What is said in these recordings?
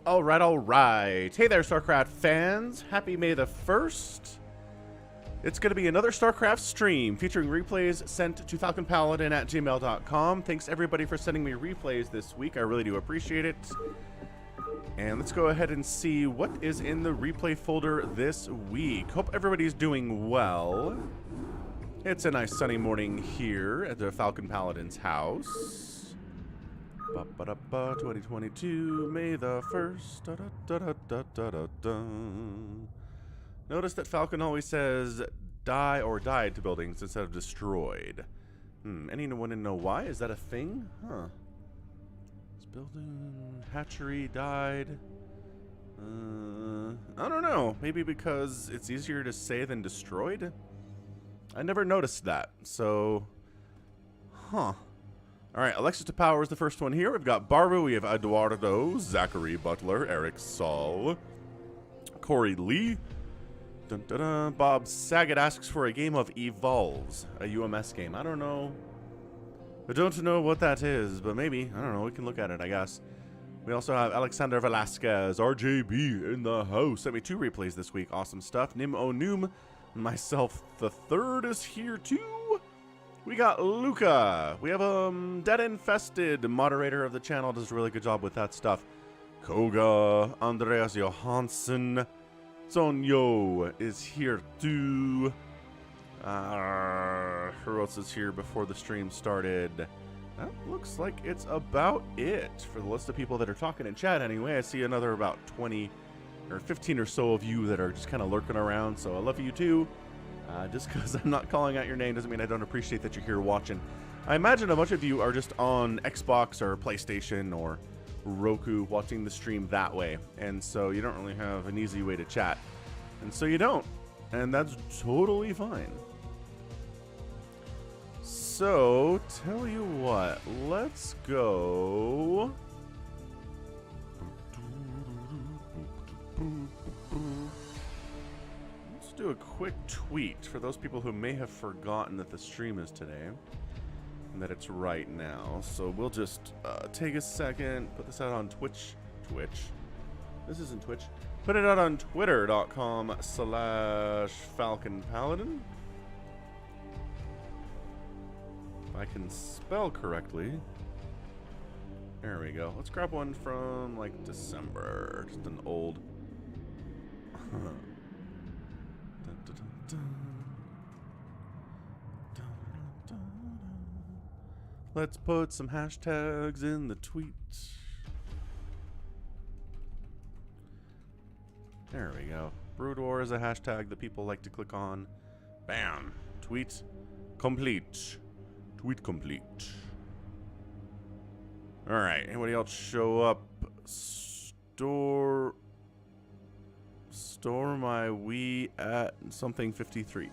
Alright. Hey there, StarCraft fans. Happy May the 1st. It's going to be another StarCraft stream featuring replays sent to falconpaladin@gmail.com. Thanks everybody for sending me replays this week. I really do appreciate it. And let's go ahead and see what is in the replay folder this week. Hope everybody's doing well. It's a nice sunny morning here at the Falcon Paladin's house. 2022, May the 1st. Notice that Falcon always says die or died to buildings instead of destroyed. Anyone know why? Is that a thing? Huh. This building, hatchery died. I don't know. Maybe because it's easier to say than destroyed? I never noticed that, so... Huh. Alright, Alexis to Power is the first one here. We've got Barbu, we have Eduardo, Zachary Butler, Eric Saul, Corey Lee. Dun, dun, dun. Bob Saget asks for a game of Evolves, a UMS game. I don't know. I don't know what that is, but maybe. I don't know. We can look at it, I guess. We also have Alexander Velasquez, RJB in the house. Sent me 2 replays this week. Awesome stuff. Nim Onum, myself the third is here too. We got Luca. We have Dead Infested, moderator of the channel, does a really good job with that stuff. Koga, Andreas Johansson, Sonyo is here too. Who else is here before the stream started? That looks like it's about it for the list of people that are talking in chat anyway. I see another about 20 or 15 or so of you that are just kind of lurking around, so I love you too. Just because I'm not calling out your name doesn't mean I don't appreciate that you're here watching. I imagine a bunch of you are just on Xbox or PlayStation or Roku watching the stream that way. And so you don't really have an easy way to chat. And so you don't. And that's totally fine. So, tell you what. Let's go... do a quick tweet for those people who may have forgotten that the stream is today and that it's right now. So we'll just take a second, put this out on Twitch. This isn't Twitch. Put it out on twitter.com/FalconPaladin. If I can spell correctly. There we go. Let's grab one from like December. Just an old... Let's put some hashtags in the tweet. There we go. Brood War is a hashtag that people like to click on. Bam. Tweet complete. Tweet complete. Alright. Anybody else show up? Store my Wii at something 53.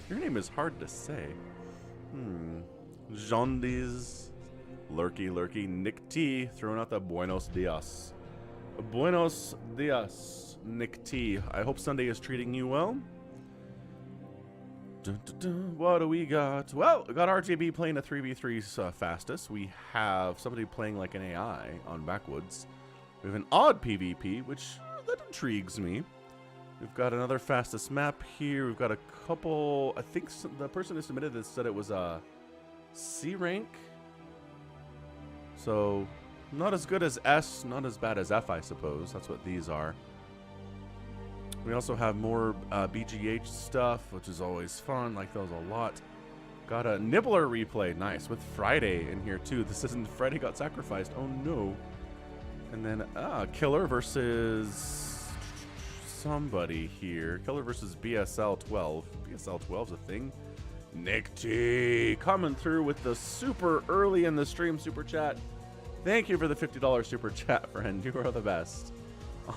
Your name is hard to say. Jondies, Lurky, Nick T, throwing out the Buenos Dias. Buenos Dias, Nick T. I hope Sunday is treating you well. What do we got? Well, we got RJB playing a 3v3 fastest. We have somebody playing like an AI on Backwoods. We have an odd PvP, which that intrigues me. We've got another fastest map here. We've got a couple. I think the person who submitted this said it was a C rank. So not as good as S, not as bad as F, I suppose. That's what these are. We also have more BGH stuff, which is always fun. Like those a lot. Got a Nibbler replay. Nice. With Friday in here too. This isn't Friday got sacrificed. Oh no. And then Killer versus somebody here. Killer versus BSL 12. BSL 12's a thing. Nick T coming through with the super early in the stream super chat. Thank you for the $50 super chat, friend. You are the best.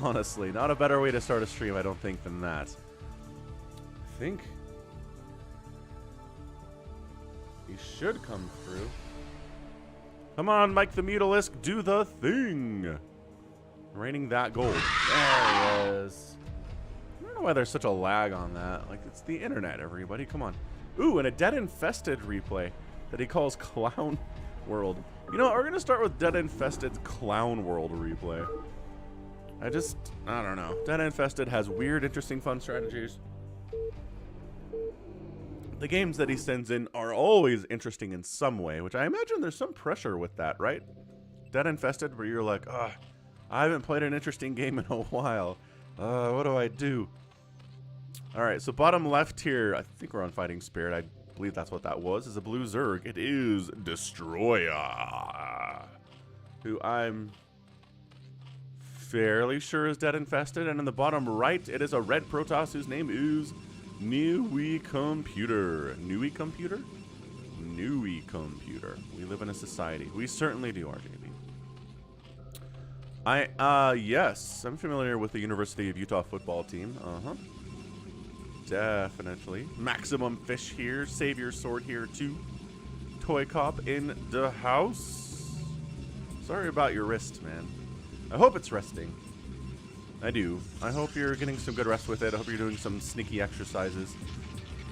Honestly, not a better way to start a stream, I don't think, than that. I think he should come through. Come on, Mike the Mutalisk, do the thing. Raining that gold. There he is. I don't know why there's such a lag on that. Like, it's the internet, everybody. Come on. Ooh, and a Dead Infested replay that he calls Clown World. You know, we're going to start with Dead Infested Clown World replay. I don't know. Dead Infested has weird, interesting, fun strategies. The games that he sends in are always interesting in some way, which I imagine there's some pressure with that, right? Dead Infested, where you're like, ugh, I haven't played an interesting game in a while. What do I do? All right, so bottom left here, I think we're on Fighting Spirit. I believe that's what that was, is a blue Zerg. It is Destroyer, who I'm fairly sure is Dead Infested. And in the bottom right, it is a red Protoss whose name is nyoken. Nyoken. We live in a society. We certainly do, RJB. Yes, I'm familiar with the University of Utah football team. Definitely. Maximum Fish here. Savior Sword here, too. Toy Cop in the house. Sorry about your wrist, man. I hope it's resting. I do. I hope you're getting some good rest with it. I hope you're doing some sneaky exercises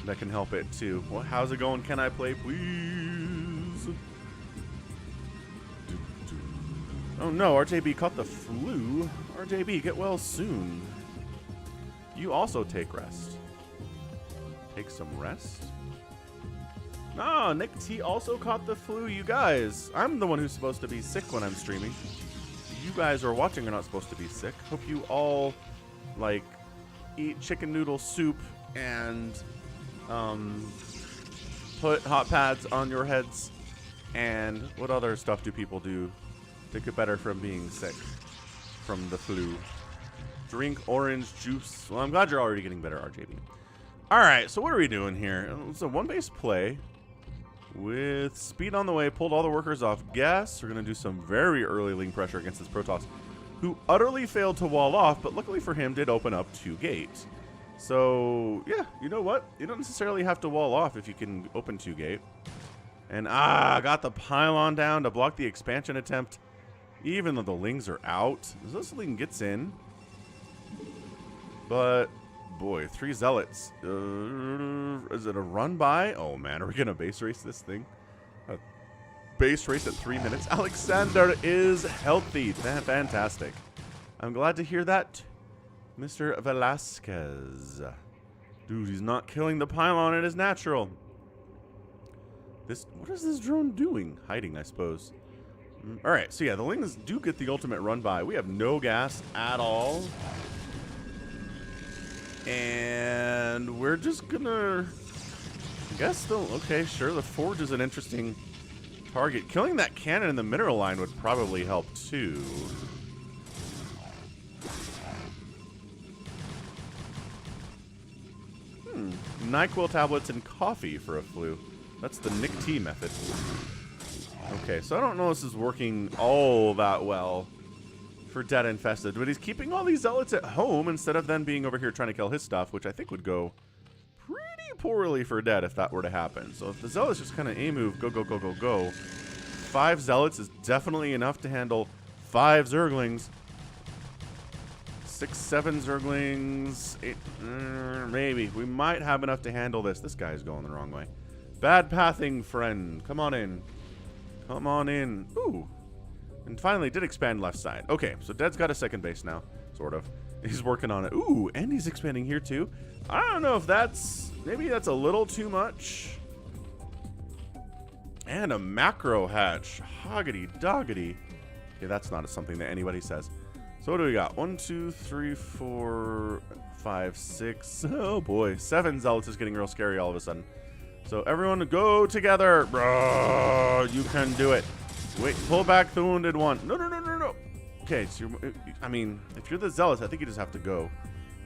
that can help it, too. Well, how's it going? Can I play, please? Oh, no. RJB caught the flu. RJB, get well soon. You also take rest. Take some rest? No, Nick T also caught the flu, you guys. I'm the one who's supposed to be sick when I'm streaming. You guys who are watching are not supposed to be sick. Hope you all, like, eat chicken noodle soup and, put hot pads on your heads. And what other stuff do people do to get better from being sick from the flu? Drink orange juice. Well, I'm glad you're already getting better, RJB. All right, so what are we doing here? It's a one-base play with speed on the way, pulled all the workers off gas. We're going to do some very early link pressure against this Protoss, who utterly failed to wall off, but luckily for him did open up 2 gate. So, yeah, you know what? You don't necessarily have to wall off if you can open 2 gate. And, got the pylon down to block the expansion attempt, even though the lings are out. This ling gets in. But, boy, 3 zealots. Is it a run by? Oh, man, are we going to base race this thing? A base race at 3 minutes. Alexander is healthy. Fantastic. I'm glad to hear that. Mr. Velasquez. Dude, he's not killing the pylon. It is natural. What is this drone doing? Hiding, I suppose. All right, so yeah, the lings do get the ultimate run by. We have no gas at all. And we're just gonna, I guess, okay, sure, the forge is an interesting target. Killing that cannon in the mineral line would probably help too. NyQuil tablets and coffee for a flu. That's the Nick T method. Okay, so I don't know if this is working all that well for Dead Infested, but he's keeping all these zealots at home instead of then being over here trying to kill his stuff, which I think would go pretty poorly for Dead if that were to happen. So if the zealots just kind of A-move, go, go, go, go, go. 5 zealots is definitely enough to handle 5 zerglings. 6, 7 zerglings, 8, maybe. We might have enough to handle this. This guy's going the wrong way. Bad pathing, friend. Come on in. Come on in. Ooh. And finally did expand left side. Okay, so Dead's got a second base now, sort of. He's working on it. Ooh, and he's expanding here too. I don't know if that's, maybe that's a little too much. And a macro hatch. Hoggity doggity. Okay, that's not something that anybody says. So what do we got? 1, 2, 3, 4, 5, 6. Oh boy, 7 zealots is getting real scary all of a sudden. So everyone go together. Bro, you can do it. Wait, pull back the wounded one. No, no, no, no, no. Okay, so I mean, if you're the zealots, I think you just have to go.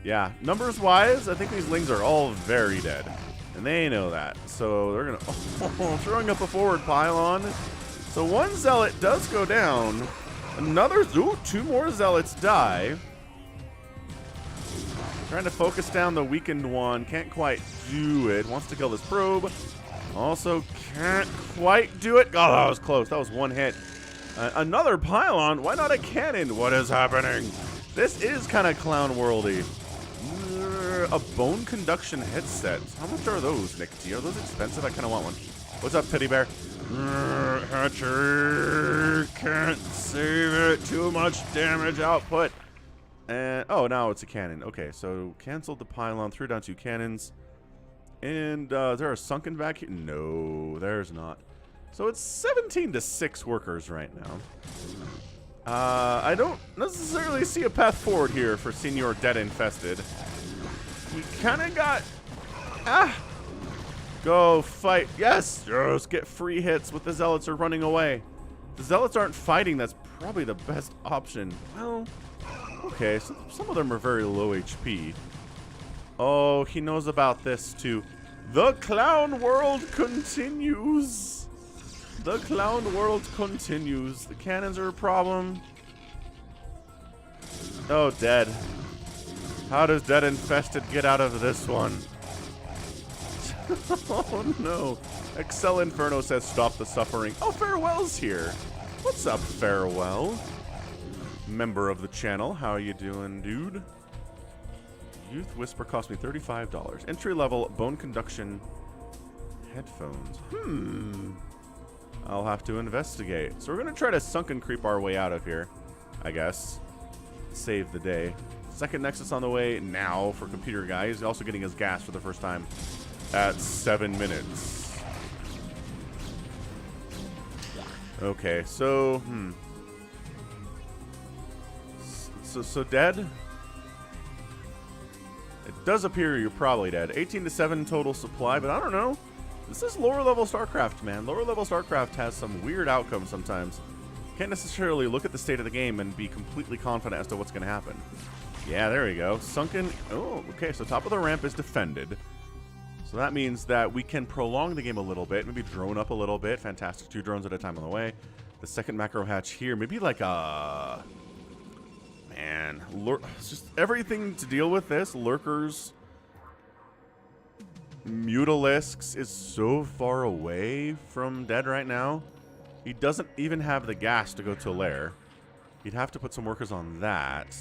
Yeah, numbers wise, I think these lings are all very dead. And they know that. So they're going to, throwing up a forward pylon. So 1 zealot does go down. Another, 2 more zealots die. Trying to focus down the weakened one. Can't quite do it. Wants to kill this probe. Also can't quite do it. Oh, that was close. That was 1 hit. Another pylon. Why not a cannon? What is happening? This is kind of clown worldy. A bone conduction headset. How much are those, Nick T? Are those expensive? I kind of want one. What's up, teddy bear? Hatcher. Can't save it. Too much damage output. And, oh, now it's a cannon. Okay, so canceled the pylon, threw down 2 cannons. And, is there a sunken back here? No, there's not. So it's 17 to 6 workers right now. I don't necessarily see a path forward here for Senior Dead Infested. He kind of got... Go fight. Yes! Just get free hits with the Zealots are running away. The Zealots aren't fighting. That's probably the best option. Well, okay. So some of them are very low HP. Oh, he knows about this too. The clown world continues. The clown world continues. The cannons are a problem. Oh, Dead. How does Dead Infested get out of this one? Oh, no. Excel Inferno says stop the suffering. Oh, Farewell's here. What's up, Farewell? Member of the channel. How you doing, dude? Youth Whisper cost me $35. Entry-level bone conduction headphones. I'll have to investigate. So we're going to try to sunken creep our way out of here, I guess. Save the day. Second Nexus on the way now for Computer Guy. He's also getting his gas for the first time at 7 minutes. Okay, so, So dead? It does appear you're probably dead. 18 to 7 total supply, but I don't know. This is lower level StarCraft, man. Lower level StarCraft has some weird outcomes sometimes. Can't necessarily look at the state of the game and be completely confident as to what's going to happen. Yeah, there we go. Sunken. Oh, okay. So top of the ramp is defended. So that means that we can prolong the game a little bit. Maybe drone up a little bit. Fantastic. 2 drones at a time on the way. The second macro hatch here. Maybe like a... Man. It's just everything to deal with this. Lurkers... Mutalisks is so far away from Dead right now. He doesn't even have the gas to go to a lair. He'd have to put some workers on that.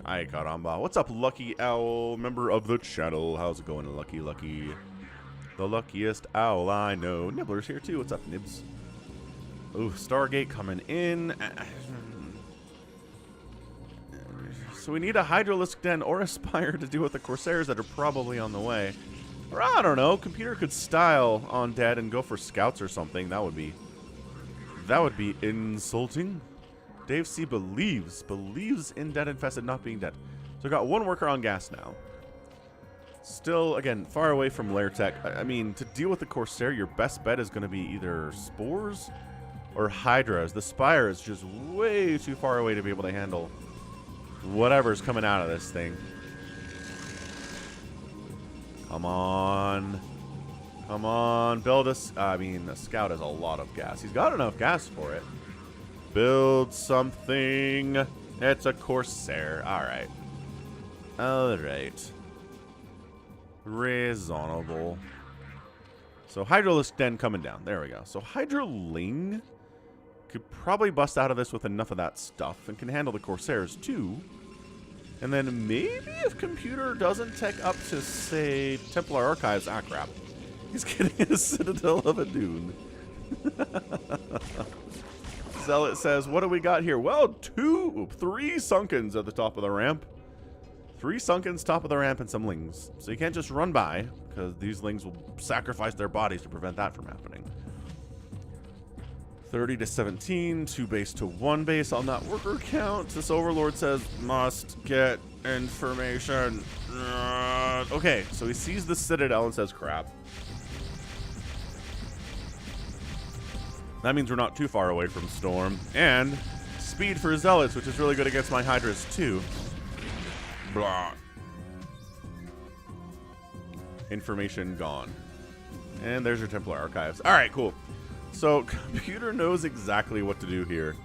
Ay caramba. What's up, Lucky Owl, member of the channel? How's it going, Lucky? The luckiest owl I know. Nibbler's here too. What's up, Nibs? Ooh, Stargate coming in. So we need a Hydralisk Den or a Spire to deal with the Corsairs that are probably on the way. Or I don't know, Computer could style on Dead and go for Scouts or something. That would be insulting. Dave C believes in Dead Infested not being dead. So I got 1 worker on gas now. Still, again, far away from Lair Tech. I mean, to deal with the Corsair, your best bet is going to be either Spores or Hydras. The Spire is just way too far away to be able to handle whatever's coming out of this thing. Come on. Come on. Build a... I mean, the Scout has a lot of gas. He's got enough gas for it. Build something. It's a Corsair. Alright. Alright. Reasonable. So, Hydralisk Den coming down. There we go. So, Hydraling could probably bust out of this with enough of that stuff and can handle the Corsairs too. And then maybe if Computer doesn't tech up to, say, Templar Archives, crap. He's getting a Citadel of a Dune. Zealot says, what do we got here? Well, 3 Sunkens at the top of the ramp. 3 Sunkens, top of the ramp, and some Lings. So you can't just run by, because these Lings will sacrifice their bodies to prevent that from happening. 30 to 17, 2 base to 1 base on that worker count. This Overlord says, must get information. Okay, so he sees the Citadel and says, crap. That means we're not too far away from Storm. And speed for Zealots, which is really good against my Hydras too. Blah. Information gone. And there's your Templar Archives. Alright, cool. So, Computer knows exactly what to do here.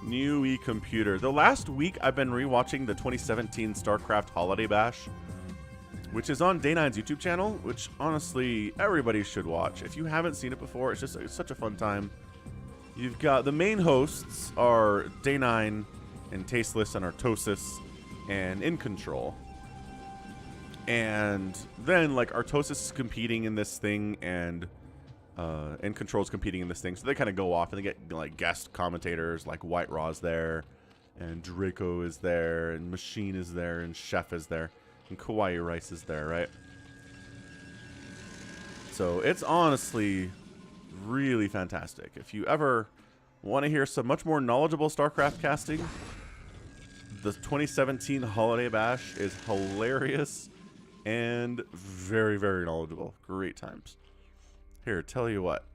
New Computer. The last week, I've been rewatching the 2017 StarCraft Holiday Bash, which is on Day9's YouTube channel, which, honestly, everybody should watch. If you haven't seen it before, it's such a fun time. You've got... The main hosts are Day9 and Tasteless and Artosis and In Control. And then, like, Artosis is competing in this thing, and... In Control's competing in this thing, so they kind of go off and they get like guest commentators like White Raw's there, And Draco is there, and Machine is there, and Chef is there, and Kawaii Rice is there, right? So it's honestly really fantastic. If you ever want to hear some much more knowledgeable StarCraft casting, the 2017 Holiday Bash is hilarious and very, very knowledgeable. Great times. Here, tell you what.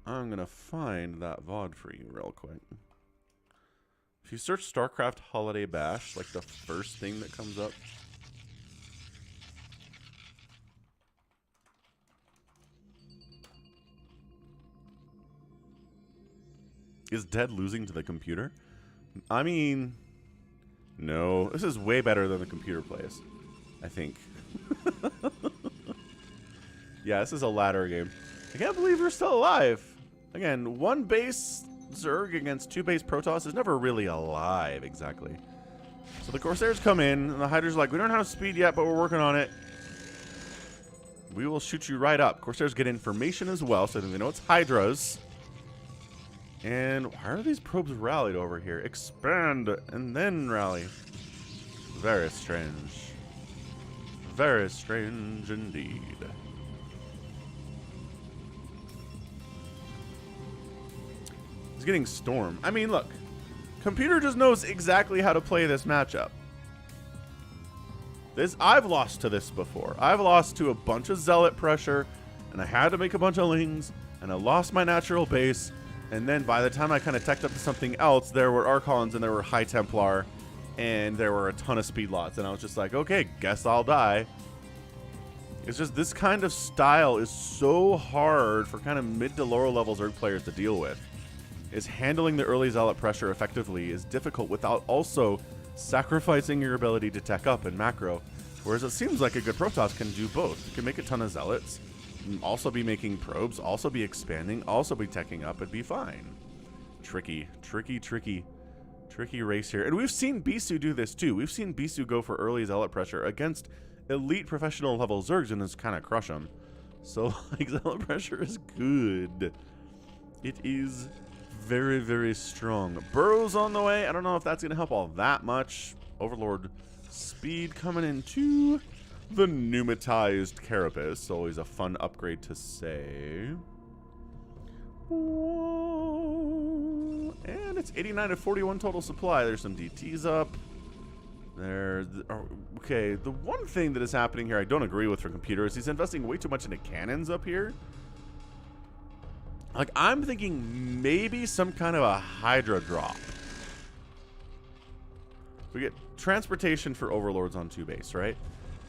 I'm going to find that VOD for you real quick. If you search StarCraft Holiday Bash, like the first thing that comes up. Is Dead losing to the computer? I mean, no. This is way better than the computer plays, I think. Yeah, this is a ladder game. I can't believe we're still alive. Again, 1 base Zerg against 2 base Protoss is never really alive, exactly. So the Corsairs come in, and the Hydra's like, we don't have speed yet, but we're working on it. We will shoot you right up. Corsairs get information as well, so they know it's Hydras. And why are these probes rallied over here? Expand and then rally. Very strange. Very strange indeed. He's getting Storm. I mean, look. Computer just knows exactly how to play this matchup. I've lost to this before. I've lost to a bunch of Zealot pressure, and I had to make a bunch of Lings, and I lost my natural base. And then by the time I kind of teched up to something else, there were Archons and there were High Templar and there were a ton of speed lots. And I was just like, okay, guess I'll die. It's just this kind of style is so hard for kind of mid to lower level Zerg players to deal with. Is handling the early Zealot pressure effectively is difficult without also sacrificing your ability to tech up in macro. Whereas it seems like a good Protoss can do both. You can make a ton of Zealots, also be making probes, also be expanding, also be teching up, and be fine. Tricky, tricky, tricky, tricky race here. And we've seen Bisu do this too. We've seen Bisu go for early Zealot pressure against elite professional level Zergs and just kind of crush them. So like Zealot pressure is good. It is very, very strong. Burrows on the way. I don't know if that's going to help all that much. Overlord speed coming in too. The pneumatized Carapace, always a fun upgrade to say. Whoa. And it's 89 to 41 total supply. There's some DTs up. Okay, the one thing that is happening here I don't agree with from computer is he's investing way too much into cannons up here. Like, I'm thinking maybe some kind of a Hydra drop. We get transportation for Overlords on 2 base, right?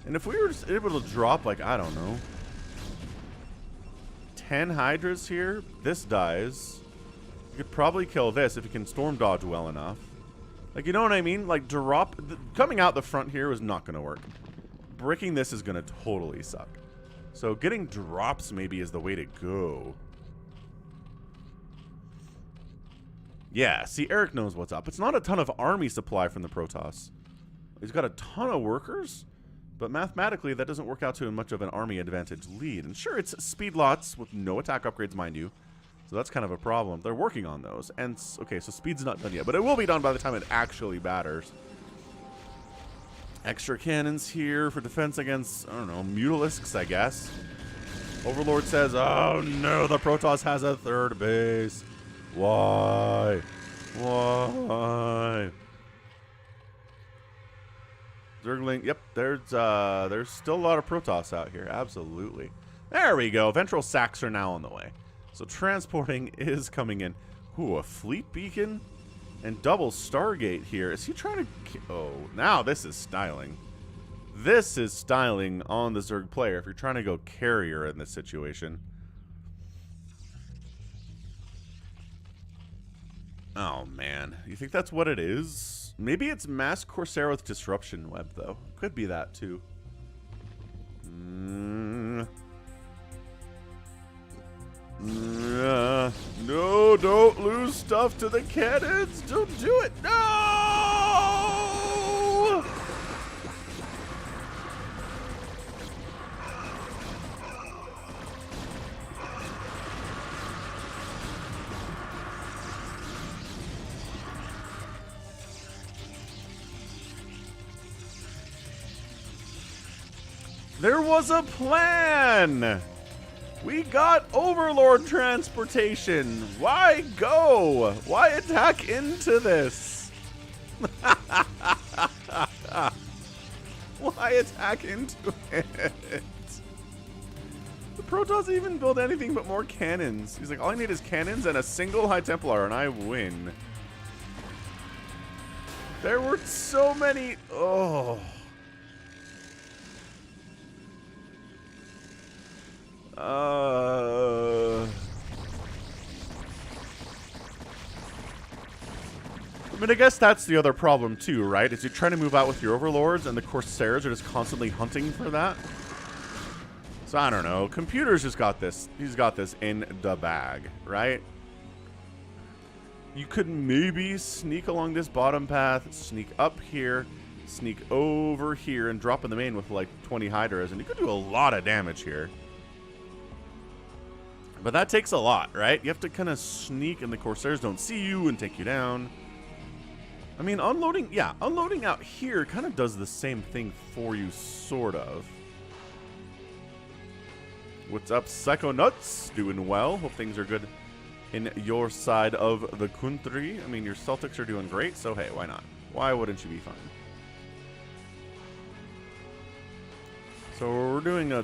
And if we were just able to drop, like, I don't know, 10 Hydras here, this dies. You could probably kill this if you can storm dodge well enough. Like, you know what I mean? Like, coming out the front here is not going to work. Bricking this is going to totally suck. So getting drops maybe is the way to go. Yeah, see, Eric knows what's up. It's not a ton of army supply from the Protoss. He's got a ton of workers. But mathematically, that doesn't work out to much of an army advantage lead. And sure, it's speed lots with no attack upgrades, mind you. So that's kind of a problem. They're working on those. And, okay, so speed's not done yet. But it will be done by the time it actually batters. Extra cannons here for defense against, I don't know, Mutalisks, I guess. Overlord says, oh no, the Protoss has a 3rd base. Why? Why? Zergling, yep, there's still a lot of Protoss out here, absolutely. There we go, Ventral Sacs are now on the way. So transporting is coming in. Ooh, a fleet beacon and double Stargate here. Is he trying to, oh, now this is styling. This is styling on the Zerg player if you're trying to go carrier in this situation. Oh man, you think that's what it is? Maybe it's Mass Corsair with Disruption Web, though. Could be that, too. No, don't lose stuff to the cannons. Don't do it. No! There was a plan! We got Overlord transportation! Why go? Why attack into this? Why attack into it? The Protoss even build anything but more cannons. He's like, all I need is cannons and a single High Templar and I win. There were so many. Oh. I mean, I guess that's the other problem too, right? Is you're trying to move out with your overlords and the Corsairs are just constantly hunting for that. So I don't know. Computer's just got this. He's got this in the bag, right? You could maybe sneak along this bottom path, sneak up here, sneak over here, and drop in the main with like 20 Hydras, and you could do a lot of damage here. But that takes a lot, right? You have to kind of sneak and the Corsairs don't see you and take you down. I mean, unloading, yeah, unloading out here kind of does the same thing for you, sort of. What's up, Psycho Nuts? Doing well. Hope things are good in your side of the country. I mean, your Celtics are doing great, so hey, why not? Why wouldn't you be fine? So we're doing a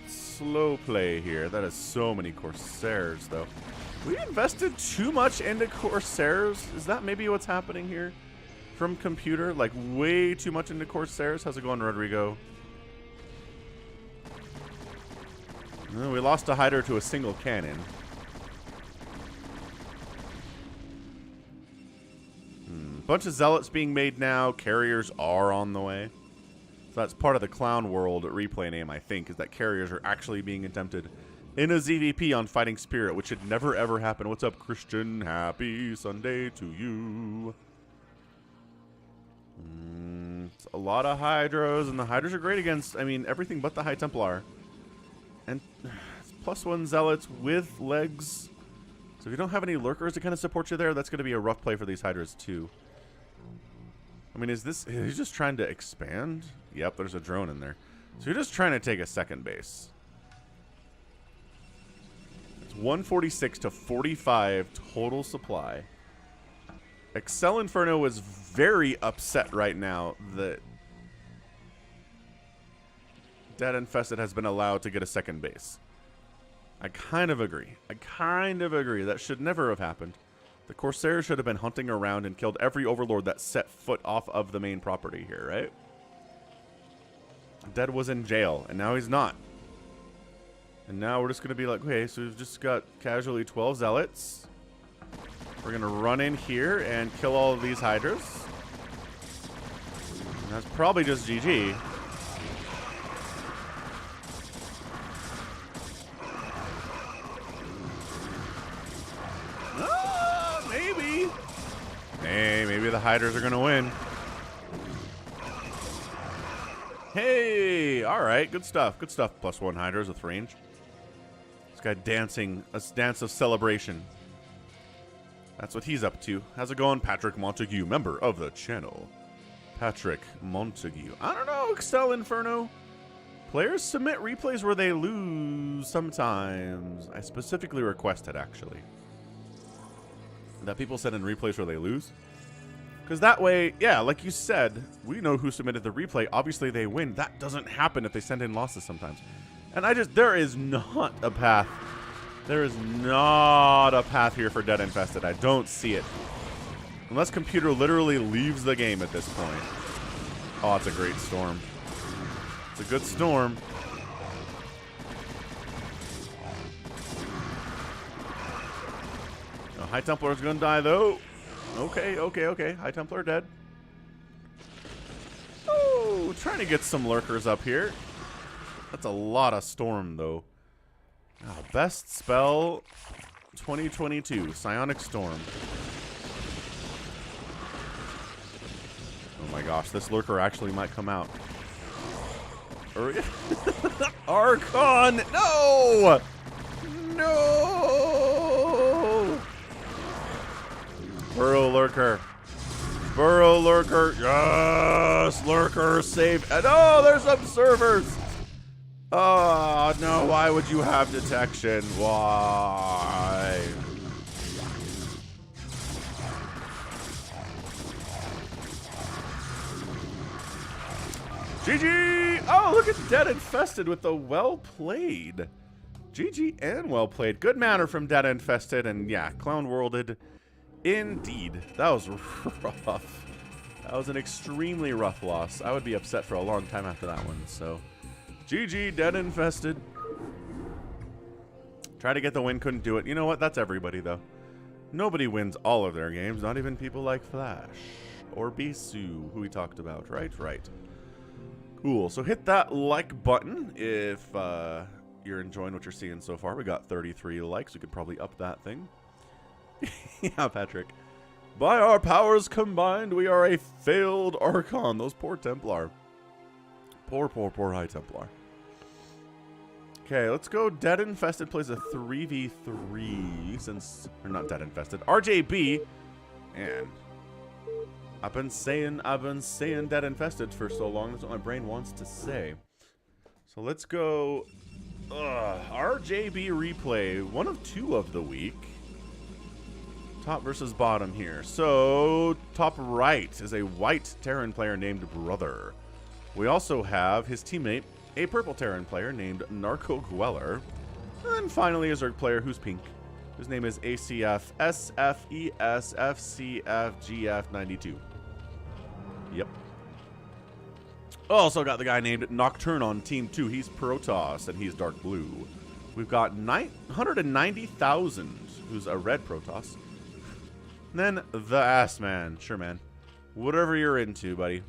slow play here. That is so many Corsairs, though. We invested too much into Corsairs. Is that maybe what's happening here? From Computer? Like, way too much into Corsairs? How's it going, Rodrigo? We lost a Hydra to a single cannon. Bunch of Zealots being made now. Carriers are on the way. So that's part of the Clown World replay name, I think, is that carriers are actually being attempted in a ZVP on Fighting Spirit, which should never ever happen. What's up, Christian? Happy Sunday to you. It's a lot of Hydras, and the Hydras are great against, I mean, everything but the High Templar. And +1 Zealots with legs. So if you don't have any lurkers to kind of support you there, that's going to be a rough play for these Hydras too. I mean, is he just trying to expand? Yep, there's a drone in there. So you're just trying to take a second base. It's 146 to 45 total supply. Excel Inferno is very upset right now that Dead Infested has been allowed to get a second base. I kind of agree. That should never have happened. The Corsairs should have been hunting around and killed every Overlord that set foot off of the main property here, right? Dead was in jail, and now he's not. And now we're just going to be like, okay, so we've just got casually 12 Zealots. We're going to run in here and kill all of these Hydras. And that's probably just GG. Maybe. Hey, maybe the Hydras are going to win. Hey, all right, good stuff. Good stuff. +1 Hydras with range. This guy dancing, a dance of celebration. That's what he's up to. How's it going, Patrick Montague, member of the channel? Patrick Montague. I don't know, Excel Inferno. Players submit replays where they lose sometimes. I specifically requested, actually, that people send in replays where they lose. Because that way, yeah, like you said, we know who submitted the replay. Obviously, they win. That doesn't happen if they send in losses sometimes. And there is not a path. There is not a path here for Dead Infested. I don't see it. Unless Computer literally leaves the game at this point. Oh, it's a great storm. It's a good storm. Oh, High Templar's gonna die, though. Okay. High Templar dead. Oh, trying to get some lurkers up here. That's a lot of storm, though. Oh, best spell 2022, Psionic Storm. Oh my gosh, this lurker actually might come out. Archon! No! No! Burrow Lurker. Burrow lurker. Yes, lurker save. And oh, there's observers. Oh, no, why would you have detection? Why? GG! Oh, look at Dead Infested with the well played. GG and well played. Good manner from Dead Infested, and yeah, Clown Worlded. Indeed. That was rough. That was an extremely rough loss. I would be upset for a long time after that one, so. GG, Dead Infested. Try to get the win, couldn't do it. You know what? That's everybody, though. Nobody wins all of their games, not even people like Flash. Or Bisu, who we talked about. Right. Cool. So hit that like button if you're enjoying what you're seeing so far. We got 33 likes. We could probably up that thing. Yeah, Patrick. By our powers combined, we are a failed Archon. Those poor Templar. Poor High Templar. Okay, let's go. Dead Infested plays a 3v3 since... Or not Dead Infested. RJB. And... I've been saying Dead Infested for so long. That's what my brain wants to say. So let's go... RJB replay. One of two of the week. Top versus bottom here. So, top right is a white Terran player named Brother. We also have his teammate, a purple Terran player named Narco Gweller. And then finally a Zerg player who's pink. His name is ACF SFESFCFGF92. Yep. Also got the guy named Nocturne on Team 2. He's Protoss, and he's dark blue. We've got 190,000, who's a red Protoss. And then the Ass Man. Sure, man. Whatever you're into, buddy.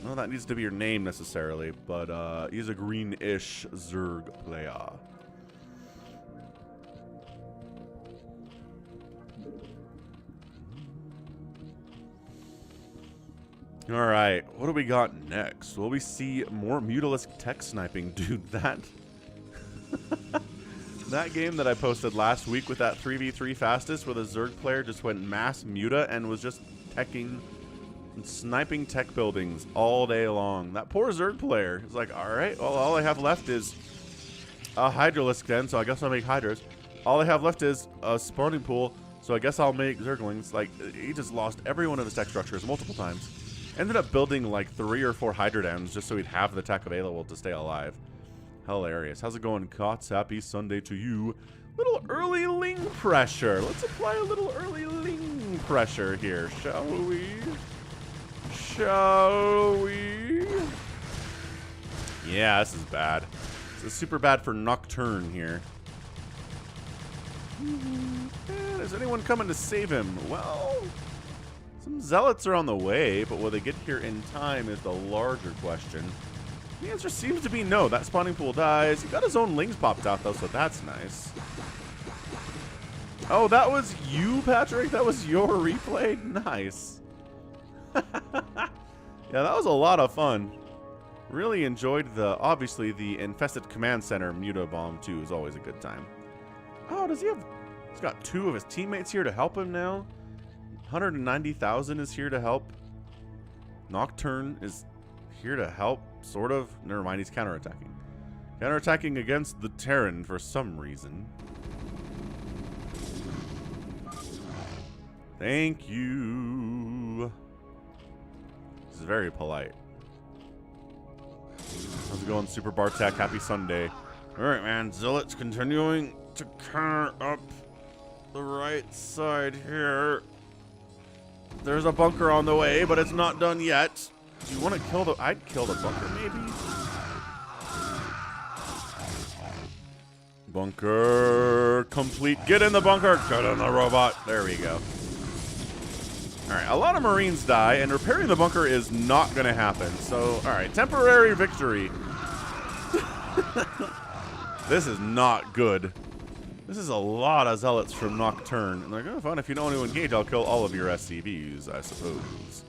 No, that needs to be your name necessarily, but he's a green-ish Zerg player. All right, what do we got next? Will we see more Mutalisk tech sniping? Dude, that that game that I posted last week with that 3v3 fastest where the Zerg player just went mass muta and was just teching and sniping tech buildings all day long. That poor Zerg player is like, all right, well, all I have left is a Hydralisk then, so I guess I'll make Hydras. All I have left is a spawning pool, so I guess I'll make Zerglings. Like, he just lost every one of his tech structures multiple times. Ended up building like 3 or 4 Hydrodams just so he'd have the tech available to stay alive. Hilarious. How's it going, Cots? Happy Sunday to you. Little early ling pressure. Let's apply a little early ling pressure here, shall we? Shall we? Yeah, this is bad. This is super bad for Nocturne here. Is anyone coming to save him? Well, some zealots are on the way, but will they get here in time is the larger question. The answer seems to be no. That spawning pool dies. He got his own lings popped out, though, so that's nice. Oh, that was you, Patrick? That was your replay? Nice. Yeah, that was a lot of fun. Really enjoyed obviously, the Infested Command Center Muta Bomb, too, is always a good time. Oh, does he have... He's got 2 of his teammates here to help him now. 190,000 is here to help. Nocturne is here to help, sort of. Never mind, he's counterattacking. Counterattacking against the Terran for some reason. Thank you. This is very polite. How's it going, Super Bartek? Happy Sunday. Alright, man. Zealots continuing to counter up the right side here. There's a bunker on the way, but it's not done yet. Do you want to kill the... I'd kill the bunker, maybe. Bunker complete. Get in the bunker. Get in the robot. There we go. All right, a lot of Marines die, and repairing the bunker is not going to happen. So, all right, temporary victory. This is not good. This is a lot of zealots from Nocturne. And they're like, oh, fun. If you don't want to engage, I'll kill all of your SCVs, I suppose.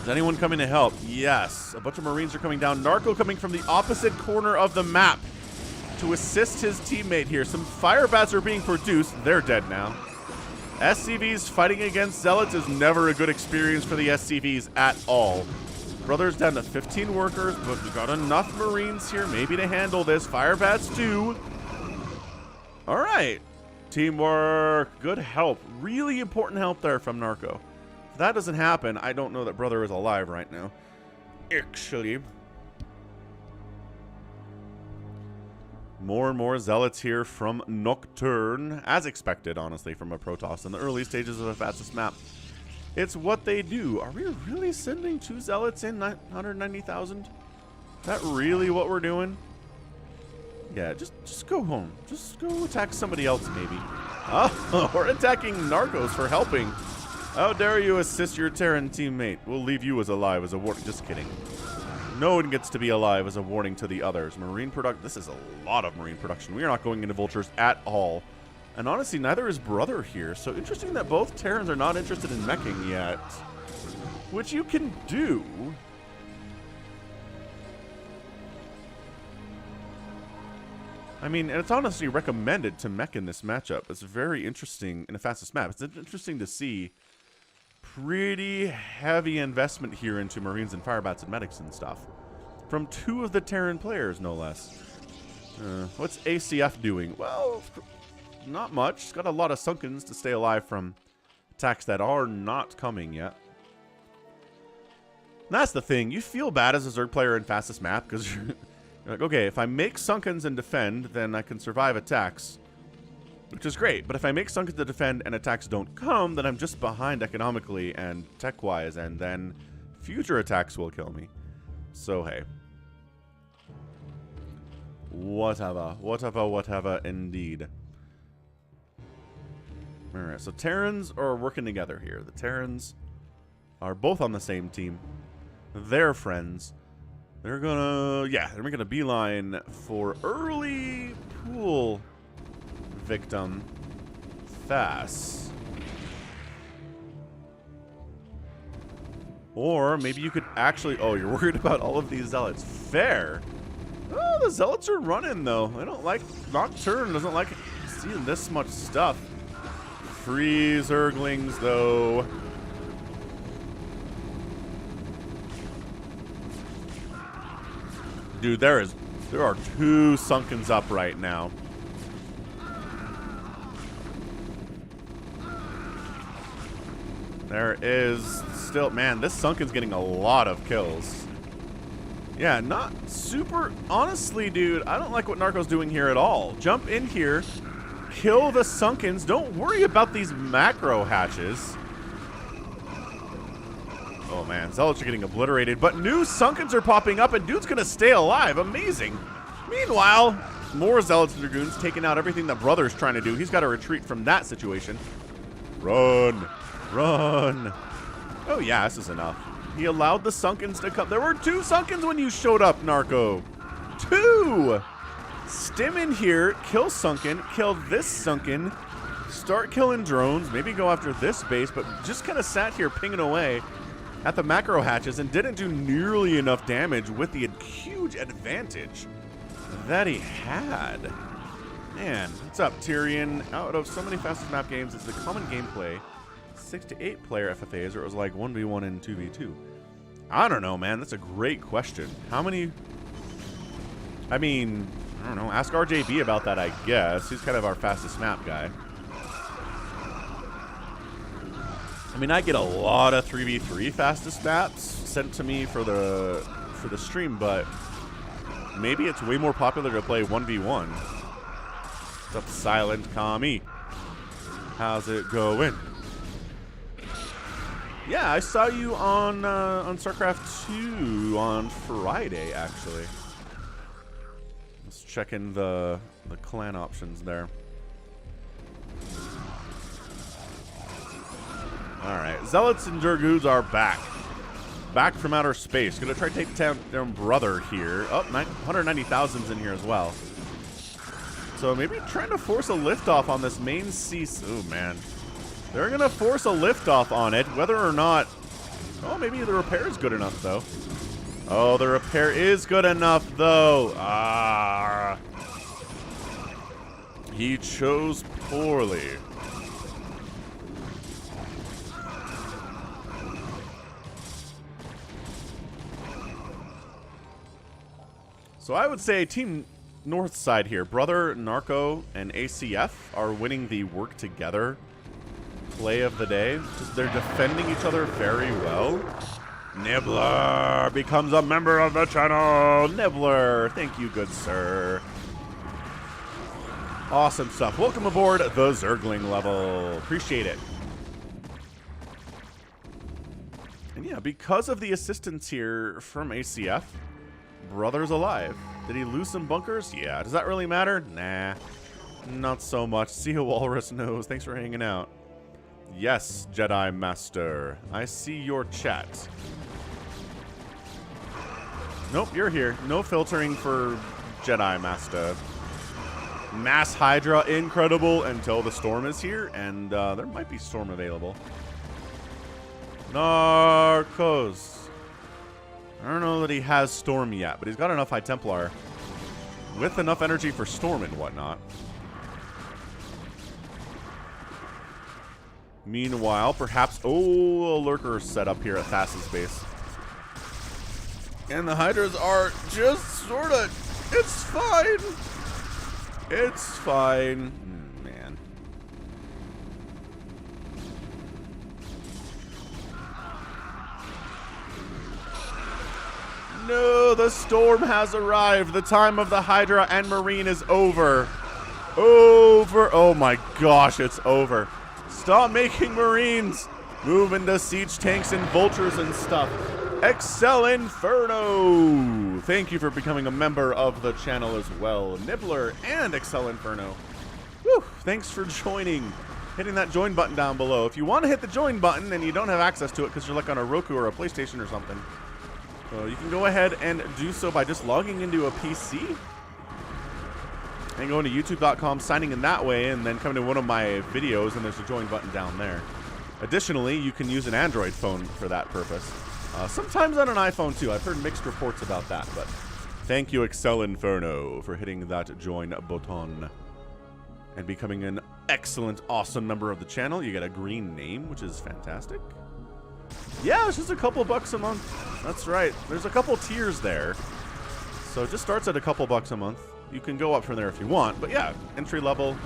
Is anyone coming to help? Yes. A bunch of Marines are coming down. Narco coming from the opposite corner of the map to assist his teammate here. Some fire bats are being produced. They're dead now. SCVs fighting against Zealots is never a good experience for the SCVs at all. Brother's down to 15 workers, but we got enough Marines here maybe to handle this. Fire bats too. All right. Teamwork. Good help. Really important help there from Narco. If that doesn't happen, I don't know that Brother is alive right now. Actually. More and more Zealots here from Nocturne. As expected, honestly, from a Protoss in the early stages of the fastest map. It's what they do. Are we really sending 2 Zealots in 190,000? Is that really what we're doing? Yeah, just go home. Just go attack somebody else, maybe. Oh, we're attacking Narcos for helping. How dare you assist your Terran teammate? We'll leave you as alive as a warning. Just kidding. No one gets to be alive as a warning to the others. Marine product. This is a lot of Marine production. We are not going into vultures at all. And honestly, neither is Brother here. So interesting that both Terrans are not interested in meching yet. Which you can do. I mean, and it's honestly recommended to mech in this matchup. It's very interesting in the fastest map. It's interesting to see pretty heavy investment here into Marines and Firebats and medics and stuff. From 2 of the Terran players, no less. What's ACF doing? Well, not much. It's got a lot of Sunkens to stay alive from attacks that are not coming yet. And that's the thing. You feel bad as a Zerg player in fastest map because you're like, okay, if I make Sunkens and defend, then I can survive attacks, which is great. But if I make Sunkens to defend and attacks don't come, then I'm just behind economically and tech-wise, and then future attacks will kill me. So, hey. Whatever, indeed. Alright, so Terrans are working together here. The Terrans are both on the same team. They're friends. They're gonna beeline for early pool victim fast. Or maybe you could actually, oh, you're worried about all of these Zealots. Fair. Oh, the Zealots are running though. I don't like, Nocturne doesn't like seeing this much stuff. Free Zerglings though. Dude, there are 2 Sunkens up right now. There is still, man, this Sunken's getting a lot of kills. Yeah, not super, honestly, dude, I don't like what Narco's doing here at all. Jump in here, kill the Sunkens, don't worry about these macro hatches. Oh man, Zealots are getting obliterated, but new Sunkens are popping up and dude's gonna stay alive. Amazing. Meanwhile, more Zealots and Dragoons taking out everything that Brother's trying to do. He's got to retreat from that situation. Run. Run. Oh yeah, this is enough. He allowed the Sunkens to come. There were 2 Sunkens when you showed up, Narco. 2! Stim in here, kill Sunken, kill this Sunken, start killing drones, maybe go after this base, but just kind of sat here pinging away at the macro hatches and didn't do nearly enough damage with the huge advantage that he had. Man, what's up, Tyrion? Out of so many fastest map games, it's the common gameplay 6 to 8 player FFAs, or it was like 1v1 and 2v2. I don't know, man. That's a great question. How many? I mean, I don't know. Ask RJB about that, I guess. He's kind of our fastest map guy. I mean, I get a lot of 3v3 fastest maps sent to me for the stream, but maybe it's way more popular to play 1v1. What's up, Silent Commie? How's it going? Yeah, I saw you on StarCraft 2 on Friday, actually. Let's check in the clan options there. Alright, Zealots and Dragoons are back. Back from outer space. Gonna try to take down their brother here. Oh, 190,000's in here as well. So maybe trying to force a liftoff on this main sea. Oh, man. They're gonna force a liftoff on it, whether or not... Oh, maybe the repair is good enough, though. Oh, the repair is good enough, though. Ah. He chose poorly. So I would say Team North side here, Brother, Narco, and ACF are winning the work together play of the day. Just they're defending each other very well. Nibbler becomes a member of the channel. Nibbler, thank you, good sir. Awesome stuff. Welcome aboard the Zergling level. Appreciate it. And yeah, because of the assistance here from ACF, Brother's alive. Did he lose some bunkers? Yeah. Does that really matter? Nah. Not so much. See a walrus knows. Thanks for hanging out. Yes, Jedi Master. I see your chat. Nope, you're here. No filtering for Jedi Master. Mass Hydra, incredible until the storm is here, and there might be storm available. Narcos. I don't know that he has storm yet, but he's got enough High Templar with enough energy for storm and whatnot. Meanwhile, perhaps... Oh, a lurker set up here at Thassa's base. And the Hydras are just sort of... It's fine. It's fine. Man. No, the storm has arrived. The time of the Hydra and Marine is over. Over. Oh my gosh, it's over. Stop making Marines. Move into siege tanks and vultures and stuff. Excel Inferno. Thank you for becoming a member of the channel as well. Nibbler and Excel Inferno. Whew, thanks for joining. Hitting that join button down below. If you want to hit the join button and you don't have access to it because you're like on a Roku or a PlayStation or something, you can go ahead and do so by just logging into a PC and going to youtube.com, signing in that way, and then coming to one of my videos, and there's a join button down there. Additionally, you can use an Android phone for that purpose. Sometimes on an iPhone too. I've heard mixed reports about that, but thank you, Excel Inferno, for hitting that join button and becoming an excellent, awesome member of the channel. You get a green name, which is fantastic. Yeah, it's just a couple bucks a month. That's right. There's a couple tiers there. So it just starts at a couple bucks a month. You can go up from there if you want. But yeah, entry level,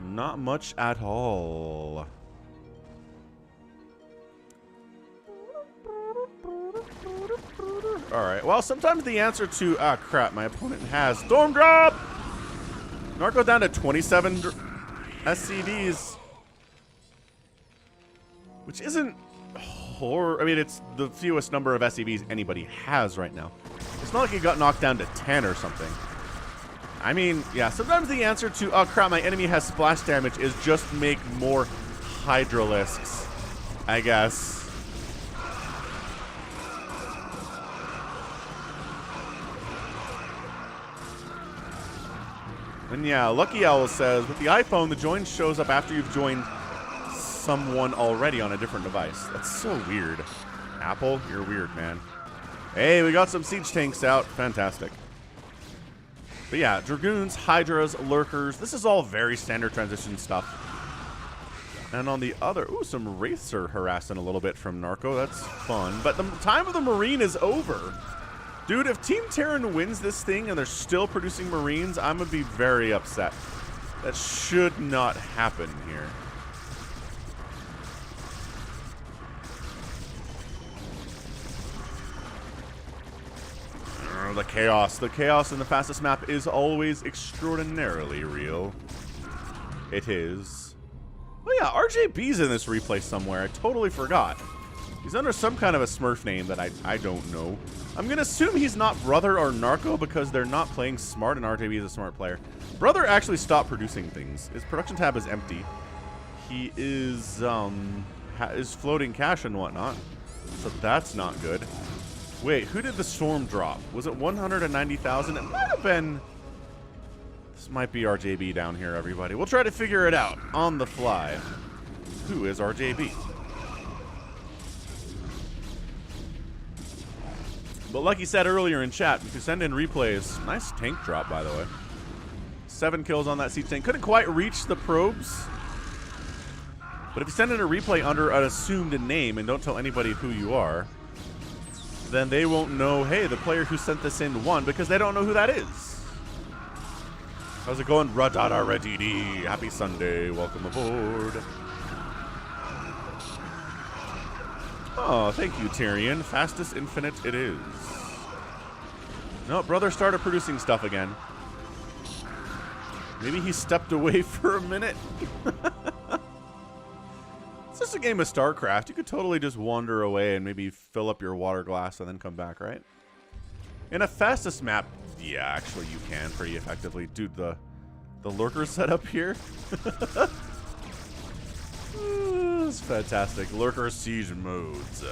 not much at all. Alright, well, sometimes the answer to... Ah, crap, my opponent has Storm Drop! Narco down to 27 SCVs. Which isn't... I mean, it's the fewest number of SCVs anybody has right now. It's not like he got knocked down to 10 or something. I mean, yeah, sometimes the answer to, oh crap, my enemy has splash damage is just make more Hydralisks, I guess. And yeah, LuckyOwl says, with the iPhone, the join shows up after you've joined someone already on a different device. That's so weird. Apple, you're weird, man. Hey, we got some siege tanks out. Fantastic. But yeah, Dragoons, Hydras, Lurkers. This is all very standard transition stuff. And on the other... Ooh, some Wraiths are harassing a little bit from Narco. That's fun. But the time of the Marine is over. Dude, if Team Terran wins this thing and they're still producing Marines, I'm going to be very upset. That should not happen here. The chaos. The chaos in the fastest map is always extraordinarily real. It is. Oh yeah, RJB's in this replay somewhere. I totally forgot. He's under some kind of a Smurf name that I don't know. I'm going to assume he's not Brother or Narco because they're not playing smart and RJB is a smart player. Brother actually stopped producing things. His production tab is empty. He is floating cash and whatnot. So that's not good. Wait, who did the storm drop? Was it 190,000? It might have been... This might be RJB down here, everybody. We'll try to figure it out on the fly. Who is RJB? But like he said earlier in chat, if you send in replays... Nice tank drop, by the way. 7 kills on that siege tank. Couldn't quite reach the probes. But if you send in a replay under an assumed name and don't tell anybody who you are... then they won't know, hey, the player who sent this in won, because they don't know who that is. How's it going? Radada Radidi. Happy Sunday. Welcome aboard. Oh, thank you, Tyrion. Fastest infinite it is. No, brother started producing stuff again. Maybe he stepped away for a minute. It's just a game of StarCraft. You could totally just wander away and maybe fill up your water glass and then come back, right? In a fastest map, yeah, actually you can pretty effectively. Dude, the lurker setup here. It's fantastic. Lurker siege modes.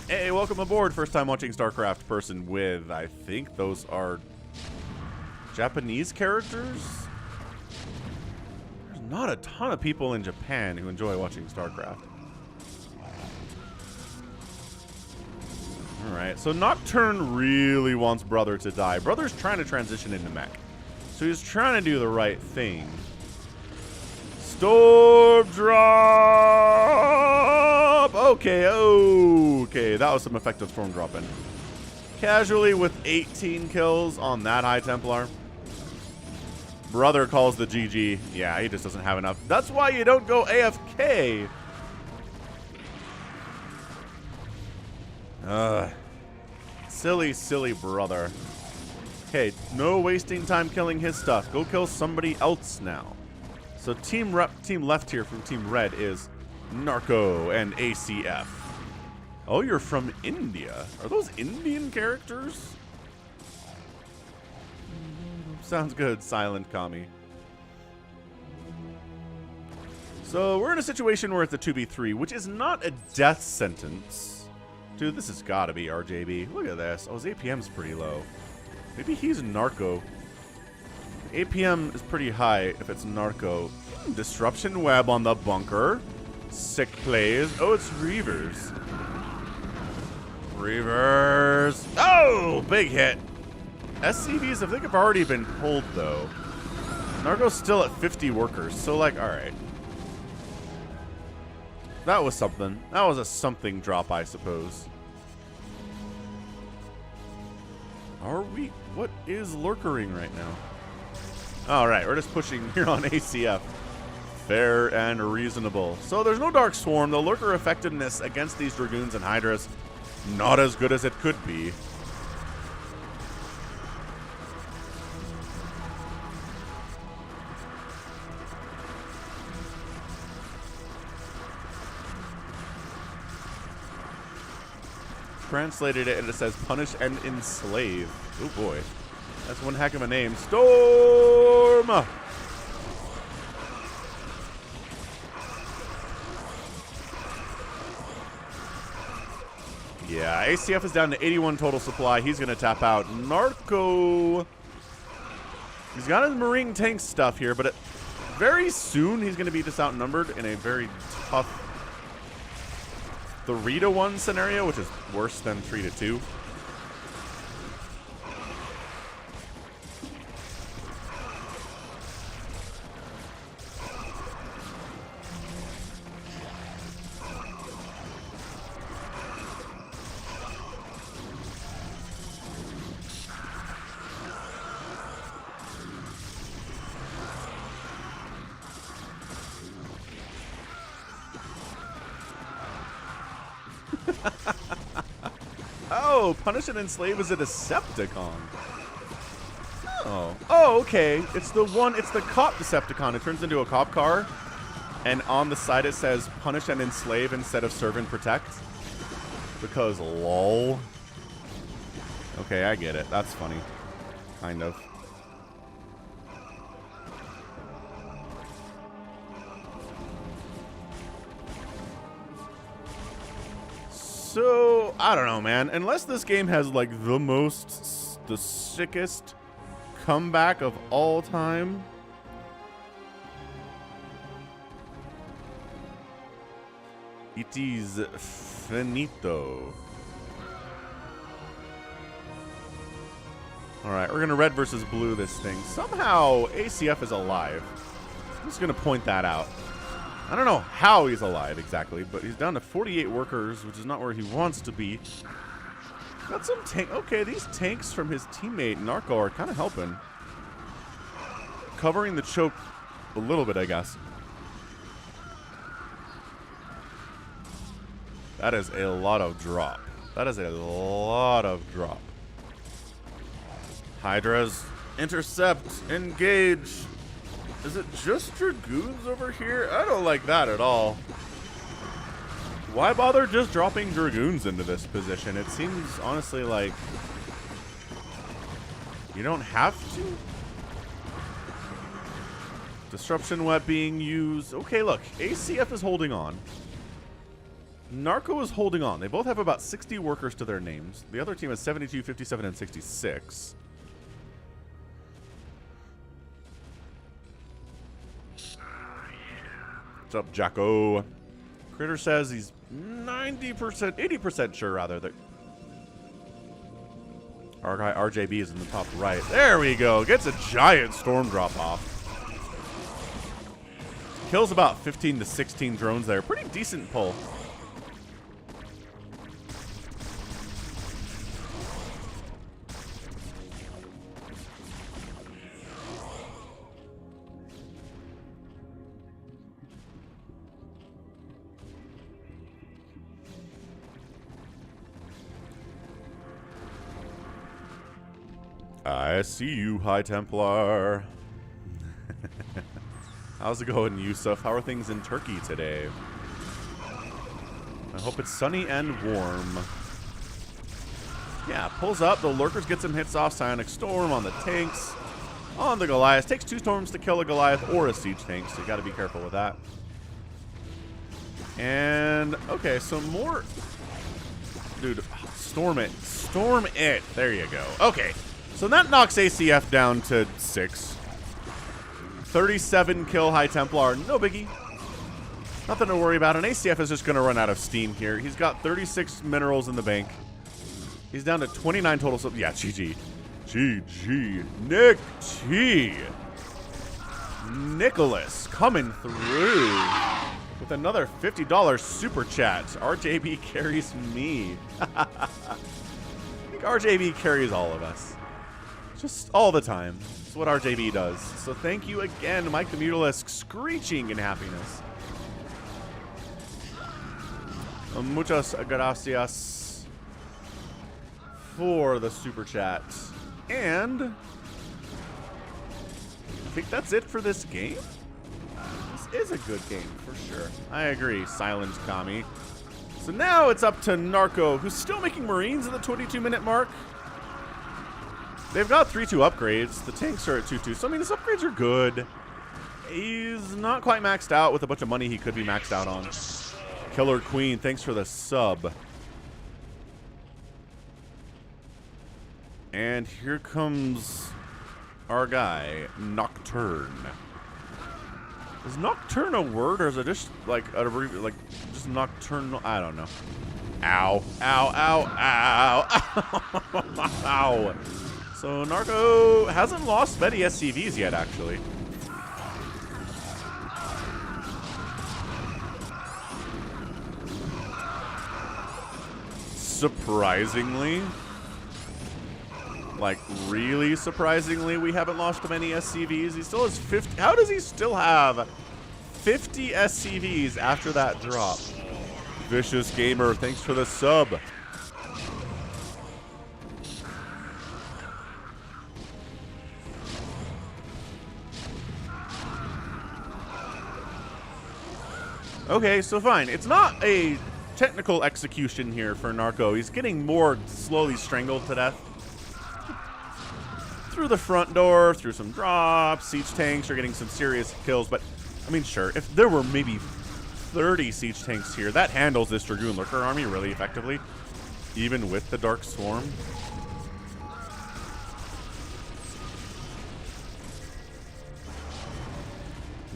Hey, welcome aboard. First time watching StarCraft person with, I think those are Japanese characters? There's not a ton of people in Japan who enjoy watching StarCraft. Alright, so Nocturne really wants Brother to die. Brother's trying to transition into mech. So he's trying to do the right thing. Storm drop! Okay, okay. That was some effective storm dropping. Casually with 18 kills on that High Templar. Brother calls the GG. Yeah, he just doesn't have enough. That's why you don't go AFK. Silly, silly brother. Okay, no wasting time killing his stuff. Go kill somebody else now. So team left here from Team Red is Narco and ACF. Oh, you're from India. Are those Indian characters? Sounds good, silent commie. So we're in a situation where it's a 2v3, which is not a death sentence. Dude, this has got to be RJB. Look at this. Oh, his APM's pretty low. Maybe he's Narco. APM is pretty high if it's Narco. Disruption web on the bunker. Sick plays. Oh, it's Reavers. Reavers. Oh, big hit. SCVs, I think, have already been pulled, though. Narco's still at 50 workers, so, like, alright. That was something. That was a something drop, I suppose. Are we? What is lurkering right now? Alright, we're just pushing here on ACF. Fair and reasonable. So there's no Dark Swarm. The lurker effectiveness against these Dragoons and Hydras, not as good as it could be. Translated it and it says punish and enslave. Oh boy. That's one heck of a name. Storm! Yeah, ACF is down to 81 total supply. He's going to tap out. Narco. He's got his Marine tank stuff here, but very soon he's going to be just outnumbered in a very tough 3-to-1 scenario, which is worse than 3-to-2. Oh, Punish and Enslave is a Decepticon. Oh. Oh, okay. It's the cop Decepticon. It turns into a cop car. And on the side it says Punish and Enslave instead of Serve and Protect. Because lol. Okay, I get it. That's funny. Kind of. So, I don't know, man. Unless this game has, like, the sickest comeback of all time. It is finito. Alright, we're going to red versus blue this thing. Somehow, ACF is alive. I'm just going to point that out. I don't know how he's alive exactly, but he's down to 48 workers, which is not where he wants to be. Got some tank. Okay, these tanks from his teammate Narco are kind of helping. Covering the choke a little bit, I guess. That is a lot of drop. That is a lot of drop. Hydras, intercept, engage. Is it just Dragoons over here? I don't like that at all. Why bother just dropping Dragoons into this position? It seems honestly like you don't have to. Disruption web being used. Okay, look, ACF is holding on. Narco is holding on. They both have about 60 workers to their names. The other team has 72, 57, and 66. What's up, Jacko? Critter says he's 90%, 80% sure, rather, that our guy RJB is in the top right. There we go. Gets a giant storm drop off. Kills about 15 to 16 drones there. Pretty decent pull. I see you, High Templar. How's it going, Yusuf? How are things in Turkey today? I hope it's sunny and warm. Yeah, pulls up. The Lurkers get some hits off. Psionic Storm on the tanks. On the Goliath. Takes 2 storms to kill a Goliath or a siege tank, so you got to be careful with that. And, okay, so more... Dude, storm it. Storm it. There you go. Okay. So that knocks ACF down to 6. 37 kill High Templar. No biggie. Nothing to worry about. And ACF is just going to run out of steam here. He's got 36 minerals in the bank. He's down to 29 total. So yeah, GG. GG. Nick T. Nicholas coming through with another $50 super chat. RJB carries me. I think RJB carries all of us. Just all the time. That's what RJB does. So thank you again, Mike the Mutalisk, screeching in happiness. Muchas gracias for the super chat. And I think that's it for this game. This is a good game for sure. I agree, Silent Kami. So now it's up to Narco, who's still making Marines at the 22-minute mark. They've got 3-2 upgrades. The tanks are at 2-2. So, I mean, his upgrades are good. He's not quite maxed out with a bunch of money he could be maxed out on. Killer Queen, thanks for the sub. And here comes our guy, Nocturne. Is Nocturne a word, or is it just like just nocturnal? I don't know. Ow. Ow, ow, ow. Ow. So Narco hasn't lost many SCVs yet, actually. Surprisingly, like really surprisingly, we haven't lost many SCVs. He still has 50. How does he still have 50 SCVs after that drop? Vicious Gamer, thanks for the sub. Okay, so fine. It's not a technical execution here for Narco. He's getting more slowly strangled to death. Through the front door, through some drops, siege tanks are getting some serious kills. But, I mean, sure, if there were maybe 30 siege tanks here, that handles this Dragoon Lurker army really effectively, even with the Dark Swarm.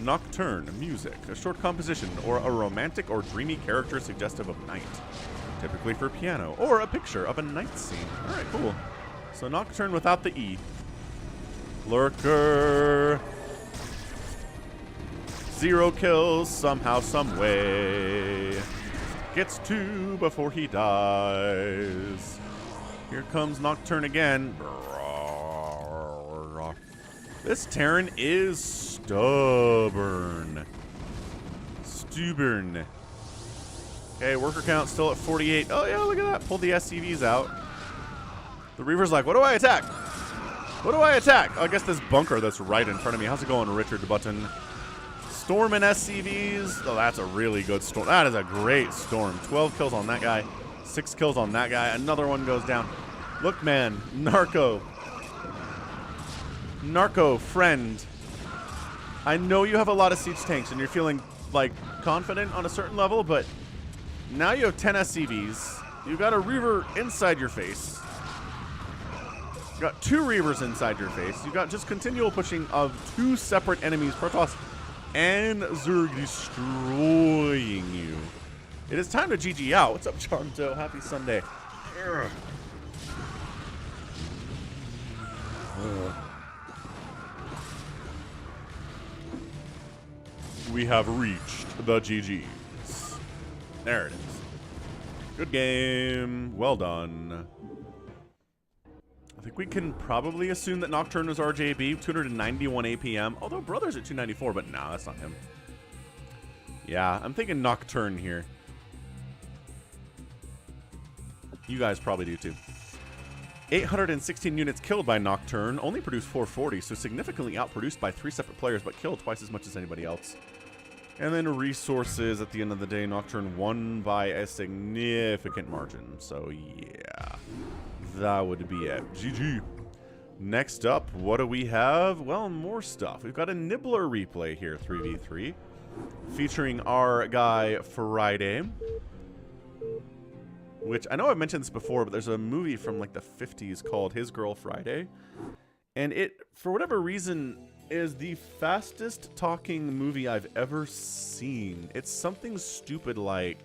Nocturne music, a short composition or a romantic or dreamy character suggestive of night, typically for piano, or a picture of a night scene. All right, cool. So Nocturne without the E. Lurker. 0 kills somehow, some way. Gets 2 before he dies. Here comes Nocturne again. This Terran is stubborn. Okay, worker count still at 48. Oh, yeah, look at that. Pulled the SCVs out. The Reaver's like, what do I attack? What do I attack? Oh, I guess this bunker that's right in front of me. How's it going, Richard Button? Storm and SCVs. Oh, that's a really good storm. That is a great storm. 12 kills on that guy. 6 kills on that guy. Another one goes down. Look, man. Narco, friend. I know you have a lot of siege tanks and you're feeling, like, confident on a certain level, but now you have 10 SCVs. You've got a Reaver inside your face. You got 2 Reavers inside your face. You got just continual pushing of 2 separate enemies, Protoss and Zerg, destroying you. It is time to GG out. What's up, Charmto? Happy Sunday. We have reached the GGs. There it is. Good game. Well done. I think we can probably assume that Nocturne was RJB, 291 APM. Although Brother's at 294, but nah, that's not him. Yeah, I'm thinking Nocturne here. You guys probably do too. 816 units killed by Nocturne, only produced 440, so significantly outproduced by 3 separate players, but killed twice as much as anybody else. And then resources, at the end of the day, Nocturne won by a significant margin. So yeah, that would be it. GG. Next up, what do we have? Well, more stuff. We've got a Nibbler replay here, 3v3, featuring our guy Friday. Which, I know I've mentioned this before, but there's a movie from like the 50s called His Girl Friday. And it, for whatever reason, is the fastest talking movie I've ever seen. It's something stupid like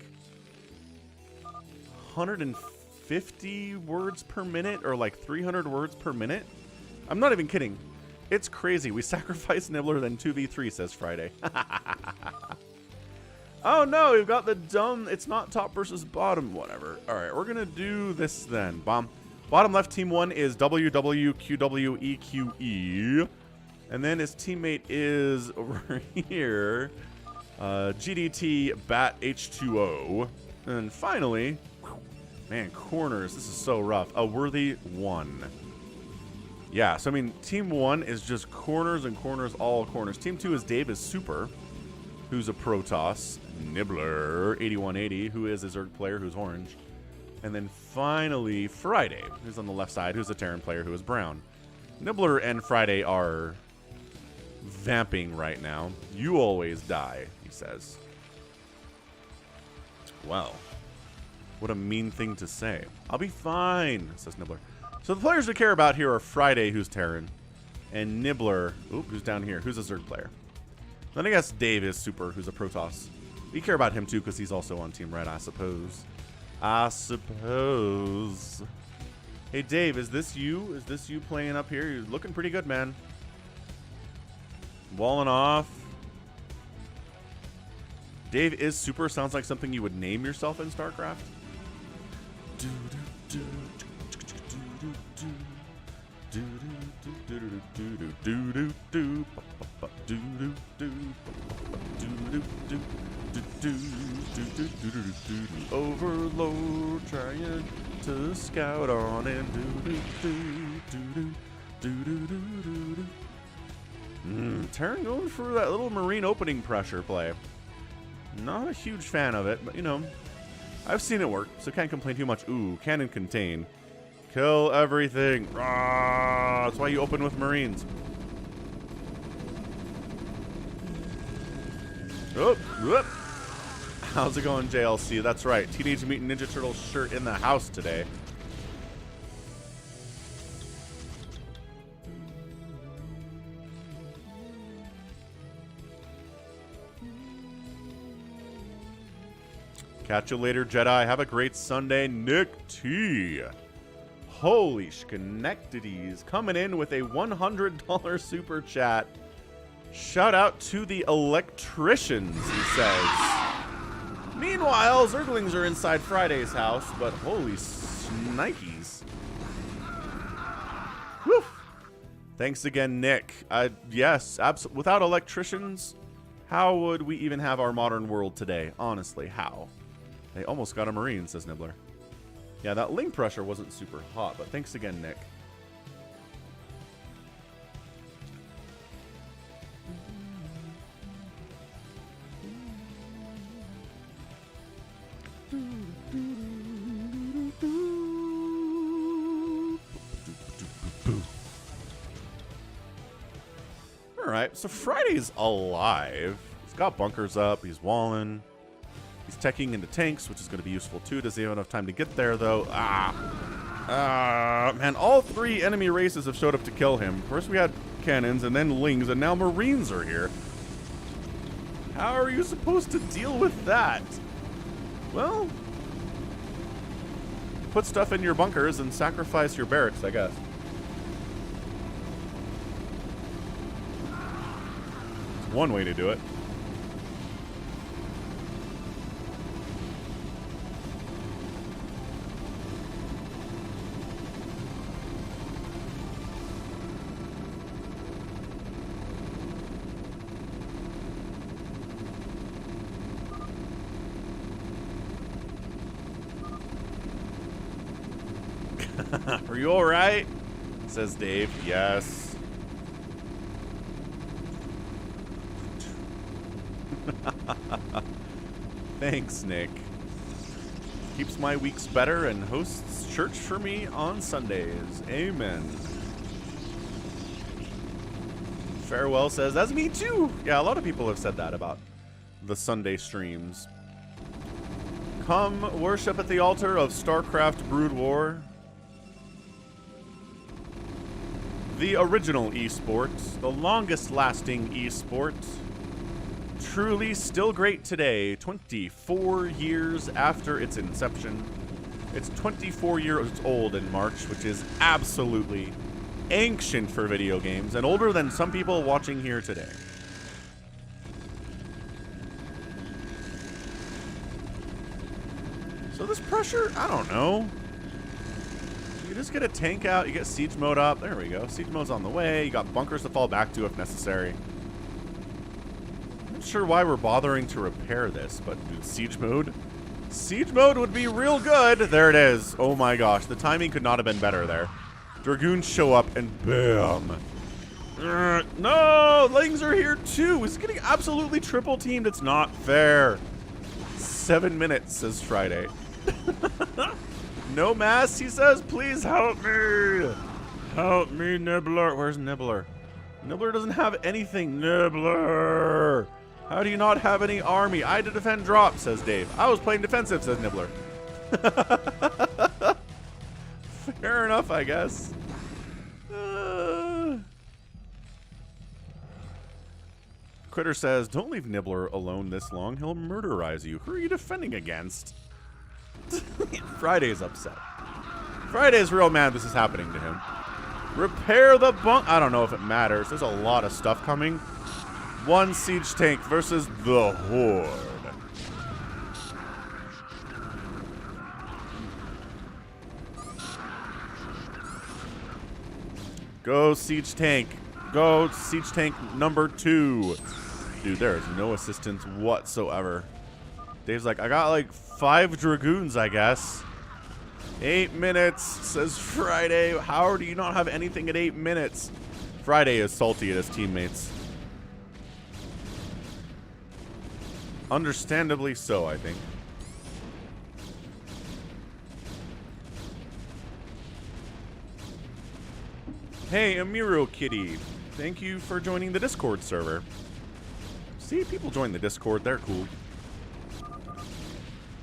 150 words per minute or like 300 words per minute. I'm not even kidding. It's crazy. We sacrifice Nibbler, then 2v3, says Friday. Oh no, we've got the dumb, it's not top versus bottom, whatever. Alright, we're gonna do this then. Bottom left, team 1 is WWQWEQE. And then his teammate is over here, GDT Bat H2O. And then finally, man, corners, this is so rough. A Worthy 1. Yeah, so I mean, team 1 is just corners and corners, all corners. Team 2 is Dave is Super, who's a Protoss. Nibbler 8180, who is a Zerg player, who's orange. And then finally, Friday, who's on the left side, who's a Terran player, who is brown. Nibbler and Friday are vamping right now. You always die, he says. Well, what a mean thing to say. I'll be fine, says Nibbler. So the players we care about here are Friday, who's Terran, and Nibbler, who's down here, who's a Zerg player. Then I guess Dave is Super, who's a Protoss. We care about him too because he's also on Team Red, I suppose. Hey Dave, is this you? Is this you playing up here? You're looking pretty good, man. Walling off. Dave is Super sounds like something you would name yourself in StarCraft. Overload, trying to scout on and Terran going for that little Marine opening pressure play. Not a huge fan of it, but you know, I've seen it work, so can't complain too much. Ooh, cannon contain. Kill everything. Rah! That's why you open with Marines. Oh, whoop. How's it going, JLC? That's right. Teenage Mutant Ninja Turtles shirt in the house today. Catch you later, Jedi. Have a great Sunday. Nick T. Holy Schenectadies. Coming in with a $100 super chat. Shout out to the electricians, he says. Meanwhile, Zerglings are inside Friday's house, but holy snikes. Whew. Thanks again, Nick. Yes, without electricians, how would we even have our modern world today? Honestly, how? They almost got a Marine, says Nibbler. Yeah, that ling pressure wasn't super hot, but thanks again, Nick. Alright, so Friday's alive. He's got bunkers up, he's walling. He's teching into tanks, which is going to be useful too. Does he have enough time to get there, though? Man, all 3 enemy races have showed up to kill him. First we had cannons, and then lings, and now Marines are here. How are you supposed to deal with that? Well, put stuff in your bunkers and sacrifice your barracks, I guess. It's one way to do it. Are you alright? Says Dave. Yes. Thanks, Nick. Keeps my weeks better and hosts church for me on Sundays. Amen. Farewell says, that's me too. Yeah, a lot of people have said that about the Sunday streams. Come worship at the altar of StarCraft Brood War. The original esport, the longest lasting esport, truly still great today, 24 years after its inception. It's 24 years old in March, which is absolutely ancient for video games and older than some people watching here today. So this pressure, I don't know. You just get a tank out, you get siege mode up. There we go. Siege mode's on the way. You got bunkers to fall back to if necessary. I'm not sure why we're bothering to repair this, but dude, siege mode? Siege mode would be real good. There it is. Oh my gosh. The timing could not have been better there. Dragoons show up and bam. No! Lings are here too. He's getting absolutely triple teamed. It's not fair. 7 minutes, says Friday. No mass, he says. Please help me. Help me, Nibbler. Where's Nibbler? Nibbler doesn't have anything. Nibbler. How do you not have any army? I had to defend drop, says Dave. I was playing defensive, says Nibbler. Fair enough, I guess. Critter says, don't leave Nibbler alone this long. He'll murderize you. Who are you defending against? Friday's upset. Friday's real mad this is happening to him. Repair the bunk. I don't know if it matters. There's a lot of stuff coming. 1 siege tank versus the Horde. Go siege tank. Go siege tank number 2. Dude, there is no assistance whatsoever. Dave's like, I got like 5 Dragoons, I guess. 8 minutes, says Friday. How do you not have anything at 8 minutes? Friday is salty at his teammates. Understandably so, I think. Hey, Amiro Kitty. Thank you for joining the Discord server. See, people join the Discord. They're cool.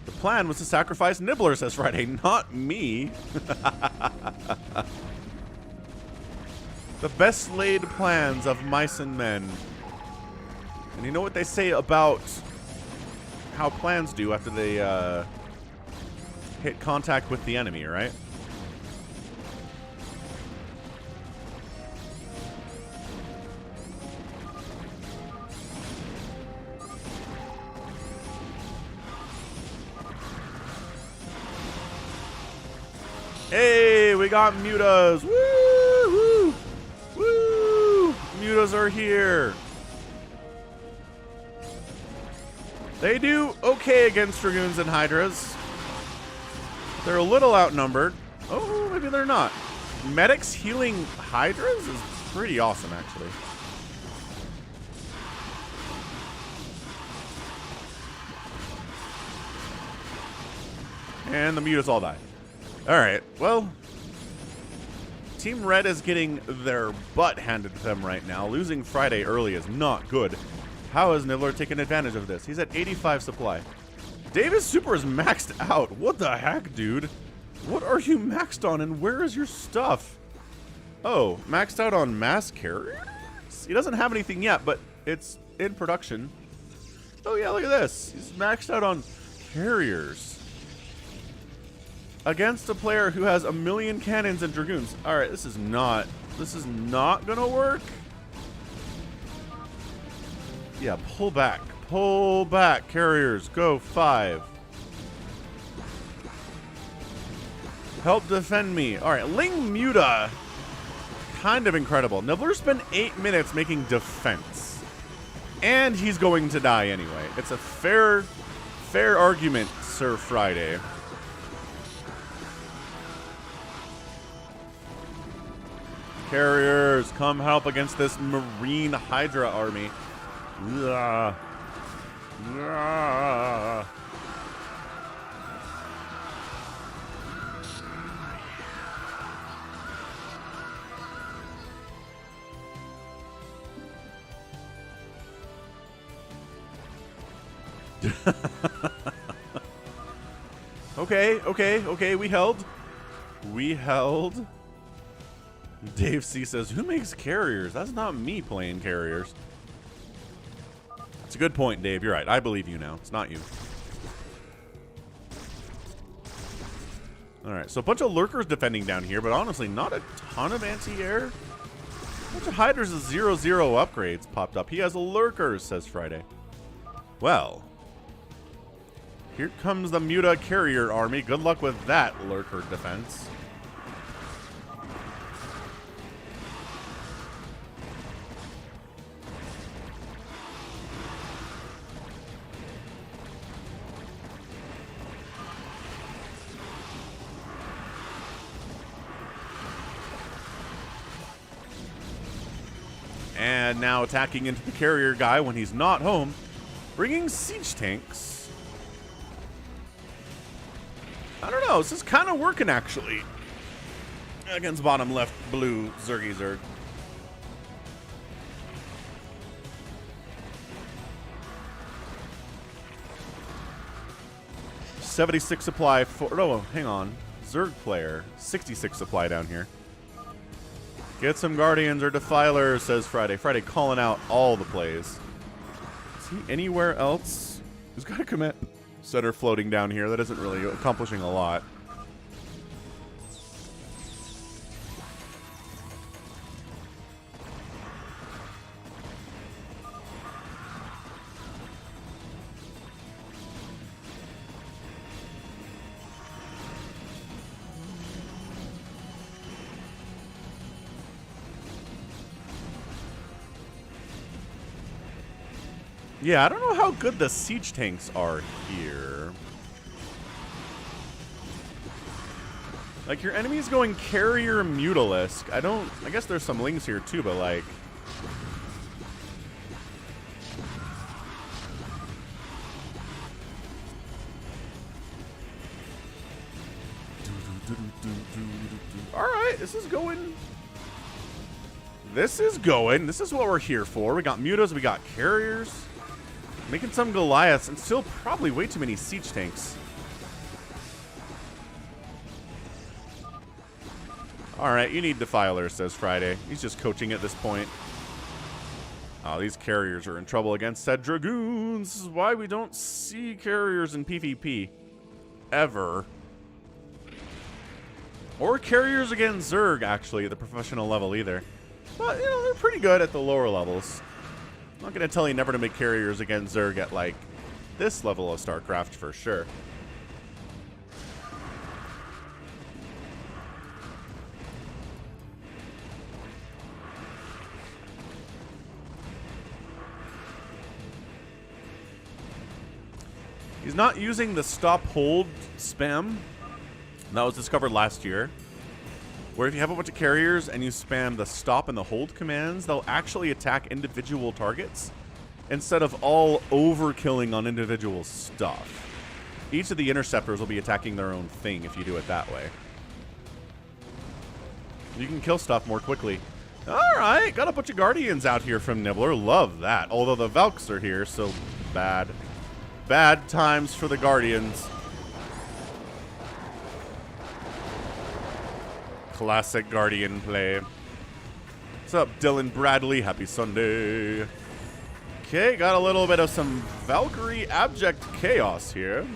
The plan was to sacrifice Nibbler, says Friday, not me. The best laid plans of mice and men. And you know what they say about how plans do after they hit contact with the enemy, right? Hey, we got mutas. Woo! Woo! Woo! Mutas are here. They do okay against Dragoons and Hydras. They're a little outnumbered. Oh, maybe they're not. Medics healing Hydras is pretty awesome, actually. And the mutas all die. Alright, well, Team Red is getting their butt handed to them right now. Losing Friday early is not good. How is Nibbler taking advantage of this? He's at 85 supply. Davis Super is maxed out. What the heck, dude? What are you maxed on, and where is your stuff? Oh, maxed out on mass carriers? He doesn't have anything yet, but it's in production. Oh yeah, look at this. He's maxed out on carriers. Against a player who has 1,000,000 cannons and dragoons. Alright, this is not gonna work. Yeah, pull back. Pull back, carriers. Go 5. Help defend me. Alright, Ling Muta. Kind of incredible. Nibbler spent 8 minutes making defense. And he's going to die anyway. It's a fair argument, Sir Friday. Carriers, come help against this Marine Hydra army. Ugh. Ugh. Okay, we held. Dave C says, who makes carriers? That's not me playing carriers. That's a good point, Dave. You're right. I believe you now. It's not you. Alright, so a bunch of lurkers defending down here, but honestly, not a ton of anti-air. A bunch of Hydras with 0/0 upgrades popped up. He has lurkers, says Friday. Well, here comes the Muta carrier army. Good luck with that lurker defense. And now attacking into the carrier guy when he's not home, bringing siege tanks. I don't know, this is kind of working actually against bottom left blue Zergy Zerg. $76 supply for, oh, hang on, Zerg player, 66 supply down here. Get some Guardians or Defilers, says Friday. Friday calling out all the plays. Is he anywhere else? He's got a commit center floating down here. That isn't really accomplishing a lot. Yeah, I don't know how good the siege tanks are here. Like, your enemy's going carrier mutalisk. I guess there's some lings here too, but like... Alright, this is going. This is what we're here for. We got mutas, we got carriers. Making some Goliaths, and still probably way too many siege tanks. Alright, you need Defilers, says Friday. He's just coaching at this point. Oh, these carriers are in trouble against said Dragoons. This is why we don't see carriers in PvP. Ever. Or carriers against Zerg, actually, at the professional level either. But, you know, they're pretty good at the lower levels. I'm not going to tell you never to make carriers against Zerg at, like, this level of StarCraft for sure. He's not using the stop hold spam that was discovered last year, where if you have a bunch of carriers and you spam the stop and the hold commands, they'll actually attack individual targets instead of all overkilling on individual stuff. Each of the interceptors will be attacking their own thing if you do it that way. You can kill stuff more quickly. Alright, got a bunch of Guardians out here from Nibbler. Love that. Although the Valks are here, so bad. Bad times for the Guardians. Classic Guardian play. What's up, Dylan Bradley? Happy Sunday. Okay, got a little bit of some Valkyrie Abject Chaos here.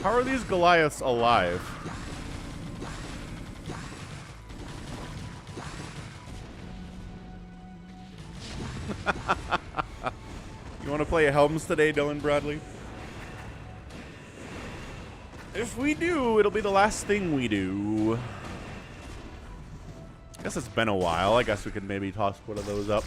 How are these Goliaths alive? You want to play Helms today, Dylan Bradley? If we do, it'll be the last thing we do. I guess it's been a while. I guess we could maybe toss one of those up.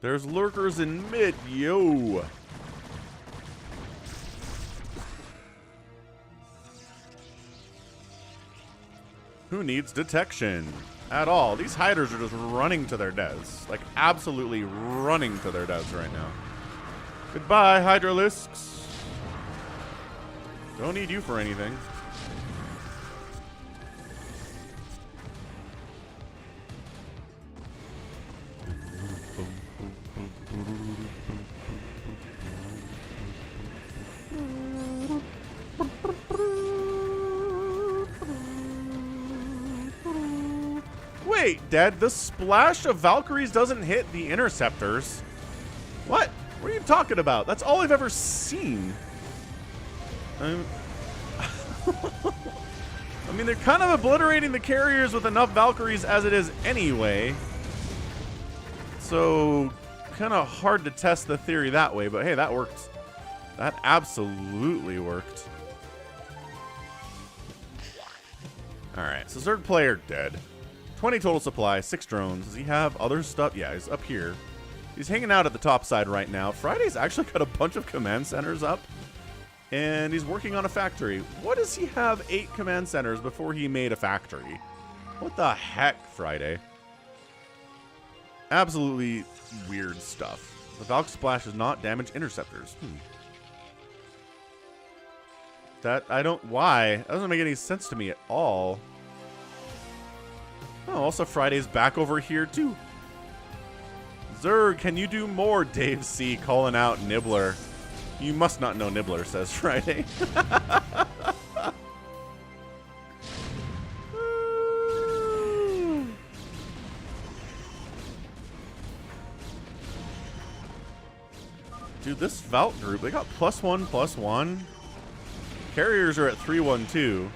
There's lurkers in mid, yo. Who needs detection at all? These hiders are just running to their deaths. Like, absolutely running to their deaths right now. Goodbye, Hydralisks. Don't need you for anything. Wait, Dad, the splash of Valkyries doesn't hit the interceptors. What? What are you talking about? That's all I've ever seen. I mean, they're kind of obliterating the carriers with enough Valkyries as it is anyway. So, kind of hard to test the theory that way, but hey, that worked. That absolutely worked. Alright, so Zerg player dead. 20 total supply, 6 drones. Does he have other stuff? Yeah, he's up here. He's hanging out at the top side right now. Friday's actually got a bunch of command centers up, and he's working on a factory. What does he have 8 command centers before he made a factory? What the heck, Friday? Absolutely weird stuff. The Valk Splash does not damage interceptors. That, I don't, why? That doesn't make any sense to me at all. Oh, also Friday's back over here too. Zerg, can you do more? Dave C. calling out Nibbler. You must not know Nibbler, says Friday. Dude, this Valk group, they got +1/+1. Carriers are at 312.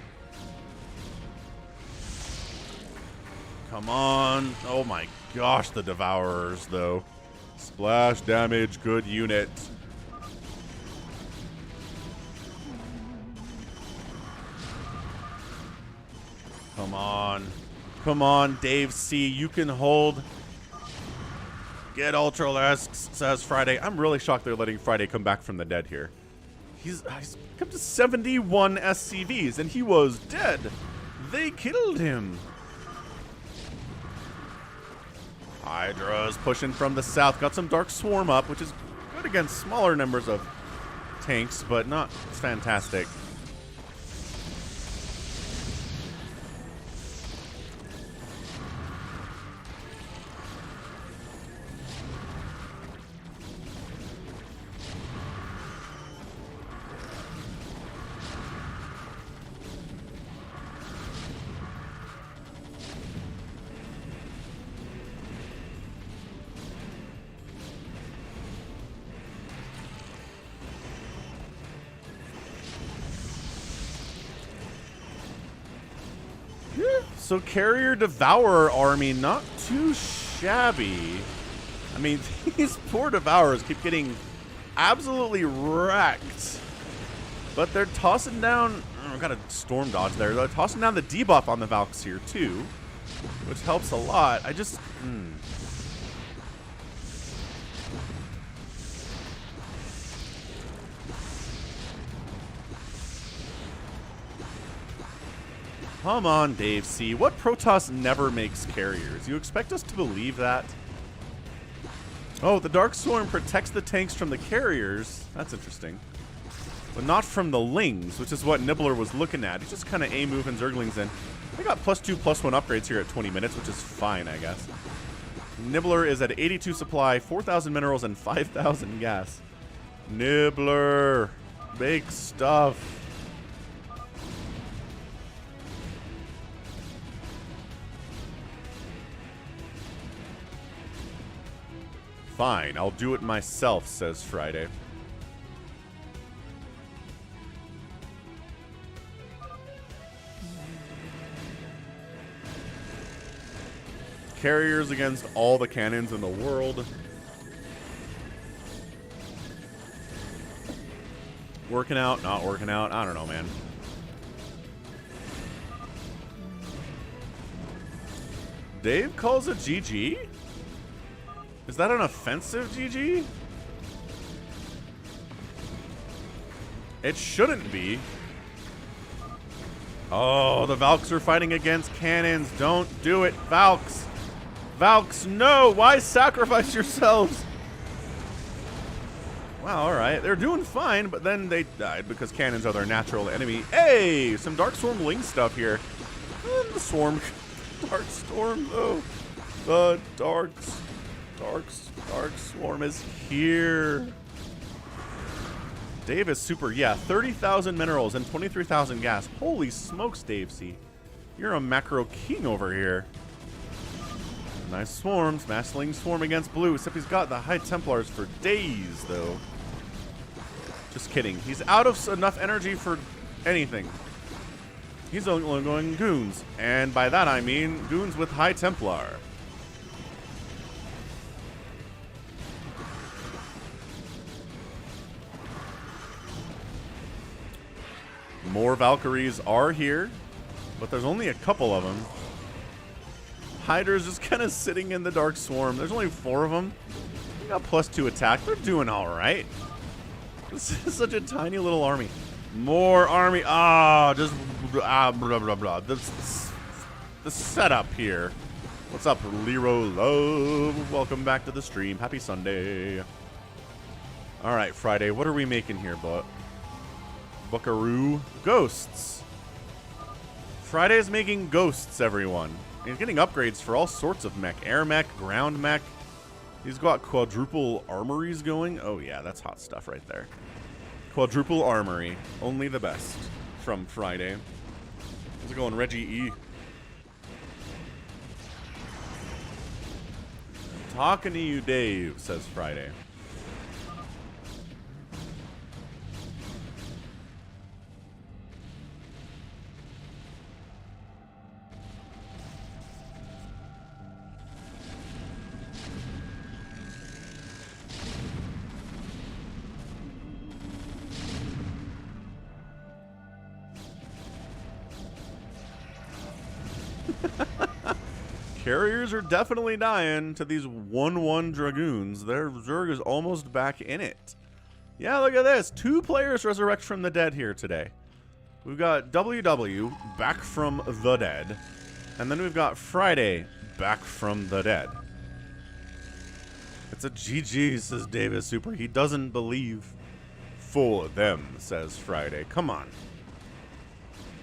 Come on. Oh my gosh, the Devourers, though. Splash damage, good unit. Come on. Come on, Dave C. You can hold. Get Ultralisks, says Friday. I'm really shocked they're letting Friday come back from the dead here. He's come to 71 SCVs, and he was dead. They killed him. Hydra's pushing from the south. Got some Dark Swarm up, which is good against smaller numbers of tanks, but not fantastic. So Carrier Devourer army, not too shabby. I mean, these poor Devourers keep getting absolutely wrecked. But they're tossing down... Oh, got a storm dodge there. They're tossing down the debuff on the Valks here, too. Which helps a lot. I just... Come on, Dave C. What Protoss never makes carriers? You expect us to believe that? Oh, the Dark Swarm protects the tanks from the carriers. That's interesting. But not from the Lings, which is what Nibbler was looking at. He just kind of A-moving Zerglings in. They got +2, +1 upgrades here at 20 minutes, which is fine, I guess. Nibbler is at 82 supply, 4,000 minerals, and 5,000 gas. Nibbler. Big stuff. Fine, I'll do it myself, says Friday. Carriers against all the cannons in the world. Working out, not working out, I don't know, man. Dave calls it GG? Is that an offensive GG? It shouldn't be. Oh, the Valks are fighting against cannons. Don't do it, Valks. Valks, no! Why sacrifice yourselves? Wow, alright. They're doing fine, but then they died because cannons are their natural enemy. Hey! Some Dark Storm Ling stuff here. The Swarm. Dark Storm, though. The Dark Swarm is here. Dave is super. Yeah, 30,000 minerals and 23,000 gas. Holy smokes, Dave C. You're a macro king over here. Nice swarms. Massling swarm against blue, except he's got the High Templars for days, though. Just kidding. He's out of enough energy for anything. He's only going goons. And by that I mean goons with High Templar. More Valkyries are here, but there's only a couple of them. Hydra's just kind of sitting in the Dark Swarm. There's only 4 of them. They got +2 attack. They're doing all right. This is such a tiny little army. More army. Blah, blah, blah. The setup here. What's up, Lero Love? Welcome back to the stream. Happy Sunday. All right, Friday. What are we making here, bud? Buckaroo. Ghosts. Friday's making ghosts, everyone. He's getting upgrades for all sorts of mech. Air mech, ground mech. He's got quadruple armories going. Oh, yeah, that's hot stuff right there. Quadruple armory. Only the best from Friday. How's it going, Reggie E? Talking to you, Dave, says Friday. Carriers are definitely dying to these 1-1 Dragoons. Their Zerg is almost back in it. Yeah, look at this. 2 players resurrect from the dead here today. We've got WW back from the dead. And then we've got Friday back from the dead. It's a GG, says Davis Super. He doesn't believe. For them, says Friday. Come on.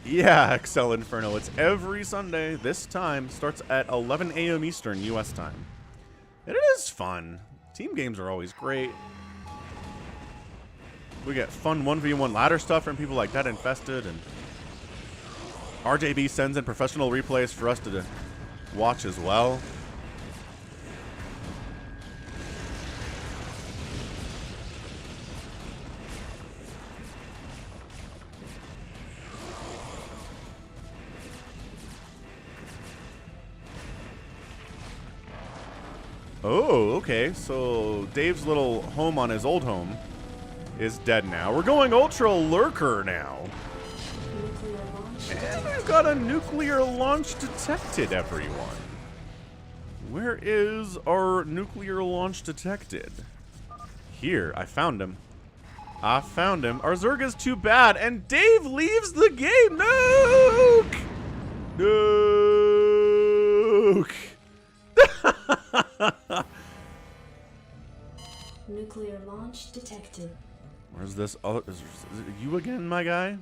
Yeah, Excel Inferno. It's every Sunday. This time starts at 11 a.m. Eastern U.S. time. It is fun. Team games are always great. We get fun 1v1 ladder stuff from people like that Infested, and RJB sends in professional replays for us to watch as well. Oh, okay. So Dave's little home on his old home is dead now. We're going Ultra Lurker now. And we've got a nuclear launch detected, everyone. Where is our nuclear launch detected? Here, I found him. I found him. Our Zerg is too bad, and Dave leaves the game. Nuke! Nuke! Nuclear launch detected. Where's this? Oh, is it you again, my guy?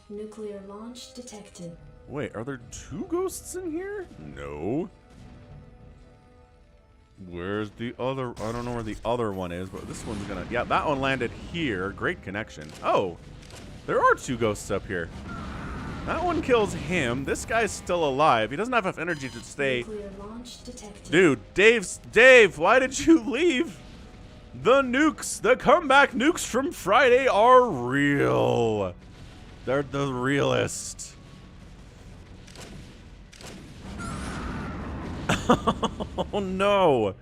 Nuclear launch detected. Wait, are there two ghosts in here? No. Where's the other? I don't know where the other one is, but this one's gonna... Yeah, that one landed here. Great connection. Oh, there are two ghosts up here. That one kills him. This guy's still alive. He doesn't have enough energy to stay. Nuclear launch detected. Dude, Dave, why did you leave? The nukes, the comeback nukes from Friday are real. They're the realest. Oh no.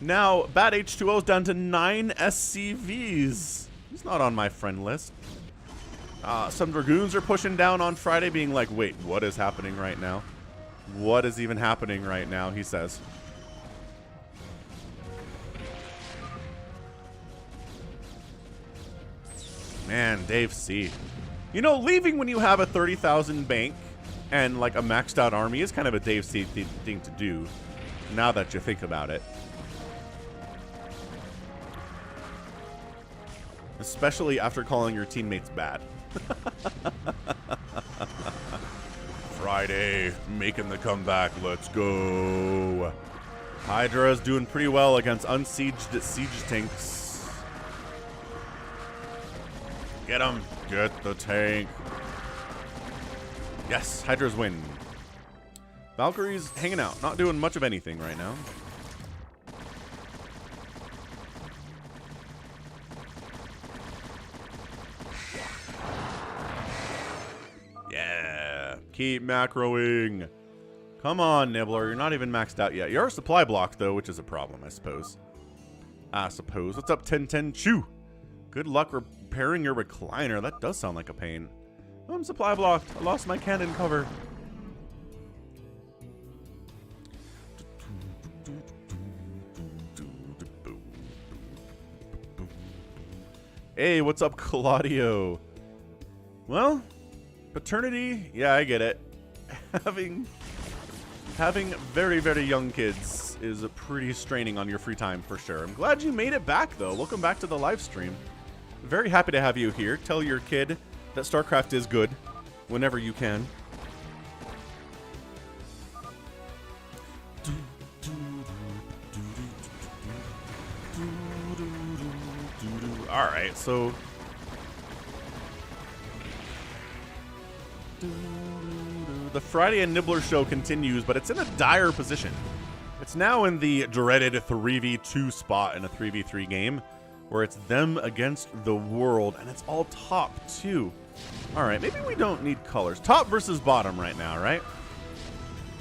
Now, Bat H2O is down to 9 SCVs. He's not on my friend list. Some Dragoons are pushing down on Friday, being like, wait, what is happening right now? What is even happening right now, he says. Man, Dave C. You know, leaving when you have a 30,000 bank and like a maxed out army is kind of a Dave C thing to do, now that you think about it. Especially after calling your teammates bad. Friday, making the comeback, let's go. Hydra is doing pretty well against unsieged siege tanks. Get him. Get the tank. Yes, Hydra's win. Valkyrie's hanging out, not doing much of anything right now. Yeah, keep macroing. Come on, Nibbler, you're not even maxed out yet. You're supply blocked, though, which is a problem, I suppose. What's up, 1010 Chew? Good luck repairing your recliner. That does sound like a pain. Oh, I'm supply blocked. I lost my cannon cover. Hey, what's up, Claudio? Well, paternity, yeah, I get it. Having very, very young kids is pretty straining on your free time for sure. I'm glad you made it back, though. Welcome back to the live stream. Very happy to have you here. Tell your kid that StarCraft is good whenever you can. All right, so the Friday and Nibbler show continues, but it's in a dire position. It's now in the dreaded 3v2 spot in a 3v3 game, where it's them against the world, and it's all top, too. All right, maybe we don't need colors. Top versus bottom right now, right?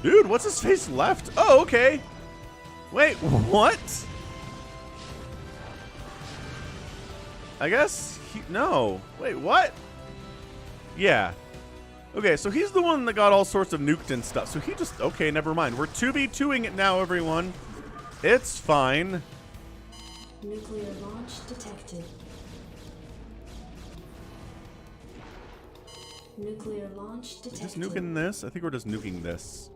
Dude, what's his face left? Oh, okay. Wait, what? I guess no. Wait, what? Yeah. Okay, so he's the one that got all sorts of nuked and stuff. So he just, okay, never mind. We're 2v2ing it now, everyone. It's fine. Nuclear launch detected. Nuclear launch detected. Just nuking this? I think we're just nuking this.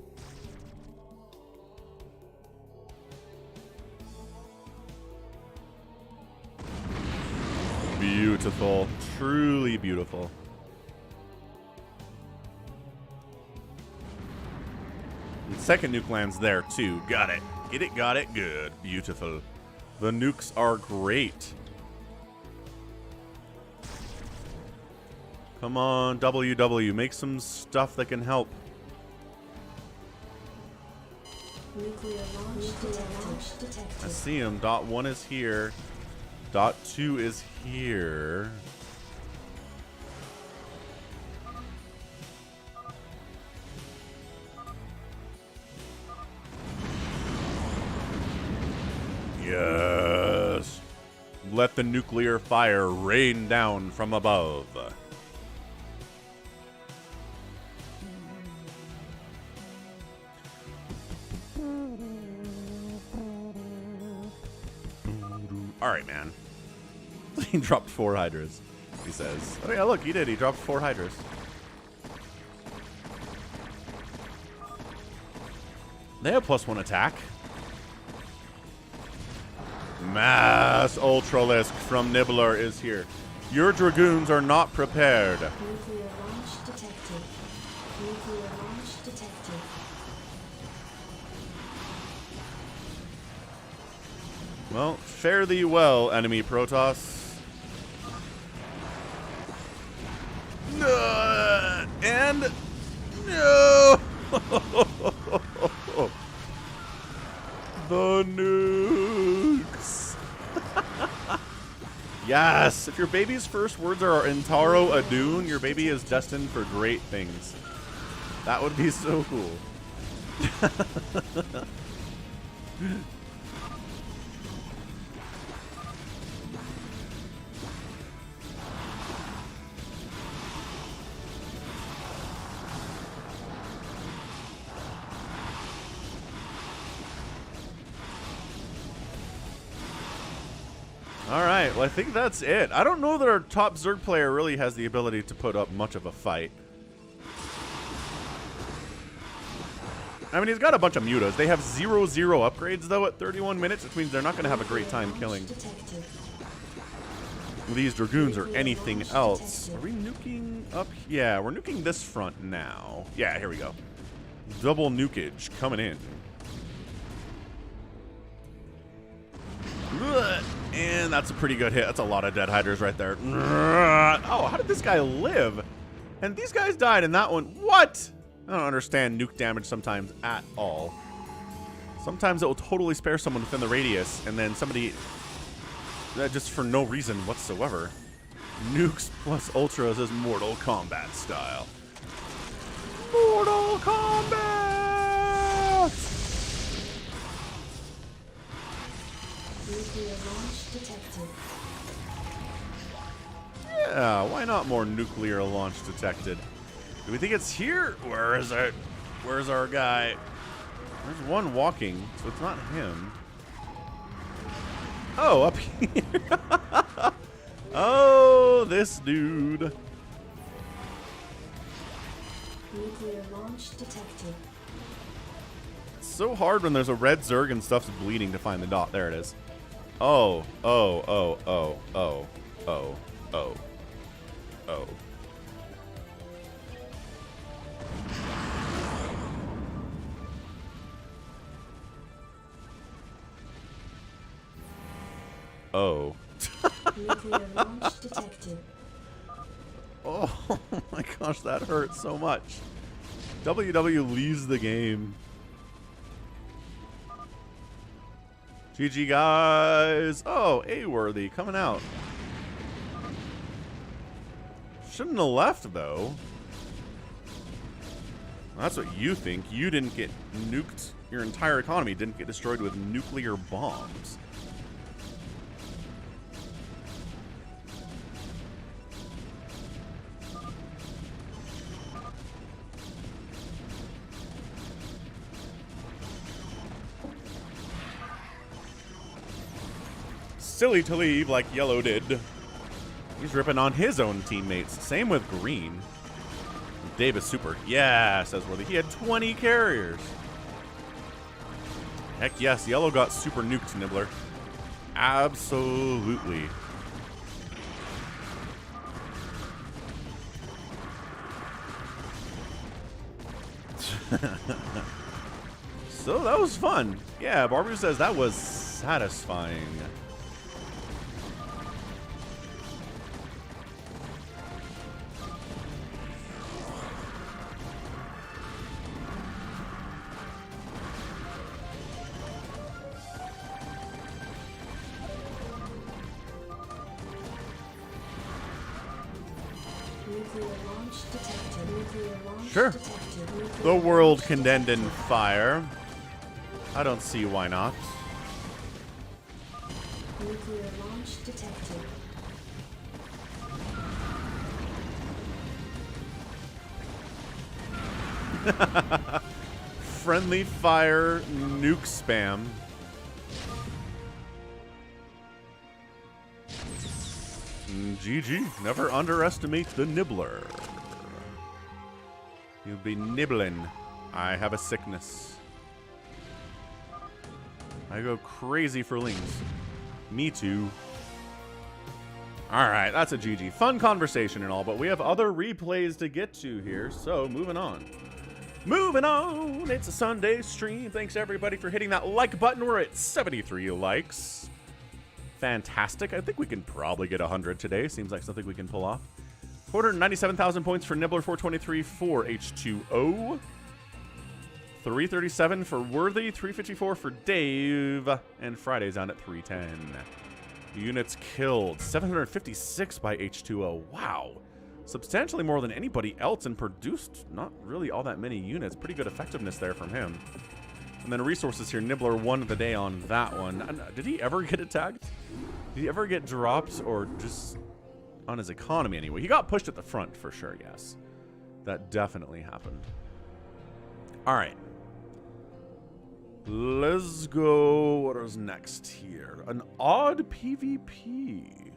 Beautiful. Truly beautiful. And second nuke lands there, too. Got it. Get it, got it. Good. Beautiful. The nukes are great. Come on, WW. Make some stuff that can help. Nuclear launch detected. I see him. Dot 1 is here. Dot 2 is here. Yes. Let the nuclear fire rain down from above. All right, man. He dropped 4 hydras, he says. Oh, yeah, look, he did. He dropped 4 hydras. They have +1 attack. Mass Ultralisk from Nibbler is here. Your Dragoons are not prepared. Nuclear launch detected. Nuclear launch detected. Well, fare thee well, enemy Protoss. And no! The nukes. Yes, if your baby's first words are Intaro Adun, your baby is destined for great things. That would be so cool. All right, well, I think that's it. I don't know that our top Zerg player really has the ability to put up much of a fight. I mean, he's got a bunch of mutas. They have 0/0 upgrades, though, at 31 minutes, which means they're not going to have a great time killing these Dragoons or anything else. Are we nuking up? Yeah, we're nuking this front now. Yeah, here we go. Double nukage coming in. And that's a pretty good hit. That's a lot of dead hydras right there. Oh, how did this guy live? And these guys died in that one. What? I don't understand nuke damage sometimes at all. Sometimes it will totally spare someone within the radius, and then somebody, just for no reason whatsoever. Nukes plus ultras is Mortal Kombat style. Mortal Kombat! Nuclear launch detected. Yeah, why not more nuclear launch detected? Do we think it's here? Where is it? Where's our guy? There's one walking, so it's not him. Oh, up here. Oh, this dude. Nuclear launch detected. It's so hard when there's a red Zerg and stuff's bleeding to find the dot. There it is. Oh, oh, oh, oh, oh, oh, oh, oh. Oh. Nuclear launch detected. Oh my gosh, that hurt so much. WW leaves the game. GG, guys. Oh, A-worthy coming out. Shouldn't have left, though. Well, that's what you think. You didn't get nuked. Your entire economy didn't get destroyed with nuclear bombs. Silly to leave like Yellow did. He's ripping on his own teammates. Same with Green. Dave is super. Yeah, says Worthy. He had 20 carriers. Heck yes, Yellow got super nuked, Nibbler. Absolutely. So that was fun. Yeah, Barbara says that was satisfying. Sure. The world can end in fire. I don't see why not. Nuclear launch detected. Friendly fire nuke spam. GG. Never underestimate the Nibbler. You'll be nibbling. I have a sickness. I go crazy for lings. Me too. Alright, that's a GG. Fun conversation and all, but we have other replays to get to here, so moving on. Moving on! It's a Sunday stream. Thanks everybody for hitting that like button. We're at 73 likes. Fantastic. I think we can probably get 100 today. Seems like something we can pull off. 497,000 points for Nibbler, 423 for H2O. 337 for Worthy, 354 for Dave, and Friday's on at 310. Units killed, 756 by H2O. Wow. Substantially more than anybody else, and produced not really all that many units. Pretty good effectiveness there from him. And then resources here, Nibbler won the day on that one. And did he ever get attacked? Did he ever get dropped, or just on his economy anyway? He got pushed at the front for sure, yes. That definitely happened. All right. Let's go. What is next here? An odd PvP.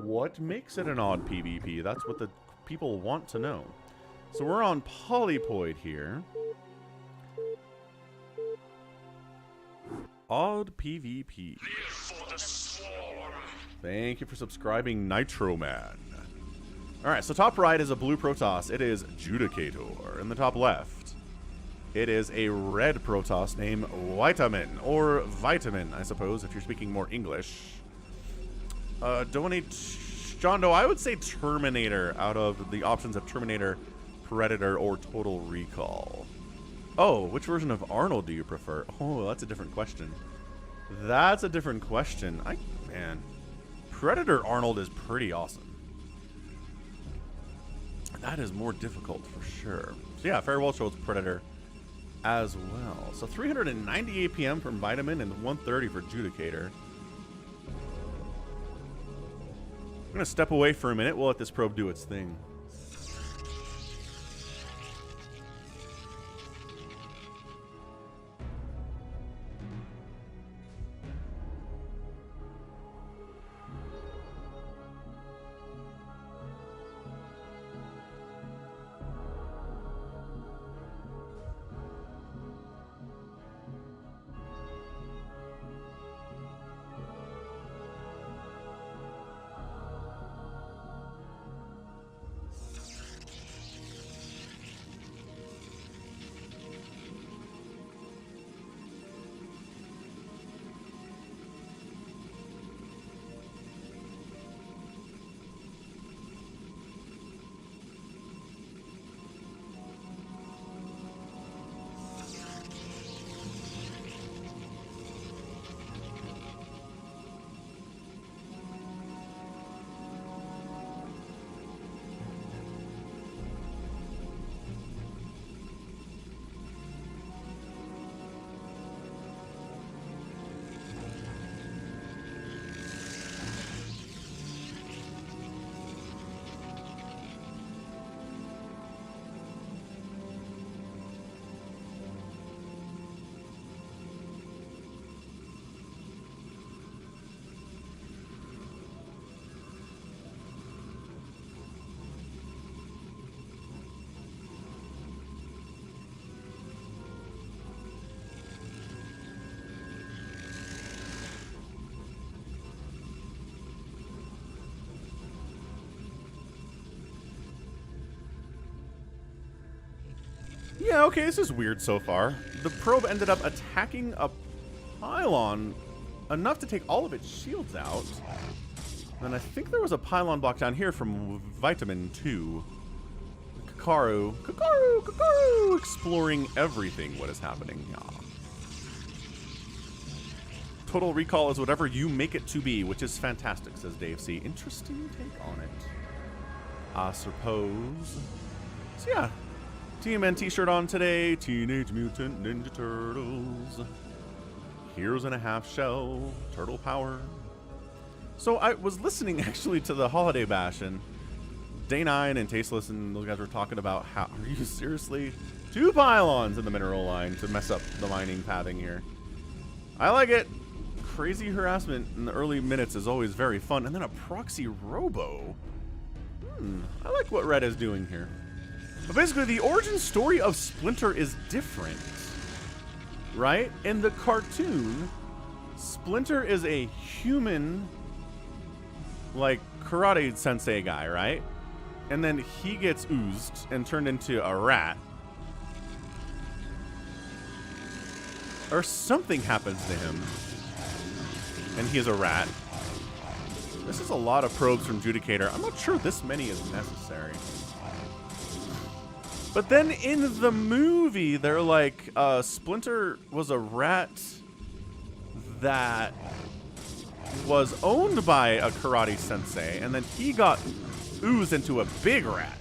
What makes it an odd PvP? That's what the people want to know. So we're on Polypoid here. Odd PvP. Thank you for subscribing, Nitro Man. Alright, so top right is a blue Protoss. It is Judicator. In the top left, it is a red Protoss named Vitamin, or Vitamin, I suppose, if you're speaking more English. Donate John Doe, I would say Terminator out of the options of Terminator, Predator, or Total Recall. Oh, which version of Arnold do you prefer? Oh, that's a different question. That's a different question. Man, Predator Arnold is pretty awesome. That is more difficult for sure. So yeah, Farewell chose Predator as well. So 390 APM from Vitamin and 130 for Judicator. I'm going to step away for a minute. We'll let this probe do its thing. Yeah, okay, this is weird so far. The probe ended up attacking a pylon enough to take all of its shields out. And I think there was a pylon block down here from Vitamin 2. Kakaru, exploring everything, what is happening. Yeah. Total Recall is whatever you make it to be, which is fantastic, says Dave C. Interesting take on it, I suppose. So yeah. TMN t-shirt on today. Teenage Mutant Ninja Turtles. Heroes in a half shell. Turtle power. So I was listening actually to the Holiday Bash, and Day9 and Tasteless and those guys were talking about how, are you seriously? 2 pylons in the mineral line to mess up the mining pathing here. I like it. Crazy harassment in the early minutes is always very fun. And then a proxy robo. I like what Red is doing here. But basically, the origin story of Splinter is different, right? In the cartoon, Splinter is a human, like, karate sensei guy, right? And then he gets oozed and turned into a rat. Or something happens to him, and he is a rat. This is a lot of probes from Judicator. I'm not sure this many is necessary. But then in the movie, they're like, Splinter was a rat that was owned by a karate sensei, and then he got oozed into a big rat.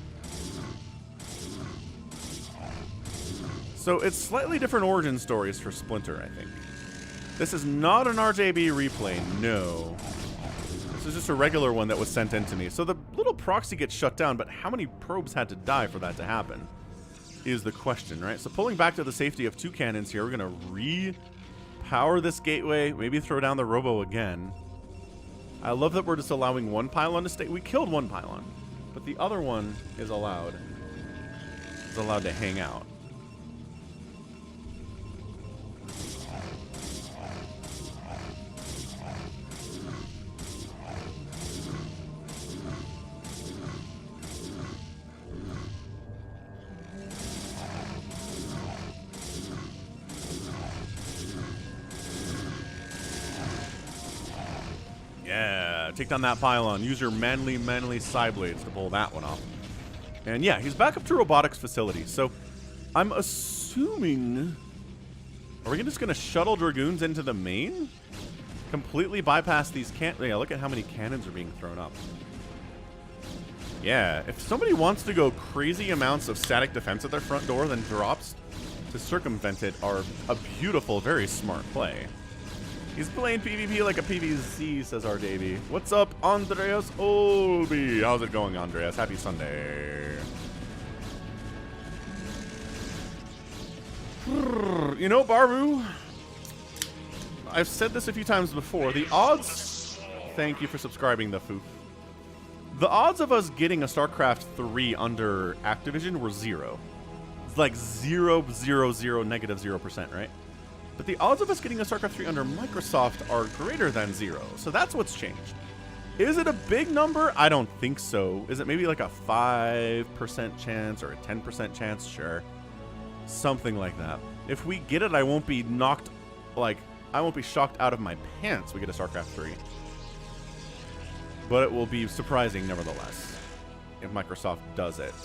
So it's slightly different origin stories for Splinter, I think. This is not an RJB replay, no. This is just a regular one that was sent in to me. So the little proxy gets shut down, but how many probes had to die for that to happen is the question, right? So pulling back to the safety of 2 cannons here, we're going to re-power this gateway, maybe throw down the robo again. I love that we're just allowing 1 pylon to stay. We killed 1 pylon, but the other one is allowed to hang out. Yeah, take down that pylon. Use your manly side blades to pull that one off. And yeah, he's back up to robotics facility. So I'm assuming, are we just gonna shuttle Dragoons into the main? Completely bypass these yeah, look at how many cannons are being thrown up. Yeah, if somebody wants to go crazy amounts of static defense at their front door, then drops to circumvent it are a beautiful, very smart play. He's playing PvP like a PvZ, says our Davey. What's up, Andreas Olby? How's it going, Andreas? Happy Sunday. You know, Baru, I've said this a few times before. The odds... Thank you for subscribing, the foof. The odds of us getting a StarCraft 3 under Activision were 0. It's like 0, 0, 0, negative 0%, right? But the odds of us getting a StarCraft 3 under Microsoft are greater than 0. So that's what's changed. Is it a big number? I don't think so. Is it maybe like a 5% chance or a 10% chance? Sure. Something like that. If we get it, I won't be knocked, like, I won't be shocked out of my pants we get a StarCraft 3. But it will be surprising nevertheless if Microsoft does it.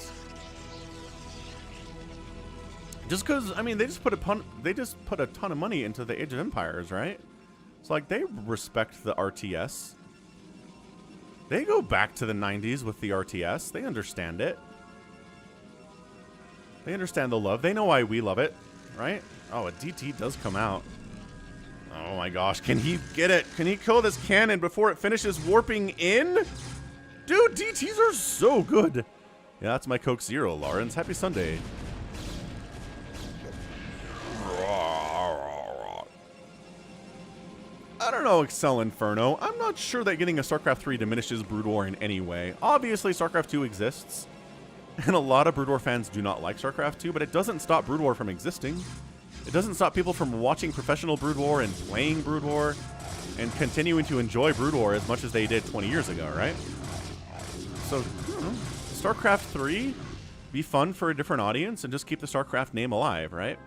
Just because, I mean, they just put a ton of money into the Age of Empires, right? It's like they respect the RTS. They go back to the 90s with the RTS. They understand it. They understand the love. They know why we love it, right? Oh, a DT does come out. Oh my gosh, can he get it? Can he kill this cannon before it finishes warping in? Dude, DTs are so good. Yeah, that's my Coke Zero, Lawrence. Happy Sunday. I don't know, Excel Inferno. I'm not sure that getting a StarCraft 3 diminishes Brood War in any way. Obviously, StarCraft 2 exists, and a lot of Brood War fans do not like StarCraft 2, but it doesn't stop Brood War from existing. It doesn't stop people from watching professional Brood War and playing Brood War and continuing to enjoy Brood War as much as they did 20 years ago, right? So, I don't know. StarCraft 3, be fun for a different audience and just keep the StarCraft name alive, right?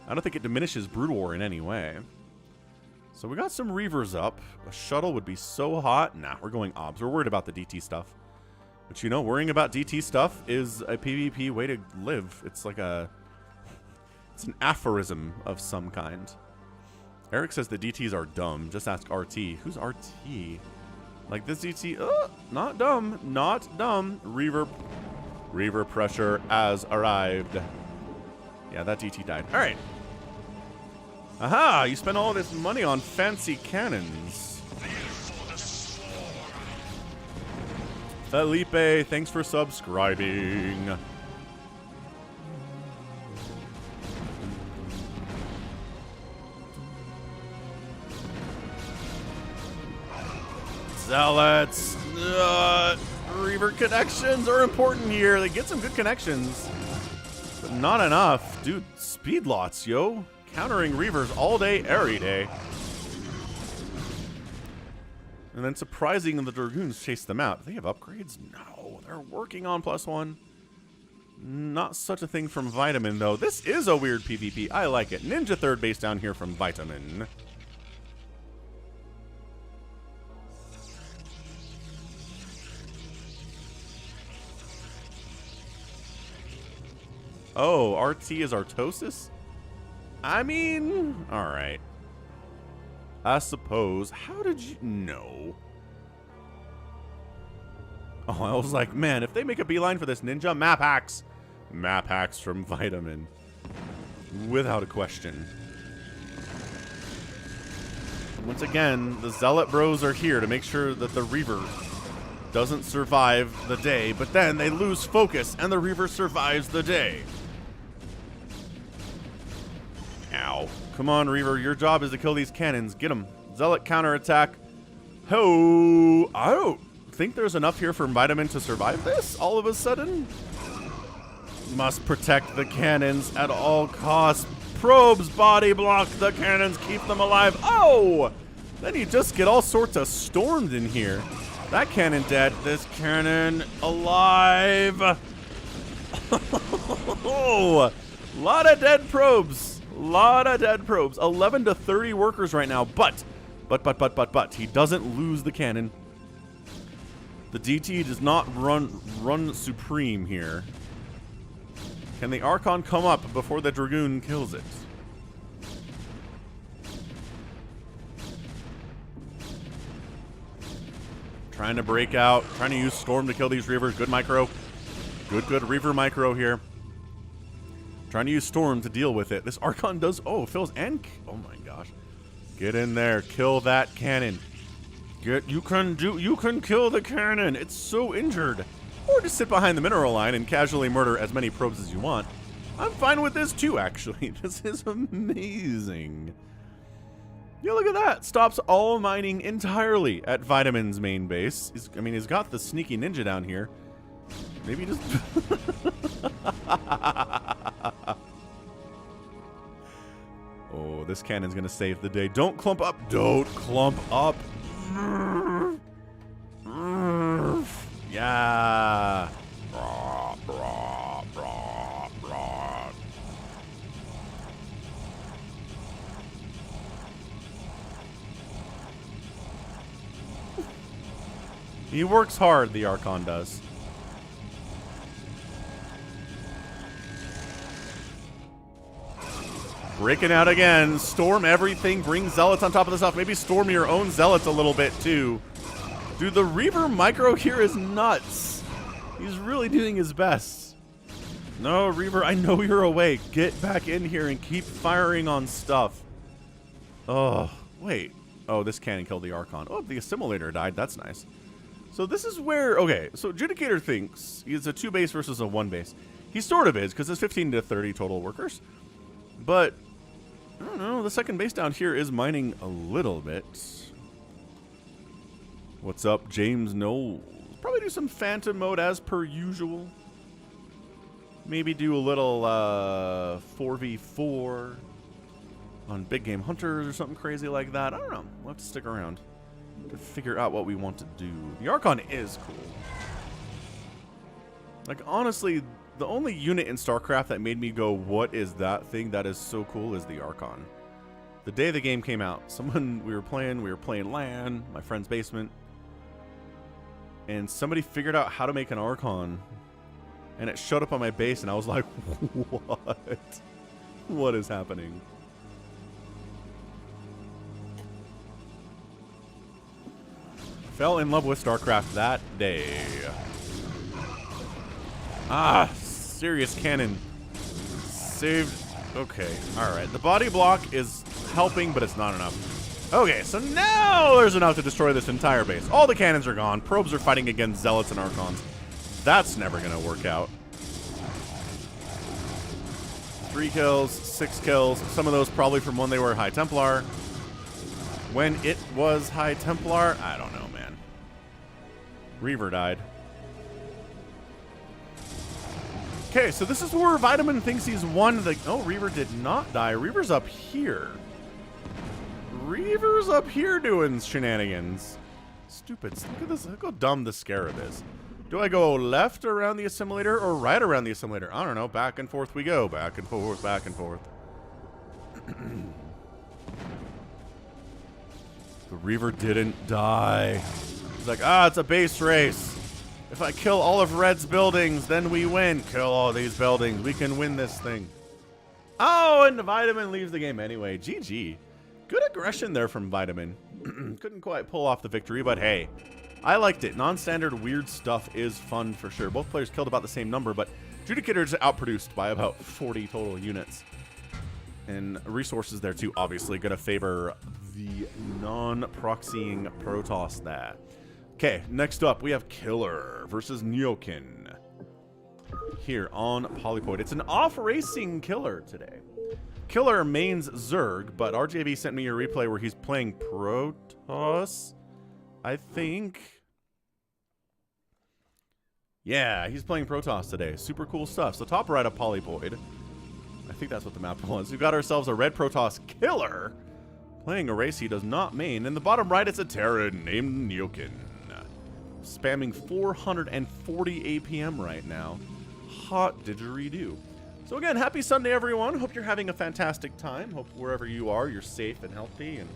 I don't think it diminishes Brood War in any way. So we got some Reavers up. A shuttle would be so hot. Nah, we're going obs. We're worried about the DT stuff. But you know, worrying about DT stuff is a PvP way to live. It's like a... It's an aphorism of some kind. Eric says the DTs are dumb. Just ask RT. Who's RT? Like this DT... not dumb. Not dumb. Reaver pressure has arrived. Yeah, that DT died. All right. Aha! You spent all this money on fancy cannons. Felipe, thanks for subscribing. Zealots. Reaver connections are important here. They get some good connections, but not enough. Dude, speed lots, yo. Countering Reavers all day, every day. And then surprising the Dragoons chase them out. Do they have upgrades? No, they're working on +1. Not such a thing from Vitamin, though. This is a weird PvP. I like it. Ninja third base down here from Vitamin. Oh, RT is Artosis? I mean, alright. I suppose. How did you know? Oh, I was like, man, if they make a beeline for this ninja, map hacks. Map hacks from Vitamin. Without a question. Once again, the Zealot bros are here to make sure that the Reaver doesn't survive the day, but then they lose focus and the Reaver survives the day. Ow. Come on, Reaver. Your job is to kill these cannons. Get them. Zealot counterattack. Ho! I don't think there's enough here for Vitamin to survive this all of a sudden. Must protect the cannons at all costs. Probes body block the cannons. Keep them alive. Oh! Then you just get all sorts of stormed in here. That cannon dead. This cannon alive. Oh! Lot of dead probes. Lot of dead probes. 11 to 30 workers right now, but he doesn't lose the cannon. The DT does not run supreme here. Can the Archon come up before the Dragoon kills it? Trying to break out, trying to use Storm to kill these Reavers. Good micro. Good Reaver micro here. Trying to use Storm to deal with it. This Archon does... Oh, fills and... Oh my gosh. Get in there. Kill that cannon. You can kill the cannon. It's so injured. Or just sit behind the mineral line and casually murder as many probes as you want. I'm fine with this too, actually. This is amazing. Yeah, look at that. Stops all mining entirely at Vitamin's main base. He's got the sneaky ninja down here. Maybe just... Oh, this cannon's gonna save the day. Don't clump up. Don't clump up. Yeah. He works hard, the Archon does. Breaking out again. Storm everything. Bring Zealots on top of this stuff. Maybe storm your own Zealots a little bit, too. Dude, the Reaver micro here is nuts. He's really doing his best. No, Reaver, I know you're awake. Get back in here and keep firing on stuff. Oh, wait. Oh, this cannon killed the Archon. Oh, the Assimilator died. That's nice. So this is where... Okay, so Judicator thinks he's a 2 base versus a 1 base. He sort of is, because it's 15 to 30 total workers. But... I don't know, the second base down here is mining a little bit. What's up, James Knowles? Probably do some Phantom mode as per usual. Maybe do a little 4v4 on Big Game Hunters or something crazy like that. I don't know. We'll have to stick around to figure out what we want to do. The Archon is cool. Like, honestly... The only unit in StarCraft that made me go, what is that thing that is so cool, is the Archon. The day the game came out, we were playing LAN, my friend's basement, and somebody figured out how to make an Archon, and it showed up on my base, and I was like, what? What is happening? Fell in love with StarCraft that day. Ah, serious cannon. Saved. Okay, alright. The body block is helping, but it's not enough. Okay, so now there's enough to destroy this entire base. All the cannons are gone. Probes are fighting against Zealots and Archons. That's never going to work out. 3 kills, 6 kills. Some of those probably from when they were High Templar. When it was High Templar, I don't know, man. Reaver died. Okay, so this is where Vitamin thinks he's won the... Oh, Reaver did not die. Reaver's up here. Reaver's up here doing shenanigans. Stupids. Look at this. Look how dumb the Scarab is. Do I go left around the assimilator or right around the assimilator? I don't know. Back and forth we go. Back and forth, back and forth. The Reaver didn't die. He's like, it's a base race. If I kill all of Red's buildings, then we win. Kill all these buildings. We can win this thing. Oh, and Vitamin leaves the game anyway. GG. Good aggression there from Vitamin. Couldn't quite pull off the victory, but hey. I liked it. Non-standard weird stuff is fun for sure. Both players killed about the same number, but Judicator's outproduced by about 40 total units. And resources there too, obviously. Going to favor the non-proxying Protoss there. Okay, next up, we have Killer versus Nyoken. Here on Polypoid. It's an Offracing Killer today. Killer mains Zerg, but RJV sent me a replay where he's playing Protoss, I think. Yeah, he's playing Protoss today. Super cool stuff. So top right of Polypoid. I think that's what the map was. We've got ourselves a red Protoss Killer playing a race he does not main. In the bottom right, it's a Terran named Nyoken. Spamming 440 APM right now. Hot didgeridoo. So again, happy Sunday, everyone. Hope you're having a fantastic time. Hope wherever you are, you're safe and healthy. And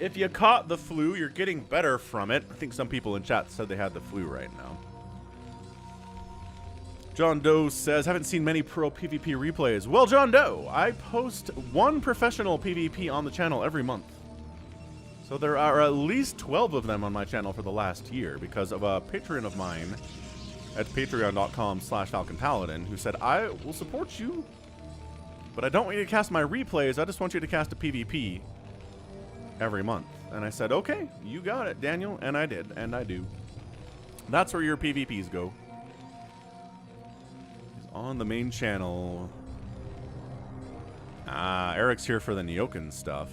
if you caught the flu, you're getting better from it. I think some people in chat said they had the flu right now. John Doe says, haven't seen many pro PvP replays. Well, John Doe, I post one professional PvP on the channel every month. So there are at least 12 of them on my channel for the last year because of a patron of mine at patreon.com/FalconPaladin who said, I will support you, but I don't want you to cast my replays. I just want you to cast a PvP every month. And I said, okay, you got it, Daniel. And I did, and I do. That's where your PvPs go. He's on the main channel. Eric's here for the Nyoken stuff.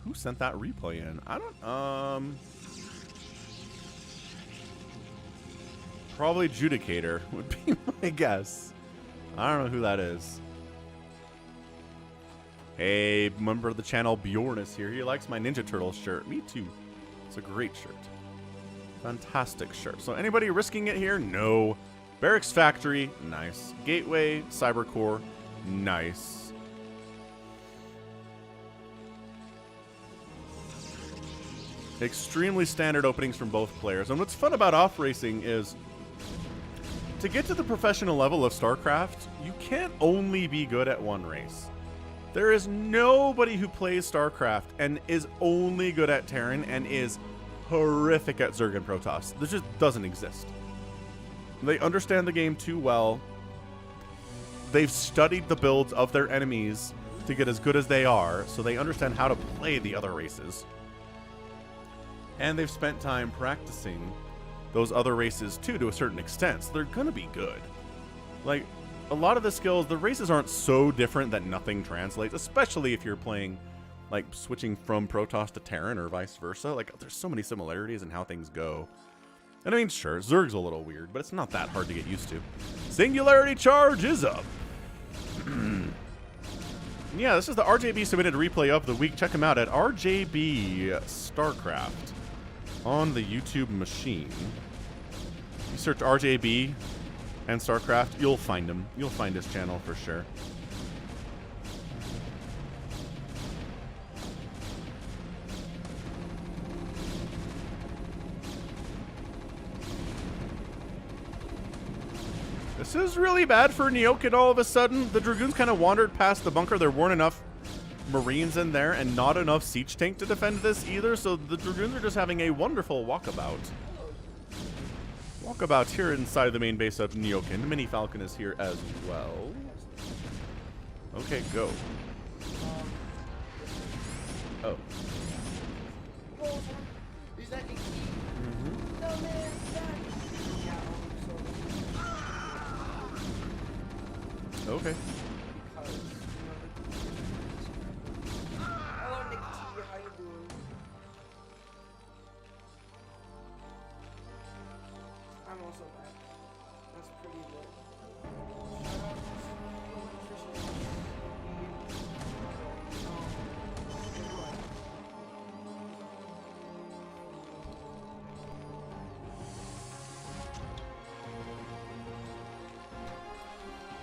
Who sent that replay in? I don't, probably Judicator would be my guess. I don't know who that is. Hey, member of the channel, Bjorn is here. He likes my Ninja Turtle shirt. Me too. It's a great shirt. Fantastic shirt. So anybody risking it here? No. Barracks Factory, nice. Gateway, Cybercore, nice. Extremely standard openings from both players. And what's fun about Offracing is to get to the professional level of StarCraft, you can't only be good at one race. There is nobody who plays StarCraft and is only good at Terran and is horrific at Zerg and Protoss. This just doesn't exist. They understand the game too well. They've studied the builds of their enemies to get as good as they are, so they understand how to play the other races. And they've spent time practicing those other races too, to a certain extent, so they're gonna be good. Like, a lot of the skills, the races aren't so different that nothing translates, especially if you're playing, like, switching from Protoss to Terran or vice versa. Like, there's so many similarities in how things go. And I mean, sure, Zerg's a little weird, but it's not that hard to get used to. Singularity Charge is up. Yeah, this is the RJB submitted replay of the week. Check him out at RJB StarCraft on the YouTube machine. You search RJB and StarCraft, you'll find him. You'll find his channel for sure. This is really bad for Nyoken all of a sudden. The Dragoons kind of wandered past the bunker. There weren't enough Marines in there and not enough Siege Tank to defend this either, so the Dragoons are just having a wonderful walkabout. Walkabout here inside the main base of Nyoken. MiniFalcon is here as well. Okay, go. Oh. Is that the key? Mm-hmm. No, man. Okay. Hello, Nick T. How you doing? I'm also back. That's pretty good. Shout out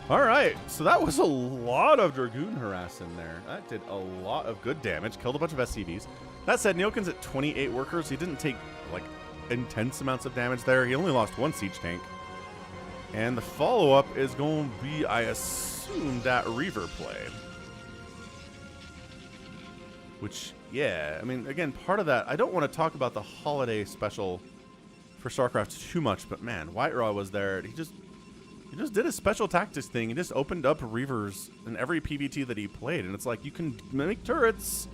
All right, so that was a lot of Dragoon harass in there. That did a lot of good damage, killed a bunch of SCVs. That said, Nyoken's at 28 workers. He didn't take, like, intense amounts of damage there. He only lost one siege tank. And the follow-up is going to be, I assume, that Reaver play. Which, yeah, I mean, again, part of that, I don't want to talk about the holiday special for StarCraft too much, but man, White Raw was there. He just did a special tactics thing. He just opened up Reavers in every PvT that he played. And it's like, you can make turrets,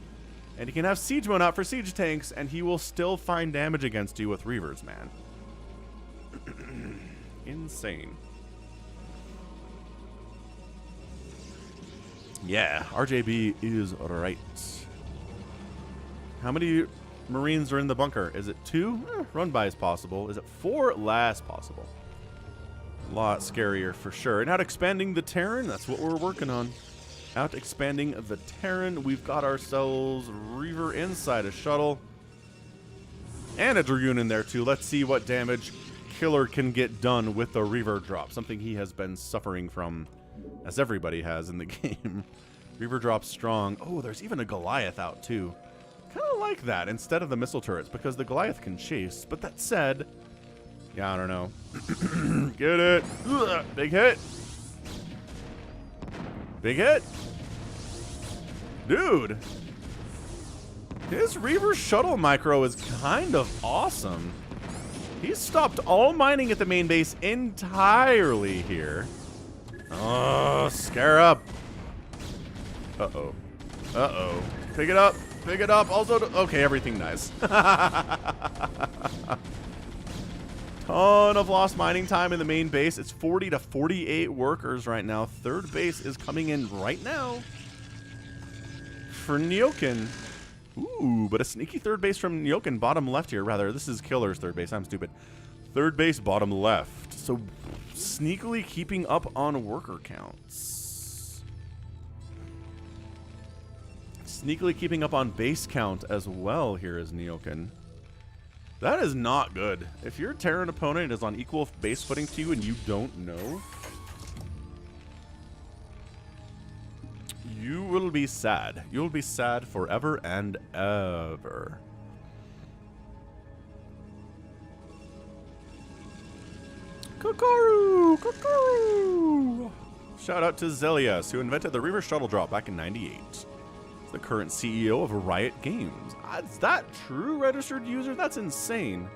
and you can have siege mode out for siege tanks, and he will still find damage against you with Reavers, man. Insane. Yeah, RJB is right. How many Marines are in the bunker? Is it 2? Run by is possible. Is it 4? Less possible. A lot scarier for sure. And out expanding the Terran, that's what we're working on. Out expanding the Terran, we've got ourselves Reaver inside a shuttle. And a Dragoon in there too. Let's see what damage Killer can get done with the Reaver drop. Something he has been suffering from, as everybody has in the game. Reaver drop strong. Oh, there's even a Goliath out too. Kind of like that instead of the missile turrets, because the Goliath can chase. But that said, yeah, I don't know. Get it. Ugh, big hit. Big hit. Dude. His Reaver shuttle micro is kind of awesome. He's stopped all mining at the main base entirely here. Oh, scare up. Uh-oh. Uh-oh. Pick it up. Pick it up. Also, okay, everything nice. Ton of lost mining time in the main base. It's 40 to 48 workers right now. Third base is coming in right now for Nyoken. Ooh, but a sneaky third base from Nyoken. Bottom left here, rather. This is Killer's third base. I'm stupid. Third base, bottom left. So sneakily keeping up on worker counts. Sneakily keeping up on base count as well here is Nyoken. That is not good. If your Terran opponent is on equal base footing to you and you don't know, you will be sad. You will be sad forever and ever. Kokoru! Kokoru! Shout out to Zelius, who invented the Reaver shuttle drop back in '98. The current CEO of Riot Games. Is that true, registered user? That's insane.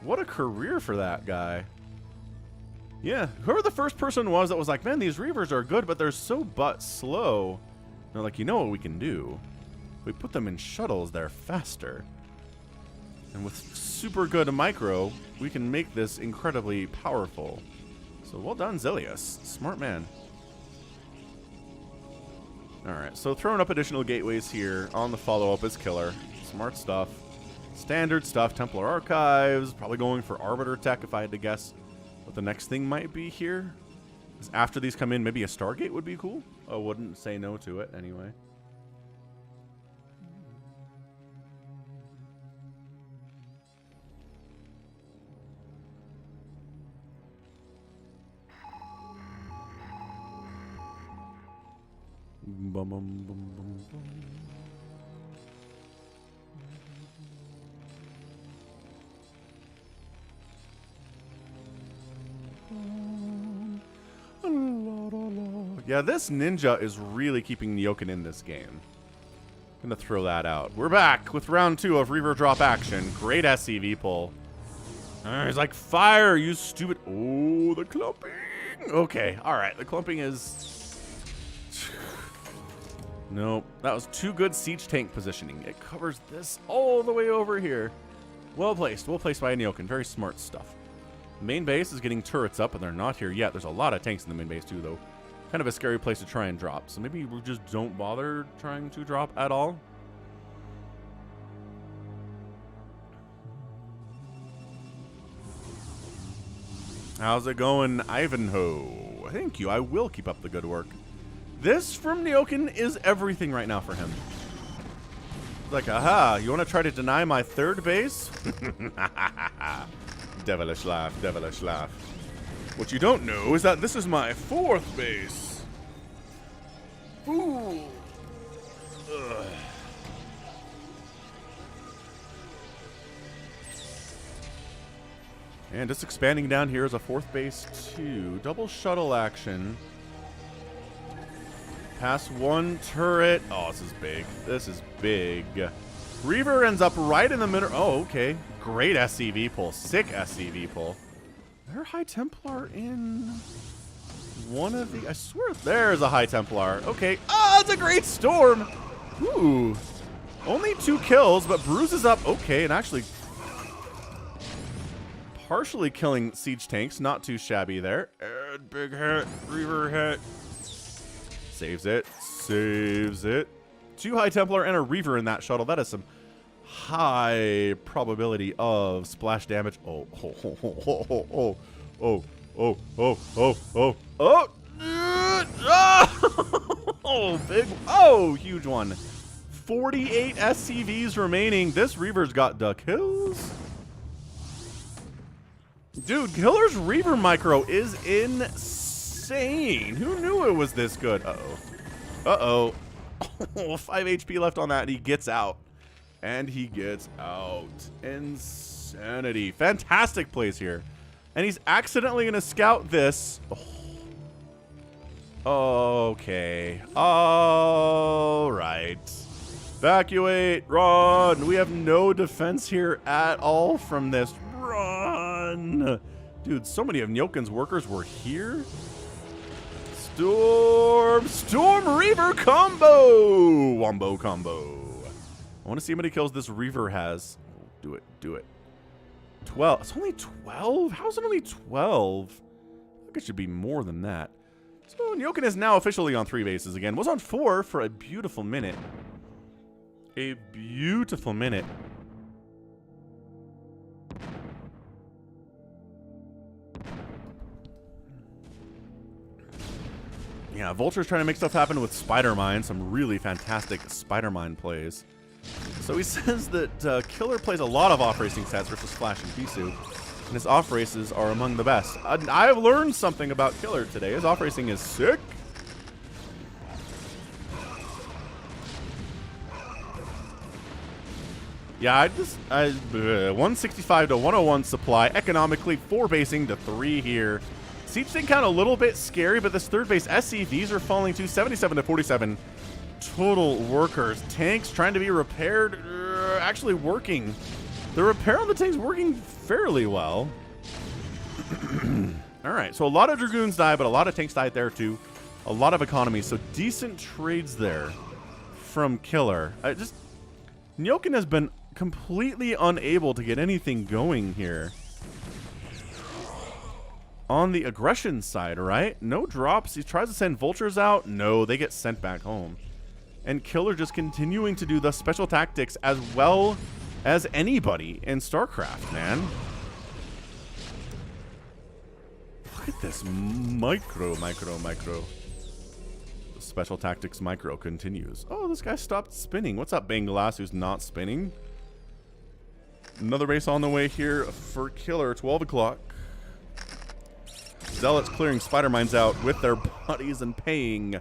What a career for that guy. Yeah, whoever the first person was that was like, man, these Reavers are good, but they're so butt slow. And they're like, you know what we can do? We put them in shuttles, they're faster. And with super good micro, we can make this incredibly powerful. So well done, Zelius. Smart man. Alright, so throwing up additional gateways here on the follow-up is Killer. Smart stuff. Standard stuff. Templar Archives. Probably going for Arbiter Tech if I had to guess what the next thing might be here. After these come in, maybe a Stargate would be cool. I wouldn't say no to it anyway. Bum, bum, bum, bum, bum. Yeah, this ninja is really keeping Nyoken in this game. Gonna throw that out. We're back with round 2 of Reaver drop action. Great SCV pull. He's like, fire, you stupid. Oh, the clumping. Okay, all right. The clumping is... Nope. That was too good siege tank positioning. It covers this all the way over here. Well placed. Well placed by nyoken. Very smart stuff. Main base is getting turrets up, and they're not here yet. There's a lot of tanks in the main base, too, though. Kind of a scary place to try and drop. So maybe we just don't bother trying to drop at all. How's it going, Ivanhoe? Thank you. I will keep up the good work. This from nyoken is everything right now for him. It's like, aha, you want to try to deny my third base? Devilish laugh, devilish laugh. What you don't know is that this is my fourth base. Ooh. Ugh. And just expanding down here is a fourth base too. Double shuttle action. Pass one turret. Oh, this is big. This is big. Reaver ends up right in the middle. Oh, okay. Great SCV pull. Sick SCV pull. There High Templar in one of the... I swear there's a High Templar. Okay. Oh, it's a great storm. Ooh. Only 2 kills, but bruises up. Okay, and actually... partially killing siege tanks. Not too shabby there. And big hit. Reaver hit. Saves it. Saves it. 2 High Templar and a Reaver in that shuttle. That is some high probability of splash damage. Oh, oh, oh, oh, oh, oh, oh, oh, oh, oh, oh, oh, oh, big, oh, huge one. 48 SCVs remaining. This Reaver's got the kills. Dude, Killer's Reaver micro is insane. Who knew it was this good? Uh-oh. Uh-oh. 5 HP left on that, and he gets out. And he gets out. Insanity. Fantastic plays here. And he's accidentally going to scout this. Oh. Okay. All right. Evacuate. Run. We have no defense here at all from this. Run. Dude, so many of nyoken's workers were here. Storm Reaver combo. Wombo combo. I want to see how many kills this Reaver has. Do it. Do it. 12. It's only 12? How's it only 12? I think it should be more than that. So nyoken is now officially on 3 bases again. Was on 4 for a beautiful minute. A beautiful minute. Yeah, Vulture's trying to make stuff happen with Spider Mine. Some really fantastic Spider Mine plays. So he says that Killer plays a lot of off-racing sets versus Flash and Bisu, and his off-races are among the best. I've learned something about Killer today. His off-racing is sick. Yeah, 165 to 101 supply. Economically, 4 basing to 3 here. Siege tank count a little bit scary, but this third base SCVs are falling to 77 to 47 total workers. Tanks trying to be repaired, actually working. The repair on the tank's working fairly well. All right, so a lot of Dragoons die, but a lot of tanks died there too. A lot of economy, so decent trades there from Killer. nyoken has been completely unable to get anything going here. On the aggression side, right? No drops. He tries to send vultures out. No, they get sent back home. And Killer just continuing to do the special tactics as well as anybody in StarCraft, man. Look at this micro. The special tactics micro continues. Oh, this guy stopped spinning. What's up, Banglass, who's not spinning? Another race on the way here for Killer, 12 o'clock. Zealots clearing spider mines out with their bodies and paying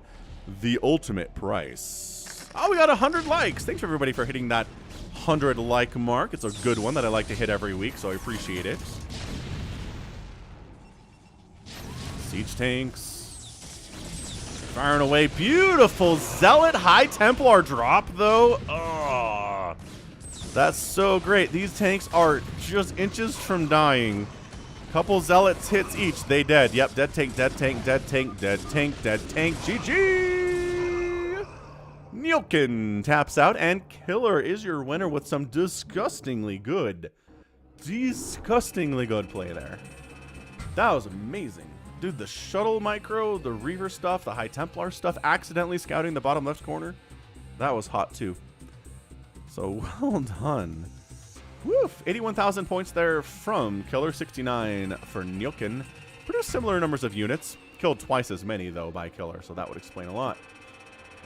the ultimate price. Oh, we got 100 likes. Thanks everybody for hitting that 100 like mark. It's a good one that I like to hit every week, so I appreciate it. Siege tanks. Firing away. Beautiful Zealot High Templar drop, though. Oh. That's so great. These tanks are just inches from dying. Couple zealots hits each. They dead. Yep, dead tank, dead tank, dead tank, dead tank, dead tank. GG! nyoken taps out, and Killer is your winner with some disgustingly good play there. That was amazing. Dude, the shuttle micro, the Reaver stuff, the High Templar stuff, accidentally scouting the bottom left corner. That was hot too. So well done. Woof! 81,000 points there from Killer, 69 for nyoken. Pretty similar numbers of units. Killed twice as many, though, by Killer, so that would explain a lot.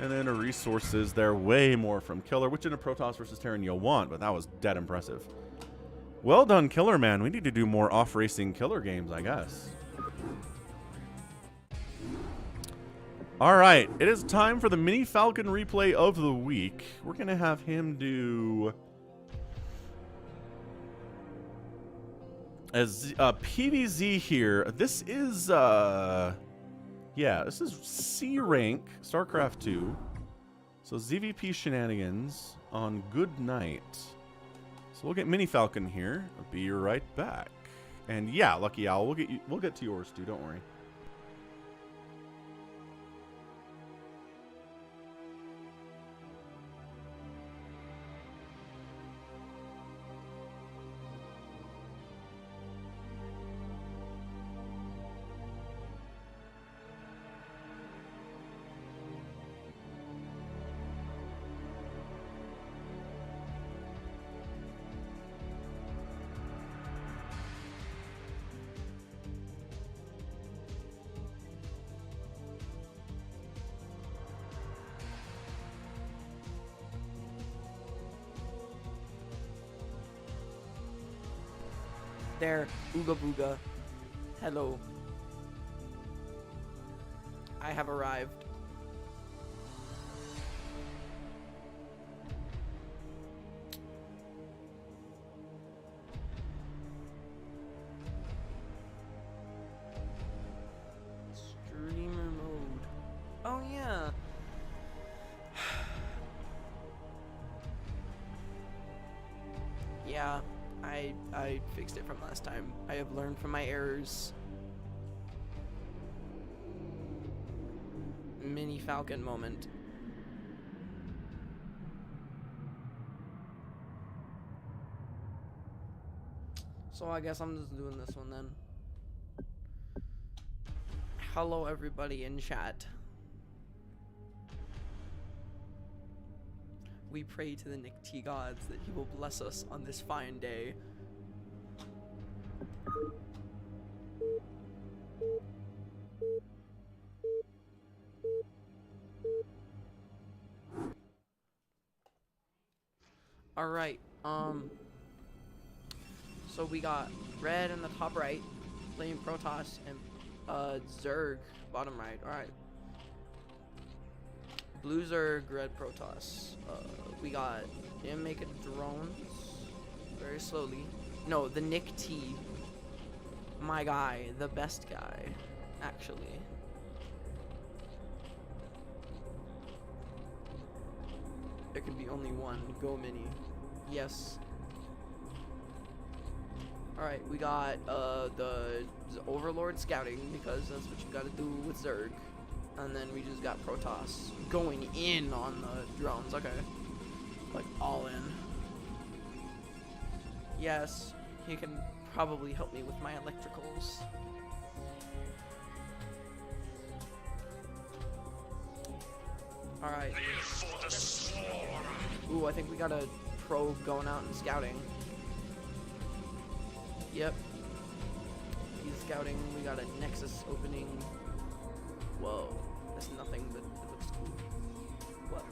And then resources there, way more from Killer, which in a Protoss versus Terran you'll want, but that was dead impressive. Well done, Killer, man. We need to do more off-racing Killer games, I guess. All right, it is time for the MiniFalcon replay of the week. We're going to have him do as PvZ here. This is yeah, this is C rank StarCraft 2. So ZVP shenanigans on good night. So we'll get MiniFalcon here. I'll be right back. And yeah, Lucky Owl, we'll get to yours too, don't worry. There, Ooga Booga. Hello. I have arrived. Streamer mode. Oh yeah. Yeah. I fixed it from last time. I have learned from my errors. MiniFalcon moment. So I guess I'm just doing this one then. Hello everybody in chat. We pray to the NUKES gods that he will bless us on this fine day. Alright, so we got red in the top right, playing Protoss, and Zerg bottom right. Alright. Blue Zerg, red Protoss. We got him making drones very slowly. No, the NUKES, my guy, the best guy, actually. There can be only one. Go Mini. Yes. Alright, we got the Overlord scouting, because that's what you gotta do with Zerg. And then we just got Protoss going in on the drones. Okay. Like, all in. Yes, he can probably help me with my electricals. Alright. Ooh, I think we got a probe going out and scouting. Yep. He's scouting. We got a Nexus opening. Whoa. That's nothing, but it looks cool. What?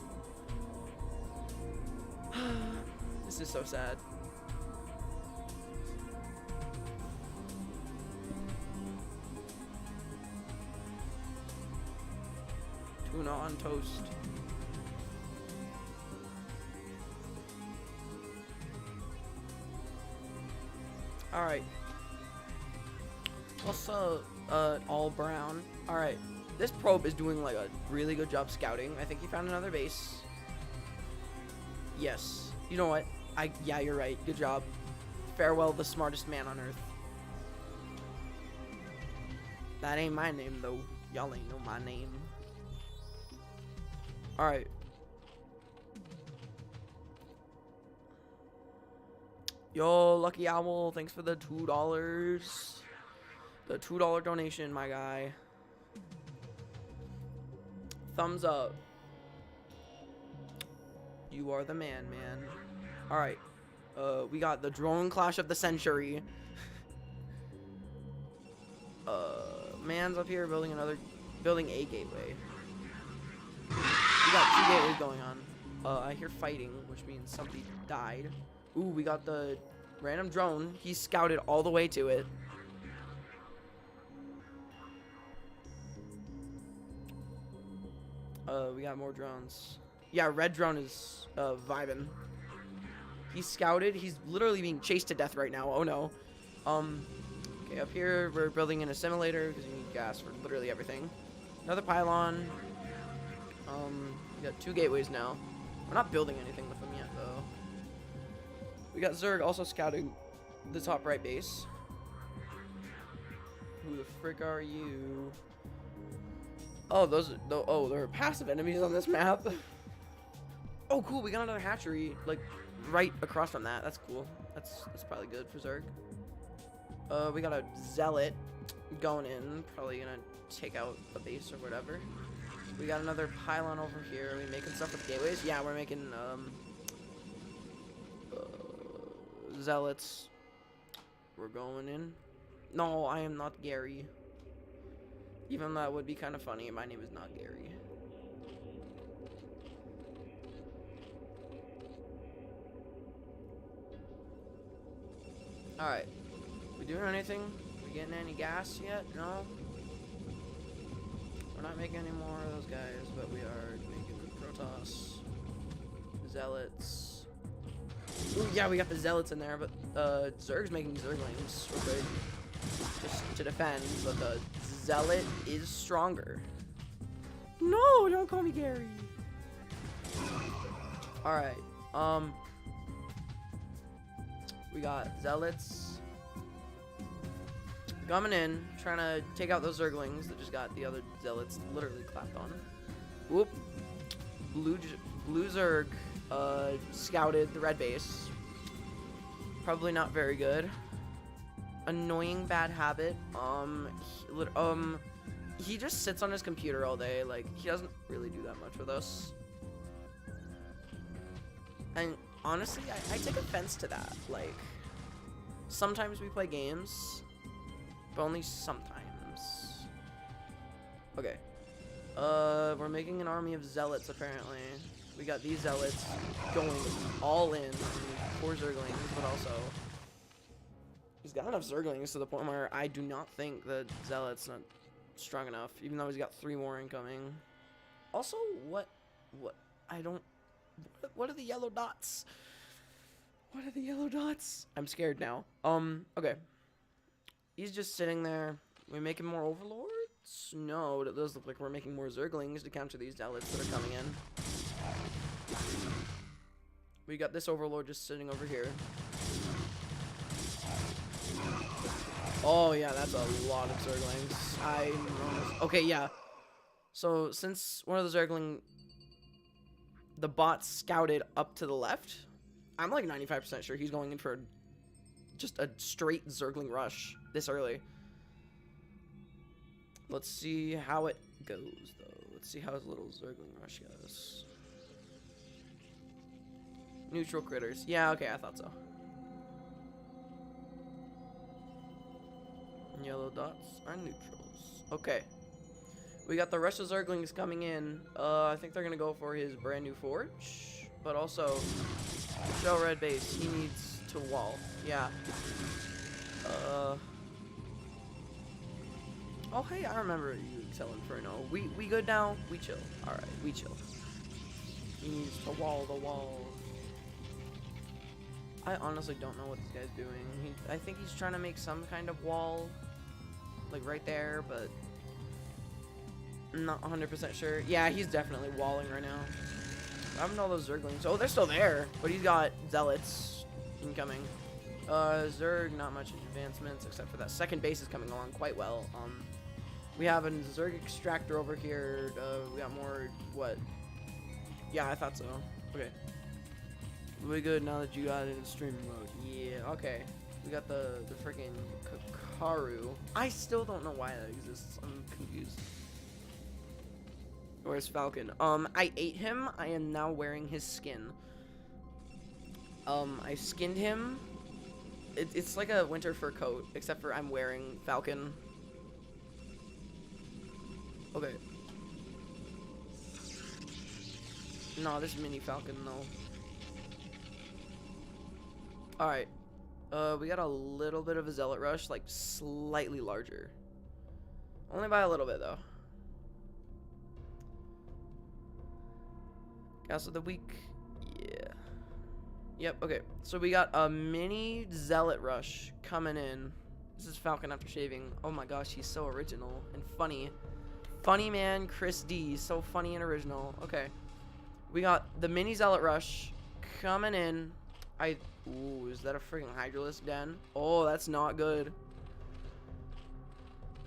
This is so sad. Tuna on toast. Alright. What's all brown? Alright. This probe is doing like a really good job scouting. I think he found another base. Yes. You know what? Yeah, you're right. Good job. Farewell, the smartest man on earth. That ain't my name, though. Y'all ain't know my name. Alright. Yo, Lucky Owl, thanks for the $2. The $2 donation, my guy. Thumbs up. You are the man, man. Alright. We got the drone clash of the century. Man's up here building a gateway. We got 2 gateways going on. I hear fighting, which means somebody died. Ooh, we got the random drone. He scouted all the way to it. We got more drones. Yeah, red drone is vibing. He scouted. He's literally being chased to death right now. Oh no. Okay, up here we're building an assimilator because you need gas for literally everything. Another pylon. We got 2 gateways now. We're not building anything with them yet though. We got Zerg also scouting the top right base. Who the frick are you? Oh, there are passive enemies on this map. Oh, cool. We got another hatchery, like, right across from that. That's cool. That's probably good for Zerg. We got a zealot going in. Probably gonna take out a base or whatever. We got another pylon over here. Are we making stuff with gateways? Yeah, we're making, zealots. We're going in. No, I am not Gary. Even though that would be kind of funny. My name is not Gary. Alright. We doing anything? We getting any gas yet? No? We're not making any more of those guys, but we are making Protoss. Zealots. Ooh, yeah, we got the Zealots in there, but Zerg's making Zerglings real quick. Just to defend, but the Zealot is stronger. No, don't call me Gary. Alright, we got Zealots coming in, trying to take out those Zerglings that just got the other Zealots literally clapped on. Whoop. Blue Zerg scouted the red base. Probably not very good. Annoying bad habit. He just sits on his computer all day. Like, he doesn't really do that much with us. And honestly, I take offense to that. Like, sometimes we play games, but only sometimes. Okay. We're making an army of zealots, apparently. We got these zealots going all in. 4 Zerglings, but also he's got enough Zerglings to the point where I do not think that Zealot's not strong enough, even though he's got 3 more incoming. Also, what are the yellow dots? What are the yellow dots? I'm scared now. Okay. He's just sitting there. We making more overlords? No, it does look like we're making more Zerglings to counter these Zealots that are coming in. We got this overlord just sitting over here. Oh yeah, that's a lot of Zerglings. Okay, yeah. So since one of the Zergling, the bot scouted up to the left, I'm like 95% sure he's going in for just a straight Zergling rush this early. Let's see how it goes, though. Let's see how his little Zergling rush goes. Neutral critters. Yeah, okay, I thought so. Yellow dots are neutrals. Okay. We got the rest of Zerglings coming in. I think they're going to go for his brand new forge. But also, show red base. He needs to wall. Yeah. Oh, hey, I remember you tell Inferno. We good now? We chill. Alright, we chill. He needs to wall the wall. I honestly don't know what this guy's doing. I think he's trying to make some kind of wall. Like right there, but I'm not 100% sure. Yeah, he's definitely walling right now. grabbing all those Zerglings. Oh, they're still there, but he's got Zealots incoming. Zerg, not much advancements except for that second base is coming along quite well. We have a Zerg extractor over here. We got more, what? Yeah, I thought so. Okay. We good now that you got it in streaming mode. Yeah, okay. We got the freaking Kakaru. I still don't know why that exists. I'm confused. Where's Falcon? I ate him. I am now wearing his skin. I skinned him. It's like a winter fur coat, except for I'm wearing Falcon. Okay. No, this MiniFalcon, though. Alright. We got a little bit of a Zealot Rush, like slightly larger. Only by a little bit, though. Cast of the week. Yeah. Yep, okay. So we got a mini Zealot Rush coming in. This is Falcon after shaving. Oh my gosh, he's so original and funny. Funny man, Chris D. So funny and original. Okay. We got the mini Zealot Rush coming in. Ooh, is that a freaking Hydralisk den? Oh, that's not good.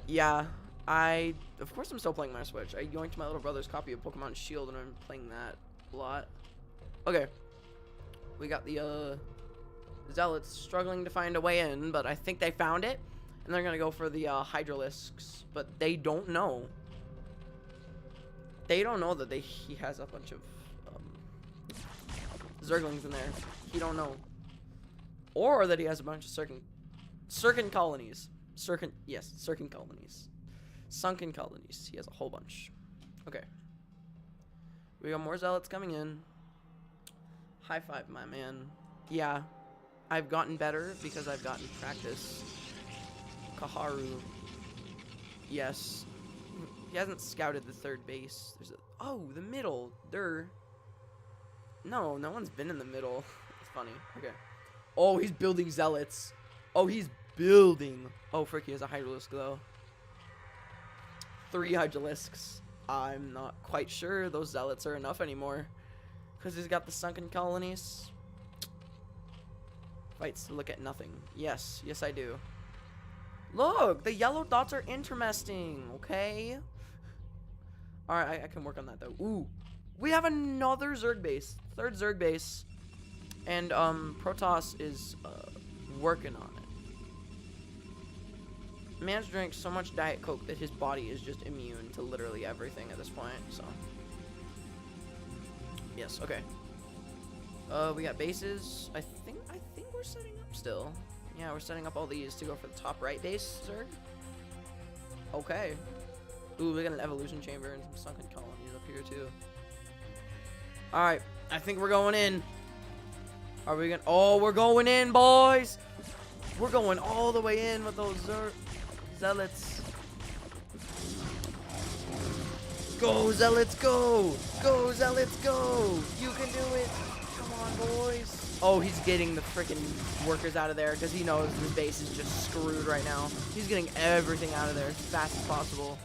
Yeah, of course I'm still playing my Switch. I yoinked my little brother's copy of Pokemon Shield and I'm playing that a lot. Okay. We got the Zealots struggling to find a way in, but I think they found it. And they're gonna go for the Hydralisks, but they don't know. They don't know that he has a bunch of Zerglings in there. He don't know. Or that he has a bunch of Sunken colonies. Sunken colonies. He has a whole bunch. Okay. We got more Zealots coming in. High five, my man. Yeah. I've gotten better because I've gotten practice. Kaharu. Yes. He hasn't scouted the third base. The middle. No one's been in the middle. It's funny. Okay. Oh, he's building Zealots. Oh, he's building. Oh, frick, he has a Hydralisk, though. 3 Hydralisks. I'm not quite sure those Zealots are enough anymore. Because he's got the sunken colonies. Fights to look at nothing. Yes, I do. Look, the yellow dots are interesting, okay? Alright, I can work on that, though. Ooh. We have another Zerg base. 3rd Zerg base. And, Protoss is, working on it. Man's drank so much Diet Coke that his body is just immune to literally everything at this point, so. Yes, okay. We got bases. I think we're setting up still. Yeah, we're setting up all these to go for the top right base, Zerg. Okay. Ooh, we got an evolution chamber and some sunken colonies up here, too. Alright, I think we're going in. Are we gonna... Oh, we're going in, boys! We're going all the way in with those Zealots. Go, Zealots, go! Go, Zealots, go! You can do it! Come on, boys! Oh, he's getting the freaking workers out of there because he knows his base is just screwed right now. He's getting everything out of there as fast as possible.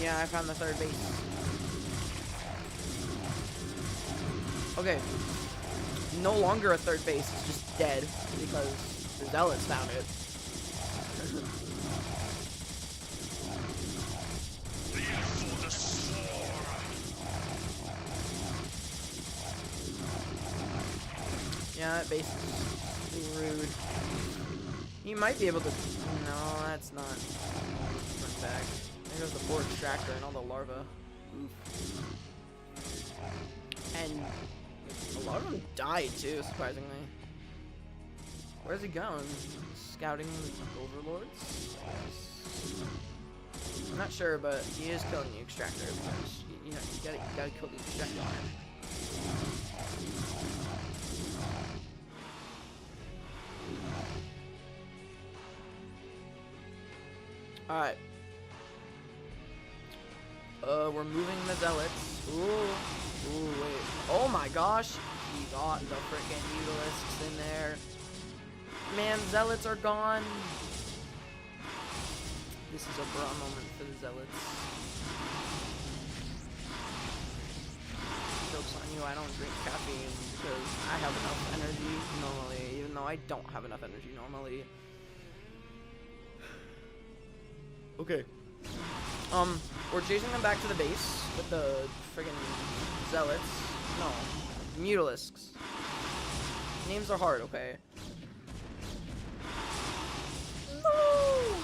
Yeah, I found the 3rd base. Okay. No longer a 3rd base, it's just dead because the Zealots found it. Yeah, that base is rude. He might be able to... No, that's not... Run back. There goes the poor extractor and all the larvae. Oof. And a lot of them died too, surprisingly. Where's he going? Scouting overlords? I'm not sure, but he is killing the extractor because you gotta kill the extractor. Alright. We're moving the Zealots. Ooh, wait. Oh my gosh. He got the freaking Mutalisks in there. Man, Zealots are gone. This is a bra moment for the zealots. Joke's on you, I don't drink caffeine because I have enough energy normally, even though I don't have enough energy normally. Okay. We're chasing them back to the base with the friggin' zealots. No, mutalisks. Names are hard, okay? No!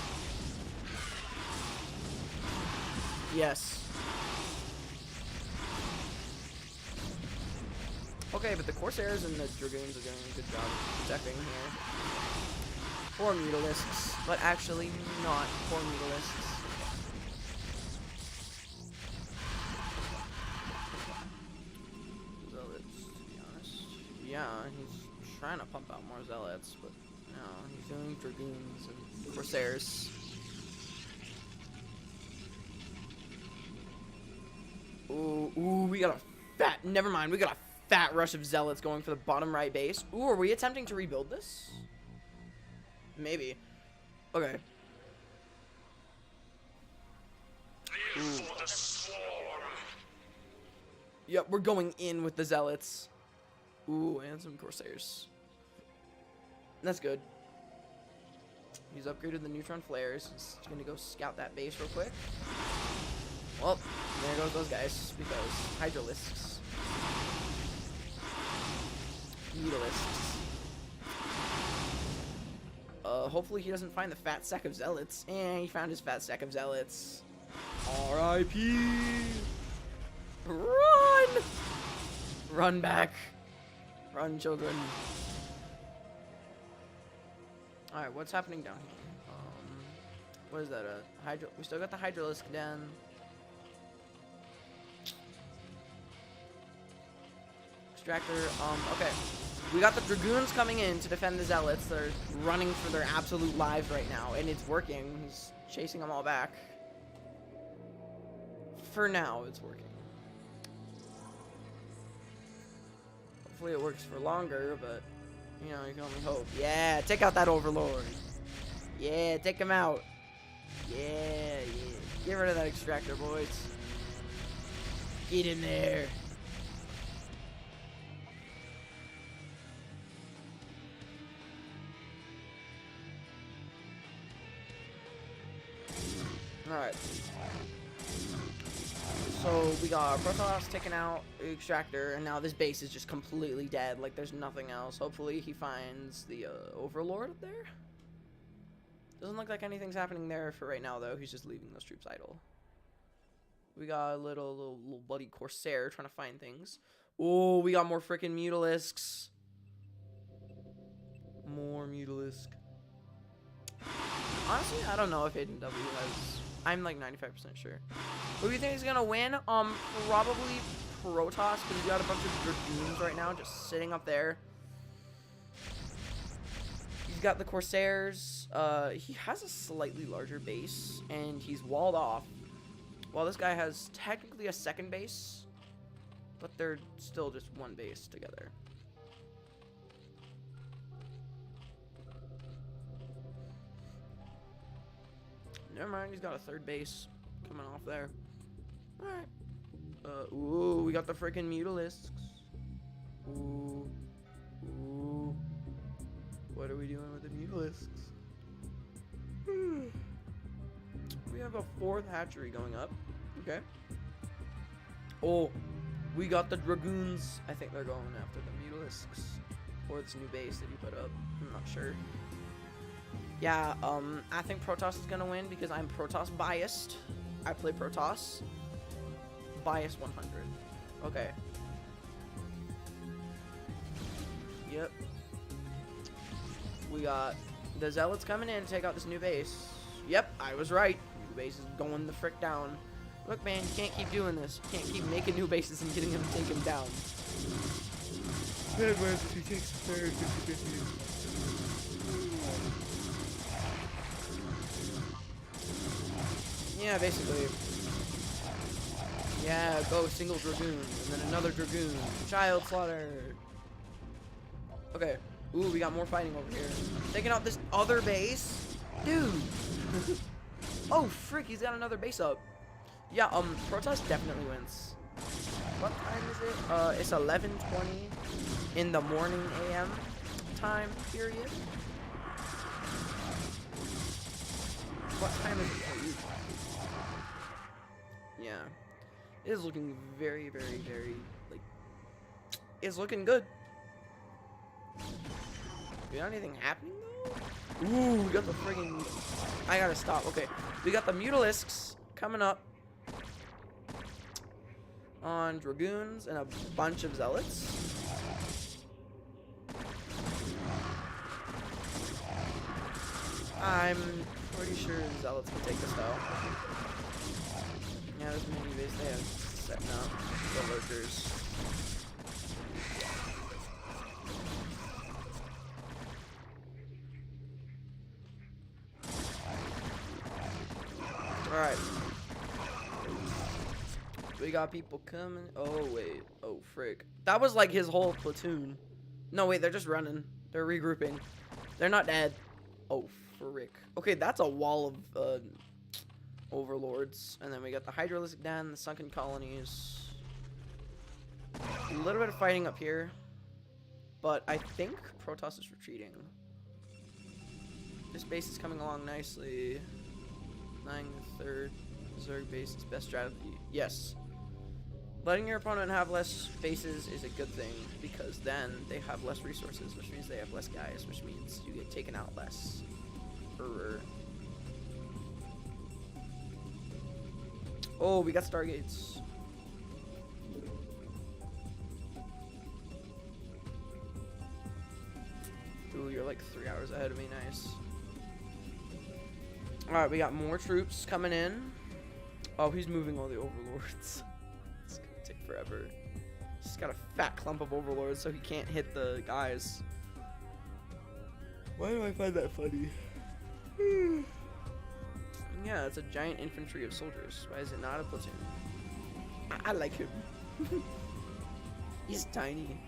Yes. Okay, but the Corsairs and the Dragoons are doing a good job of protecting here. Poor mutalisks, but actually not poor mutalisks. Zealots, to be honest. Yeah, he's trying to pump out more zealots, but no, he's doing Dragoons and Corsairs. Ooh, we got a fat, never mind, we got a fat rush of zealots going for the bottom right base. Ooh, are we attempting to rebuild this? Maybe. Okay. Ooh. Yep, we're going in with the zealots. Ooh, and some Corsairs. That's good. He's upgraded the neutron flares. He's gonna go scout that base real quick. Well, there goes those guys, because Hydralisks. Mutalisks. Hopefully he doesn't find the fat sack of zealots. And he found his fat sack of zealots. R.I.P. Run! Run back. Run, children. Alright, what's happening down here? What is that? We still got the Hydralisk den. Extractor, okay. We got the Dragoons coming in to defend the Zealots. They're running for their absolute lives right now, and it's working. He's chasing them all back. For now, it's working. Hopefully it works for longer, but, you know, you can only hope. Yeah, take out that Overlord. Yeah, take him out. Yeah. Get rid of that Extractor, boys. Get in there. Alright. So we got Protoss taking out Extractor, and now this base is just completely dead. Like, there's nothing else. Hopefully he finds the Overlord up there. Doesn't look like anything's happening there for right now, though. He's just leaving those troops idle. We got a little bloody Corsair trying to find things. Oh, we got more freaking Mutalisks. More Mutalisk. Honestly, I don't know if Hayden W has... I'm like 95% sure. Who do you think is gonna win? Probably Protoss, because he's got a bunch of Dragoons right now just sitting up there. He's got the Corsairs. He has a slightly larger base, and he's walled off. While this guy has technically a second base, but they're still just one base together. Never mind, he's got a third base coming off there. Alright. Ooh, we got the freaking Mutalisks. Ooh. What are we doing with the Mutalisks? We have a fourth hatchery going up. Okay. Oh, we got the Dragoons. I think they're going after the Mutalisks. Or this new base that he put up. I'm not sure. Yeah, I think Protoss is gonna win because I'm Protoss biased. I play Protoss. Bias 100. Okay. Yep. We got the Zealots coming in to take out this new base. Yep, I was right. New base is going the frick down. Look, man, you can't keep doing this. You can't keep making new bases and getting them to take them down. He takes third, 50-50. Yeah, basically. Yeah, go single Dragoon, and then another Dragoon. Child slaughter. Okay. Ooh, we got more fighting over here. Taking out this other base? Dude. Oh, frick, he's got another base up. Yeah, Protoss definitely wins. What time is it? It's 11:20 in the morning AM time period. What time is it for you? Yeah. It is looking very, very, very, like, it's looking good. You got anything happening though? Ooh, we got the friggin', I gotta stop. Okay, we got the Mutalisks coming up on Dragoons and a bunch of Zealots. I'm pretty sure the Zealots can take this though. Yeah, this mini base they have set now. The lurkers. Alright. We got people coming. Oh, wait. Oh, frick. That was like his whole platoon. No, wait. They're just running. They're regrouping. They're not dead. Oh, frick. Okay, that's a wall of overlords. And then we got the Hydralisk Den, the Sunken Colonies. A little bit of fighting up here. But I think Protoss is retreating. This base is coming along nicely. 9 third. Zerg base is best strategy. Yes. Letting your opponent have less bases is a good thing, because then they have less resources, which means they have less guys, which means you get taken out less. Oh, we got Stargates. Ooh, you're like 3 hours ahead of me. Nice. Alright, we got more troops coming in. Oh, he's moving all the overlords. It's gonna take forever. He's got a fat clump of overlords, so he can't hit the guys. Why do I find that funny? Yeah, it's a giant infantry of soldiers. Why is it not a platoon? I like him. He's tiny.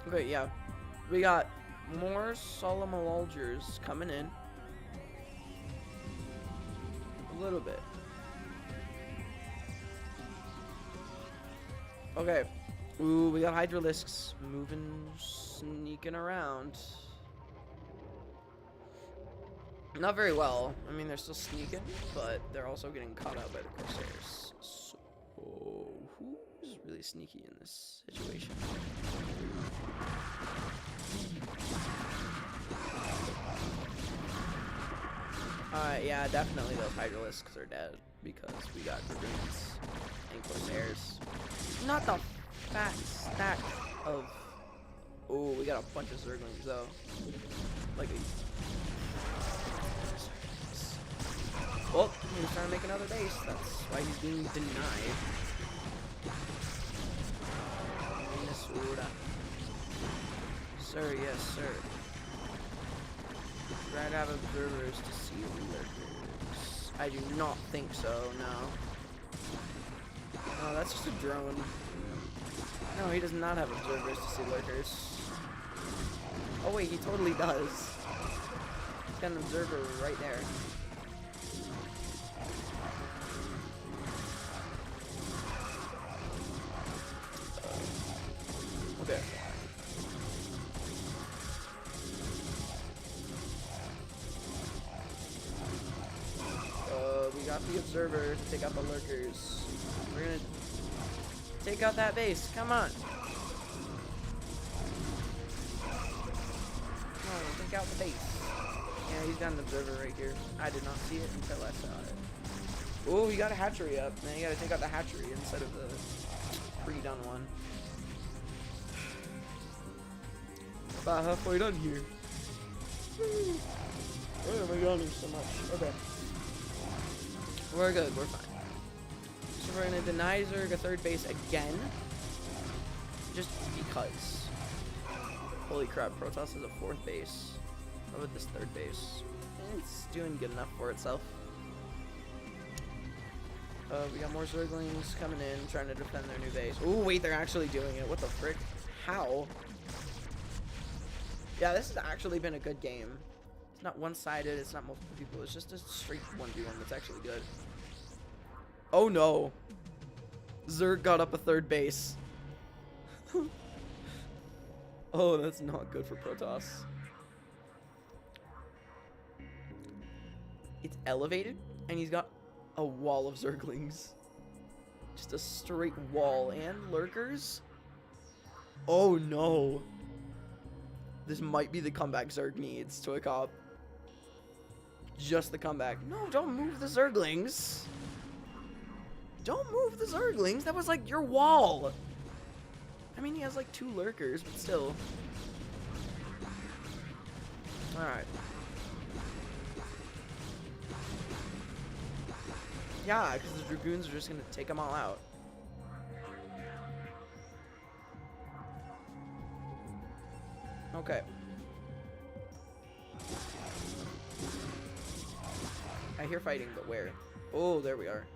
Okay, yeah. We got more Solomolgers coming in. A little bit. Okay. Ooh, we got Hydralisks moving, sneaking around. Not very well. I mean, they're still sneaking, but they're also getting caught out by the Corsairs. So, who's really sneaky in this situation? Yeah, definitely those Hydralisks are dead, because we got Dragoons and Corsairs. Not the fat stack of... Oh, we got a bunch of Zerglings, though. Like a... Well, he's trying to make another base. That's why he's being denied. Minnesota. Sir, yes, sir. Try to have observers to see lurkers. I do not think so, no. Oh, that's just a drone. No, he does not have observers to see lurkers. Oh wait, he totally does. He's got an observer right there. Okay. We got the observer to take out the lurkers. We're gonna take out that base. Come on. Come on, take out the base. Yeah, he's got an observer right here. I did not see it until I saw it. Oh, he got a hatchery up. Man, you gotta take out the hatchery instead of the pre-done one. About halfway done here. Why am I yawning so much? Okay. We're good, we're fine. So we're gonna deny Zerg a third base again. Just because. Holy crap, Protoss has a fourth base. How about this third base? It's doing good enough for itself. We got more Zerglings coming in, trying to defend their new base. Oh wait, they're actually doing it. What the frick? How? Yeah, this has actually been a good game. It's not one-sided, it's not multiple people, it's just a straight 1v1 that's actually good. Oh no! Zerg got up a third base. Oh, that's not good for Protoss. It's elevated, and he's got a wall of Zerglings. Just a straight wall, and lurkers. Oh no! This might be the comeback Zerg needs to a cop. Just the comeback. No, don't move the Zerglings. Don't move the Zerglings. That was like your wall. I mean, he has like 2 lurkers, but still. Alright. Yeah, because the Dragoons are just going to take them all out. Okay. I hear fighting, but where? Oh, there we are.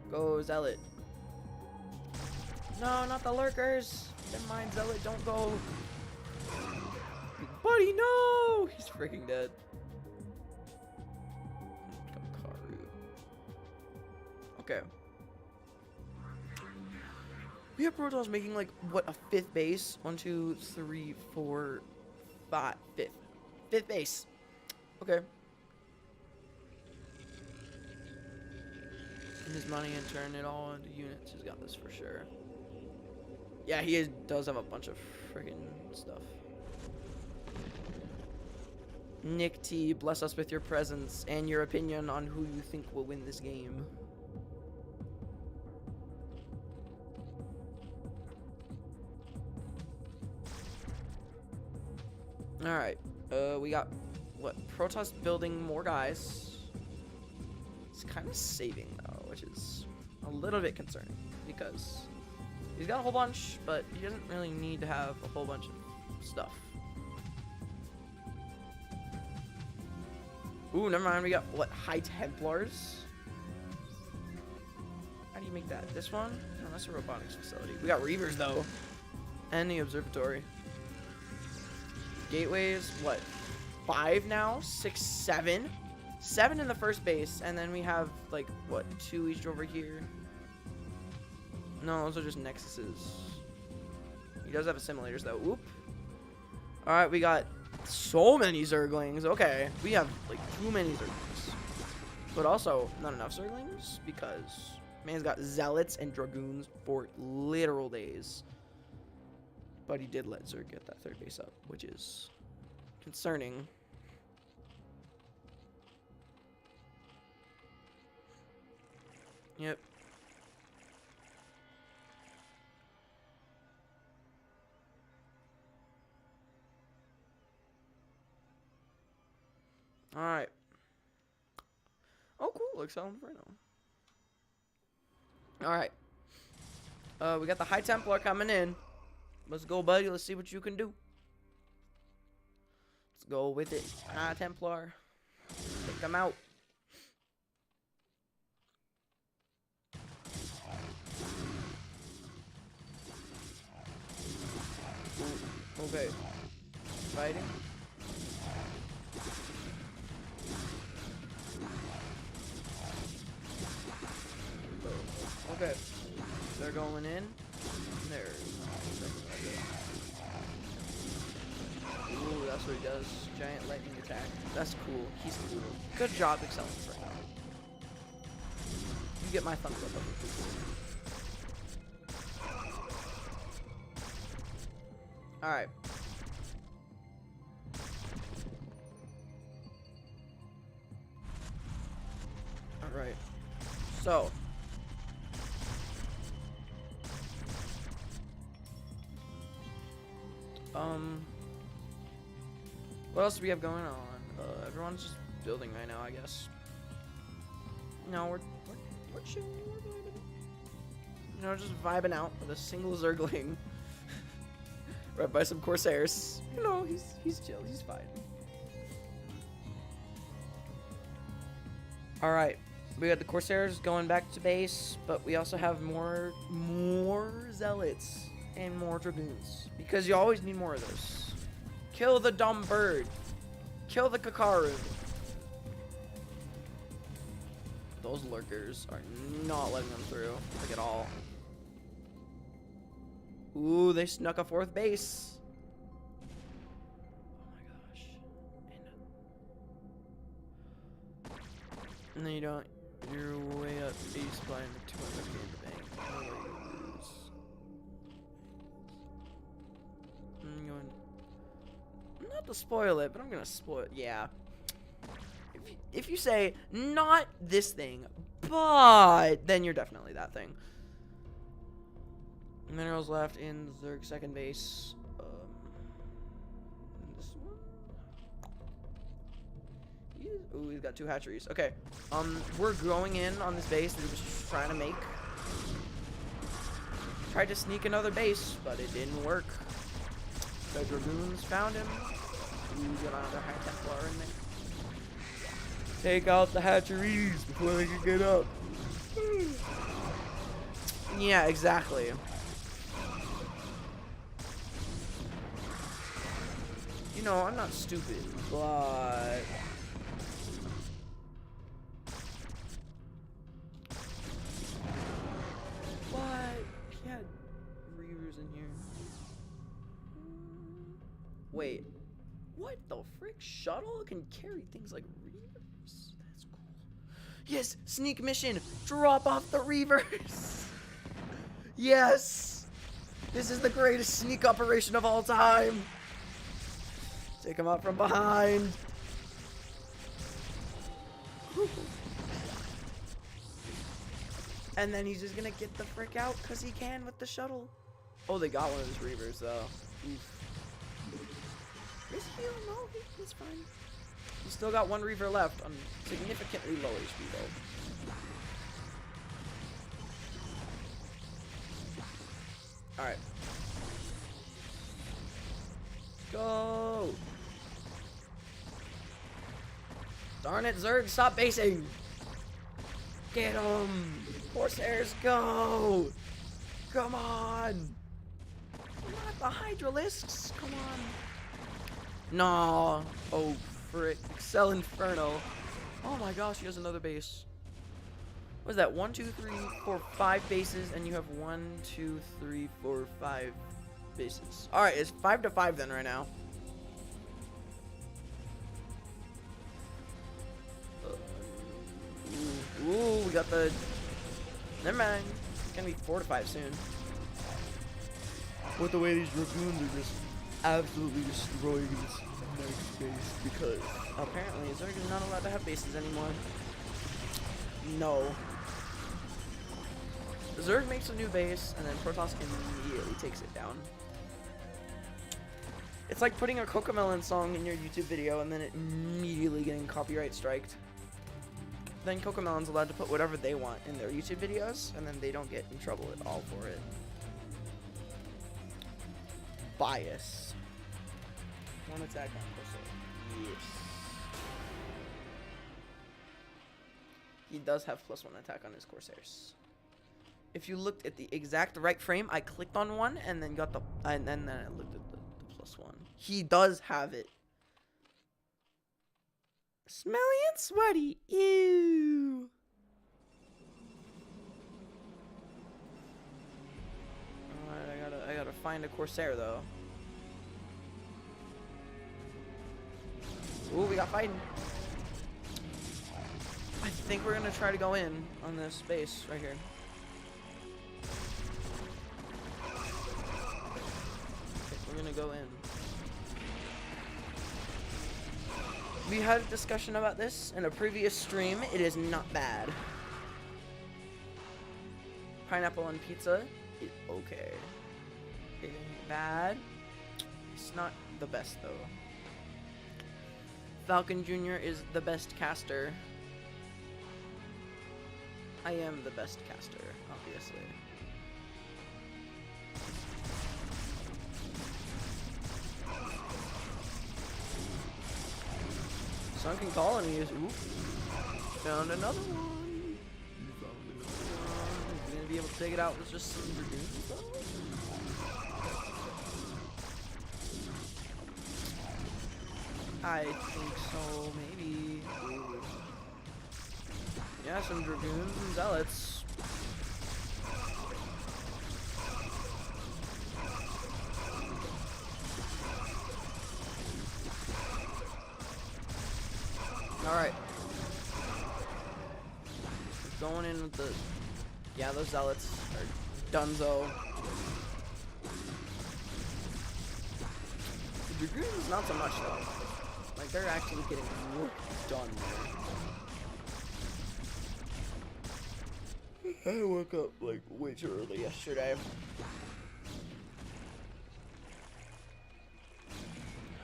Go, Zealot. No, not the lurkers. Never mind, Zealot, don't go. Buddy, no! He's freaking dead. Okay. We have Protoss making like, what, a 5th base? 1, 2, 3, 4, 5, 5th. 5th base. Okay. His money and turn it all into units. He's got this for sure. Yeah, he does have a bunch of friggin' stuff. Nick T, bless us with your presence and your opinion on who you think will win this game. Alright, we got, what, Protoss building more guys. It's kind of saving, though, which is a little bit concerning, because he's got a whole bunch, but he doesn't really need to have a whole bunch of stuff. Ooh, never mind, we got, what, High Templars? How do you make that? This one? No, that's a robotics facility. We got Reavers, though, and the observatory. Gateways, what, 5 now? 6, 7? 7 in the first base, and then we have, like, what, 2 each over here? No, those are just nexuses. He does have assimilators, though. Oop. Alright, we got so many Zerglings. Okay, we have, like, too many Zerglings. But also, not enough Zerglings, because man's got Zealots and Dragoons for literal days. But he did let Zerg get that 3rd base up, which is concerning. Yep. Alright. Oh, cool. Looks on right now. Alright. We got the High Templar coming in. Let's go, buddy. Let's see what you can do. Let's go with it. High Templar. Take them out. Ooh, okay. Fighting. Okay. They're going in. There. Ooh, that's what he does. Giant lightning attack. That's cool. He's cool. Good job, Excellence, right now. You get my thumbs up. Alright. Alright. So. What else do we have going on? Everyone's just building right now, I guess. No, we're chilling. You know, just vibing out with a single Zergling. Right by some Corsairs. You know, he's chill. He's fine. Alright. We got the Corsairs going back to base, but we also have more Zealots and more Dragoons. Because you always need more of those. Kill the dumb bird. Kill the Kakaru. Those lurkers are not letting them through, like at all. Ooh, they snuck a 4th base. Oh my gosh. And then you don't. You're way up base blind with 200k in the bank. No way you lose. I'm going. Not to spoil it, but I'm gonna spoil it. Yeah. If you say, not this thing, but, then you're definitely that thing. Minerals left in Zerg 2nd base. This one? Ooh, he's got 2 hatcheries. Okay. We're going in on this base that he was trying to make. Tried to sneak another base, but it didn't work. The Dragoons found him. Ooh, got another High Templar in there. Take out the hatcheries before they can get up. Yeah, exactly. You know, I'm not stupid, but... What? He had Reavers in here. Wait. What the frick? Shuttle can carry things like Reavers? That's cool. Yes! Sneak mission! Drop off the Reavers! Yes! This is the greatest sneak operation of all time! Take him out from behind! And then he's just gonna get the frick out because he can with the shuttle. Oh, they got one of his Reavers though. Oof. Is he healed? No, he's fine. He's still got 1 Reaver left on significantly low HP though. Alright. Go! Darn it, Zerg, stop basing! Get him! Corsairs, go! Come on! Not the Hydralisks! Come on! Nah. Oh, frick. Excel Inferno. Oh my gosh, he has another base. What is that? 1, 2, 3, 4, 5 bases, and you have 1, 2, 3, 4, 5 bases. Alright, it's 5 to 5 then right now. Ooh, we got the... Never mind. It's gonna be 4 to 5 soon. With the way these Dragoons are just absolutely destroying this nice base, because apparently Zerg is not allowed to have bases anymore. No. Zerg makes a new base, and then Protoss immediately takes it down. It's like putting a Cocomelon song in your YouTube video and then it immediately getting copyright striked. Then Cocomelon's allowed to put whatever they want in their YouTube videos, and then they don't get in trouble at all for it. Bias. 1 attack on Corsair. Yes. He does have +1 attack on his Corsairs. If you looked at the exact right frame, I clicked on one and then got the and then I looked at the +1. He does have it. Smelly and sweaty. Ew. Alright, I gotta find a Corsair though. Ooh, we got fighting. I think we're gonna try to go in on this base right here. Okay, we're gonna go in. We had a discussion about this in a previous stream. It is not bad. Pineapple on pizza is okay. It ain't bad. It's not the best though. Falcon Jr. is the best caster. I am the best caster, obviously. Sunken colonies. Ooh. Found another one. He's gonna be able to take it out with just some Dragoons though. I think so, maybe. Ooh. Yeah, some dragoons and zealots. Alright. Going in with the... Yeah, those zealots are dunzo. The dragoons, not so much, though. Like, they're actually getting work done there. I woke up, like, way too early yesterday.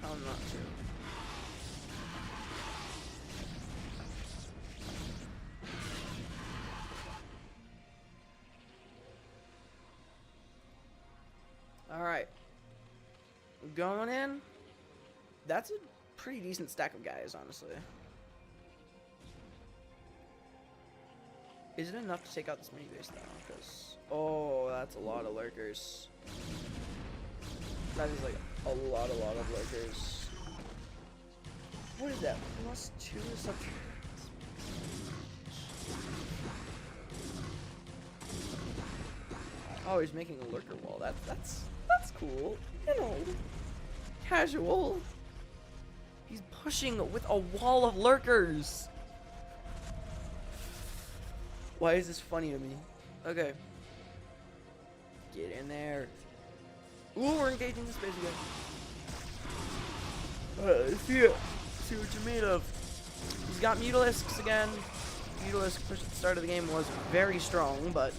How not to? Alright. Going in. That's a pretty decent stack of guys, honestly. Is it enough to take out this mini base, though? Because, oh, that's a lot of lurkers. That is, like, a lot of lurkers. What is that? +2 or something? Oh, he's making a lurker wall. That's cool. You know, casual. He's pushing with a wall of lurkers. Why is this funny to me? Okay. Get in there. Ooh, we're engaging the space again. Alright, let's see it. See what you're made of. He's got Mutalisks again. Mutalisk push at the start of the game was very strong, but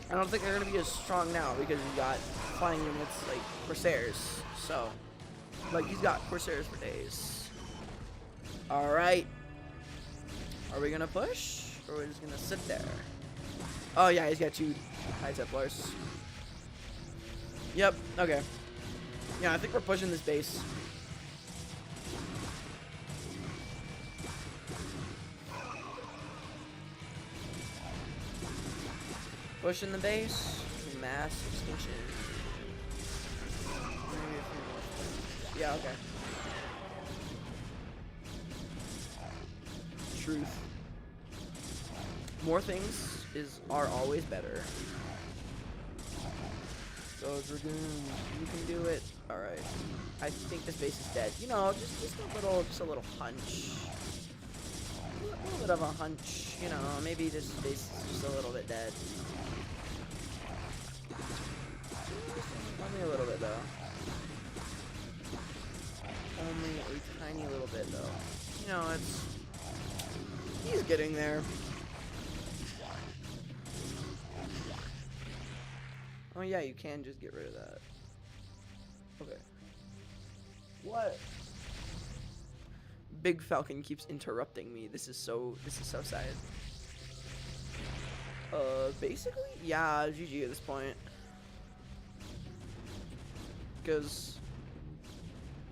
I don't think they're going to be as strong now because he's got flying units like Corsairs. So, like, he's got Corsairs for days. Alright. Are we going to push? Or are we just going to sit there? Oh, yeah, he's got 2 High Templars. Yep, okay. Yeah, I think we're pushing this base. Pushing the base. Mass extinction. Maybe a few more. Yeah, okay. Truth. More things are always better. Go Dragoon, you can do it. Alright. I think this base is dead. You know, just a little hunch. A little bit of a hunch, you know, maybe this base is just a little bit dead. Only a little bit though. Only a tiny little bit though. You know, he's getting there. Oh yeah, you can just get rid of that. Okay. What? Big Falcon keeps interrupting me. This is so sad. Basically, yeah, GG at this point. Because,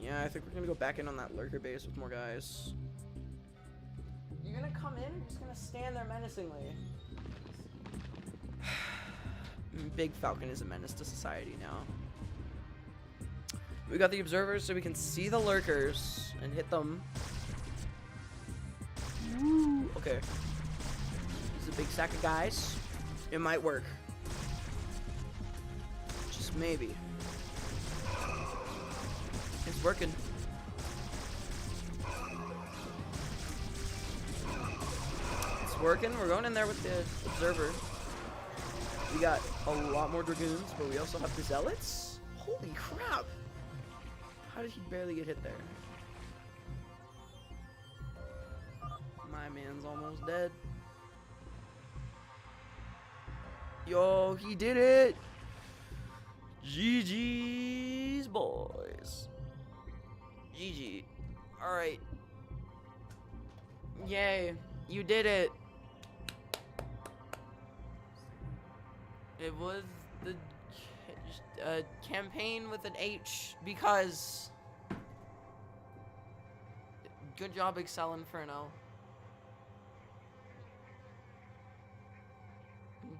yeah, I think we're gonna go back in on that lurker base with more guys. You're gonna come in, you're just gonna stand there menacingly. Big Falcon is a menace to society now. We got the observers so we can see the lurkers and hit them. Woo. Okay. This is a big stack of guys. It might work. Just maybe. It's working. It's working. We're going in there with the observer. We got a lot more dragoons, but we also have the zealots. Holy crap! How did he barely get hit there? My man's almost dead. Yo, he did it! GG's, boys. GG. Alright. Yay. You did it. It was the campaign with an H because... Good job, Excel Inferno.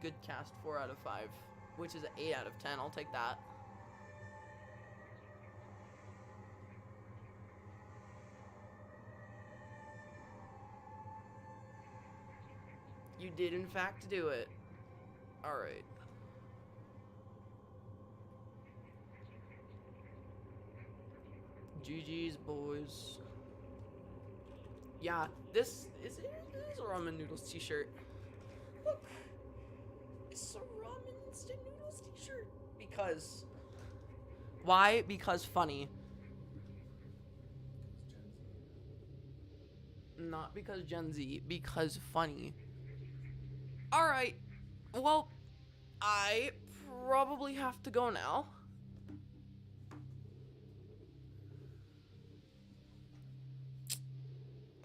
Good cast, 4 out of 5. Which is an 8 out of 10. I'll take that. You did, in fact, do it. Alright. GG's, boys. Yeah, this is a ramen noodles t-shirt. Look. It's a ramen instant noodles t-shirt. Because. Why? Because funny. Not because Gen Z, because funny. Alright. Well, I probably have to go now.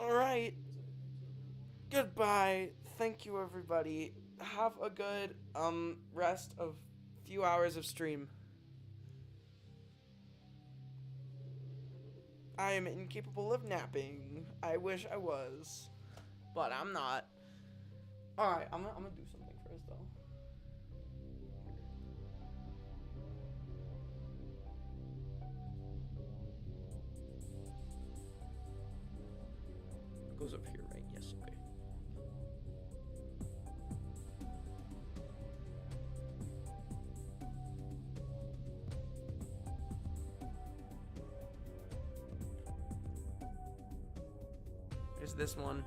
Alright. Goodbye. Thank you, everybody. Have a good rest of few hours of stream. I am incapable of napping. I wish I was, but I'm not. Alright, I'm gonna do something first, though. It goes up here, right? Yes, okay. Here's this one.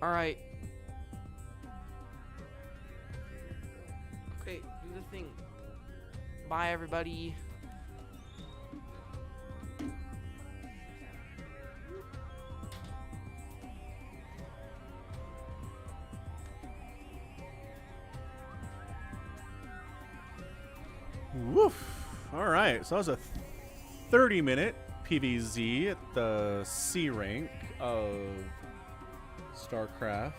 All right. Okay, do the thing. Bye, everybody. Woof. All right, so that was a 30-minute PvZ at the C rank of StarCraft.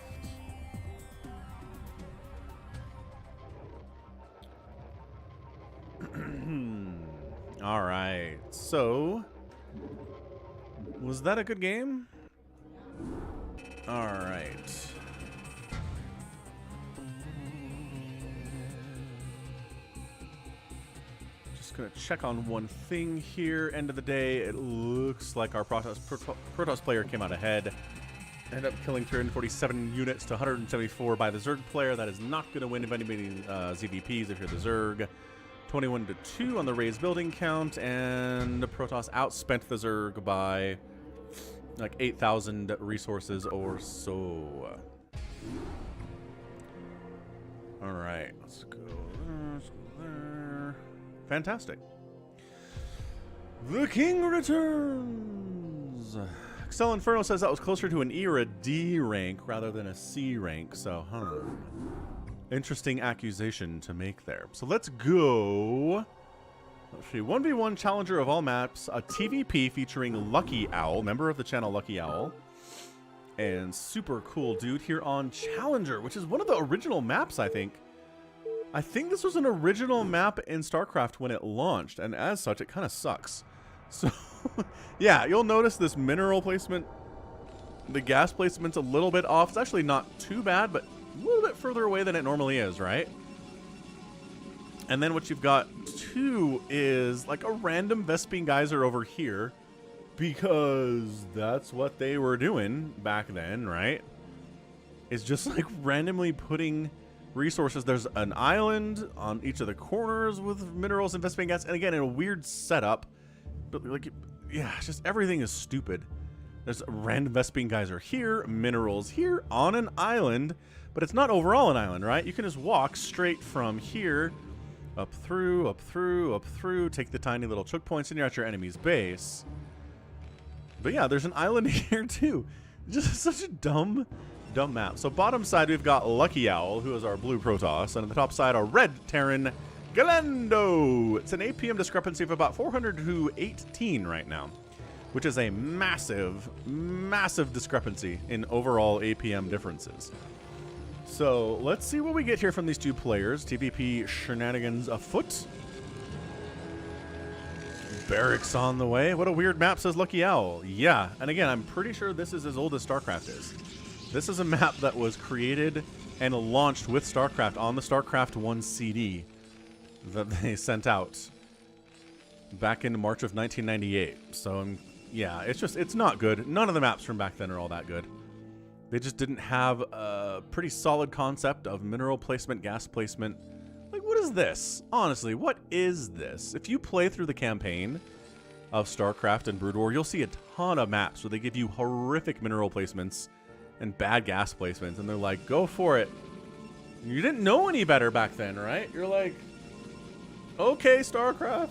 All right, so was that a good game? All right. Gonna check on one thing here. End of the day, it looks like our Protoss player came out ahead. Ended up killing 347 units to 174 by the Zerg player. That is not going to win if anybody ZVPs if you're the Zerg. 21 to 2 on the raised building count, and Protoss outspent the Zerg by like 8,000 resources or so. All right, let's go there. Let's go there. Fantastic. The King returns. Excel Inferno says that was closer to an E or a D rank rather than a C rank. So, interesting accusation to make there. So let's go. Let's see. 1v1 challenger of all maps. A TVP featuring LuckyOwl, member of the channel LuckyOwl. And super cool dude here on Challenger, which is one of the original maps, I think. I think this was an original map in StarCraft when it launched, and as such, it kind of sucks. So, yeah, you'll notice this mineral placement, the gas placement's a little bit off. It's actually not too bad, but a little bit further away than it normally is, right? And then what you've got, too, is like a random Vespene geyser over here, because that's what they were doing back then, right? It's just like randomly putting resources. There's an island on each of the corners with minerals and Vespene gas, and again in a weird setup, but like, yeah, just everything is stupid. There's a random Vespene geyser here, minerals here on an island, but it's not overall an island, right? You can just walk straight from here up through, up through, up through, take the tiny little choke points, and you're at your enemy's base. But yeah, there's an island here too. Just such a dumb map. So bottom side, we've got LuckyOwl, who is our blue Protoss, and on the top side, our red Terran, Galendo. It's an APM discrepancy of about 400 to 18 right now, which is a massive, massive discrepancy in overall APM differences. So let's see what we get here from these two players. TVP shenanigans afoot. Barracks on the way. What a weird map, says LuckyOwl. Yeah, and again, I'm pretty sure this is as old as StarCraft is. This is a map that was created and launched with StarCraft on the StarCraft 1 CD. that they sent out back in March of 1998. So, yeah, it's not good. None of the maps from back then are all that good. They just didn't have a pretty solid concept of mineral placement, gas placement. Like, what is this? Honestly, what is this? If you play through the campaign of StarCraft and Brood War, you'll see a ton of maps where they give you horrific mineral placements and bad gas placements, and they're like, go for it. You didn't know any better back then, right? You're like, okay, StarCraft,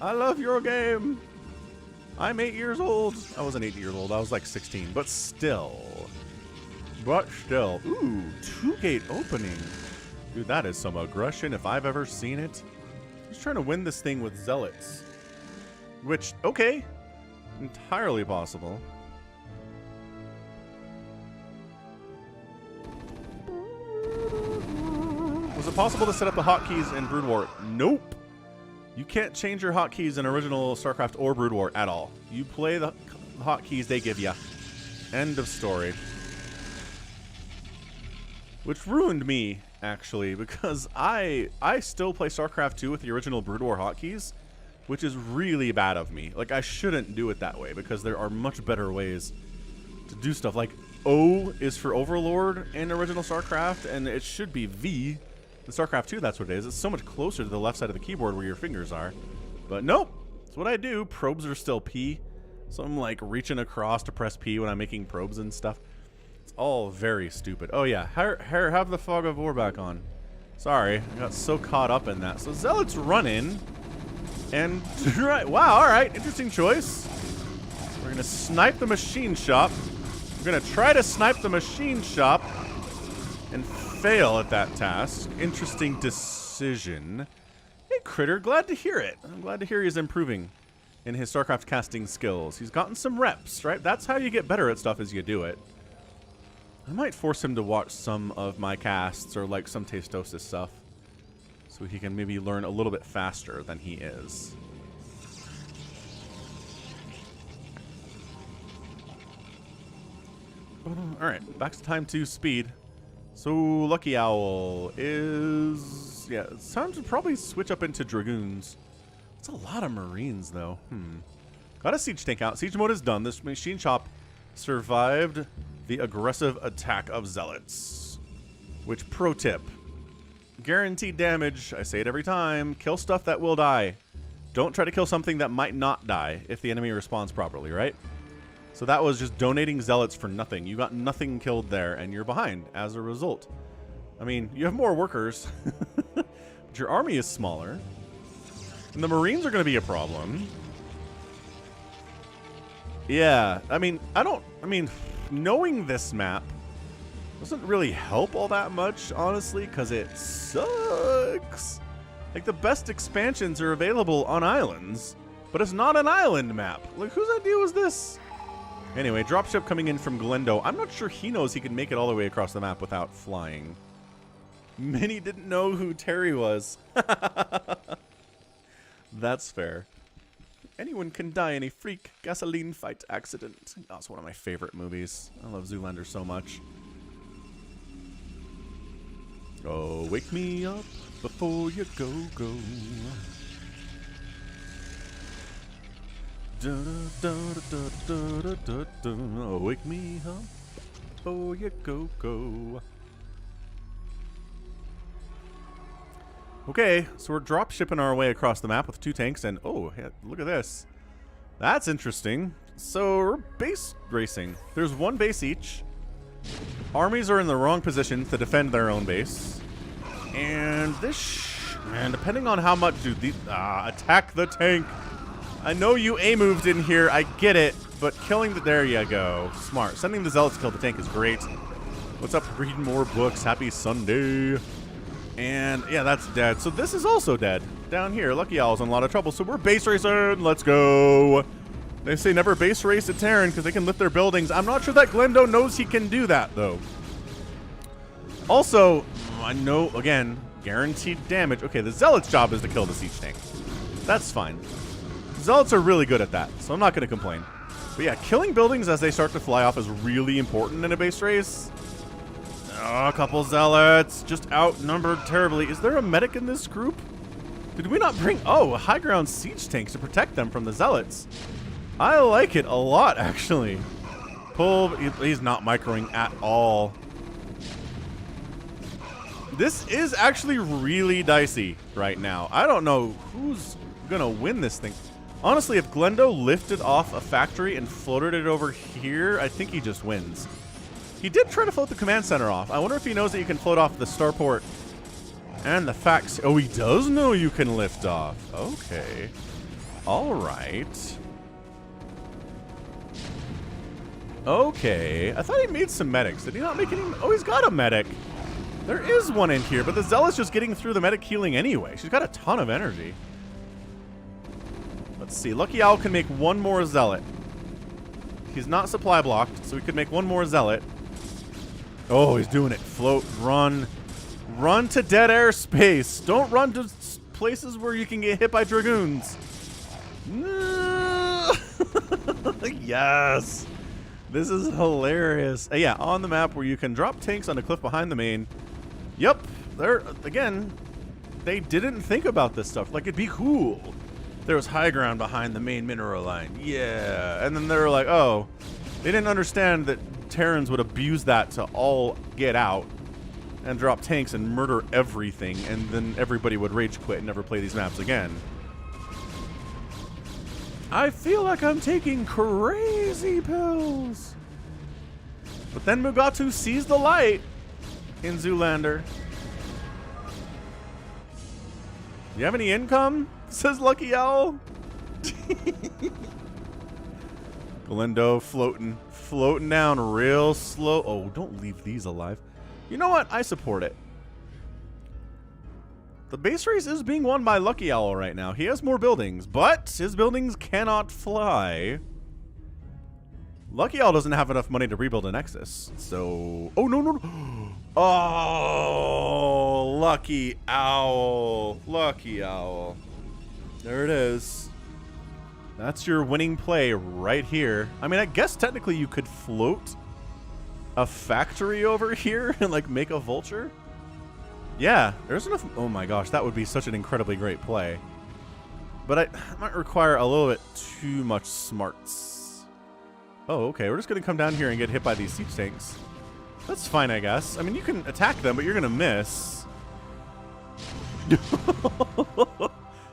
I love your game. I'm 8 years old. I wasn't 8 years old. I was like 16, but still. Ooh, 2-gate opening. Dude, that is some aggression if I've ever seen it. He's trying to win this thing with zealots. Which, okay, entirely possible. Was it possible to set up the hotkeys in Brood War? Nope. You can't change your hotkeys in original StarCraft or Brood War at all. You play the hotkeys they give you. End of story. Which ruined me, actually, because I still play StarCraft 2 with the original Brood War hotkeys, which is really bad of me. Like, I shouldn't do it that way, because there are much better ways to do stuff. Like, O is for Overlord in original StarCraft, and it should be V. In StarCraft 2, that's what it is. It's so much closer to the left side of the keyboard where your fingers are. But nope, that's what I do. Probes are still P, so I'm like reaching across to press P when I'm making probes and stuff. It's all very stupid. Oh yeah, have the Fog of War back on. Sorry, I got so caught up in that. So Zealots run in, and right, wow, all right, interesting choice. We're gonna snipe the machine shop. We're gonna try to snipe the machine shop and fail at that task. Interesting decision. Hey, Critter, glad to hear it. I'm glad to hear he's improving in his StarCraft casting skills. He's gotten some reps, right? That's how you get better at stuff, as you do it. I might force him to watch some of my casts or like some Tastosis stuff so he can maybe learn a little bit faster than he is. Alright, back to time 2 speed. So, LuckyOwl is... yeah, it's time to probably switch up into Dragoons. It's a lot of Marines, though. Got a Siege tank out. Siege mode is done. This machine shop survived the aggressive attack of Zealots. Which, pro tip, guaranteed damage, I say it every time, kill stuff that will die. Don't try to kill something that might not die if the enemy responds properly, right? So that was just donating Zealots for nothing. You got nothing killed there, and you're behind as a result. I mean, you have more workers, but your army is smaller. And the Marines are going to be a problem. Yeah, I mean, knowing this map doesn't really help all that much, honestly, because it sucks. Like, the best expansions are available on islands, but it's not an island map. Like, whose idea was this? Anyway, dropship coming in from Glendo. I'm not sure he knows he can make it all the way across the map without flying. Many didn't know who Terry was. That's fair. Anyone can die in a freak gasoline fight accident. That's one of my favorite movies. I love Zoolander so much. Oh, wake me up before you go. Oh, wake me up before you go. Okay, so we're drop shipping our way across the map with 2 tanks, and oh, yeah, look at this. That's interesting. So we're base racing. There's 1 base each. Armies are in the wrong position to defend their own base, and man, depending on how much do these attack the tank. I know you A-moved in here, I get it, but killing the... there you go. Smart. Sending the Zealots to kill the tank is great. What's up, reading more books? Happy Sunday. And, yeah, that's dead. So this is also dead. Down here, LuckyOwl's in a lot of trouble, so we're base racing. Let's go. They say never base race a Terran because they can lift their buildings. I'm not sure that Glendo knows he can do that, though. Also, I know, again, guaranteed damage. Okay, the Zealot's job is to kill the siege tank. That's fine. Zealots are really good at that, so I'm not going to complain. But yeah, killing buildings as they start to fly off is really important in a base race. Oh, a couple zealots. Just outnumbered terribly. Is there a medic in this group? Did we not bring... Oh, high ground siege tanks to protect them from the zealots. I like it a lot, actually. Pull... He's not microing at all. This is actually really dicey right now. I don't know who's gonna win this thing. Honestly, if Glendo lifted off a factory and floated it over here, I think he just wins. He did try to float the command center off. I wonder if he knows that you can float off the starport and the fax. Oh, he does know you can lift off. Okay. All right. Okay. I thought he made some medics. Did he not make any? Oh, he's got a medic. There is one in here, but the Zealot's just getting through the medic healing anyway. She's got a ton of energy. Let's see. LuckyOwl can make one more Zealot. He's not supply blocked, so he could make one more Zealot. Oh, he's doing it. Float, run. Run to dead air space. Don't run to places where you can get hit by Dragoons. Yes. This is hilarious. Yeah, on the map where you can drop tanks on a cliff behind the main. Yep. Again, they didn't think about this stuff. Like, it'd be cool. There was high ground behind the main mineral line. Yeah. And then they were like, oh, they didn't understand that Terrans would abuse that to all get out and drop tanks and murder everything, and then everybody would rage quit and never play these maps again. I feel like I'm taking crazy pills. But then Mugatu sees the light in Zoolander. You have any income? Says LuckyOwl. Glendo floating down real slow. Oh, don't leave these alive. You know what? I support it. The base race is being won by LuckyOwl right now. He has more buildings, but his buildings cannot fly. LuckyOwl doesn't have enough money to rebuild a Nexus, so... Oh, no, no, no. Oh, LuckyOwl. LuckyOwl. There it is. That's your winning play right here. I mean, I guess technically you could float a factory over here and, like, make a vulture. Yeah, there's enough. Oh my gosh, that would be such an incredibly great play. But I might require a little bit too much smarts. Oh, okay. We're just going to come down here and get hit by these siege tanks. That's fine, I guess. I mean, you can attack them, but you're going to miss.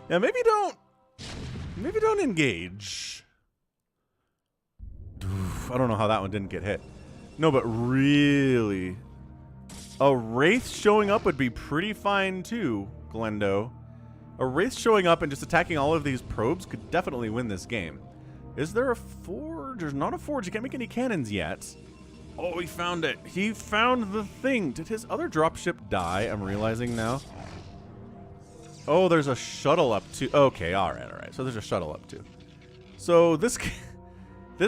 Yeah, maybe don't engage. I don't know how that one didn't get hit. No, but really... A Wraith showing up would be pretty fine too, Glendo. A Wraith showing up and just attacking all of these probes could definitely win this game. Is there a forge? There's not a forge. You can't make any cannons yet. Oh, he found it. He found the thing. Did his other dropship die? I'm realizing now. Oh, there's a shuttle up too. Okay, all right. So there's a shuttle up too. So this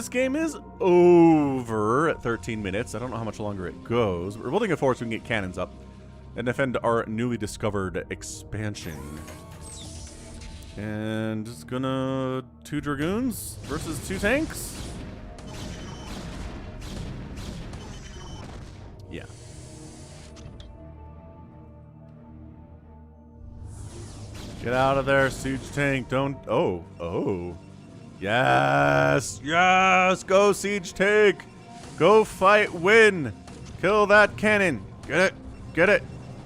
game is over at 13 minutes. I don't know how much longer it goes. We're building a fort so we can get cannons up and defend our newly discovered expansion. And it's gonna 2 Dragoons versus 2 tanks. Yeah. Get out of there, siege tank. Don't. Oh. Yes! Yes! Go, siege tank! Go fight, win! Kill that cannon! Get it! Get it!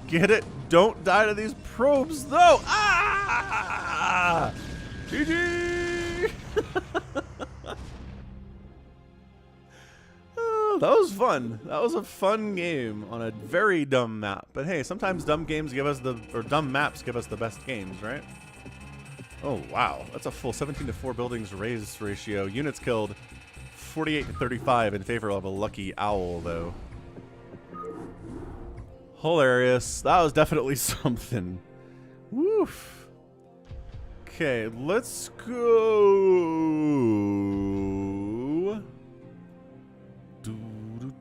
Get it! Don't die to these probes, though! Ah! GG! Oh, that was fun. That was a fun game on a very dumb map. But hey, sometimes dumb games give us dumb maps give us the best games, right? Oh, wow. That's a full 17-4 buildings raised ratio. Units killed 48-35 in favor of a LuckyOwl, though. Hilarious. That was definitely something. Woof. Okay, let's go.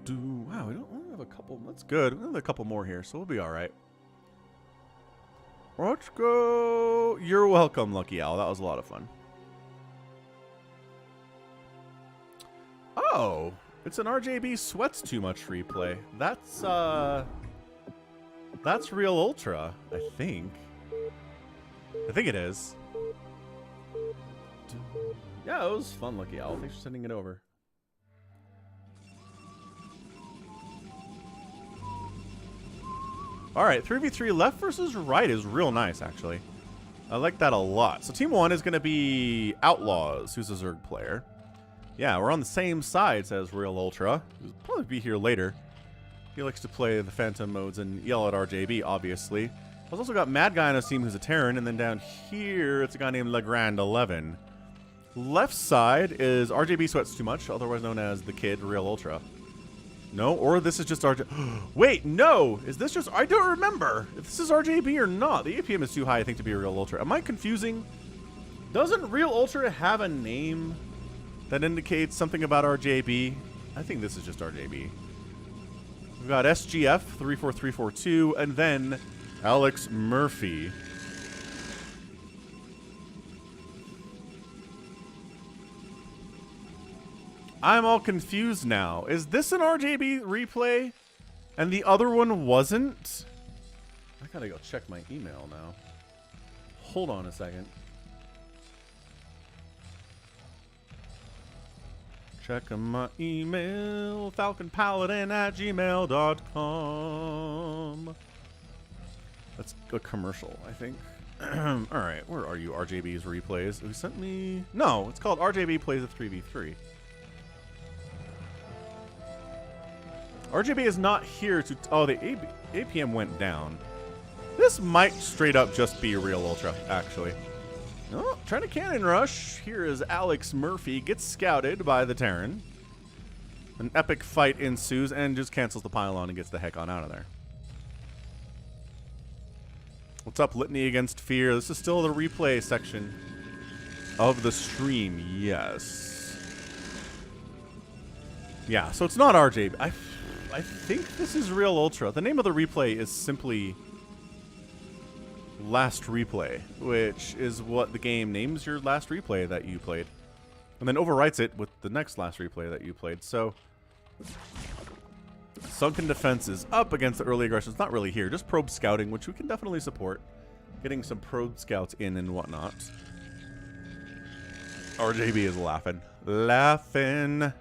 Wow, we don't only have a couple. That's good. We have a couple more here, so we'll be all right. Let's go. You're welcome, LuckyOwl. That was a lot of fun. Oh, It's an RJB sweats too much replay. That's Real Ultra, I think. I think it is. Yeah, it was fun, LuckyOwl. Thanks for sending it over. Alright, 3v3 left versus right is real nice, actually. I like that a lot. So team 1 is going to be Outlaws, who's a Zerg player. Yeah, we're on the same sides as Real Ultra. He'll probably be here later. He likes to play the Phantom modes and yell at RJB, obviously. I've also got Mad Guy on his team who's a Terran, and then down here it's a guy named Legrand11. Left side is RJB Sweats Too Much, otherwise known as the Kid Real Ultra. No, or this is just RJB. Wait, no! Is this just... I don't remember if this is RJB or not. The APM is too high, I think, to be a Real Ultra. Am I confusing? Doesn't Real Ultra have a name that indicates something about RJB? I think this is just RJB. We've got SGF 34342 and then Alex Murphy. I'm all confused now. Is this an RJB replay and the other one wasn't? I gotta go check my email now. Hold on a second. Checking my email, falconpaladin@gmail.com. That's a commercial, I think. Alright, where are you, RJB's replays? Who sent me? No, it's called RJB Plays of 3v3. RJB is not here to... Oh, the APM went down. This might straight up just be Real Ultra, actually. Oh, trying to cannon rush. Here is Alex Murphy. Gets scouted by the Terran. An epic fight ensues and just cancels the pylon and gets the heck on out of there. What's up, Litany Against Fear? This is still the replay section of the stream. Yes. Yeah, so it's not RJB. I think this is Real Ultra. The name of the replay is simply Last Replay, which is what the game names your last replay that you played. And then overwrites it with the next last replay that you played. So, Sunken Defense is up against the early aggression. It's not really here, just probe scouting, which we can definitely support. Getting some probe scouts in and whatnot. RJB is laughing. Laughing.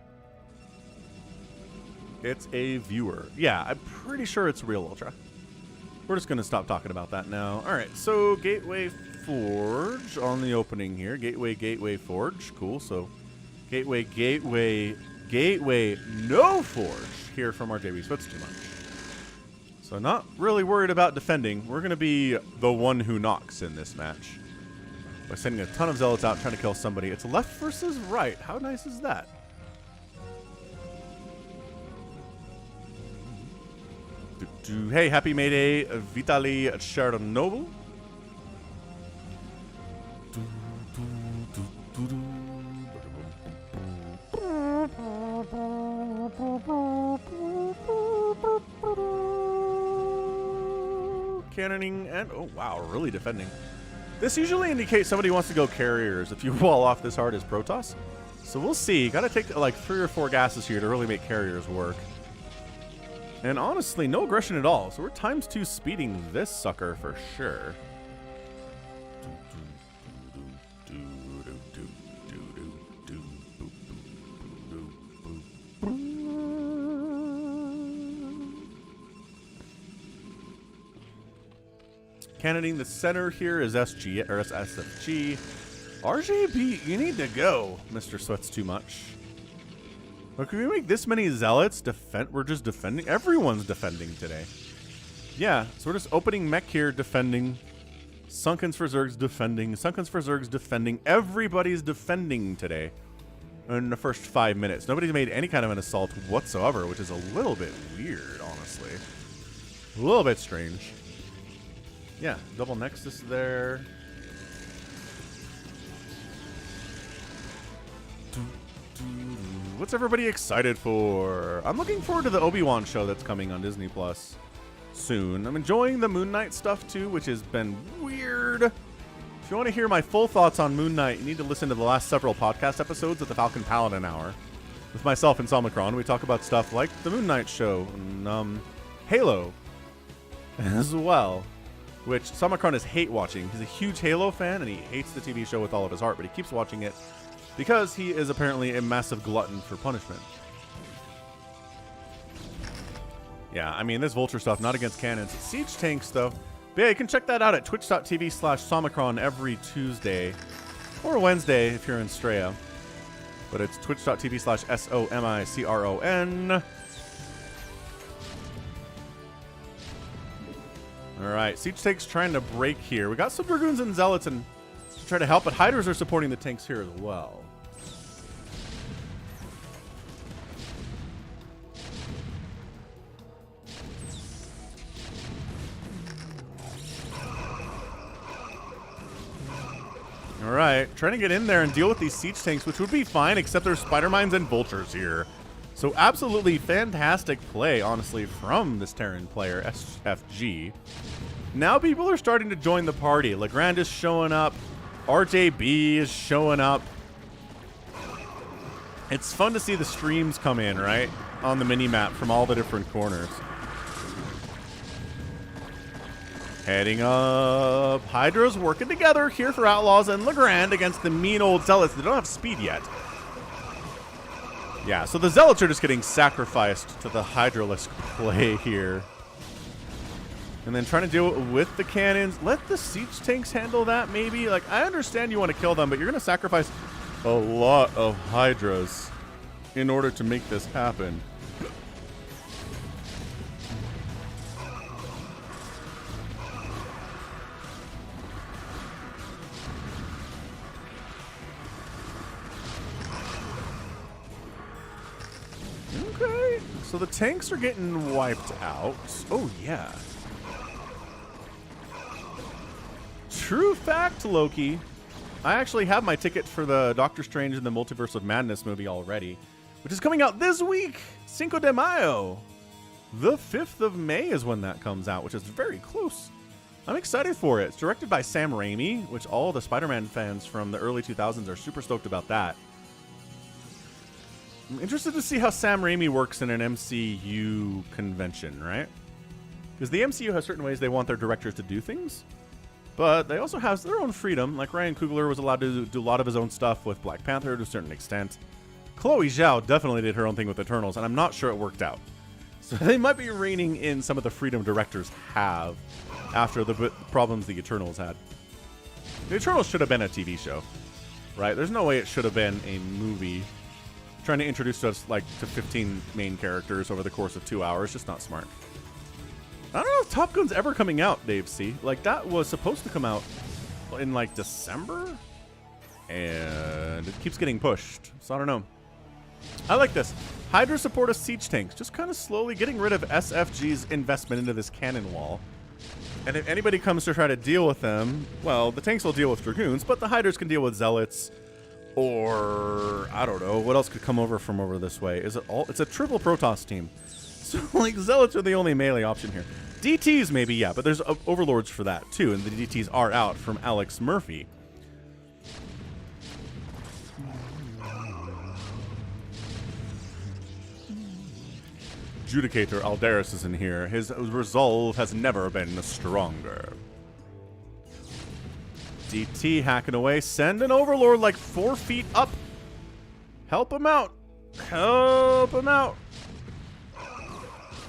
It's a viewer. Yeah, I'm pretty sure it's Real Ultra. We're just going to stop talking about that now. All right, so Gateway Forge on the opening here. Gateway, Forge. Cool, so Gateway, no Forge here from RJB. So that's too much. So not really worried about defending. We're going to be the one who knocks in this match. By sending a ton of Zealots out trying to kill somebody. It's left versus right. How nice is that? Hey, happy May Day, Vitaly Chernobyl. Cannoning and oh wow, really defending. This usually indicates somebody wants to go carriers if you wall off this hard as Protoss. So we'll see. Gotta take like 3 or 4 gases here to really make carriers work. And honestly, no aggression at all. So we're ×2 speeding this sucker for sure. Cannoning the center here is SG or SFG. RJB, you need to go, Mr. Sweats Too Much. Look, can we make this many zealots defend? We're just defending. Everyone's defending today. Yeah, so we're just opening mech here, defending. Sunkens for Zergs defending. Sunkens for Zergs defending. Everybody's defending today in the first 5 minutes. Nobody's made any kind of an assault whatsoever, which is a little bit weird, honestly. A little bit strange. Yeah, double Nexus there. What's everybody excited for? I'm looking forward to the Obi-Wan show that's coming on Disney Plus soon. I'm enjoying the Moon Knight stuff too, which has been weird. If you want to hear my full thoughts on Moon Knight, you need to listen to the last several podcast episodes of the Falcon Paladin Hour. with myself and Somicron. We talk about stuff like the Moon Knight show and Halo as well, which Somicron is hate watching. He's a huge Halo fan and he hates the TV show with all of his heart, but he keeps watching it because he is apparently a massive glutton for punishment. Yeah, I mean, this Vulture stuff, not against cannons. Siege tanks, though. But yeah, you can check that out at twitch.tv/Somicron every Tuesday. Or Wednesday if you're in Straya. But it's twitch.tv/SOMICRON. Alright, Siege tanks trying to break here. We got some Dragoons and Zealots and to try to help, but Hydras are supporting the tanks here as well. Alright, trying to get in there and deal with these siege tanks, which would be fine, except there's spider mines and vultures here. So absolutely fantastic play, honestly, from this Terran player, SFG. Now people are starting to join the party. Legrand is showing up. RJB is showing up. It's fun to see the streams come in, right? On the mini-map from all the different corners. Heading up. Hydra's working together here for Outlaws and Legrand against the mean old Zealots. They don't have speed yet. Yeah, so the Zealots are just getting sacrificed to the Hydralisk play here. And then trying to deal with the cannons. Let the siege tanks handle that, maybe. Like, I understand you want to kill them, but you're going to sacrifice a lot of Hydras in order to make this happen. Okay, so the tanks are getting wiped out. Oh, yeah. True fact, Loki. I actually have my ticket for the Doctor Strange and the Multiverse of Madness movie already, which is coming out this week, Cinco de Mayo. The 5th of May is when that comes out, which is very close. I'm excited for it. It's directed by Sam Raimi, which all the Spider-Man fans from the early 2000s are super stoked about that. I'm interested to see how Sam Raimi works in an MCU convention, right? Because the MCU has certain ways they want their directors to do things, but they also have their own freedom. Like Ryan Coogler was allowed to do a lot of his own stuff with Black Panther to a certain extent. Chloe Zhao definitely did her own thing with Eternals, and I'm not sure it worked out. So they might be reining in some of the freedom directors have after the problems the Eternals had. The Eternals should have been a TV show, right? There's no way it should have been a movie. Trying to introduce us like to 15 main characters over the course of 2 hours, just not smart. I don't know if Top Gun's ever coming out, Dave C. Like, that was supposed to come out in like December, and it keeps getting pushed, so I don't know. I like this. Hydra support of siege tanks, just kind of slowly getting rid of SFG's investment into this cannon wall. And if anybody comes to try to deal with them, well, the tanks will deal with Dragoons, but the Hydras can deal with Zealots. Or, I don't know, what else could come over from over this way? Is it all? It's a triple Protoss team. So, like, Zealots are the only melee option here. DTs maybe, yeah, but there's Overlords for that, too, and the DTs are out from Alex Murphy. Judicator Aldaris is in here. His resolve has never been stronger. DT hacking away. Send an Overlord like 4 feet up. Help him out. Help him out.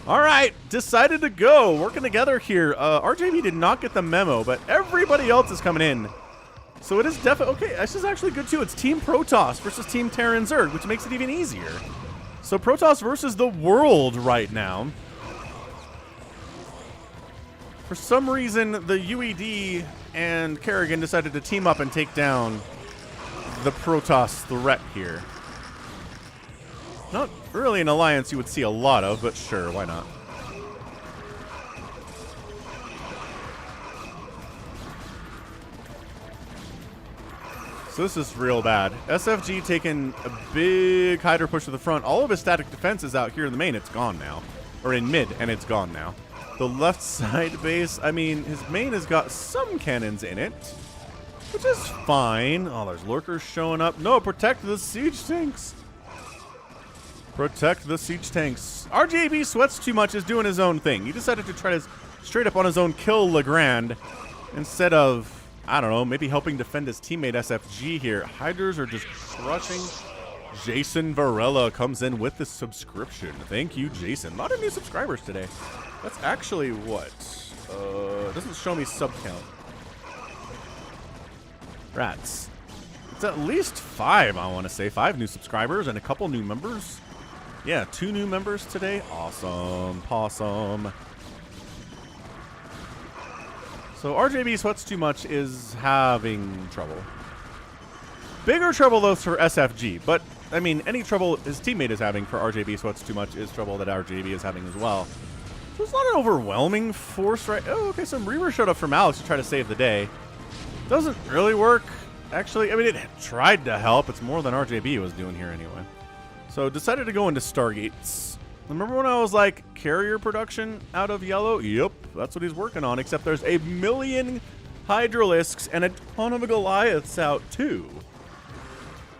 All right. Decided to go. Working together here. RJB did not get the memo, but everybody else is coming in. So it is definitely... Okay, this is actually good, too. It's Team Protoss versus Team Terran Zerg, which makes it even easier. So Protoss versus the world right now. For some reason, the UED and Kerrigan decided to team up and take down the Protoss threat here. Not really an alliance you would see a lot of, but sure, why not? So this is real bad. SFG taking a big Hydra push to the front. All of his static defense is out here in the main. It's gone now. Or in mid, and it's gone now. The left side base, I mean, his main has got some cannons in it, which is fine. Oh, there's lurkers showing up. No, protect the siege tanks. Protect the siege tanks. RJB sweats too much is doing his own thing. He decided to try to straight up on his own kill Legrand instead of, I don't know, maybe helping defend his teammate SFG here. Hydras are just crushing. Jason Varela comes in with the subscription. Thank you, Jason. A lot of new subscribers today. That's actually what? It doesn't show me sub count. Rats. It's at least 5, I want to say. 5 new subscribers and a couple new members. Yeah, 2 new members today. Awesome. Possum. So RJB Sweats Too Much is having trouble. Bigger trouble, though, for SFG. But, I mean, any trouble his teammate is having for RJB Sweats Too Much is trouble that RJB is having as well. So it's not an overwhelming force, right? Oh, okay, some Reaver showed up from Alex to try to save the day. Doesn't really work. Actually, I mean, it tried to help. It's more than RJB was doing here anyway. So decided to go into Stargates. Remember when I was like, carrier production out of yellow? Yep, that's what he's working on, except there's a million Hydralisks and a ton of Goliaths out too.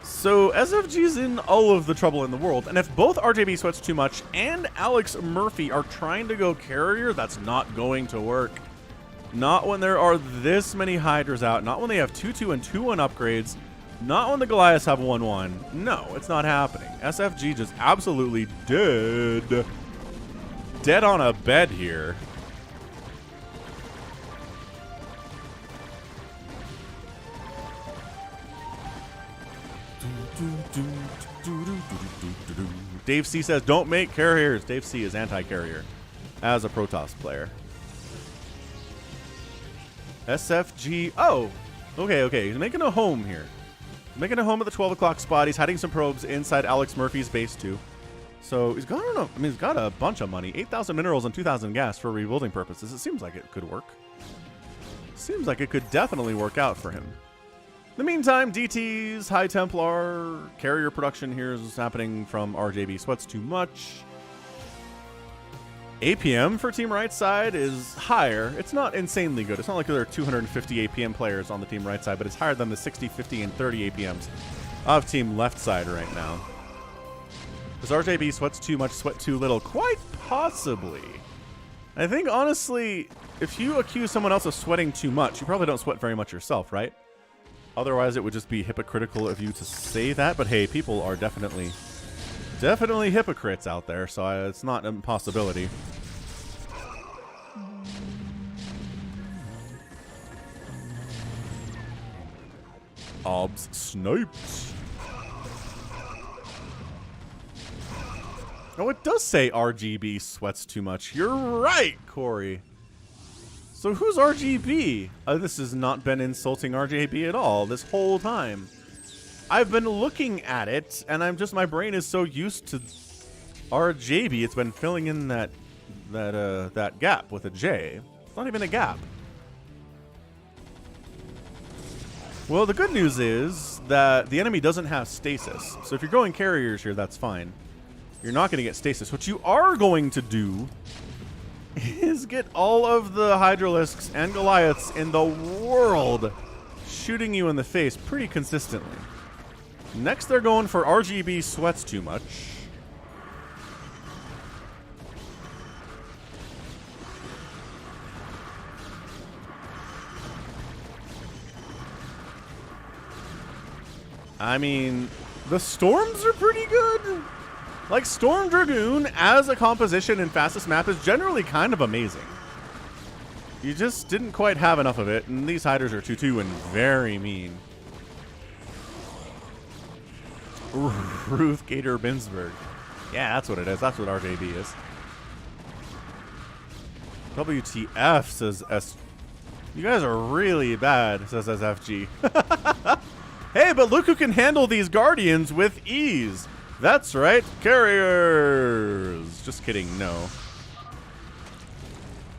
So SFG's in all of the trouble in the world, and if both RJB Sweats Too Much and Alex Murphy are trying to go carrier, that's not going to work. Not when there are this many Hydras out, not when they have 2-2 and 2-1 upgrades, not when the Goliaths have 1-1. No, it's not happening. SFG just absolutely dead. Dead on a bed here. Dave C says, don't make carriers. Dave C is anti-carrier as a Protoss player. SFG. Oh, okay. He's making a home here. Making a home at the 12 o'clock spot. He's hiding some probes inside Alex Murphy's base too. So he's got, he's got a bunch of money. 8,000 minerals and 2,000 gas for rebuilding purposes. It seems like it could work. Seems like it could definitely work out for him. In the meantime, DT's High Templar carrier production here is happening from RJB Sweats Too Much. APM for Team Right Side is higher. It's not insanely good. It's not like there are 250 APM players on the Team Right Side, but it's higher than the 60, 50, and 30 APMs of Team Left Side right now. Does RJB Sweats Too Much, sweat too little? Quite possibly. I think, honestly, if you accuse someone else of sweating too much, you probably don't sweat very much yourself, right? Otherwise, it would just be hypocritical of you to say that. But hey, people are definitely hypocrites out there, so it's not an impossibility. Obs sniped. Oh, it does say RGB sweats too much. You're right, Corey. So who's RGB? This has not been insulting RJB at all this whole time. I've been looking at it, and my brain is so used to RJB, it's been filling in that gap with a J. It's not even a gap. Well, the good news is that the enemy doesn't have stasis. So if you're going carriers here, that's fine. You're not going to get stasis. What you are going to do is get all of the Hydralisks and Goliaths in the world shooting you in the face pretty consistently. Next, they're going for RGB Sweats Too Much. I mean, the Storms are pretty good. Like, Storm Dragoon as a composition in fastest map is generally kind of amazing. You just didn't quite have enough of it, and these Hydras are 2-2 and very mean. Ruth Gator Binsberg. Yeah, that's what it is. That's what RJB is. WTF, says S. You guys are really bad, says SFG. Hey, but look who can handle these Guardians with ease. That's right, carriers. Just kidding, no.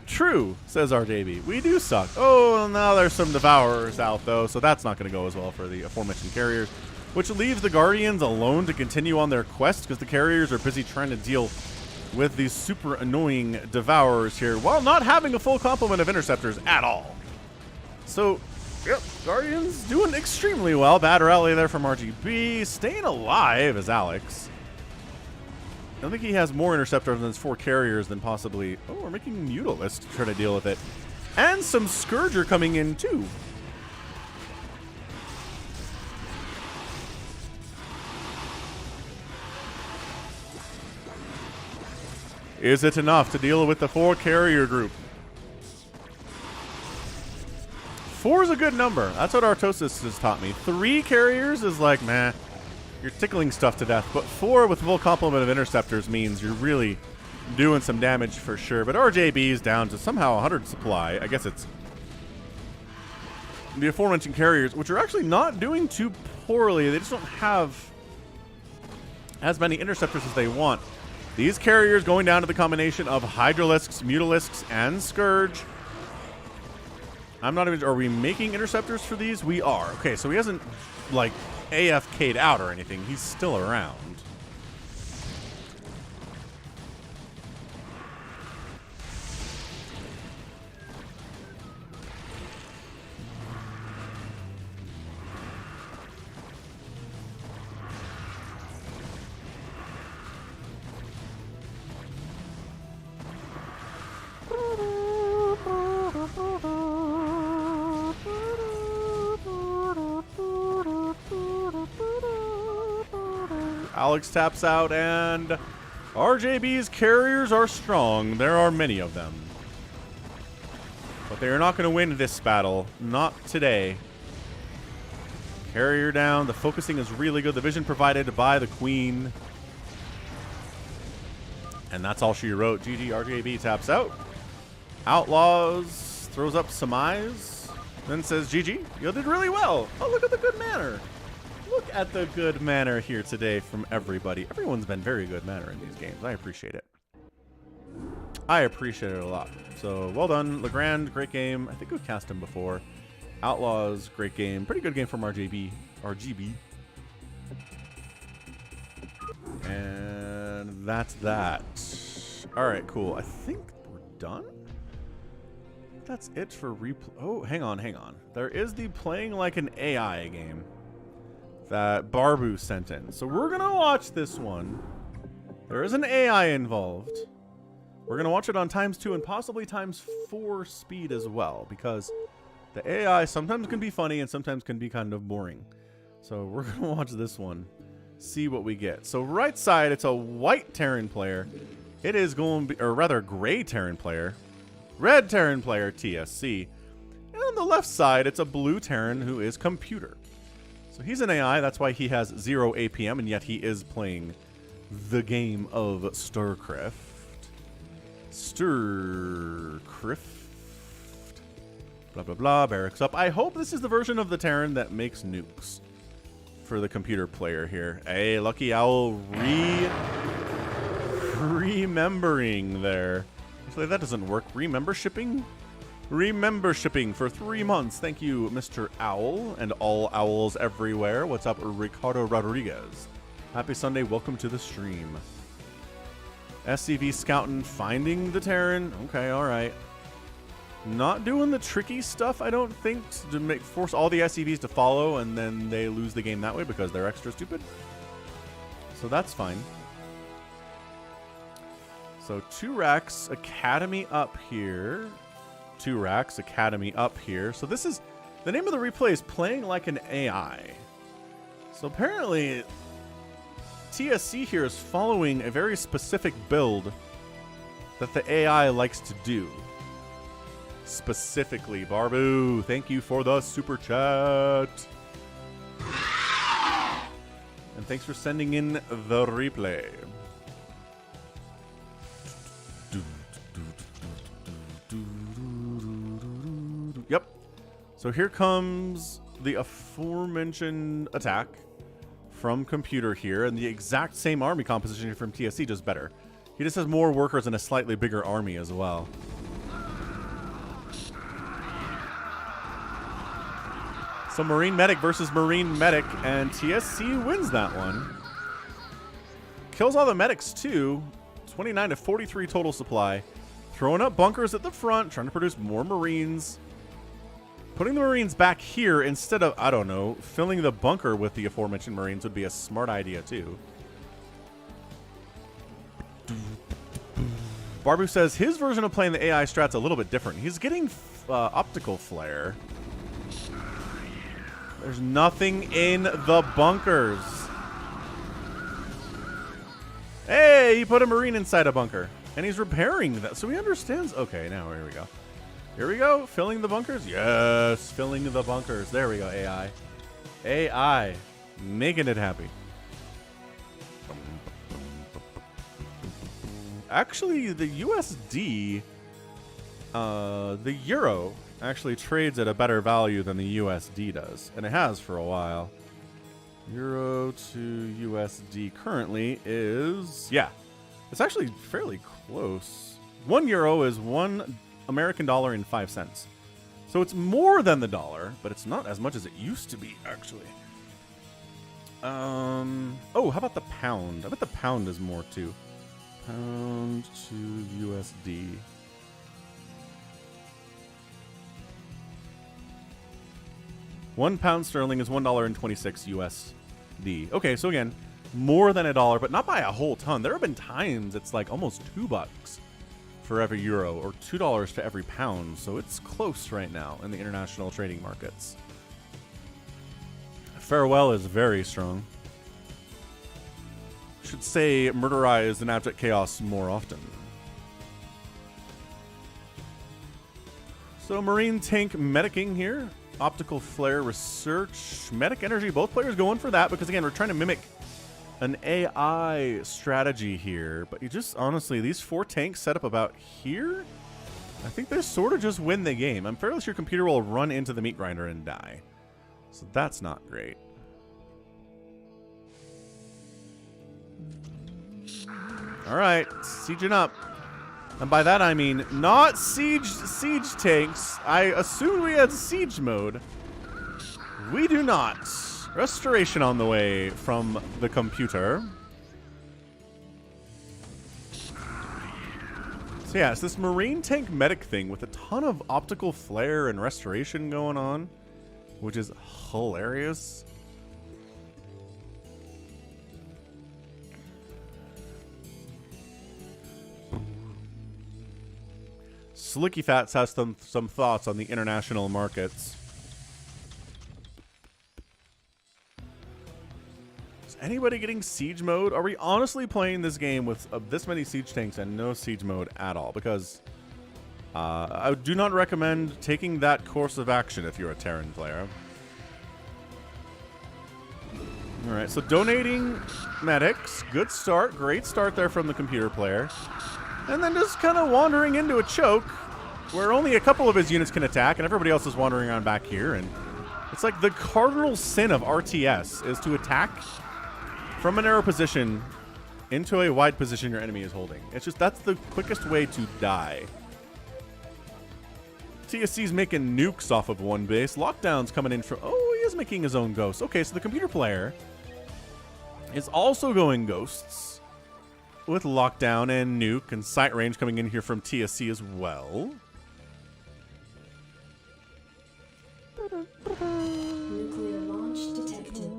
True, says RJB. We do suck. Oh, now there's some Devourers out, though, so that's not going to go as well for the aforementioned carriers, which leaves the Guardians alone to continue on their quest because the carriers are busy trying to deal with these super annoying Devourers here while not having a full complement of Interceptors at all. So, yep, Guardians doing extremely well. Bad rally there from RGB. Staying alive is Alex. don't think he has more interceptors than his 4 carriers than possibly... Oh, we're making Mutalisk to try to deal with it. And some Scourger coming in, too. Is it enough to deal with the 4 carrier group? 4 is a good number. That's what Artosis has taught me. 3 carriers is like, meh. You're tickling stuff to death. But 4 with full complement of interceptors means you're really doing some damage for sure. But RJB is down to somehow 100 supply. I guess it's the aforementioned carriers, which are actually not doing too poorly. They just don't have as many interceptors as they want. These carriers going down to the combination of Hydralisks, Mutalisks, and Scourge. I'm not even... Are we making interceptors for these? We are. Okay, so he hasn't, like, AFK'd out or anything. He's still around. Alex taps out, and RJB's carriers are strong. There are many of them. But they are not going to win this battle. Not today. Carrier down. The focusing is really good. The vision provided by the Queen. And that's all she wrote. GG, RJB taps out. Outlaws throws up some eyes. Then says, GG, you did really well. Oh, look at the good manner. Look at the good manner here today from everybody. Everyone's been very good manner in these games. I appreciate it. I appreciate it a lot. So, well done. Legrand, great game. I think we've cast him before. Outlaws, great game. Pretty good game from RJB. RGB. And that's that. Alright, cool. I think we're done. That's it for replay. Oh, hang on. There is the Playing Like an AI game that Barbu sent in. So we're going to watch this one. There is an AI involved. We're going to watch it on ×2 and possibly ×4 speed as well, because the AI sometimes can be funny and sometimes can be kind of boring. So we're going to watch this one, see what we get. So right side, it's a white Terran player. It is going to be, or rather gray Terran player. Red Terran player, TSC. And on the left side, it's a blue Terran who is computer. So he's an AI, that's why he has 0 APM, and yet he is playing the game of Starcraft. Starcraft. Blah, blah, blah. Barracks up. I hope this is the version of the Terran that makes nukes for the computer player here. Hey, LuckyOwl remembering there. Actually, that doesn't work. Remember shipping? Remember shipping for 3 months. Thank you, Mr. Owl, and all owls everywhere. What's up, Ricardo Rodriguez? Happy Sunday. Welcome to the stream. SCV scouting, finding the Terran. Okay, all right. Not doing the tricky stuff, I don't think, to force all the SCVs to follow, and then they lose the game that way because they're extra stupid. So that's fine. So 2 racks, Academy up here. 2 racks, Academy up here. So this is, the name of the replay is Playing Like an AI. So apparently, TSC here is following a very specific build that the AI likes to do. Specifically, Barbu, thank you for the super chat. And thanks for sending in the replay. Yep. So here comes the aforementioned attack from computer here, and the exact same army composition from TSC, just better. He just has more workers and a slightly bigger army as well. So Marine Medic versus Marine Medic, and TSC wins that one. Kills all the medics too. 29 to 43 total supply. Throwing up bunkers at the front, trying to produce more Marines. Putting the Marines back here instead of, I don't know, filling the bunker with the aforementioned Marines would be a smart idea too. Barbu says his version of playing the AI strat's a little bit different. He's getting optical flare. There's nothing in the bunkers. Hey, he put a Marine inside a bunker. And he's repairing that. So he understands. Okay, now here we go. Here we go. Filling the bunkers. Yes, filling the bunkers. There we go, AI. AI. Making it happy. Actually, the USD, the euro actually trades at a better value than the USD does. And it has for a while. Euro to USD currently is, yeah, it's actually fairly close. 1 euro is 1 American dollar and 5 cents. So it's more than the dollar, but it's not as much as it used to be, actually. Oh, how about the pound? I bet the pound is more too. Pound to USD. £1 sterling is $1.26 USD. Okay, so again, more than $1, but not by a whole ton. There have been times it's like almost $2 for every euro or $2 for every pound. So it's close right now in the international trading markets. Farewell is very strong. Should say murderize and abject chaos more often. So Marine tank medicing here. Optical flare research. Medic energy. Both players going for that because again we're trying to mimic an AI strategy here. But you just honestly, these 4 tanks set up about here. I think they sort of just win the game. I'm fairly sure computer will run into the meat grinder and die. So that's not great. All right, sieging up. And by that I mean not siege tanks. I assumed we had siege mode. We do not. Restoration on the way from the computer. So yeah, it's this Marine tank medic thing with a ton of optical flare and restoration going on, which is hilarious. Slicky Fats has some thoughts on the international markets. Is anybody getting siege mode? Are we honestly playing this game with this many siege tanks and no siege mode at all? Because I do not recommend taking that course of action if you're a Terran player. All right, so donating medics. Good start. Great start there from the computer player. And then just kind of wandering into a choke where only a couple of his units can attack and everybody else is wandering around back here. And it's like the cardinal sin of RTS is to attack from a narrow position into a wide position your enemy is holding. It's just, that's the quickest way to die. TSC's making nukes off of one base. Lockdown's coming in from, oh, he is making his own ghost. Okay, so the computer player is also going ghosts. With lockdown and nuke and sight range coming in here from TSC as well. Nuclear launch detected.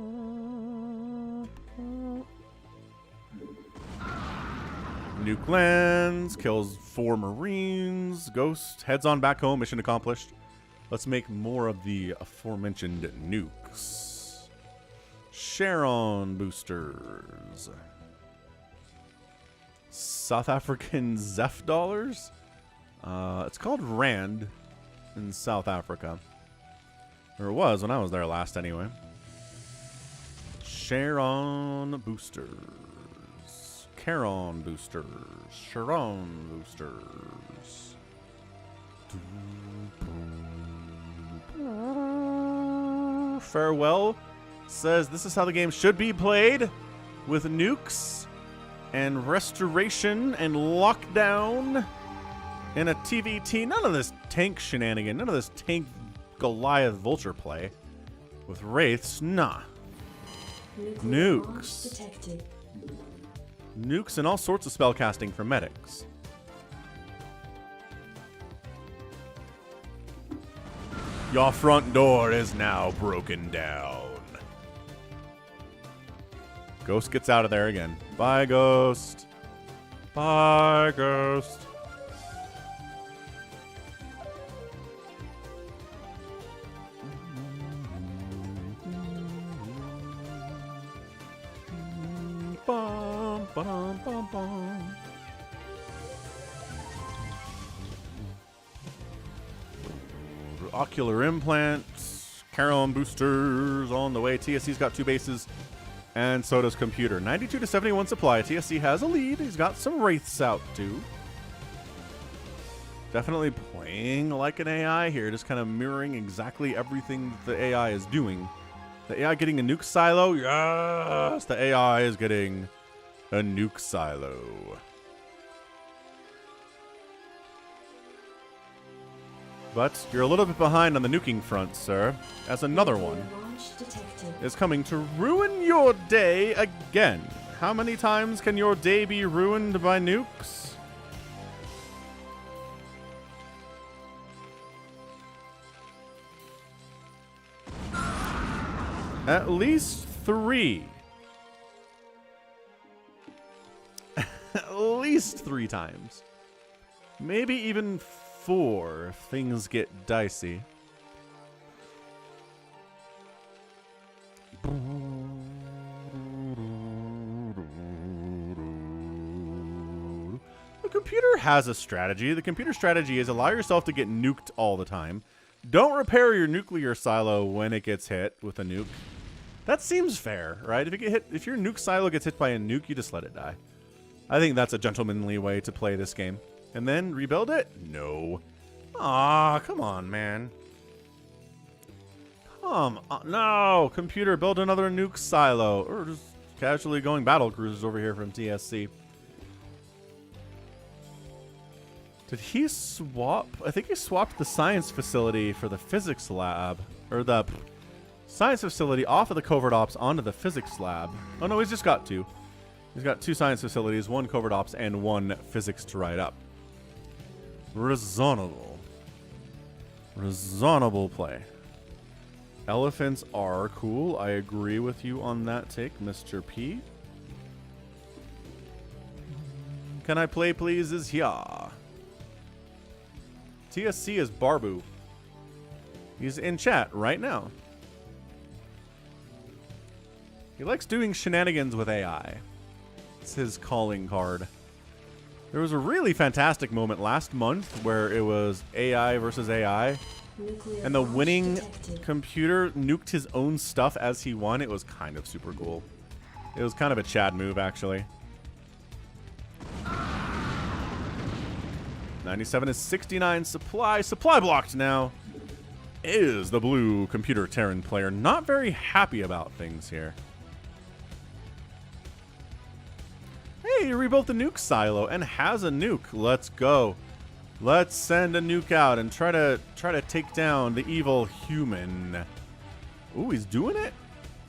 Nuke lands, kills 4 Marines. Ghost heads on back home. Mission accomplished. Let's make more of the aforementioned nukes. Sharon boosters. South African Zef dollars. It's called Rand in South Africa. Or it was when I was there last anyway. Sharon boosters. Charon boosters. Sharon boosters. Farewell says this is how the game should be played, with nukes and restoration and lockdown and a TVT. None of this tank shenanigan. None of this tank Goliath vulture play with wraiths. Nah. Nukes. Detected. Nukes and all sorts of spell casting for medics. Your front door is now broken down. Ghost gets out of there again. Bye, Ghost. Bye, Ghost. Ba-dum-bum-bum. Ocular implants, Caron boosters on the way. TSC's got 2 bases, and so does Computer. 92 to 71 supply. TSC has a lead. He's got some Wraiths out too. Definitely playing like an AI here, just kind of mirroring exactly everything that the AI is doing. The AI getting a nuke silo? Yes! The AI is getting a nuke silo. But you're a little bit behind on the nuking front, sir, as another one is coming to ruin your day again. How many times can your day be ruined by nukes? At least 3. At least 3 times. Maybe even 4 if things get dicey. The computer has a strategy. The computer strategy is allow yourself to get nuked all the time. Don't repair your nuclear silo when it gets hit with a nuke. That seems fair, right? If you get hit, if your nuke silo gets hit by a nuke, you just let it die. I think that's a gentlemanly way to play this game. And then rebuild it? No. Aw, come on, man. Come on. No! Computer, build another nuke silo. Or just casually going battle cruisers over here from TSC. Did he swap? I think he swapped the science facility for the physics lab. Or the science facility off of the covert ops onto the physics lab. Oh no, he's just got 2. He's got 2 science facilities, 1 covert ops, and 1 physics to write up. Reasonable. Reasonable play. Elephants are cool. I agree with you on that take, Mr. P. Can I play, please? Is here. TSC is Barbu. He's in chat right now. He likes doing shenanigans with AI. It's his calling card. There was a really fantastic moment last month where it was AI versus AI. Nuclear And the launch winning detected. computer nuked his own stuff as he won. It was kind of super cool. It was kind of a Chad move, actually. 97 is 69 supply. Supply blocked now. Is the blue computer Terran player not very happy about things here? Hey, he rebuilt the nuke silo and has a nuke. Let's go. Let's send a nuke out and try to take down the evil human. Ooh, he's doing it?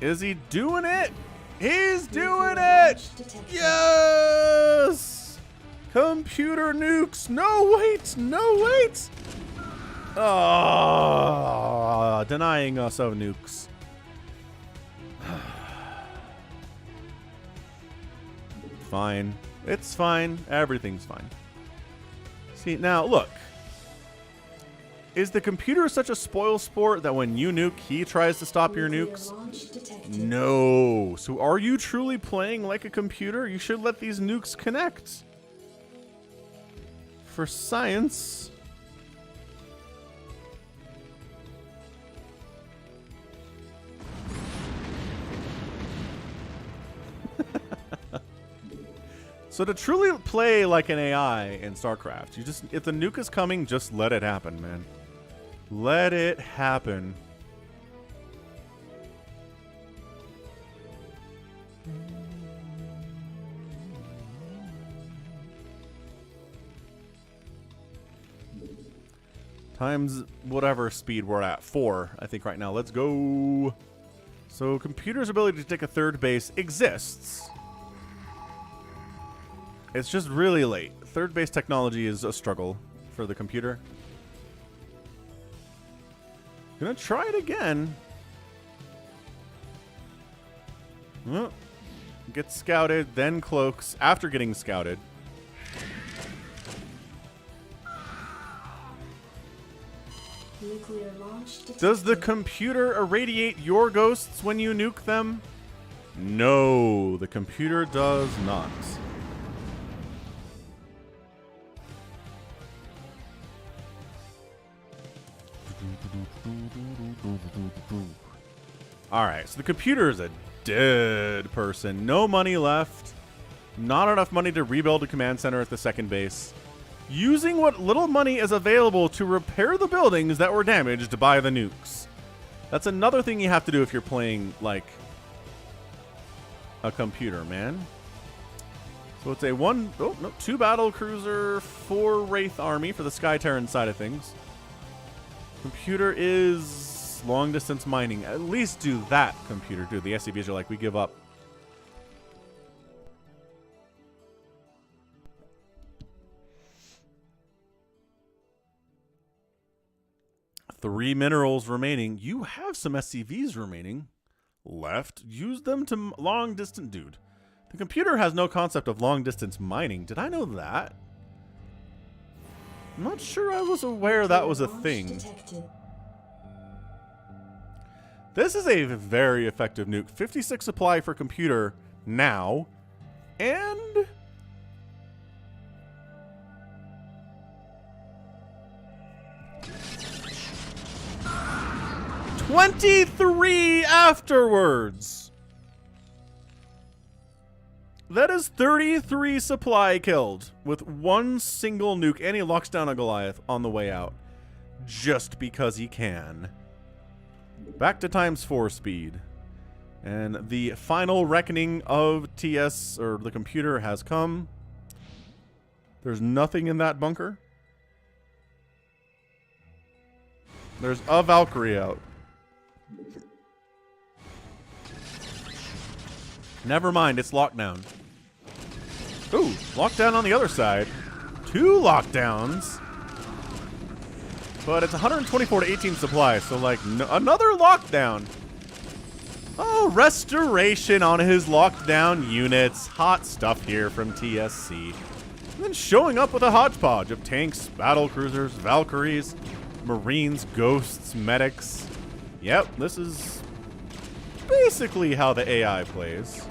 Is he doing it? He's doing it! Yes! Computer nukes. No, wait. No, wait. Oh, denying us of nukes. Fine. It's fine. Everything's fine. See, now, look. Is the computer such a spoil sport that when you nuke, he tries to stop your Nuclear nukes? launch detected. No. So are you truly playing like a computer? You should let these nukes connect. For science. So to truly play like an AI in StarCraft, you just, if the nuke is coming, just let it happen, man. Let it happen. Times whatever speed we're at, 4, I think right now. Let's go. So computer's ability to take a third base exists. It's just really late. Third base technology is a struggle for the computer. Gonna try it again. Well, gets scouted, then cloaks after getting scouted. Nuclear launch detected. Does the computer irradiate your ghosts when you nuke them? No, the computer does not. Alright, so the computer is a dead person. No money left. Not enough money to rebuild a command center at the second base. Using what little money is available to repair the buildings that were damaged by the nukes. That's another thing you have to do if you're playing, like, a computer, man. So it's a 2 battle cruiser, 4 Wraith army for the Sky Terran side of things. Computer is long distance mining. At least do that, computer. Dude, the SCVs are like, we give up. Three minerals remaining. You have some SCVs remaining left. Use them to long distance. Dude, the computer has no concept of long distance mining. Did I know that? I'm not sure I was aware that was a thing. This is a very effective nuke. 56 supply for computer now. And 23 afterwards. That is 33 supply killed with one single nuke, and he locks down a Goliath on the way out. Just because he can. Back to ×4 speed. And the final reckoning of TS, or the computer, has come. There's nothing in that bunker. There's a Valkyrie out. Never mind, it's lockdown. Ooh, lockdown on the other side. 2 lockdowns. But it's 124 to 18 supply, so like another lockdown. Oh, restoration on his lockdown units. Hot stuff here from TSC. And then showing up with a hodgepodge of tanks, battle cruisers, Valkyries, Marines, ghosts, medics. Yep, this is basically how the AI plays.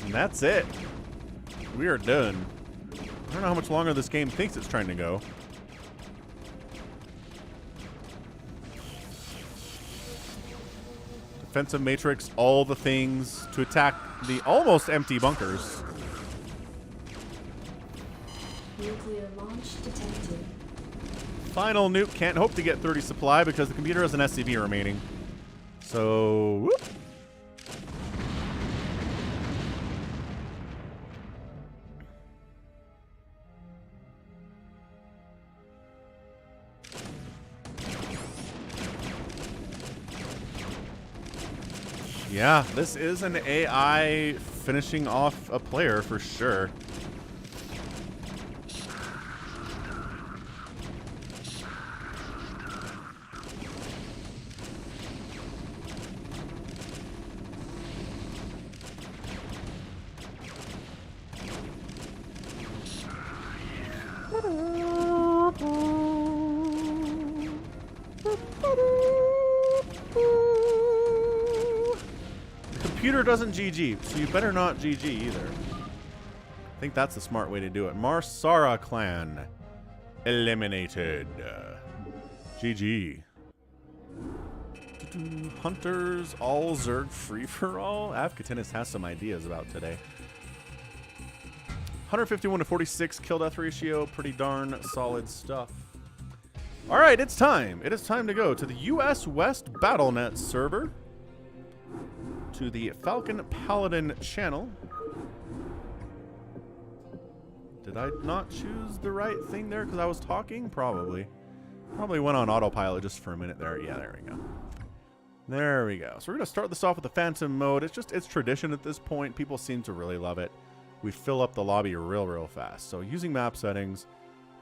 And that's it. We are done. I don't know how much longer this game thinks it's trying to go. Defensive matrix, all the things to attack the almost empty bunkers. Nuclear launch detected. Final nuke, can't hope to get 30 supply because the computer has an SCV remaining. So, whoop. Yeah, this is an AI finishing off a player for sure. Computer doesn't GG, so you better not GG either. I think that's the smart way to do it. Marsara clan eliminated. GG. Hunters, all Zerg free for all. Avkatinis has some ideas about today. 151 to 46 kill death ratio. Pretty darn solid stuff. All right, it's time. It is time to go to the US West BattleNet server. To the Falcon Paladin channel. Did I not choose the right thing there because I was talking? Probably. Probably went on autopilot just for a minute there. Yeah, there we go. There we go. So we're going to start this off with the Phantom mode. It's tradition at this point. People seem to really love it. We fill up the lobby real fast. So using map settings,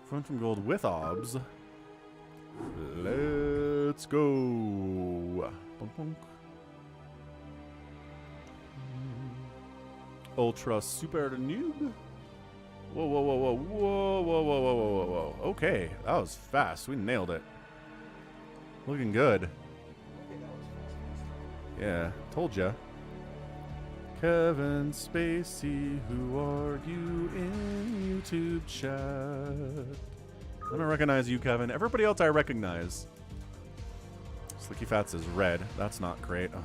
Phantom Gold with OBS. Let's Let's go. Bunk, bunk. Ultra super noob. Whoa, whoa, whoa, whoa, whoa, whoa, whoa, whoa, whoa, whoa. Okay, that was fast. We nailed it. Looking good. Yeah, told ya. Kevin Spacey, who are you in YouTube chat? I don't recognize you, Kevin. Everybody else I recognize. Slicky Fats is red. That's not great. Ugh.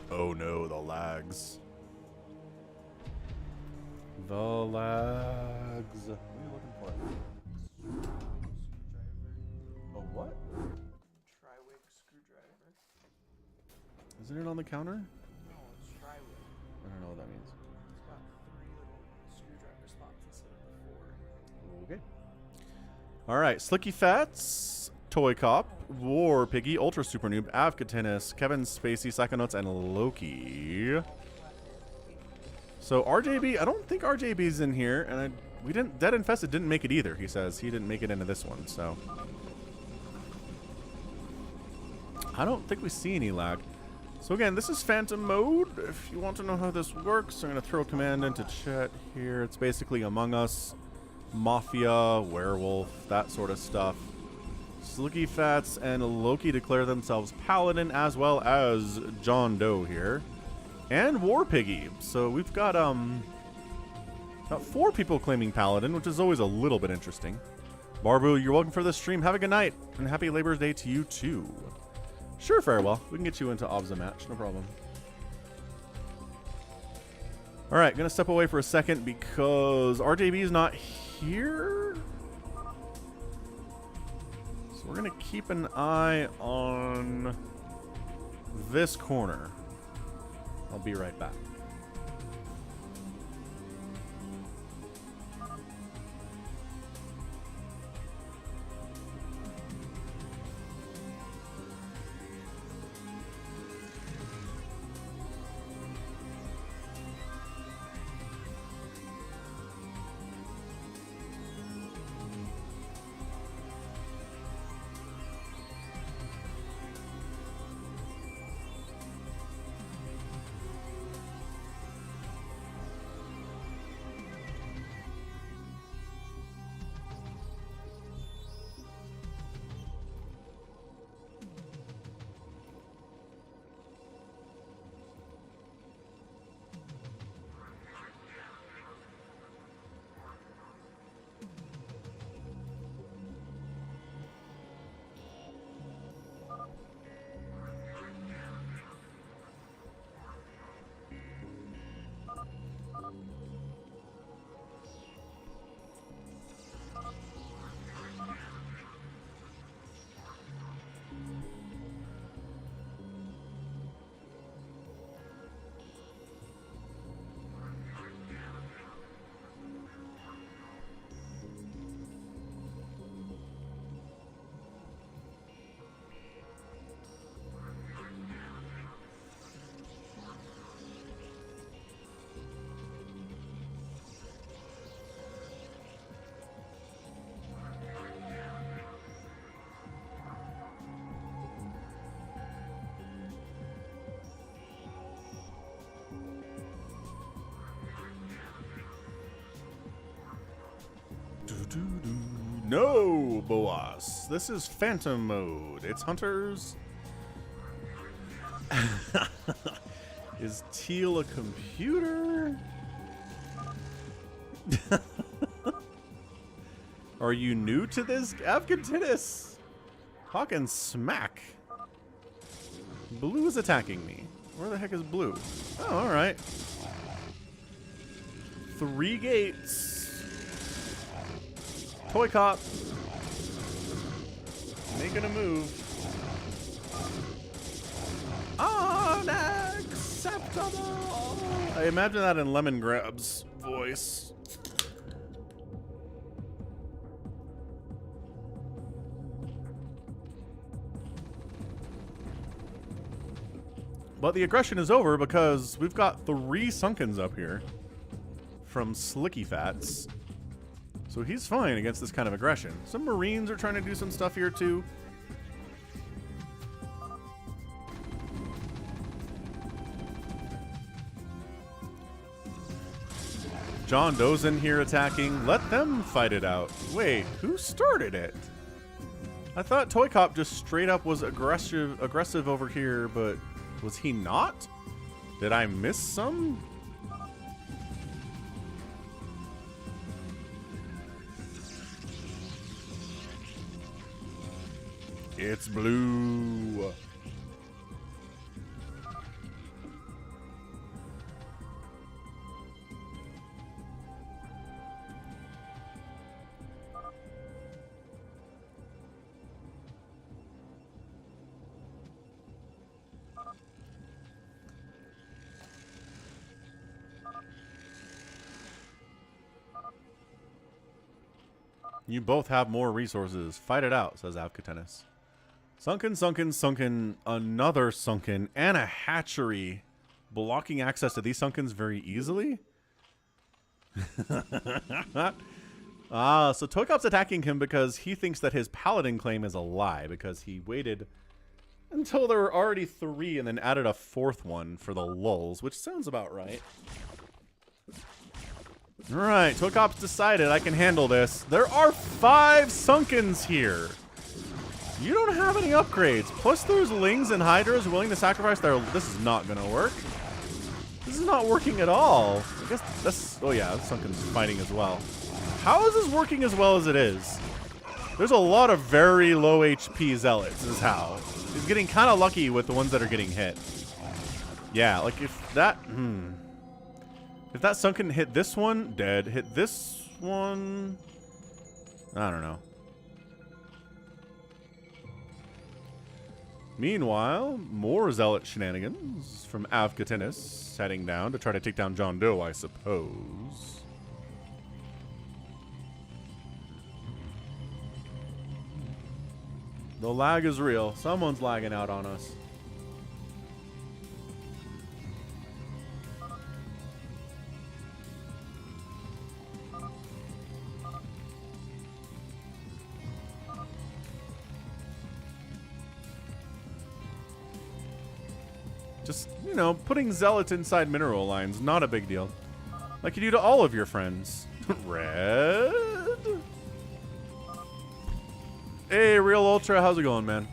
Oh no, the lags. The lags. What are you looking for? A what? Tri-wig screwdriver. Isn't it on the counter? No, it's tri-wig. I don't know what that means. It's got 3 little screwdriver spots instead of the 4. Okay. Alright, Slicky Fats, Toy Cop, War Piggy, Ultra Super Noob, Avcatinus, Kevin Spacey, Psychonauts, and Loki. So RJB, I don't think RJB's in here, and we didn't. Dead Infested didn't make it either. He says he didn't make it into this one, so I don't think we see any lag. So again, this is Phantom mode. If you want to know how this works, I'm gonna throw a command into chat here. It's basically Among Us, Mafia, Werewolf, that sort of stuff. Slicky Fats and Loki declare themselves Paladin, as well as John Doe here. And War Piggy. So we've got 4 people claiming Paladin, which is always a little bit interesting. Barbu, you're welcome for this stream. Have a good night, and happy Labor's Day to you too. Sure, Farewell. We can get you into Obs a match, no problem. Alright, gonna step away for a second because RJB is not here. So we're gonna keep an eye on this corner. I'll be right back. No, Boas. This is Phantom mode. It's Hunters. Is Teal a computer? Are you new to this? Avcantinus! Talking smack. Blue is attacking me. Where the heck is Blue? Oh, alright. 3 gates. Toy Cop. Making a move. Unacceptable! I imagine that in Lemon Grab's voice. But the aggression is over because we've got 3 Sunkens up here from Slicky Fats. So he's fine against this kind of aggression. Some Marines are trying to do some stuff here too. John Doe's in here attacking. Let them fight it out. Wait, who started it? I thought Toy Cop just straight up was aggressive over here, but was he not? Did I miss some? It's blue. You both have more resources. Fight it out, says Avkatenis. Sunken, sunken, sunken, another sunken, and a hatchery. Blocking access to these sunkens very easily? So Toy Cop's attacking him because he thinks that his paladin claim is a lie, because he waited until there were already 3 and then added a 4th one for the lulls, which sounds about right. Alright, Toy Cop's decided I can handle this. There are 5 Sunkens here. You don't have any upgrades. Plus there's Lings and Hydras willing to sacrifice their... This is not going to work. This is not working at all. I guess that's... Oh yeah, Sunken's fighting as well. How is this working as well as it is? There's a lot of very low HP Zealots is how. He's getting kind of lucky with the ones that are getting hit. Yeah, like if that... If that Sunken hit this one, dead. Hit this one... I don't know. Meanwhile, more Zealot shenanigans from Avkatenis heading down to try to take down John Doe, I suppose. The lag is real. Someone's lagging out on us. Just, you know, putting Zealots inside mineral lines, not a big deal. Like you do to all of your friends. Red? Hey, Real Ultra, how's it going, man?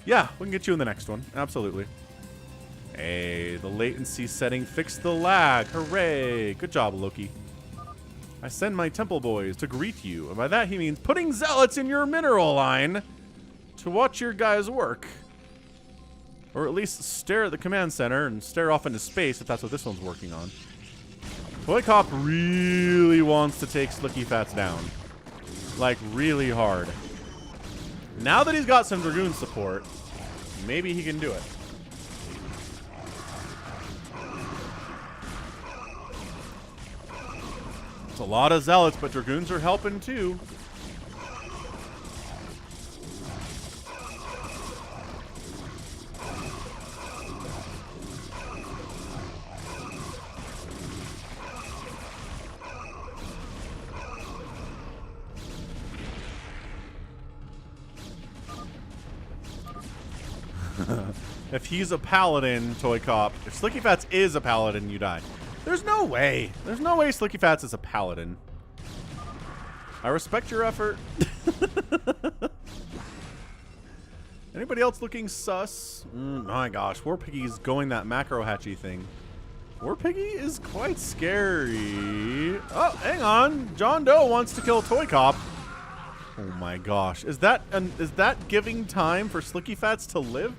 Yeah, we can get you in the next one. Absolutely. Hey, the latency setting fixed the lag. Hooray. Good job, Loki. I send my temple boys to greet you. And by that he means putting Zealots in your mineral line to watch your guys work. Or at least stare at the command center and stare off into space if that's what this one's working on. Toy Cop really wants to take Slicky Fats down. Like, really hard. Now that he's got some Dragoon support, maybe he can do it. It's a lot of Zealots, but Dragoons are helping too. If he's a paladin, Toy Cop, if Slicky Fats is a paladin, you die. There's no way. There's no way Slicky Fats is a paladin. I respect your effort. Anybody else looking sus? My gosh, War Piggy's going that macro hatchy thing. War Piggy is quite scary. Oh, hang on. John Doe wants to kill Toy Cop. Oh my gosh. Is that giving time for Slicky Fats to live?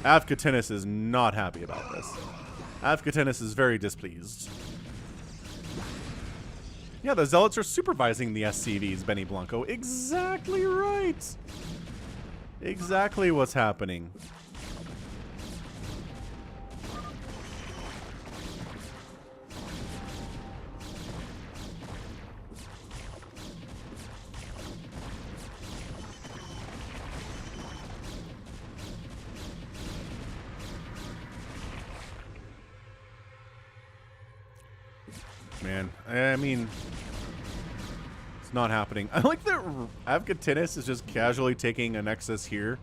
Avkatenis is not happy about this. Avkatenis is very displeased. Yeah, the Zealots are supervising the SCVs, Benny Blanco. Exactly right. Exactly what's happening. man. I mean, it's not happening. I like that Avgatinis is just casually taking a Nexus here.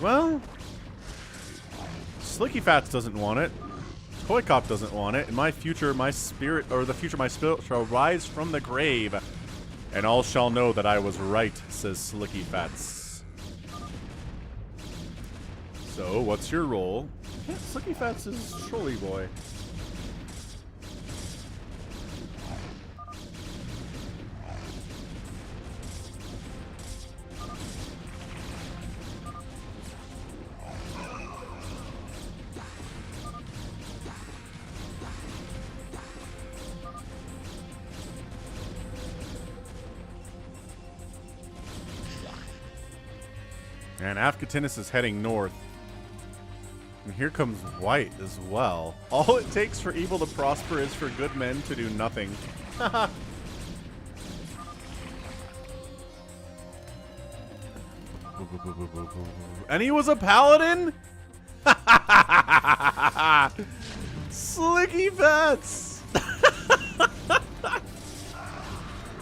Well, Slicky Fats doesn't want it. Toy Cop doesn't want it. In my future, my spirit, or the future, my spirit shall rise from the grave, and all shall know that I was right, says Slicky Fats. So, what's your role? Yeah, Slicky Fats is Trolley Boy. And Afgatinis is heading north. And here comes white as well. All it takes for evil to prosper is for good men to do nothing. And he was a paladin? Slicky Fats!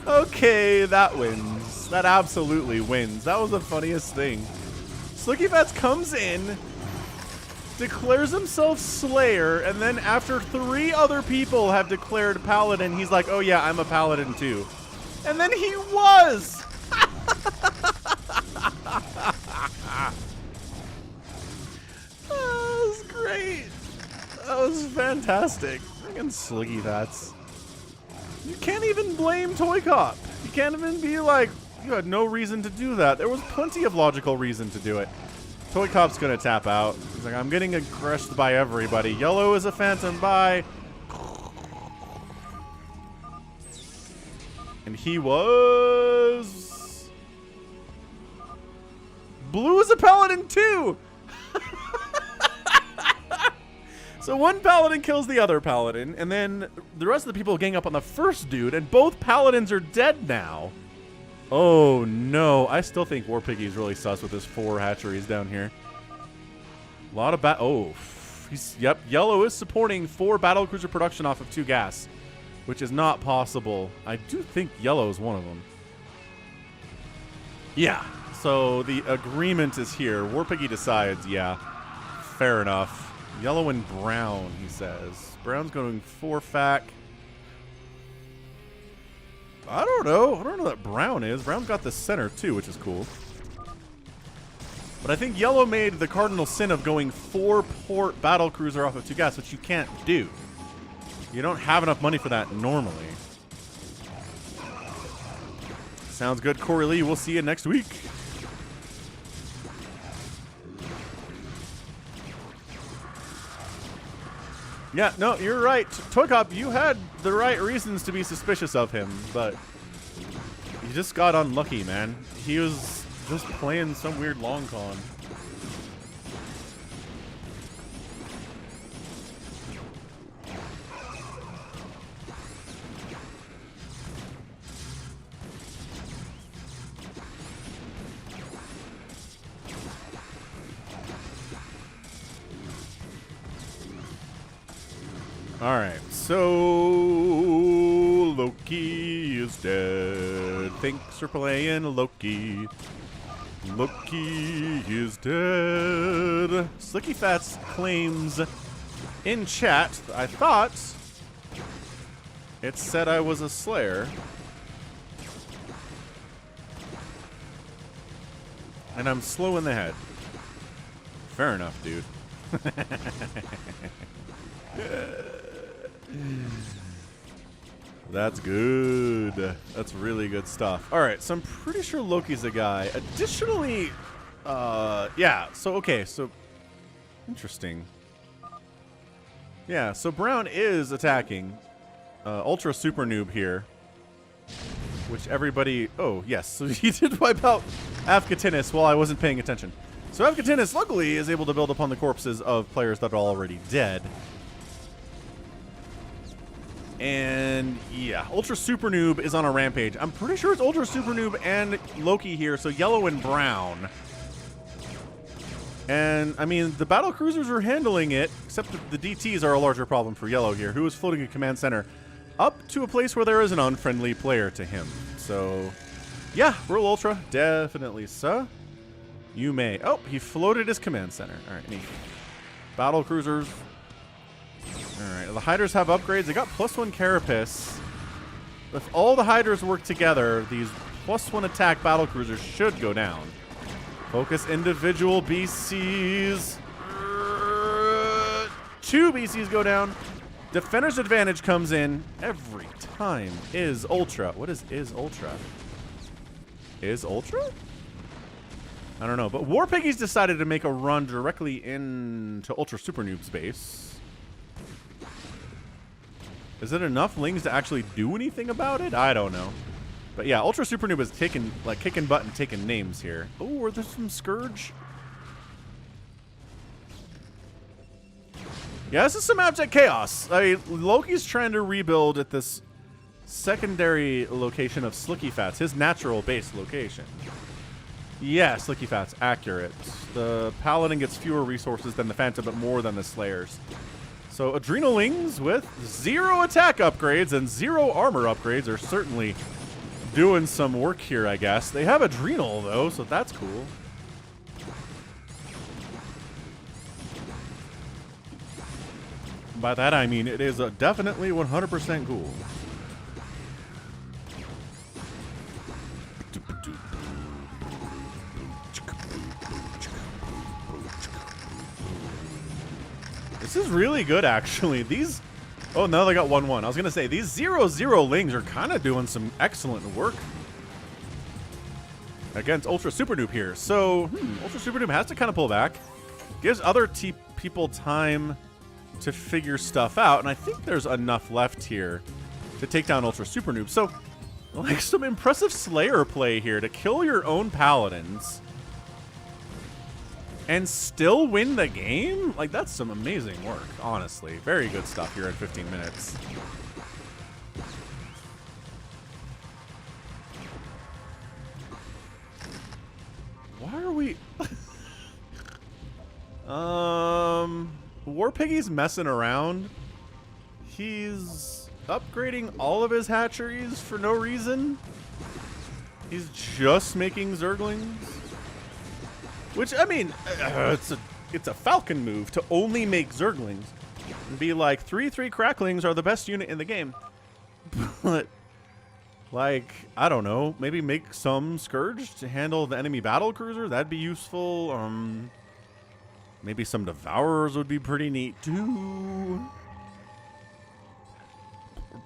Okay, that wins. That absolutely wins. That was the funniest thing. Slicky Fats comes in, declares himself Slayer, and then after 3 other people have declared Paladin, he's like, oh yeah, I'm a Paladin too. And then he was! That was great. That was fantastic. Freaking Slicky Fats. You can't even blame Toy Cop. You can't even be like, you had no reason to do that. There was plenty of logical reason to do it. Toy Cop's gonna tap out. He's like, I'm getting crushed by everybody. Yellow is a phantom, bye. And he was... Blue is a paladin too! So one paladin kills the other paladin, and then the rest of the people gang up on the first dude, and both paladins are dead now. Oh no, I still think War Piggy's really sus with his 4 hatcheries down here. A lot of yep, Yellow is supporting 4 battlecruiser production off of 2 gas, which is not possible. I do think Yellow is one of them. Yeah, so the agreement is here. War Piggy decides, yeah, fair enough. Yellow and brown, he says. Brown's going 4-fac. I don't know. I don't know what brown is. Brown's got the center too, which is cool. But I think yellow made the cardinal sin of going 4-port battlecruiser off of 2 gas, which you can't do. You don't have enough money for that normally. Sounds good, Corey Lee. We'll see you next week. Yeah, no, you're right. Toy Cop, you had the right reasons to be suspicious of him, but he just got unlucky, man. He was just playing some weird long con. Alright, so Loki is dead. Thanks for playing Loki. Loki is dead. Slicky Fats claims in chat, I thought it said I was a Slayer. And I'm slow in the head. Fair enough, dude. That's good. That's really good stuff. All right, so I'm pretty sure Loki's a guy. Additionally, yeah, so, okay, so, interesting. Yeah, so Brown is attacking Ultra Super Noob here, which everybody, oh, yes, so he did wipe out Afgatinis while I wasn't paying attention. So Afgatinis, luckily, is able to build upon the corpses of players that are already dead. And yeah, Ultra Super Noob is on a rampage. I'm pretty sure it's Ultra Super Noob and Loki here, so yellow and brown. And I mean, the battle cruisers are handling it, except the DTs are a larger problem for yellow here, who is floating a command center. up to a place where there is an unfriendly player to him. So, yeah, Real Ultra, definitely so. You may. Oh, he floated his command center. All right, any battle cruisers. All right, the Hydras have upgrades. They got +1 Carapace. If all the Hydras work together, these +1 attack battle cruisers should go down. Focus individual BCs. 2 BCs go down. Defender's advantage comes in every time. Is Ultra. What is Ultra? Is Ultra? I don't know. But War Piggies decided to make a run directly into Ultra Super Noob's base. Is it enough Lings to actually do anything about it? I don't know. But yeah, Ultra Super Noob is taking, like, kicking butt and taking names here. Oh, are there some Scourge? Yeah, this is some abject chaos. I mean, Loki's trying to rebuild at this secondary location of Slicky Fats, his natural base location. Yeah, Slicky Fats, accurate. The Paladin gets fewer resources than the Phantom, but more than the Slayers. So Adrenalings with 0 attack upgrades and 0 armor upgrades are certainly doing some work here, I guess. They have Adrenal, though, so that's cool. By that I mean it is definitely 100% cool. This is really good, actually. These... Oh, no, they got 1-1. I was going to say, these 0-0 Lings are kind of doing some excellent work against Ultra Super Noob here. So, Ultra Super Noob has to kind of pull back. Gives other people time to figure stuff out, and I think there's enough left here to take down Ultra Super Noob. So, like, some impressive Slayer play here to kill your own Paladins and still win the game? Like, that's some amazing work, honestly. Very good stuff here in 15 minutes. Why are we... War Piggy's messing around. He's upgrading all of his hatcheries for no reason. He's just making Zerglings. Which, I mean, it's a Falcon move to only make Zerglings. And be like, 3/3 Cracklings are the best unit in the game. But, like, I don't know. Maybe make some Scourge to handle the enemy battle cruiser. That'd be useful. Maybe some Devourers would be pretty neat, too.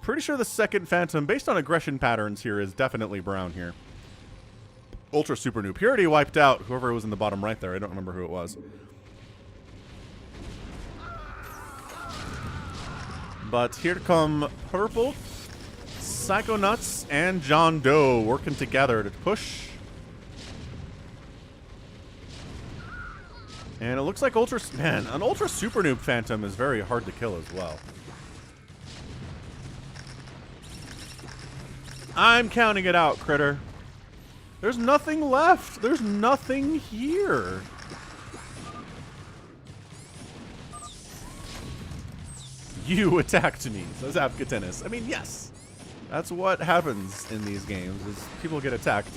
Pretty sure the second Phantom, based on aggression patterns here, is definitely brown here. Ultra Super Noob. He already wiped out whoever was in the bottom right there. I don't remember who it was. But here come Purple, Psychonauts, and John Doe working together to push. And it looks like an Ultra Super Noob Phantom is very hard to kill as well. I'm counting it out, Critter. There's nothing left. There's nothing here. You attacked me, says Abkatenis. I mean, yes. That's what happens in these games, is people get attacked.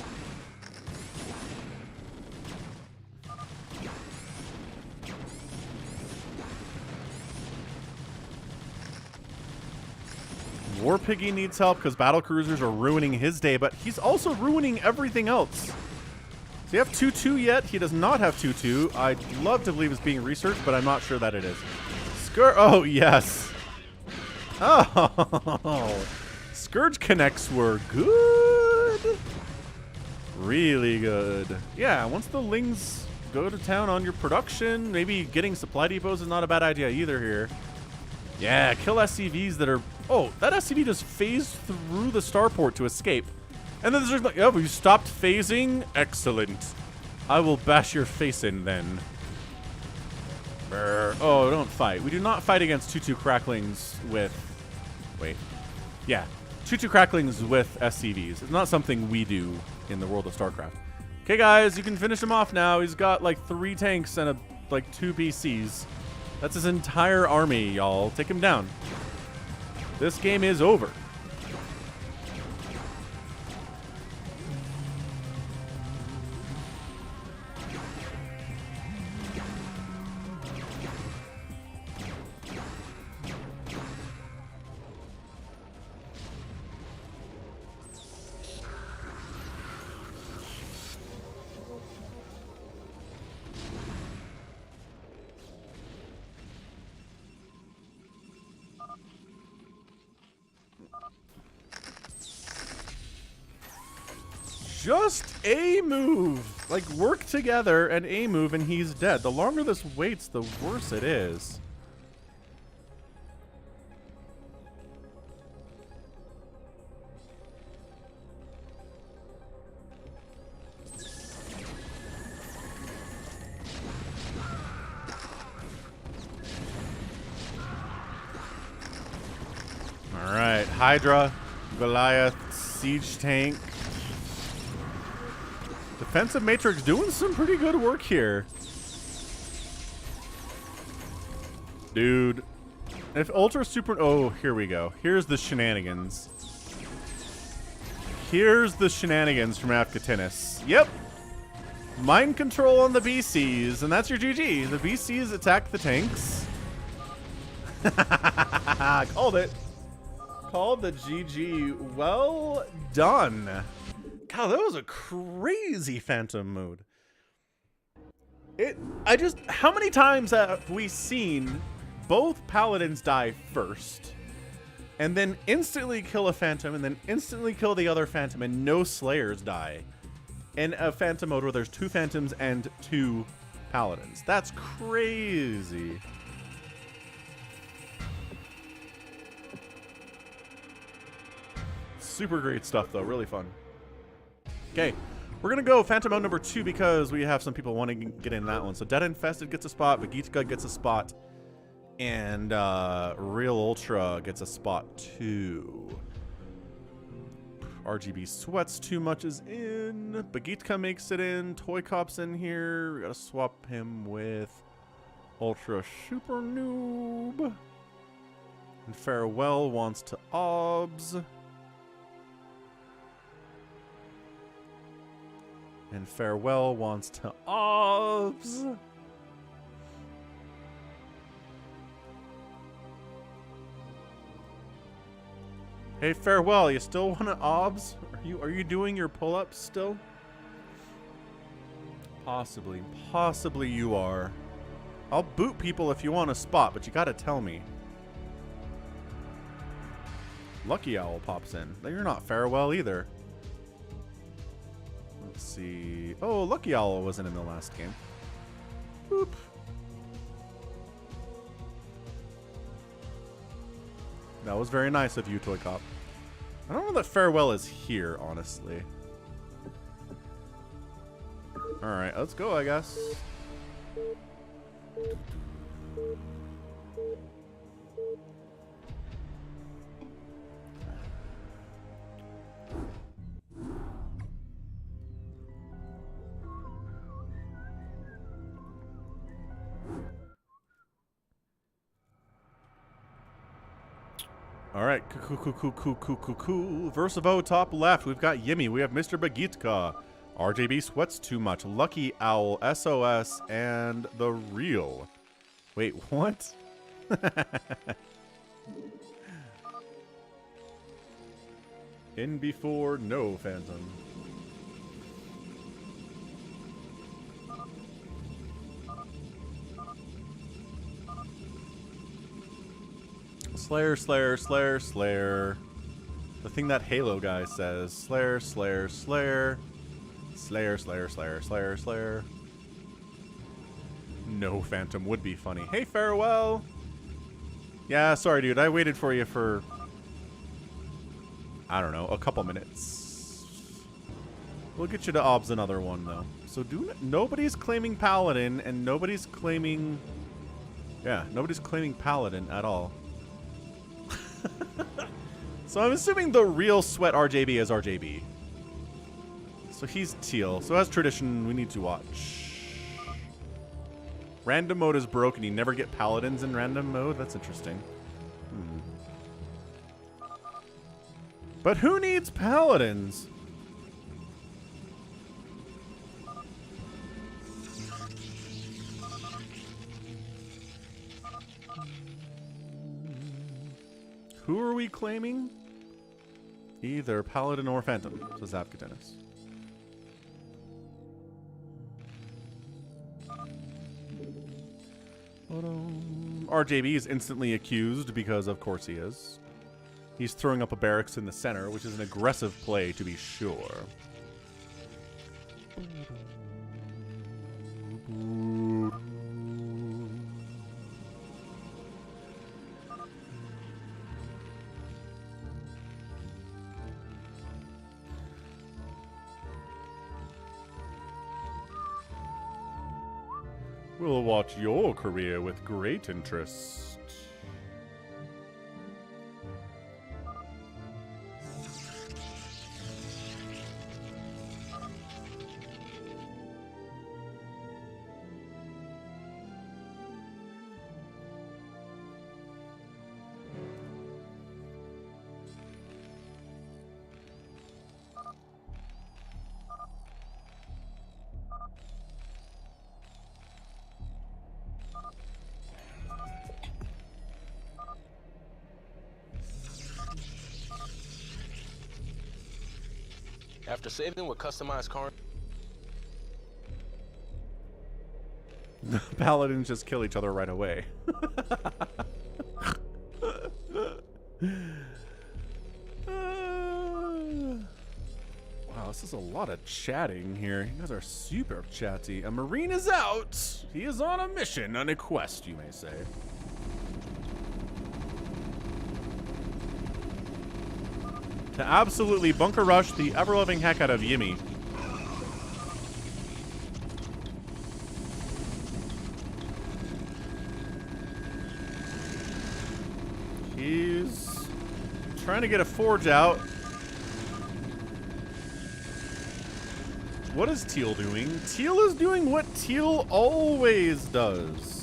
War Piggy needs help because battle cruisers are ruining his day, but he's also ruining everything else. Does he have 2-2 yet? He does not have 2-2. I'd love to believe it's being researched, but I'm not sure that it is. Oh, yes. Oh, Scourge connects were good. Really good. Yeah, once the Lings go to town on your production, maybe getting supply depots is not a bad idea either here. Yeah, kill SCVs that are... Oh, that SCV just phased through the starport to escape. And then there's like, oh, you stopped phasing? Excellent. I will bash your face in then. Brr. Oh, don't fight. We do not fight against 2-2 Cracklings with... Wait. Yeah. 2-2 Cracklings with SCVs. It's not something we do in the world of StarCraft. Okay, guys, you can finish him off now. He's got like 3 tanks and like 2 BCs. That's his entire army, y'all. Take him down. This game is over. Just a move. Like, work together and a move and he's dead. The longer this waits, the worse it is. Alright, Hydra, Goliath, Siege Tank. Defensive Matrix doing some pretty good work here. Dude. If Ultra Super... Oh, here we go. Here's the shenanigans. Here's the shenanigans from Afkatinis. Yep. Mind control on the BCs, and that's your GG. The BCs attack the tanks. Called it. Called the GG. Well done. God, that was a crazy Phantom mode. How many times have we seen both Paladins die first, and then instantly kill a Phantom, and then instantly kill the other Phantom, and no Slayers die in a Phantom mode where there's 2 Phantoms and 2 Paladins? That's crazy. Super great stuff, though. Really fun. Okay, we're going to go Phantom mode number 2 because we have some people wanting to get in that one. So Dead Infested gets a spot, Bagitka gets a spot, and Real Ultra gets a spot too. RGB Sweats Too Much is in. Bagitka makes it in. Toy Cop's in here. We got to swap him with Ultra Super Noob. And Farewell wants to OBS. And Farewell wants to OBS. Hey, Farewell, you still want to OBS? Are you doing your pull-ups still? Possibly. Possibly you are. I'll boot people if you want a spot, but you gotta tell me. LuckyOwl pops in. You're not Farewell either. Let's see. Oh, LuckyOwl wasn't in the last game. Boop. That was very nice of you, Toy Cop. I don't know that Farewell is here, honestly. Alright, let's go, I guess. All right, cool. Versivo top left. We've got Yimmy. We have Mr. Bagitka. RJB Sweats Too Much. Lucky Owl, SOS, and The Real. Wait, what? In before, no Phantom. Slayer, Slayer, Slayer, Slayer. The thing that Halo guy says. Slayer, Slayer, Slayer. Slayer, Slayer, Slayer, Slayer, Slayer. No Phantom would be funny. Hey, Farewell. Yeah, sorry, dude. I waited for you for, I don't know, a couple minutes. We'll get you to OBS another one, though. So nobody's claiming Paladin, and nobody's claiming... Yeah, nobody's claiming Paladin at all. So I'm assuming the real Sweat RJB is RJB. So he's teal. So as tradition, we need to watch. Random mode is broken. You never get Paladins in random mode? That's interesting. But who needs Paladins? Who are we claiming? Either Paladin or Phantom, says Afkatinis. RJB is instantly accused because of course he is. He's throwing up a barracks in the center, which is an aggressive play to be sure. We'll watch your career with great interest. After saving with customized car. Paladins just kill each other right away. Wow, this is a lot of chatting here. You guys are super chatty. A Marine is out. He is on a mission, on a quest, you may say. To absolutely bunker rush the ever-loving heck out of Yimmy. He's trying to get a forge out. What is Teal doing? Teal is doing what Teal always does.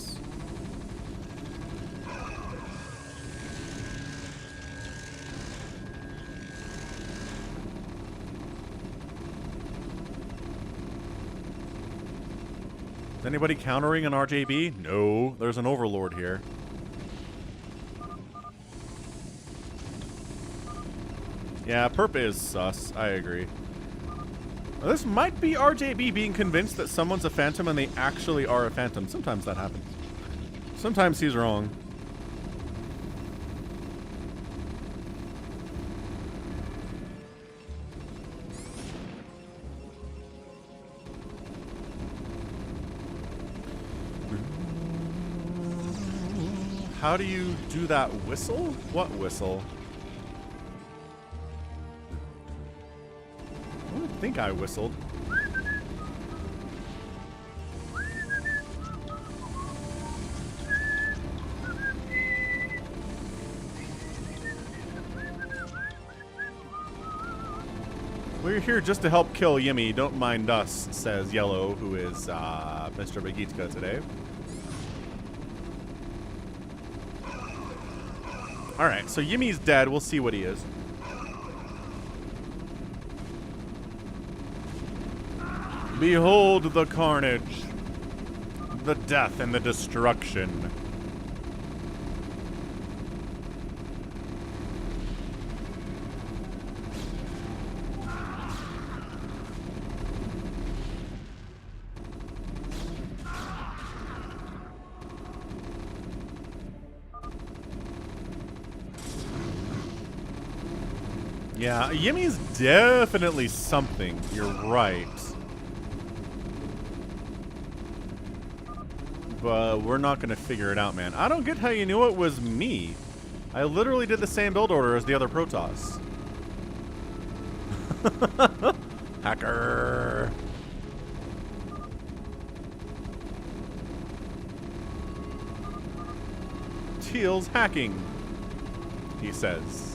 Is anybody countering an RJB? No, there's an overlord here. Yeah, perp is sus. I agree. Now, this might be RJB being convinced that someone's a phantom and they actually are a phantom. Sometimes that happens. Sometimes he's wrong. How do you do that whistle? What whistle? I don't think I whistled. We're here just to help kill Yimmy. Don't mind us, says Yellow, who is Mr. Bagitka today. Alright, so Yimmy's dead. We'll see what he is. Behold the carnage, the death and the destruction. Yeah, Yimmy's definitely something. You're right. But we're not going to figure it out, man. I don't get how you knew it was me. I literally did the same build order as the other Protoss. Hacker. Teal's hacking, he says.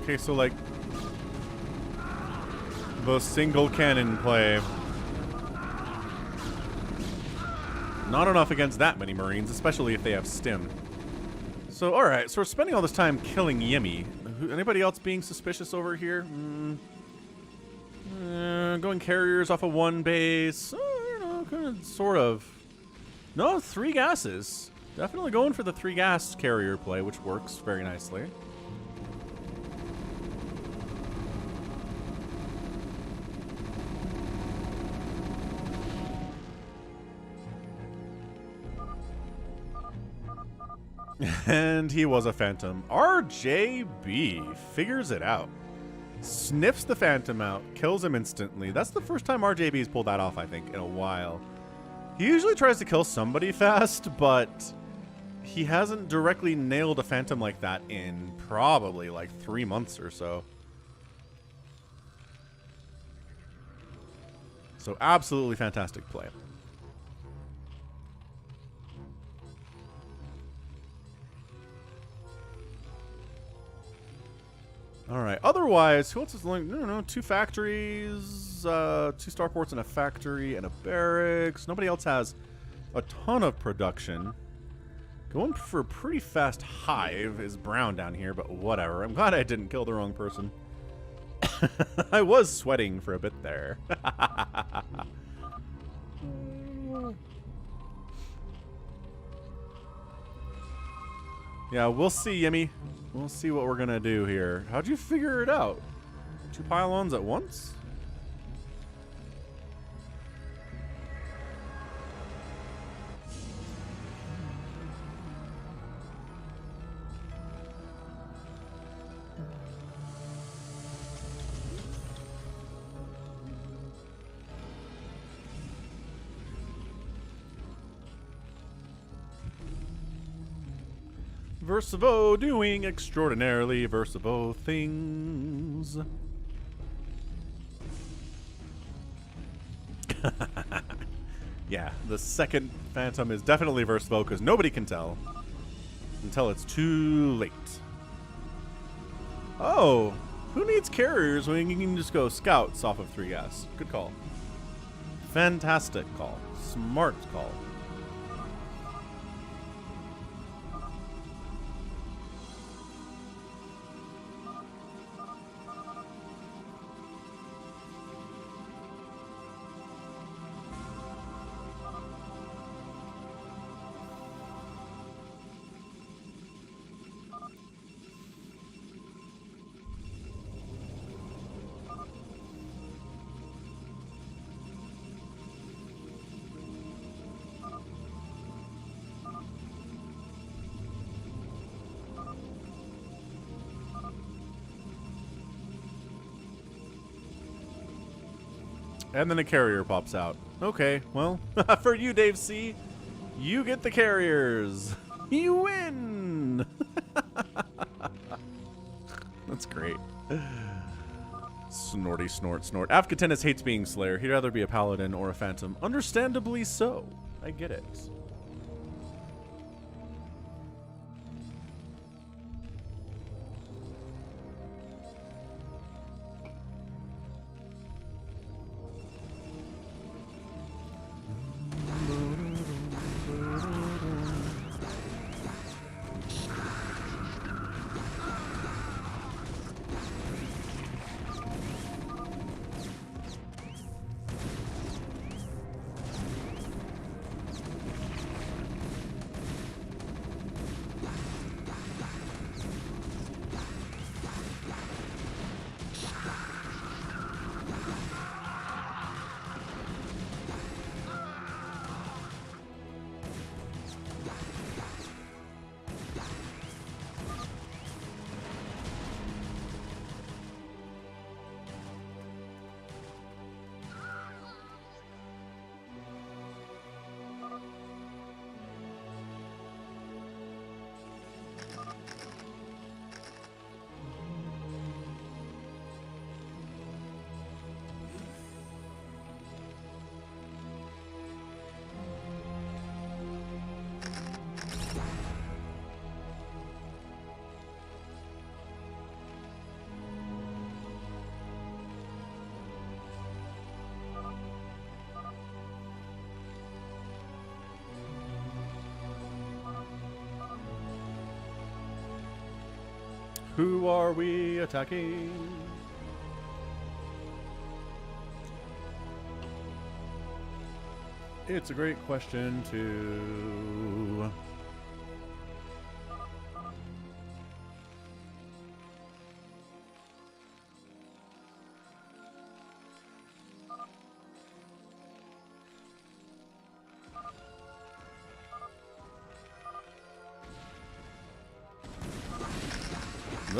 Okay, so like the single cannon play. Not enough against that many Marines, especially if they have stim. So, alright, so we're spending all this time killing Yimmy. Anybody else being suspicious over here? Going carriers off of one base. You know, kind of, sort of. No, 3 gases. Definitely going for the 3 gas carrier play, which works very nicely. And he was a phantom. RJB figures it out. Sniffs the phantom out, kills him instantly. That's the first time RJB's pulled that off, I think, in a while. He usually tries to kill somebody fast, but he hasn't directly nailed a phantom like that in probably like 3 months or so. So absolutely fantastic play. All right. Otherwise, who else is like? No, 2 factories, 2 starports and a factory and a barracks. Nobody else has a ton of production. Going for a pretty fast hive is Brown down here, but whatever. I'm glad I didn't kill the wrong person. I was sweating for a bit there. Yeah, we'll see, Yimmy. We'll see what we're gonna do here. How'd you figure it out? 2 pylons at once? Versivo doing extraordinarily Versivo things. Yeah, the second phantom is definitely Versivo because nobody can tell until it's too late. Oh, who needs carriers when you can just go scouts off of 3 gas? Good call. Fantastic call. Smart call. And then a carrier pops out. Okay, well, for you, Dave C., you get the carriers. You win. That's great. Snorty, snort, snort. Afghatennis hates being Slayer. He'd rather be a paladin or a phantom. Understandably so. I get it. Who are we attacking? It's a great question, too.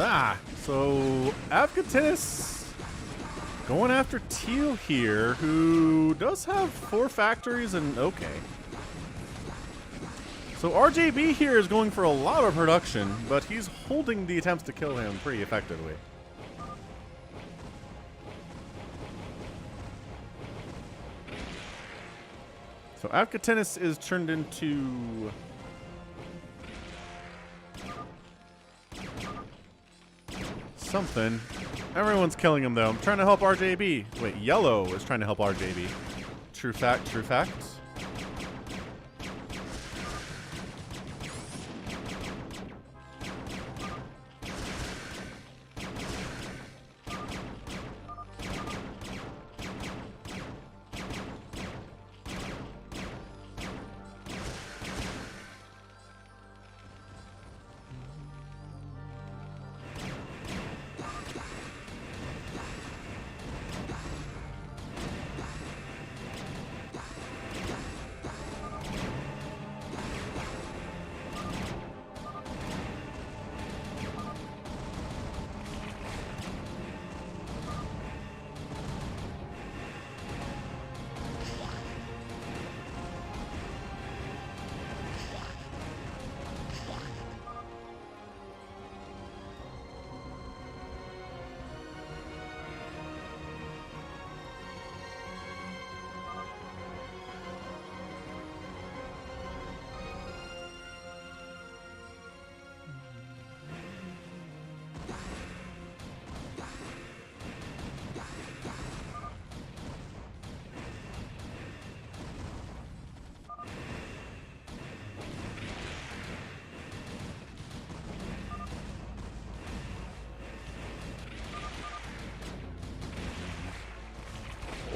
So Avcatinis going after Teal here, who does have 4 factories and okay. So RJB here is going for a lot of production, but he's holding the attempts to kill him pretty effectively. So Avcatinis is turned into something. Everyone's killing him though. I'm trying to help RJB. Wait, Yellow is trying to help RJB. True fact, true fact.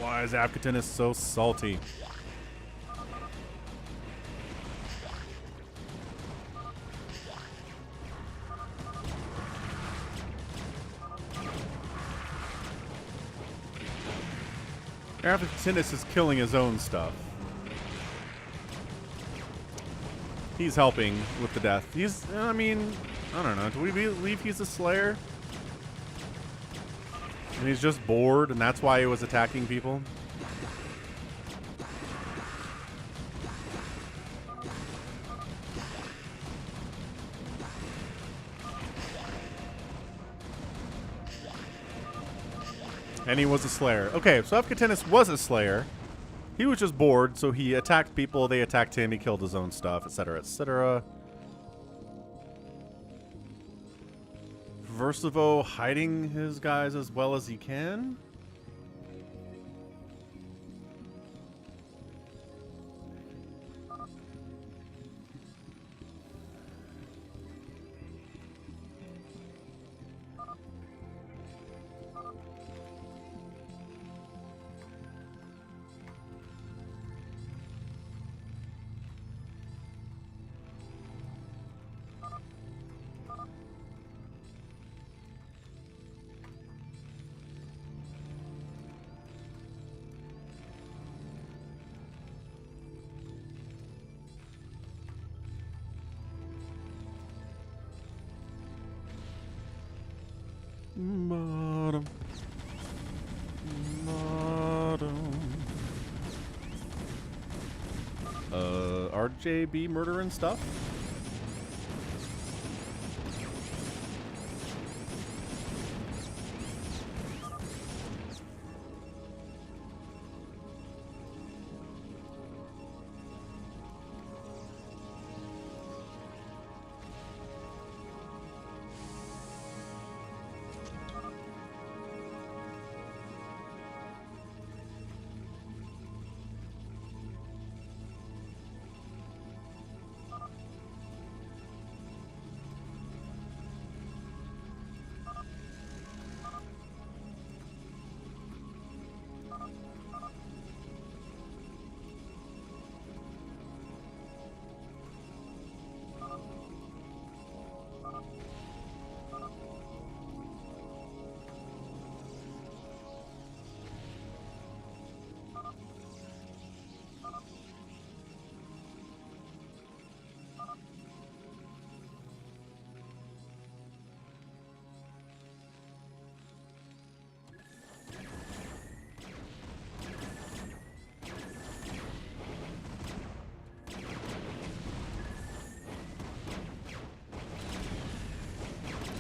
Why is Avcatinis so salty? Avcatinis is killing his own stuff. He's helping with the death. He's, I mean, I don't know. Do we believe he's a Slayer? And he's just bored, and that's why he was attacking people? And he was a Slayer. Okay, so Avcatinis was a Slayer. He was just bored, so he attacked people, they attacked him, he killed his own stuff, etc., etc. Versivo hiding his guys as well as he can. Bottom. RJB murder and stuff?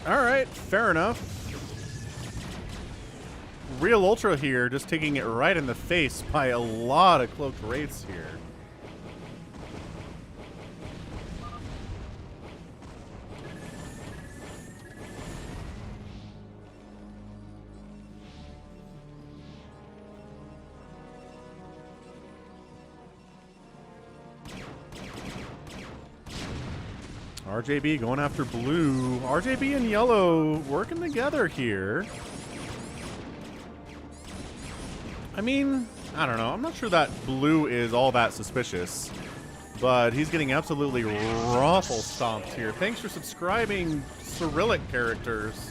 All right, fair enough. Real Ultra here, just taking it right in the face by a lot of cloaked wraiths here. RJB going after blue. RJB and yellow working together here. I mean, I don't know. I'm not sure that blue is all that suspicious. But he's getting absolutely ruffle stomped here. Thanks for subscribing, Cyrillic characters.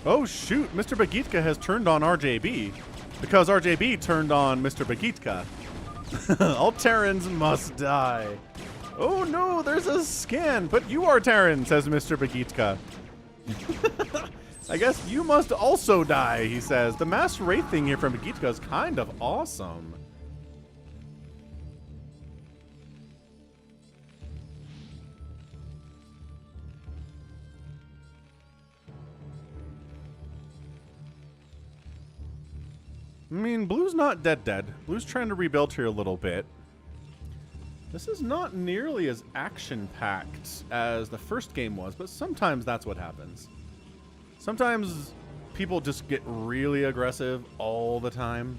Oh shoot, Mr. Bagitka has turned on RJB because RJB turned on Mr. Bagitka. All Terrans must die. Oh no, there's a scan, but you are Terran, says Mr. Bagitka. I guess you must also die, he says. The mass wraith thing here from Bagitka is kind of awesome. I mean, blue's not dead. Blue's trying to rebuild here a little bit. This is not nearly as action-packed as the first game was, but sometimes that's what happens. Sometimes people just get really aggressive all the time,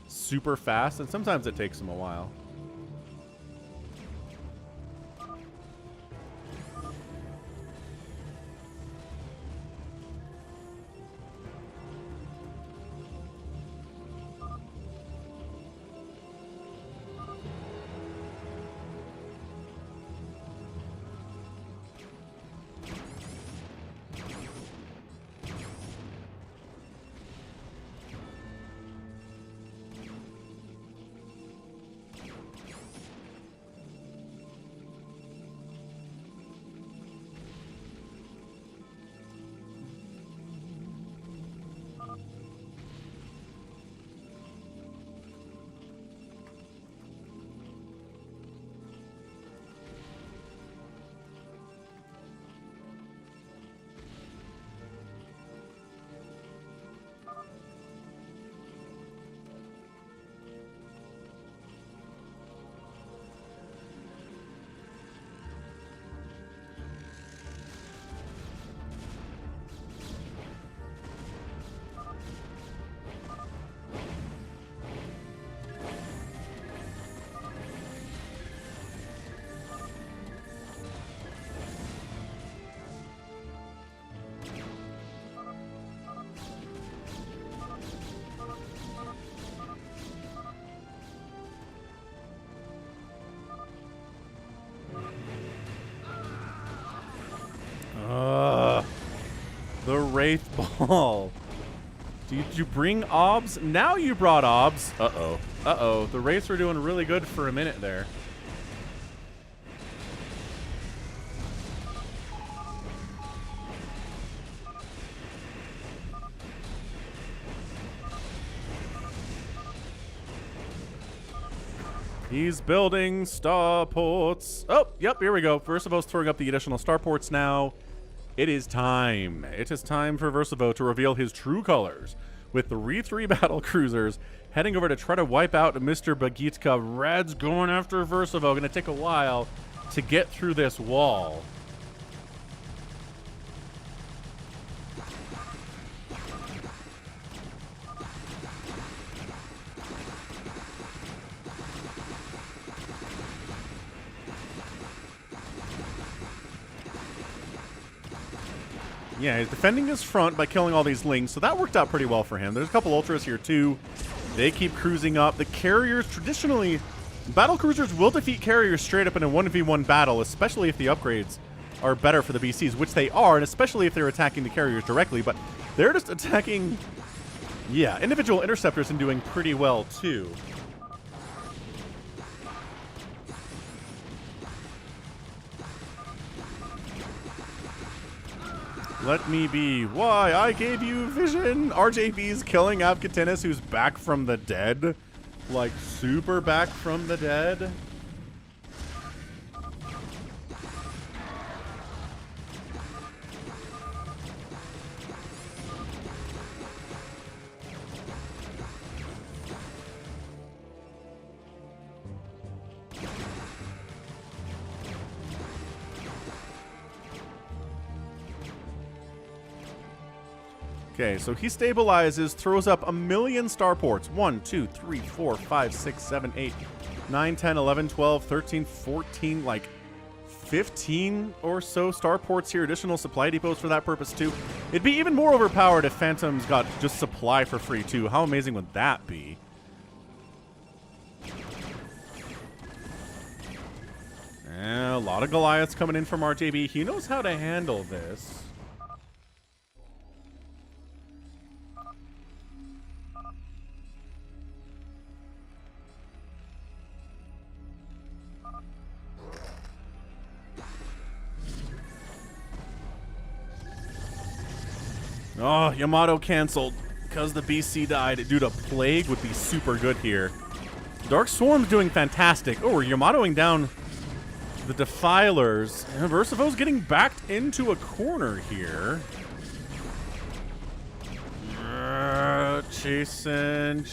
super fast, and sometimes it takes them a while. The Wraith Ball. Did you bring obs? Now you brought obs. Uh-oh. Uh-oh. The Wraiths were doing really good for a minute there. He's building starports. Oh, yep, here we go. Versivo's throwing up the additional starports now. It is time. It is time for Versivo to reveal his true colors. With 3 battle cruisers heading over to try to wipe out Mr. Bagitka. Red's going after Versivo. Gonna take a while to get through this wall. Yeah, he's defending his front by killing all these lings, so that worked out pretty well for him. There's a couple ultras here, too. They keep cruising up. The carriers, traditionally, battle cruisers will defeat carriers straight up in a 1v1 battle, especially if the upgrades are better for the BCs, which they are, and especially if they're attacking the carriers directly, but they're just attacking, yeah, individual interceptors and doing pretty well, too. Let me be. Why? I gave you vision. RJB's killing Avkatinis, who's back from the dead. Like, super back from the dead. Okay, so he stabilizes, throws up 1,000,000 starports. 1, 2, 3, 4, 5, 6, 7, 8, 9, 10, 11, 12, 13, 14, like 15 or so starports here. Additional supply depots for that purpose, too. It'd be even more overpowered if Phantoms got just supply for free, too. How amazing would that be? A lot of Goliaths coming in from RJB. He knows how to handle this. Oh, Yamato canceled because the BC died. Dude, a Plague would be super good here. Dark Swarm's doing fantastic. Oh, we're Yamatoing down the Defilers. And Versivo's getting backed into a corner here. Chasing.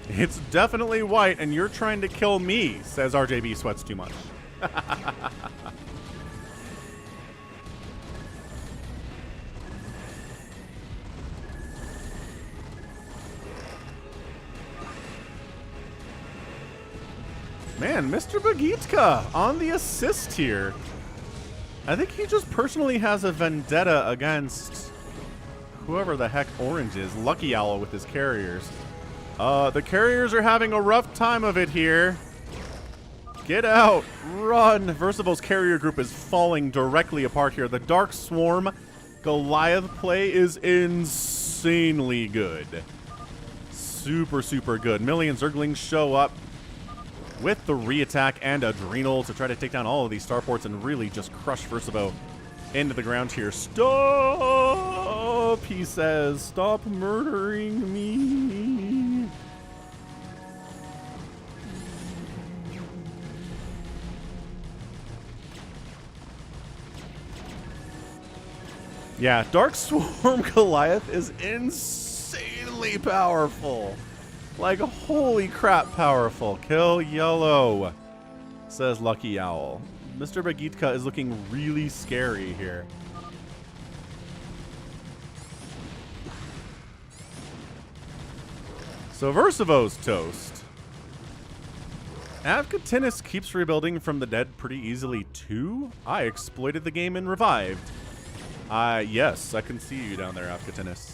It's definitely white, and you're trying to kill me, says RJB sweats too much. Man, Mr. Bagitka on the assist here. I think he just personally has a vendetta against whoever the heck Orange is. LuckyOwl with his carriers. The carriers are having a rough time of it here. Get out. Run. Versivo's carrier group is falling directly apart here. The Dark Swarm Goliath play is insanely good. Super, super good. Million Zerglings show up with the re-attack and Adrenal to try to take down all of these starports and really just crush Versivo into the ground here. Stop, he says. Stop murdering me. Yeah, Dark Swarm Goliath is insanely powerful. Like, holy crap powerful. Kill yellow, says LuckyOwl. Mr. Bagitka is looking really scary here. So Versivo's toast. Avkatinis keeps rebuilding from the dead pretty easily too. I exploited the game and revived. Yes, I can see you down there, Avkatinis.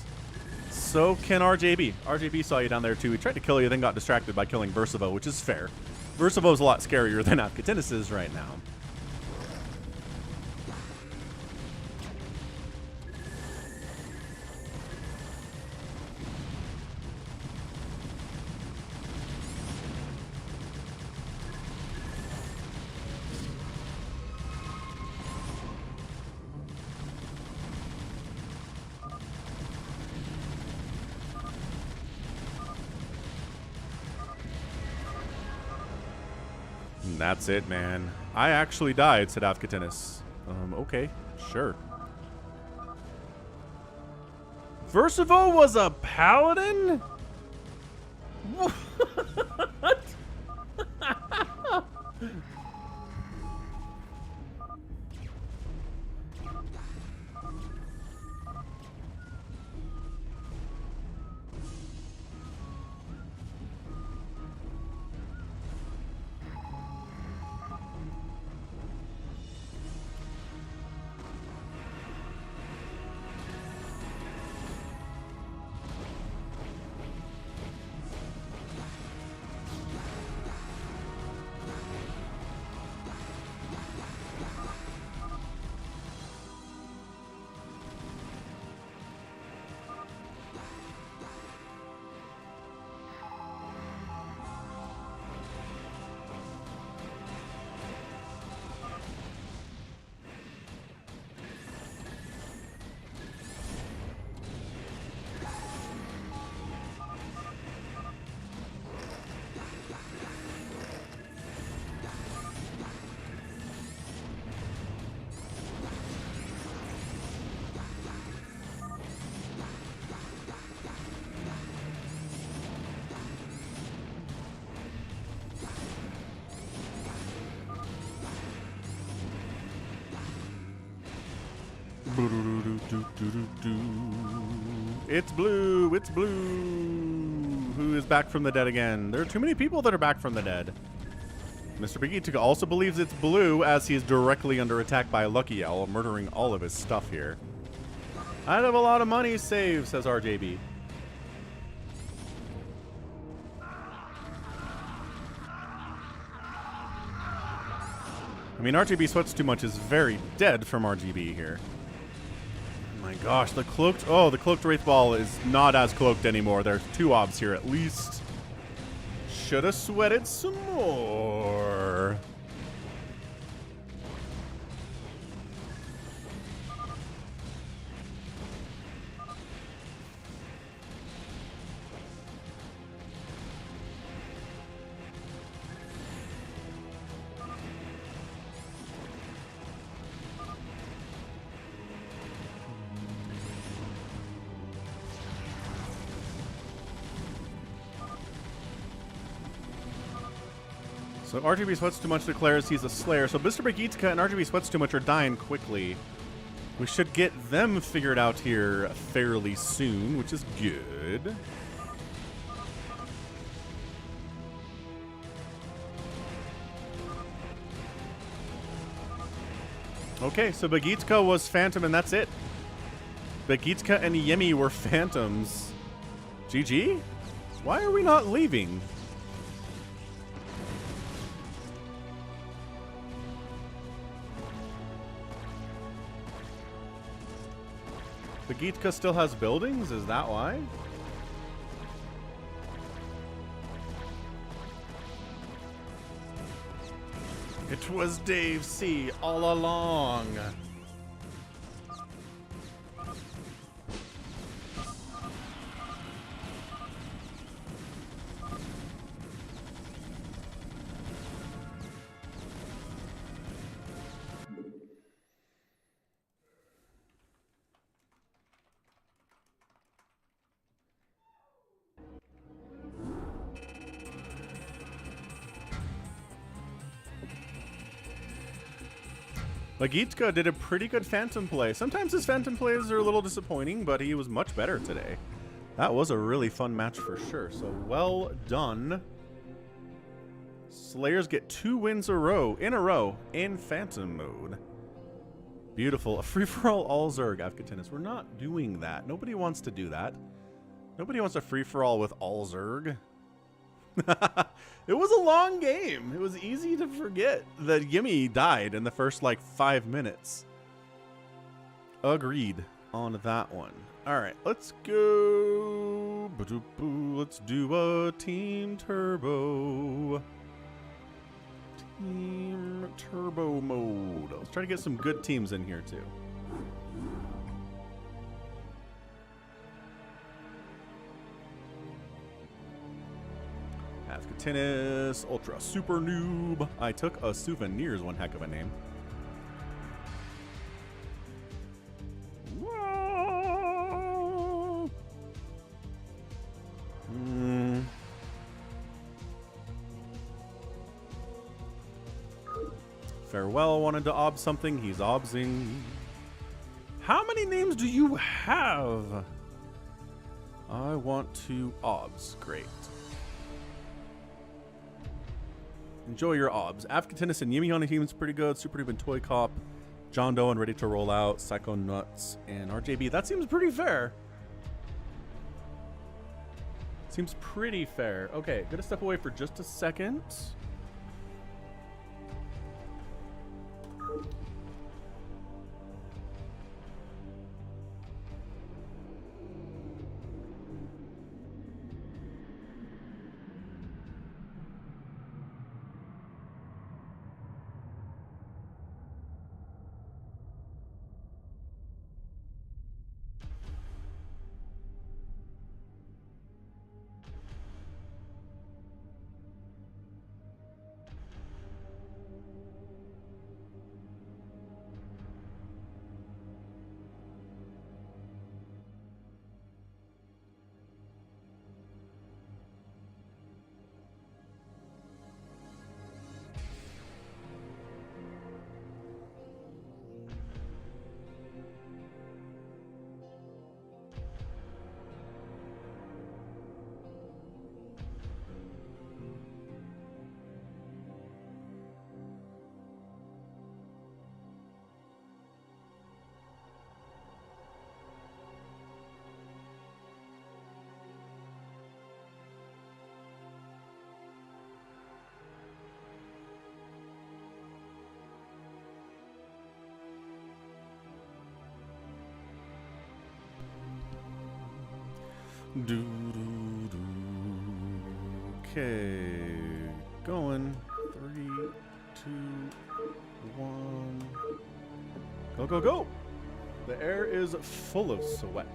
So can RJB. RJB saw you down there too. He tried to kill you, then got distracted by killing Versivo, which is fair. Versivo's a lot scarier than Avkatinis is right now. That's it, man. I actually died, said Avkatinis. Okay, sure. Versivo was a paladin? What? It's Blue. It's Blue. Who is back from the dead again? There are too many people that are back from the dead. Mr. Bigituka also believes it's Blue as he is directly under attack by LuckyOwl, murdering all of his stuff here. I'd have a lot of money saved, says RJB. I mean, RGB Sweats Too Much is very dead from RGB here. Oh my gosh, the cloaked Wraith Ball is not as cloaked anymore. There's 2 obs here at least. Should have sweated some more. So RGB Sweats Too Much declares he's a Slayer. So Mr. Brigitka and RGB Sweats Too Much are dying quickly. We should get them figured out here fairly soon, which is good. Okay, so Brigitka was Phantom and that's it. Brigitka and Yemi were Phantoms. GG? Why are we not leaving? Brigitka still has buildings? Is that why? It was Dave C. all along. Lagitka did a pretty good Phantom play. Sometimes his Phantom plays are a little disappointing, but he was much better today. That was a really fun match for sure, so well done. Slayers get 2 wins in a row in Phantom mode. Beautiful. A free-for-all all Zerg, Avkatinis. We're not doing that. Nobody wants to do that. Nobody wants a free-for-all with all Zerg. It was a long game. It was easy to forget that Yimmy died in the first, like, 5 minutes. Agreed on that one. All right, let's go. Let's do a Team Turbo. Team Turbo mode. Let's try to get some good teams in here, too. Tennis, Ultra Super Noob. I took a Souvenir's one heck of a name. Whoa. Farewell wanted to ob something. He's obsing. How many names do you have? I want to obs. Great. Enjoy your obs. Afghanis and Yimi on the team is pretty good. Super Noob and Toy Cop. John Doe and Ready to Roll Out. Psycho Nuts and RJB. That seems pretty fair. Seems pretty fair. Okay, gonna step away for just a second. Do, do, do. Okay. Going. 3, 2, 1. Go, go, go! The air is full of sweat.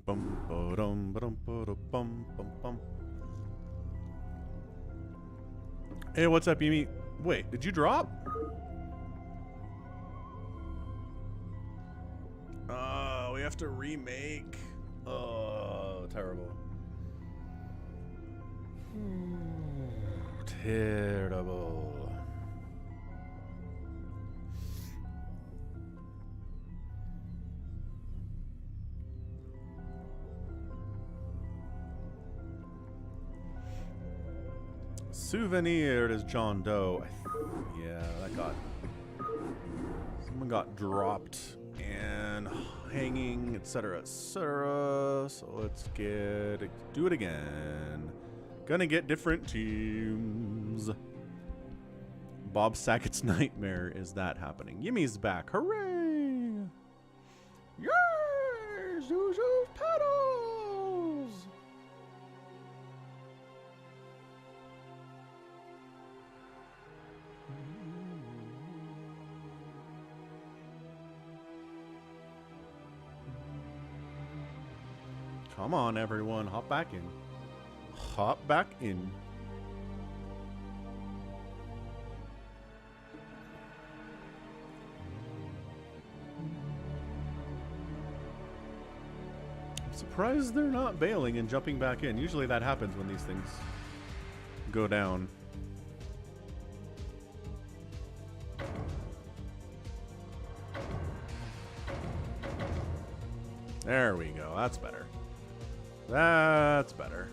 Bum, ba-dum, ba-dum, ba-dum, bum, bum, bum. Hey, what's up, Yumi? Wait, did you drop? We have to remake. Oh, terrible. Terrible. Souvenir is John Doe. Yeah, that got... Someone got dropped and hanging, etc., etc. So let's do it again. Gonna get different teams. Bob Sackett's nightmare is that happening. Yimmy's back. Hooray! Yay! Zuzu's pedals! Come on, everyone. Hop back in. Hop back in. I'm surprised they're not bailing and jumping back in. Usually that happens when these things go down. There we go. That's better. That's better.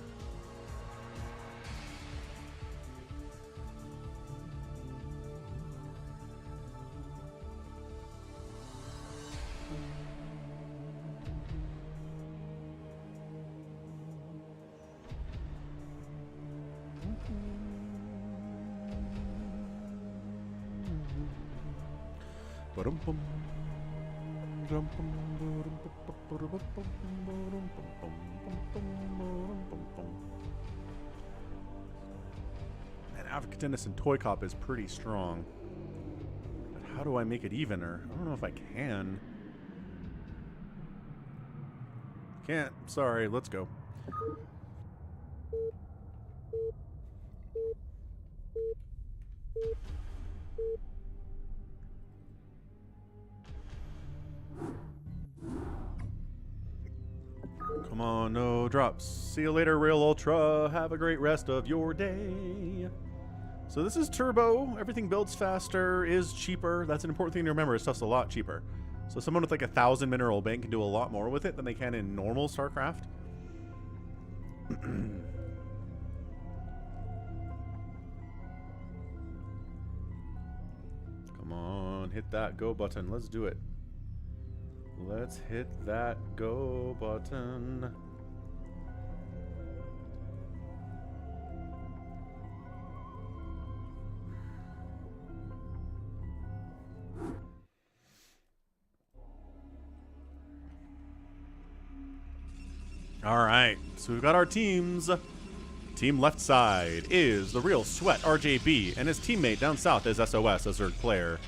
Ba-dum-bum. Man, African Tennis and Toy Cop is pretty strong. But how do I make it evener? I don't know if I can. Can't. Sorry, let's go. Come on, no drops. See you later, Real Ultra. Have a great rest of your day. So this is turbo. Everything builds faster, is cheaper. That's an important thing to remember. This stuff's a lot cheaper. So someone with like 1,000 mineral bank can do a lot more with it than they can in normal StarCraft. Come on, hit that go button. Let's do it. Let's hit that go button. All right, so we've got our teams. Team left side is the Real Sweat RJB, and his teammate down south is SOS as third player.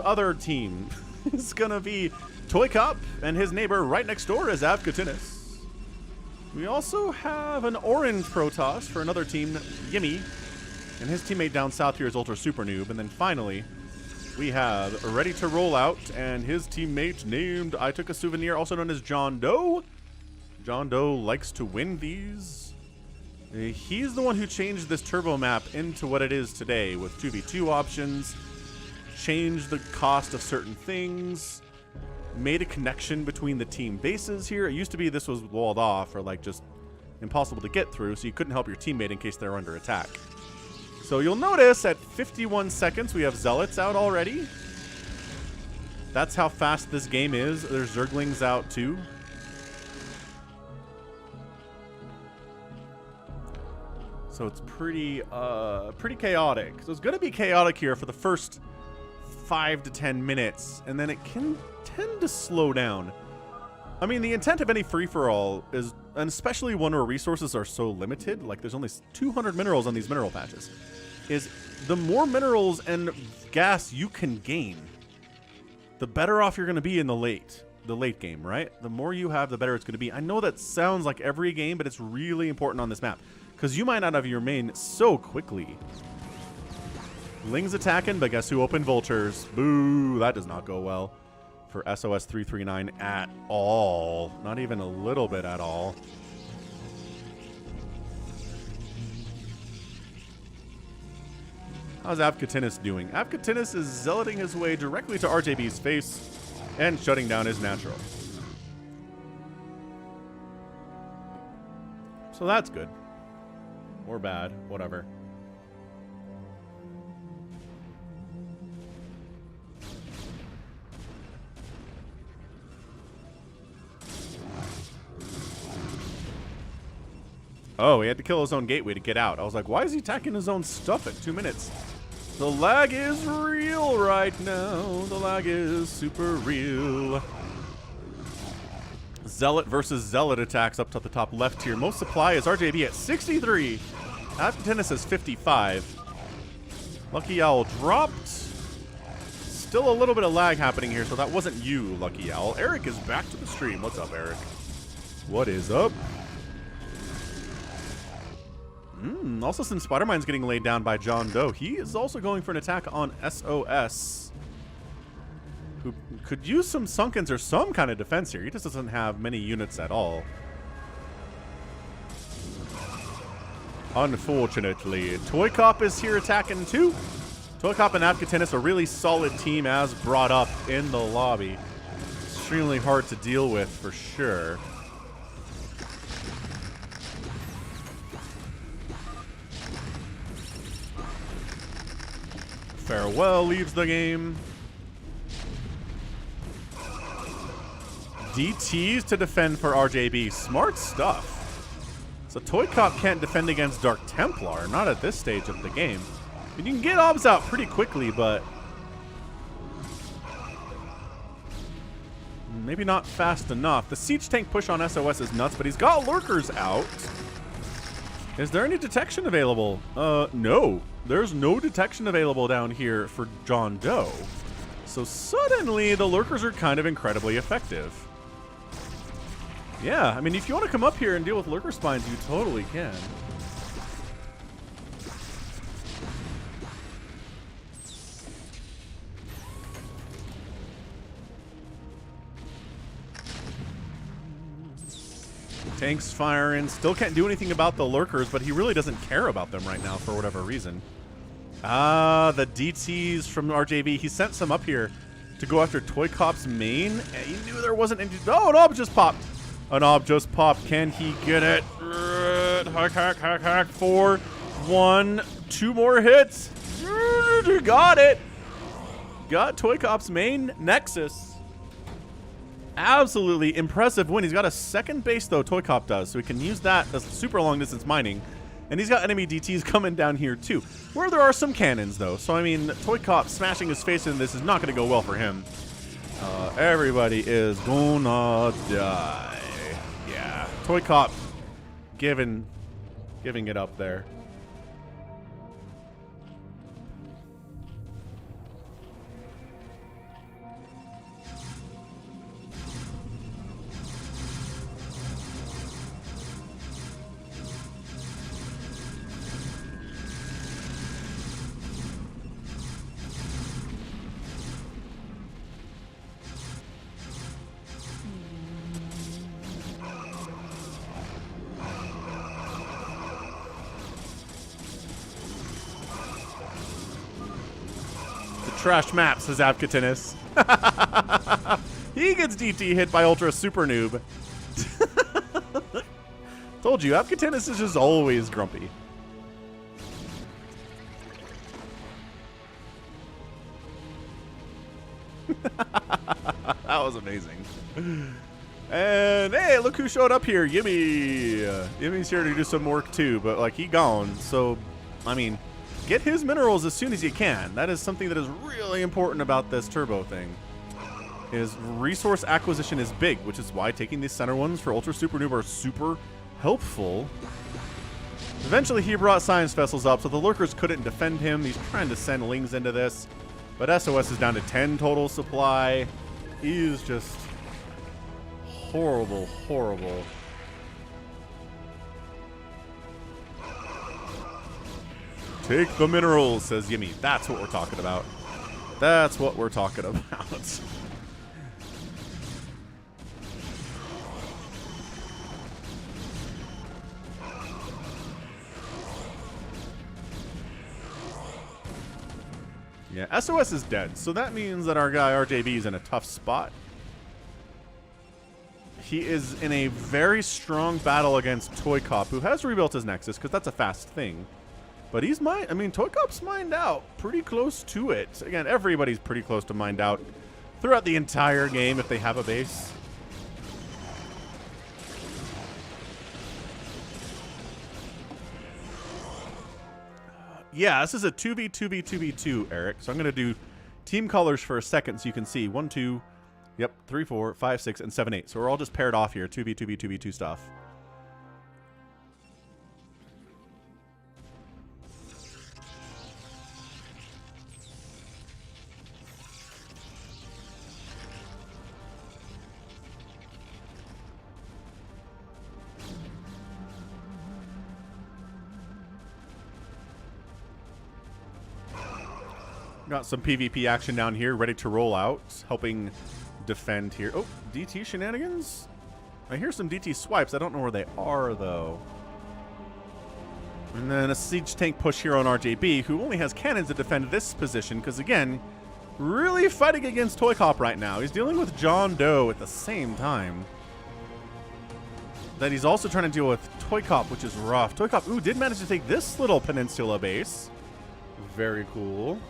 Other team is gonna be Toy Cop, and his neighbor right next door is Avkatinis. We also have an orange Protoss for another team, Yimmy, and his teammate down south here is Ultra Super Noob. And then finally, we have Ready to Roll Out, and his teammate named I Took a Souvenir, also known as John Doe. John Doe likes to win these. He's the one who changed this turbo map into what it is today with 2v2 options, changed the cost of certain things, made a connection between the team bases here. It used to be this was walled off or like just impossible to get through, so you couldn't help your teammate in case they're under attack. So you'll notice at 51 seconds we have Zealots out already. That's how fast this game is. There's Zerglings out too. So it's pretty chaotic. So it's going to be chaotic here for the first 5 to 10 minutes, and then it can tend to slow down. I mean, the intent of any free-for-all is, and especially one where resources are so limited, like there's only 200 minerals on these mineral patches, is the more minerals and gas you can gain, the better off you're going to be in the late game, right? The more you have, the better it's going to be. I know that sounds like every game, but it's really important on this map, because you might not have your main so quickly. Ling's attacking, but guess who opened vultures? Boo, that does not go well for SOS 339 at all. Not even a little bit at all. How's Avkatinis doing? Avkatinis is zealoting his way directly to RJB's face and shutting down his natural. So that's good. Or bad, whatever. Oh, he had to kill his own gateway to get out. I was like, why is he attacking his own stuff at 2 minutes? The lag is real right now. The lag is super real. Zealot versus Zealot attacks up to the top left here. Most supply is RJB at 63. Avkatinis is 55. LuckyOwl dropped. Still a little bit of lag happening here, so that wasn't you, LuckyOwl. Eric is back to the stream. What's up, Eric? What is up? Also, since Spider-Mine's getting laid down by John Doe, he is also going for an attack on SOS, who could use some Sunkens or some kind of defense here. He just doesn't have many units at all. Unfortunately, Toy Cop is here attacking too. Toy Cop and Avkatinis, a really solid team as brought up in the lobby. Extremely hard to deal with for sure. Farewell leaves the game. DTs to defend for RJB. Smart stuff. So Toy Cop can't defend against Dark Templar, not at this stage of the game. I mean, you can get obs out pretty quickly, but maybe not fast enough. The siege tank push on SOS is nuts, but he's got lurkers out. Is there any detection available? No. There's no detection available down here for John Doe. So suddenly, the lurkers are kind of incredibly effective. Yeah, I mean, if you want to come up here and deal with lurker spines, you totally can. Tanks firing. Still can't do anything about the lurkers, but he really doesn't care about them right now for whatever reason. Ah, the DTs from RJB. He sent some up here to go after Toy Cop's main. And he knew there wasn't any. Oh, an ob just popped. An ob just popped. Can he get it? Hack, hack, hack, hack. 4, 1, 2 more hits. Got it. Got Toy Cop's main Nexus. Absolutely impressive win. He's got a second base, though, Toy Cop does, so he can use that as super long-distance mining. And he's got enemy DTs coming down here, too, where there are some cannons, though. So, I mean, Toy Cop smashing his face in this is not going to go well for him. Everybody is gonna die. Yeah, Toy Cop giving it up there. Trash map, says Avkatinis. He gets DT hit by Ultra Super Noob. Told you, Avkatinis is just always grumpy. That was amazing. And hey, look who showed up here, Yimmy. Yimmy's here to do some work too, but like he gone. So, I mean, get his minerals as soon as you can. That is something that is really important about this turbo thing. Is resource acquisition is big, which is why taking these center ones for Ultra Super Noob are super helpful. Eventually he brought science vessels up, so the lurkers couldn't defend him. He's trying to send Lings into this. But SOS is down to 10 total supply. He is just horrible, horrible. Take the minerals, says Yimmy. That's what we're talking about. That's what we're talking about. Yeah, SOS is dead, so that means that our guy RJB is in a tough spot. He is in a very strong battle against Toy Cop, who has rebuilt his Nexus, because that's a fast thing. But he's mined, I mean, Toy Cop's mined out, pretty close to it. Again, everybody's pretty close to mined out throughout the entire game if they have a base. Yeah, this is a 2v2v2v2, Eric. So I'm going to do team colors for a second so you can see. 1, 2, yep, 3, 4, 5, 6, and 7, 8. So we're all just paired off here, 2v2v2v2 stuff. Got some PvP action down here, ready to roll out, helping defend here. Oh, DT shenanigans? I hear some DT swipes. I don't know where they are, though. And then a siege tank push here on RJB, who only has cannons to defend this position, because, again, really fighting against Toy Cop right now. He's dealing with John Doe at the same time. That he's also trying to deal with Toy Cop, which is rough. Toy Cop, ooh, did manage to take this little peninsula base. Very cool.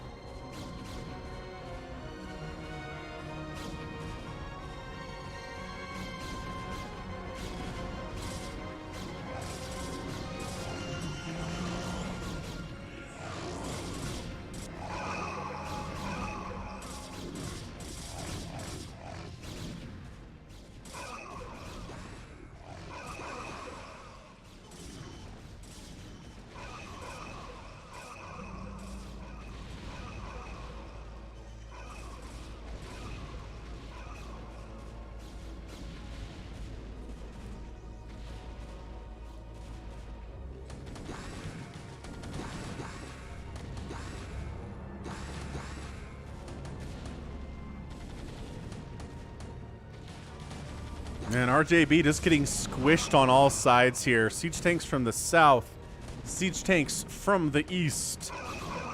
And RJB just getting squished on all sides here. Siege tanks from the south. Siege tanks from the east.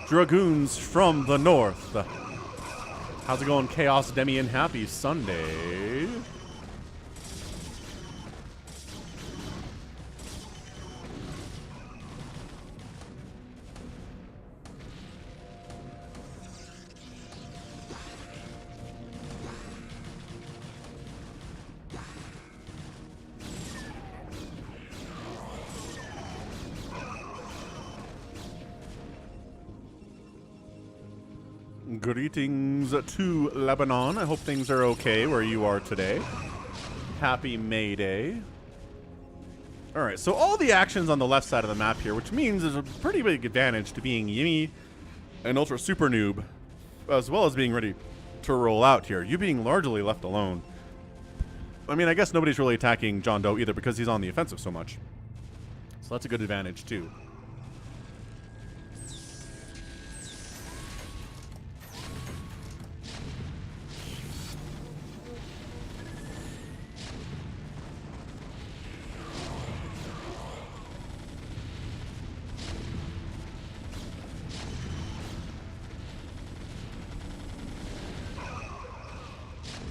Dragoons from the north. How's it going, Chaos Demian? Happy Sunday. Greetings to Lebanon. I hope things are okay where you are today. Happy May Day. All right, so all the actions on the left side of the map here, which means there's a pretty big advantage to being Yimmy and Ultra Super Noob, as well as being ready to roll out here. You being largely left alone. I mean, I guess nobody's really attacking John Doe either because he's on the offensive so much. So that's a good advantage too.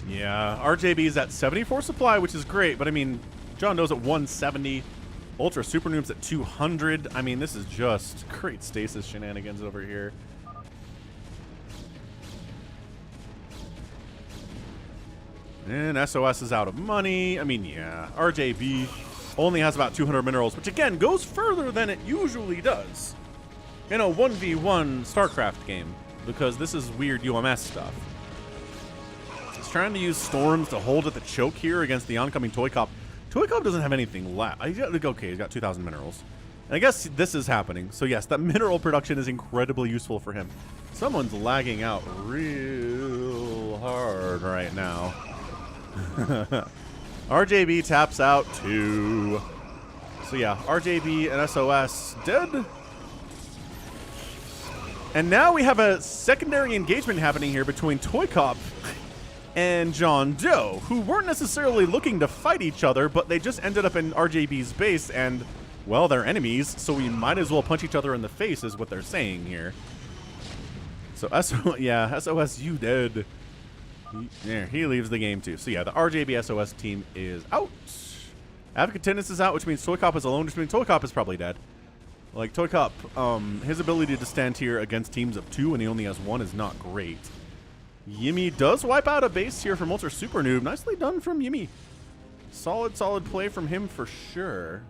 Yeah, RJB is at 74 supply, which is great, but I mean, John Doe's at 170. Ultra Super Noob's at 200. I mean, this is just great stasis shenanigans over here. And SOS is out of money. I mean, yeah, RJB only has about 200 minerals, which again goes further than it usually does in a 1v1 StarCraft game, because this is weird UMS stuff. He's trying to use storms to hold at the choke here against the oncoming Toy Cop. Toy Cop doesn't have anything left. Okay, he's got 2,000 minerals. And I guess this is happening. So yes, that mineral production is incredibly useful for him. Someone's lagging out real hard right now. RJB taps out too. So yeah, RJB and SOS dead. And now we have a secondary engagement happening here between Toy Cop and John Doe, who weren't necessarily looking to fight each other, but they just ended up in RJB's base, and, well, they're enemies, so we might as well punch each other in the face, is what they're saying here. So, SOS, you dead. He leaves the game, too. So, yeah, the RJB SOS team is out. Advocate Tennis is out, which means Toy Cop is alone, which means Toy Cop is probably dead. Like, Toy Cop, his ability to stand here against teams of 2 when he only has 1 is not great. Yimmy does wipe out a base here from Ultra Super Noob. Nicely done from Yimmy. Solid play from him for sure.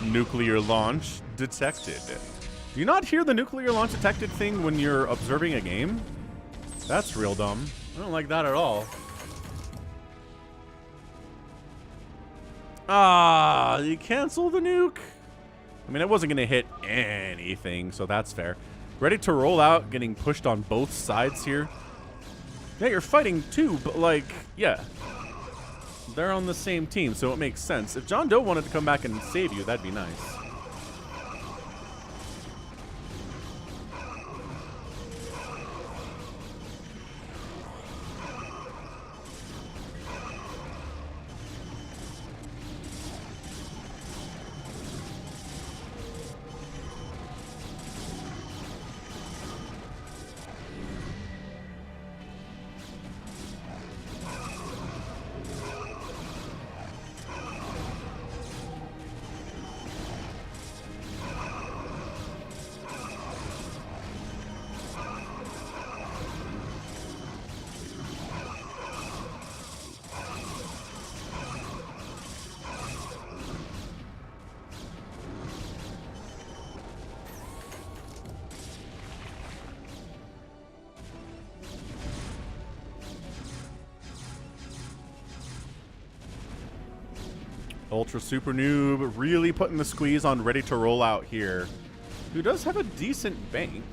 Nuclear launch detected. Do you not hear the nuclear launch detected thing when you're observing a game? That's real dumb. I don't like that at all. Ah, you cancel the nuke? I mean, it wasn't going to hit anything, so that's fair. Ready to roll out, getting pushed on both sides here. Yeah, you're fighting too, but like, yeah. They're on the same team, so it makes sense. If John Doe wanted to come back and save you, that'd be nice. Ultra Super Noob really putting the squeeze on Ready to Roll Out here, who does have a decent bank.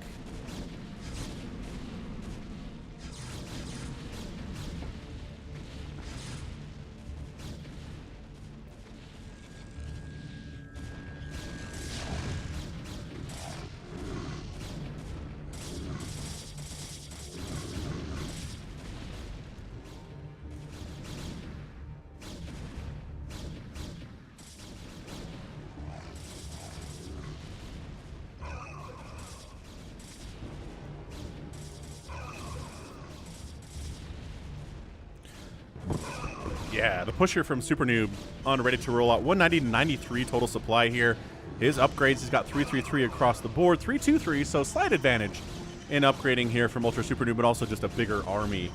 Yeah, the pusher from Super Noob on Ready to Roll Out. 190-93 total supply here. His upgrades, he's got 333 across the board. 323, so slight advantage in upgrading here from Ultra Super Noob, but also just a bigger army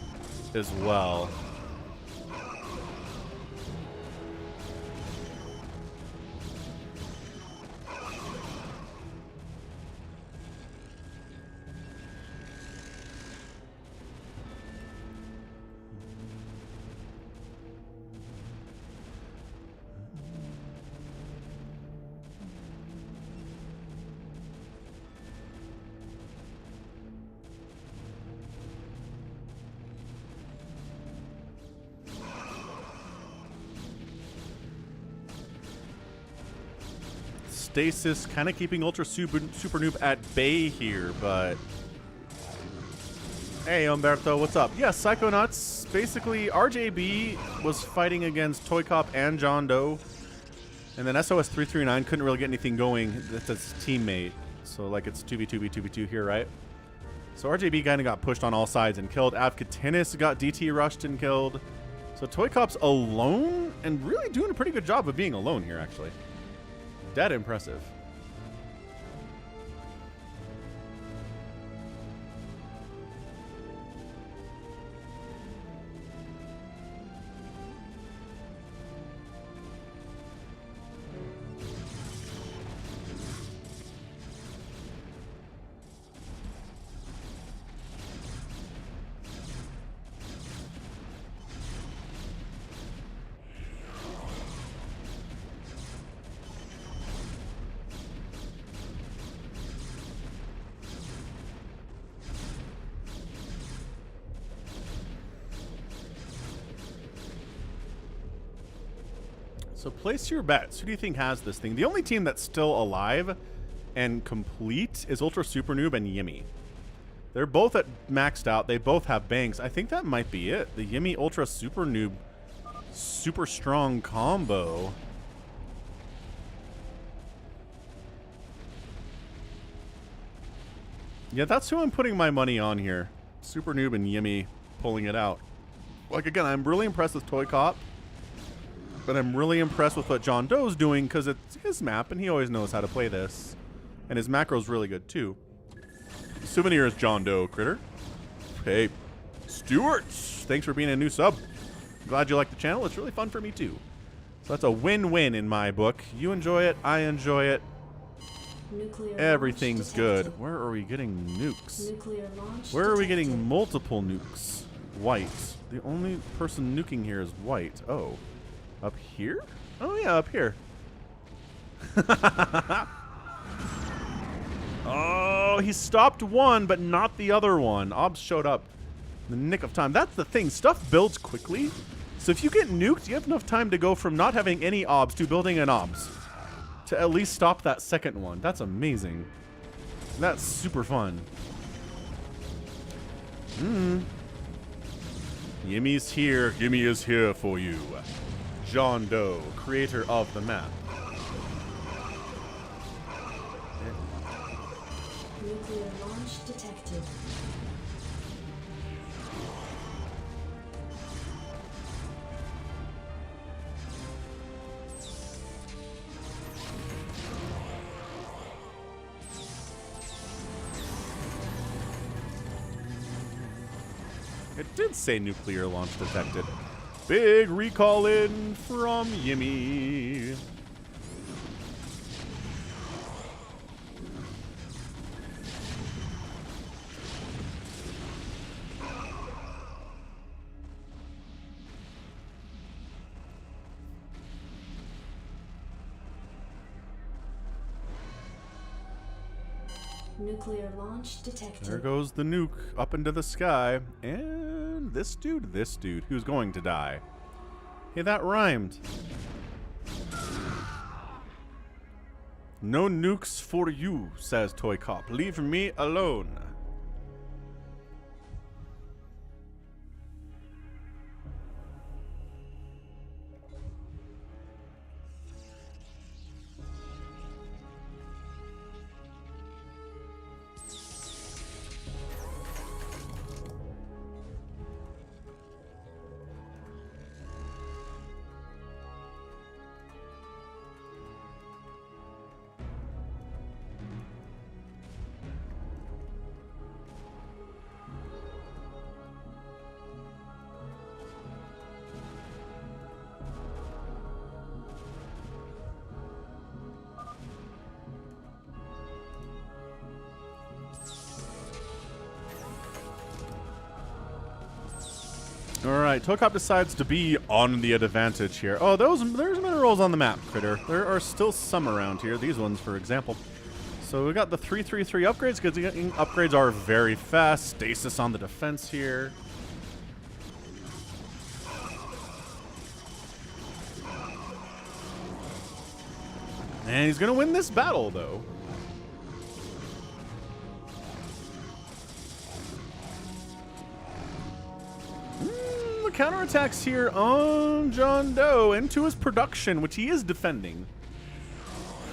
as well. Stasis kind of keeping Ultra Super Noob at bay here, but hey, Umberto, what's up? Yeah, Psychonauts. Basically, RJB was fighting against Toy Cop and John Doe, and then SOS 339 couldn't really get anything going. That's his teammate, so like it's 2v2v2v2 here, right? So RJB kind of got pushed on all sides and killed. Avkatinis got DT rushed and killed. So Toy Cop's alone and really doing a pretty good job of being alone here, actually. Dead impressive. So place your bets. Who do you think has this thing? The only team that's still alive and complete is Ultra Super Noob and Yimmy. They're both at maxed out. They both have banks. I think that might be it. The Yimmy Ultra Super Noob super strong combo. Yeah, that's who I'm putting my money on here. Super Noob and Yimmy pulling it out. Like, again, I'm really impressed with Toy Cop. But I'm really impressed with what John Doe's doing because it's his map and he always knows how to play this. And his macro's really good too. Souvenir is John Doe, critter. Hey, Stuart, thanks for being a new sub. Glad you like the channel. It's really fun for me too. So that's a win-win in my book. You enjoy it, I enjoy it. Nuclear Everything's launch good. detected. Where are we getting nukes? Nuclear launch Where are we detected. getting multiple nukes? White. The only person nuking here is white. Oh. Up here? Oh, yeah, up here. Oh, he stopped one, but not the other one. Obs showed up in the nick of time. That's the thing. Stuff builds quickly. So if you get nuked, you have enough time to go from not having any obs to building an obs. To at least stop that second one. That's amazing. That's super fun. Yimmy's here. Yimmy is here for you. John Doe, creator of the map. Nuclear launch detected. It did say nuclear launch detected. Big recall in from Yimmy. Nuclear launch detected. There goes the nuke up into the sky. And this dude, who's going to die. Hey, that rhymed. No nukes for you, says Toy Cop. Leave me alone. Alright, Toy Cop decides to be on the advantage here. Oh, there's minerals on the map, critter. There are still some around here. These ones, for example. So we got the 333 upgrades, because the upgrades are very fast. Stasis on the defense here. And he's going to win this battle, though. Counterattacks here on John Doe into his production, which he is defending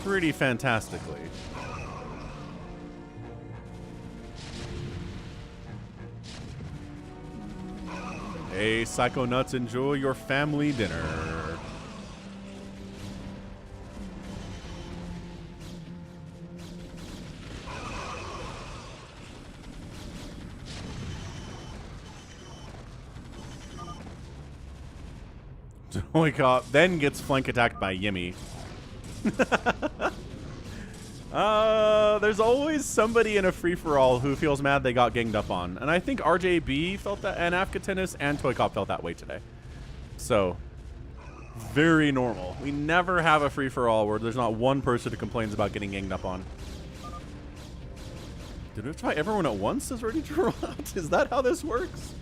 pretty fantastically. Hey, Psychonauts, enjoy your family dinner. Toy then gets flank attacked by Yimmy. There's always somebody in a free-for-all who feels mad they got ganged up on. And I think RJB felt that, and Afka and Toy Cop felt that way today. So, very normal. We never have a free-for-all where there's not one person who complains about getting ganged up on. Did we try everyone at once is ready to roll out? Is that how this works?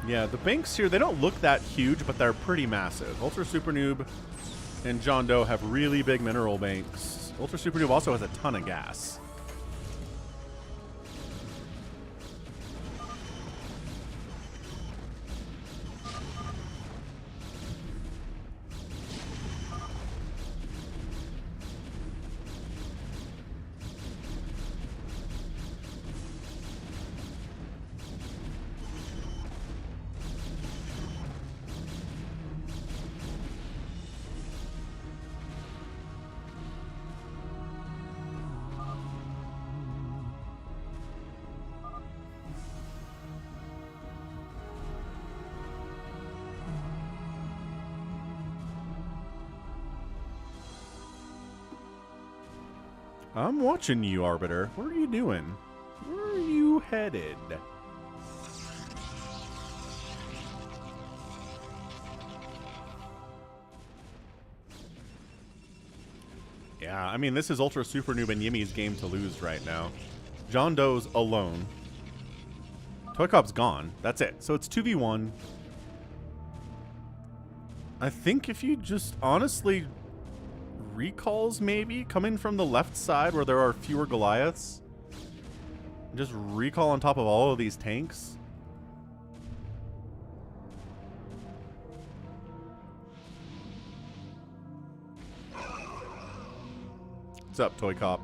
Yeah, the banks here, they don't look that huge, but they're pretty massive. Ultra Super Noob and John Doe have really big mineral banks. Ultra Super Noob also has a ton of gas. I'm watching you, Arbiter. What are you doing? Where are you headed? Yeah, I mean, this is Ultra Super Noob and Yimmy's game to lose right now. John Doe's alone. Toy Cop's gone. That's it. So it's 2v1. I think if you just honestly... recalls maybe coming from the left side where there are fewer Goliaths. Just recall on top of all of these tanks. What's up, Toy Cop?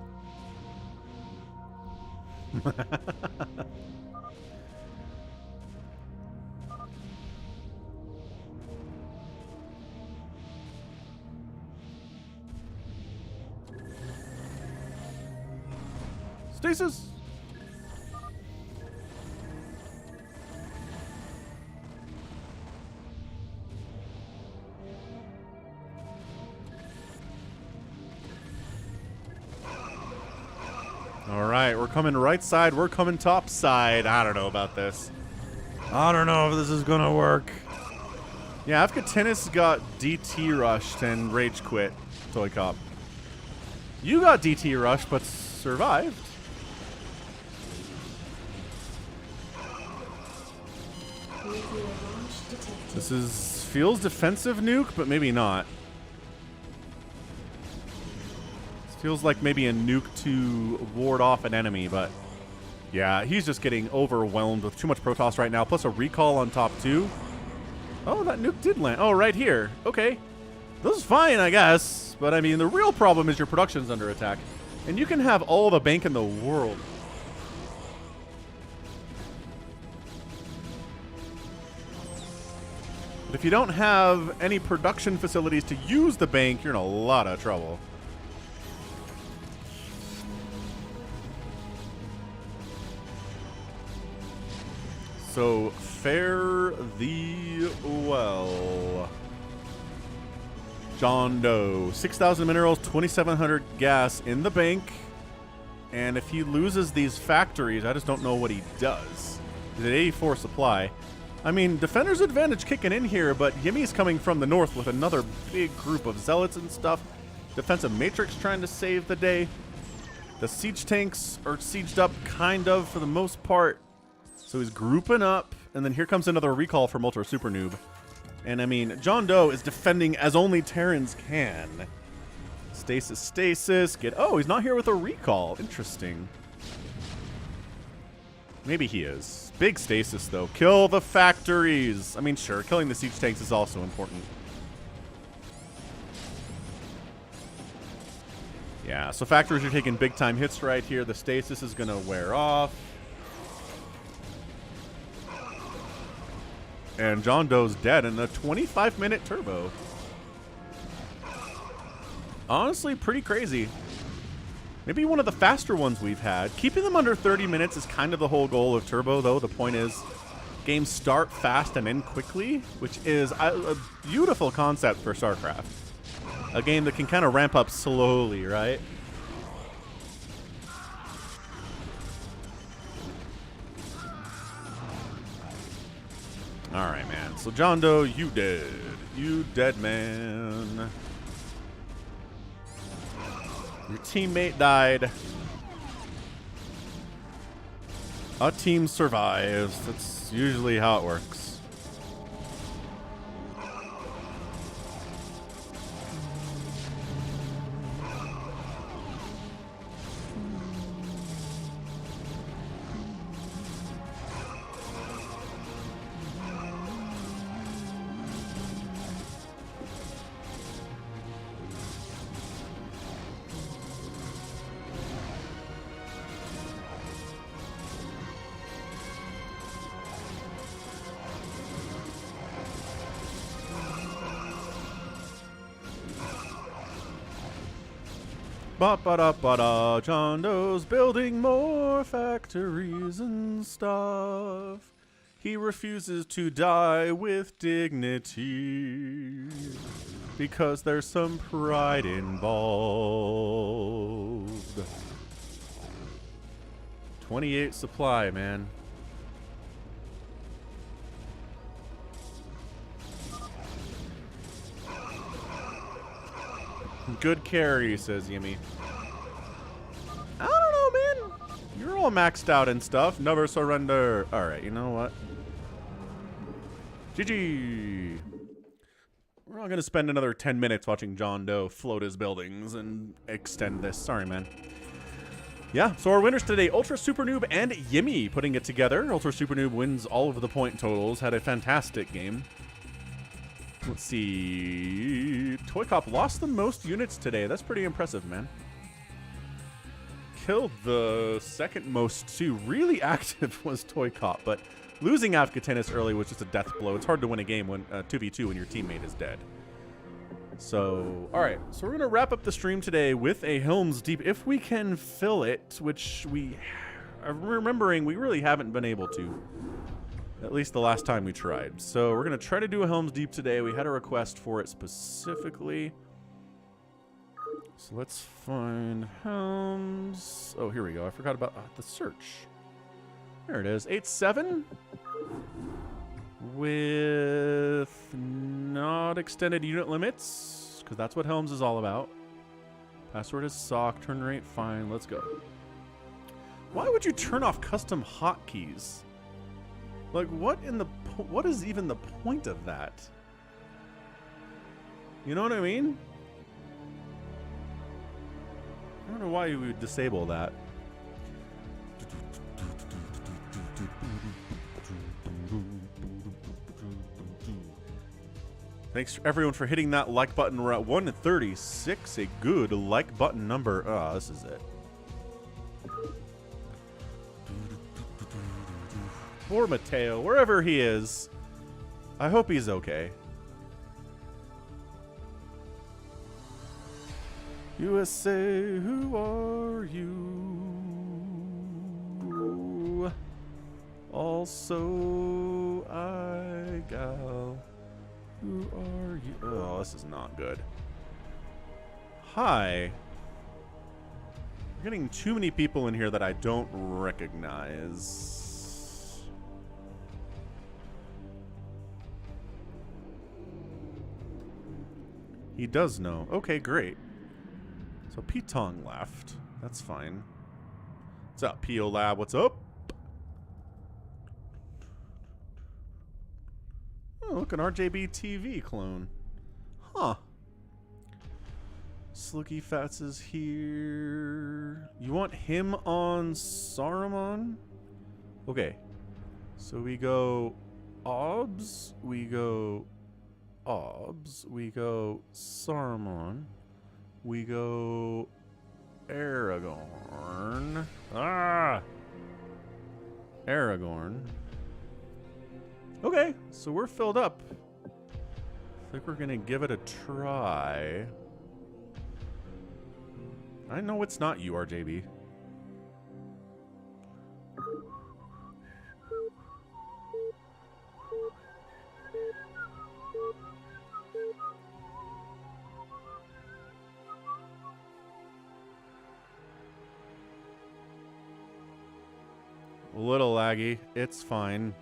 Stasis! Alright, we're coming right side, we're coming top side. I don't know about this. I don't know if this is gonna work. Yeah, Afka Tennis got DT rushed and rage quit, Toy Cop. You got DT rushed, but survived. This feels defensive nuke, but maybe not. This feels like maybe a nuke to ward off an enemy, but yeah, he's just getting overwhelmed with too much Protoss right now, plus a recall on top too. Oh, that nuke did land. Oh, right here. Okay. This is fine, I guess. But I mean, the real problem is your production's under attack. And you can have all the bank in the world. If you don't have any production facilities to use the bank, you're in a lot of trouble. So, fare thee well. John Doe, 6,000 minerals, 2,700 gas in the bank. And if he loses these factories, I just don't know what he does. He's at 84 supply. I mean, Defender's advantage kicking in here, but Yimmy's coming from the north with another big group of zealots and stuff. Defensive Matrix trying to save the day. The siege tanks are sieged up, kind of, for the most part. So he's grouping up, and then here comes another recall from Ultra Super Noob. And I mean, John Doe is defending as only Terrans can. Stasis, get... Oh, he's not here with a recall. Interesting. Maybe he is. Big stasis, though. Kill the factories. I mean, sure, killing the siege tanks is also important. Yeah, so factories are taking big-time hits right here. The stasis is going to wear off. And John Doe's dead in a 25-minute turbo. Honestly, pretty crazy. Maybe one of the faster ones we've had. Keeping them under 30 minutes is kind of the whole goal of turbo, though. The point is, games start fast and end quickly, which is a beautiful concept for StarCraft. A game that can kind of ramp up slowly, right? All right, man. So, John Doe, you dead. You dead, man. Your teammate died. A team survives. That's usually how it works. Ba-ba-da-ba-da, John Doe's building more factories and stuff. He refuses to die with dignity because there's some pride involved. 28 supply, man. Good carry, says Yimmy. I don't know, man. You're all maxed out and stuff. Never surrender. All right, you know what? GG. We're not going to spend another 10 minutes watching John Doe float his buildings and extend this. Sorry, man. Yeah, so our winners today, Ultra Super Noob and Yimmy putting it together. Ultra Super Noob wins all of the point totals. Had a fantastic game. Let's see. Toy Cop lost the most units today. That's pretty impressive, man. Killed the second most, too. Really active was Toy Cop, but losing Afghan Tennis early was just a death blow. It's hard to win a game when 2v2 when your teammate is dead. So, all right. So we're going to wrap up the stream today with a Helms Deep, if we can fill it, which I'm remembering we really haven't been able to. At least the last time we tried. So we're going to try to do a Helms Deep today. We had a request for it specifically. So let's find Helms. Oh, here we go. I forgot about the search. There it is. 8-7. With not extended unit limits. Because that's what Helms is all about. Password is SOC. Turn rate, fine. Let's go. Why would you turn off custom hotkeys? Like, what is even the point of that? You know what I mean? I don't know why you would disable that. Thanks everyone for hitting that like button. We're at 136, a good like button number. Ah, this is it. Poor Mateo, wherever he is. I hope he's okay. USA, who are you? Also, I gal, who are you? Oh, this is not good. Hi. We're getting too many people in here that I don't recognize. He does know. Okay, great. So P-Tong left. That's fine. What's up, P.O. Lab? What's up? Oh, look, an RJB TV clone. Huh. Slicky Fats is here. You want him on Saruman? Okay. So we go Obs, we go Obs, we go Saruman, we go Aragorn. Ah! Aragorn. Okay, so we're filled up. I think we're gonna give it a try. I know it's not you, RJB. A little laggy. It's fine.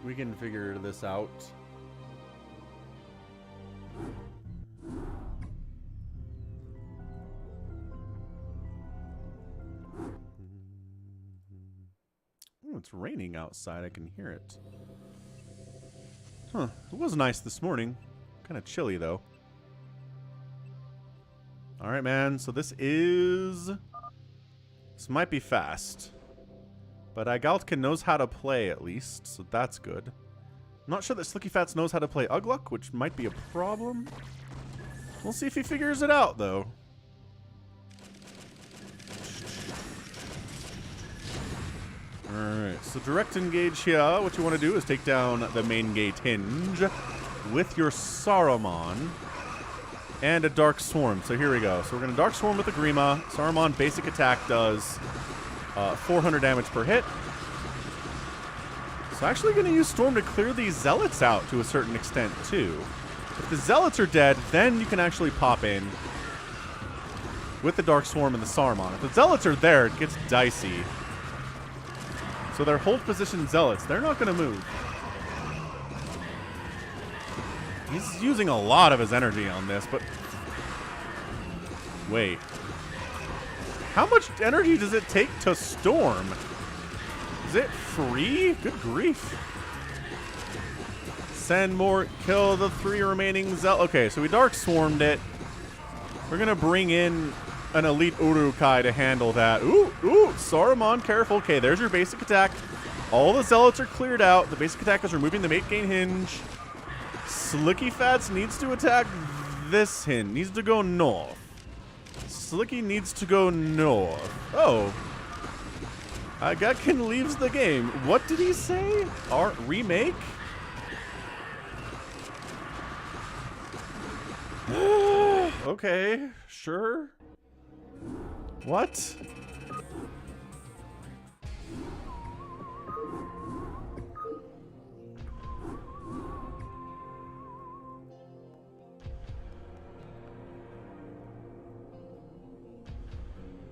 We can figure this out. Oh, it's raining outside. I can hear it. Huh. It was nice this morning. Kind of chilly, though. All right, man. So this might be fast. But Galtkin knows how to play, at least. So that's good. I'm not sure that Slicky Fats knows how to play Ugluk, which might be a problem. We'll see if he figures it out, though. Alright, so direct engage here. What you want to do is take down the main gate hinge with your Saruman and a Dark Swarm. So here we go. So we're going to Dark Swarm with the Grima. Saruman basic attack does 400 damage per hit. So actually going to use Storm to clear these Zealots out to a certain extent too. If the Zealots are dead, then you can actually pop in with the Dark Swarm and the Saruman. If the Zealots are there, it gets dicey. So their hold position Zealots, they're not going to move. He's using a lot of his energy on this, but... Wait. How much energy does it take to storm? Is it free? Good grief. Send more, kill the 3 remaining Zealots. Okay, so we Dark Swarmed it. We're going to bring in an elite Urukai to handle that. Ooh, Saruman, careful. Okay, there's your basic attack. All the Zealots are cleared out. The basic attack is removing the mate gain hinge. Slicky Fats needs to attack this hinge. Needs to go north. Slicky needs to go north. Oh. Gatkin leaves the game. What did he say? Our remake? Okay, sure. What?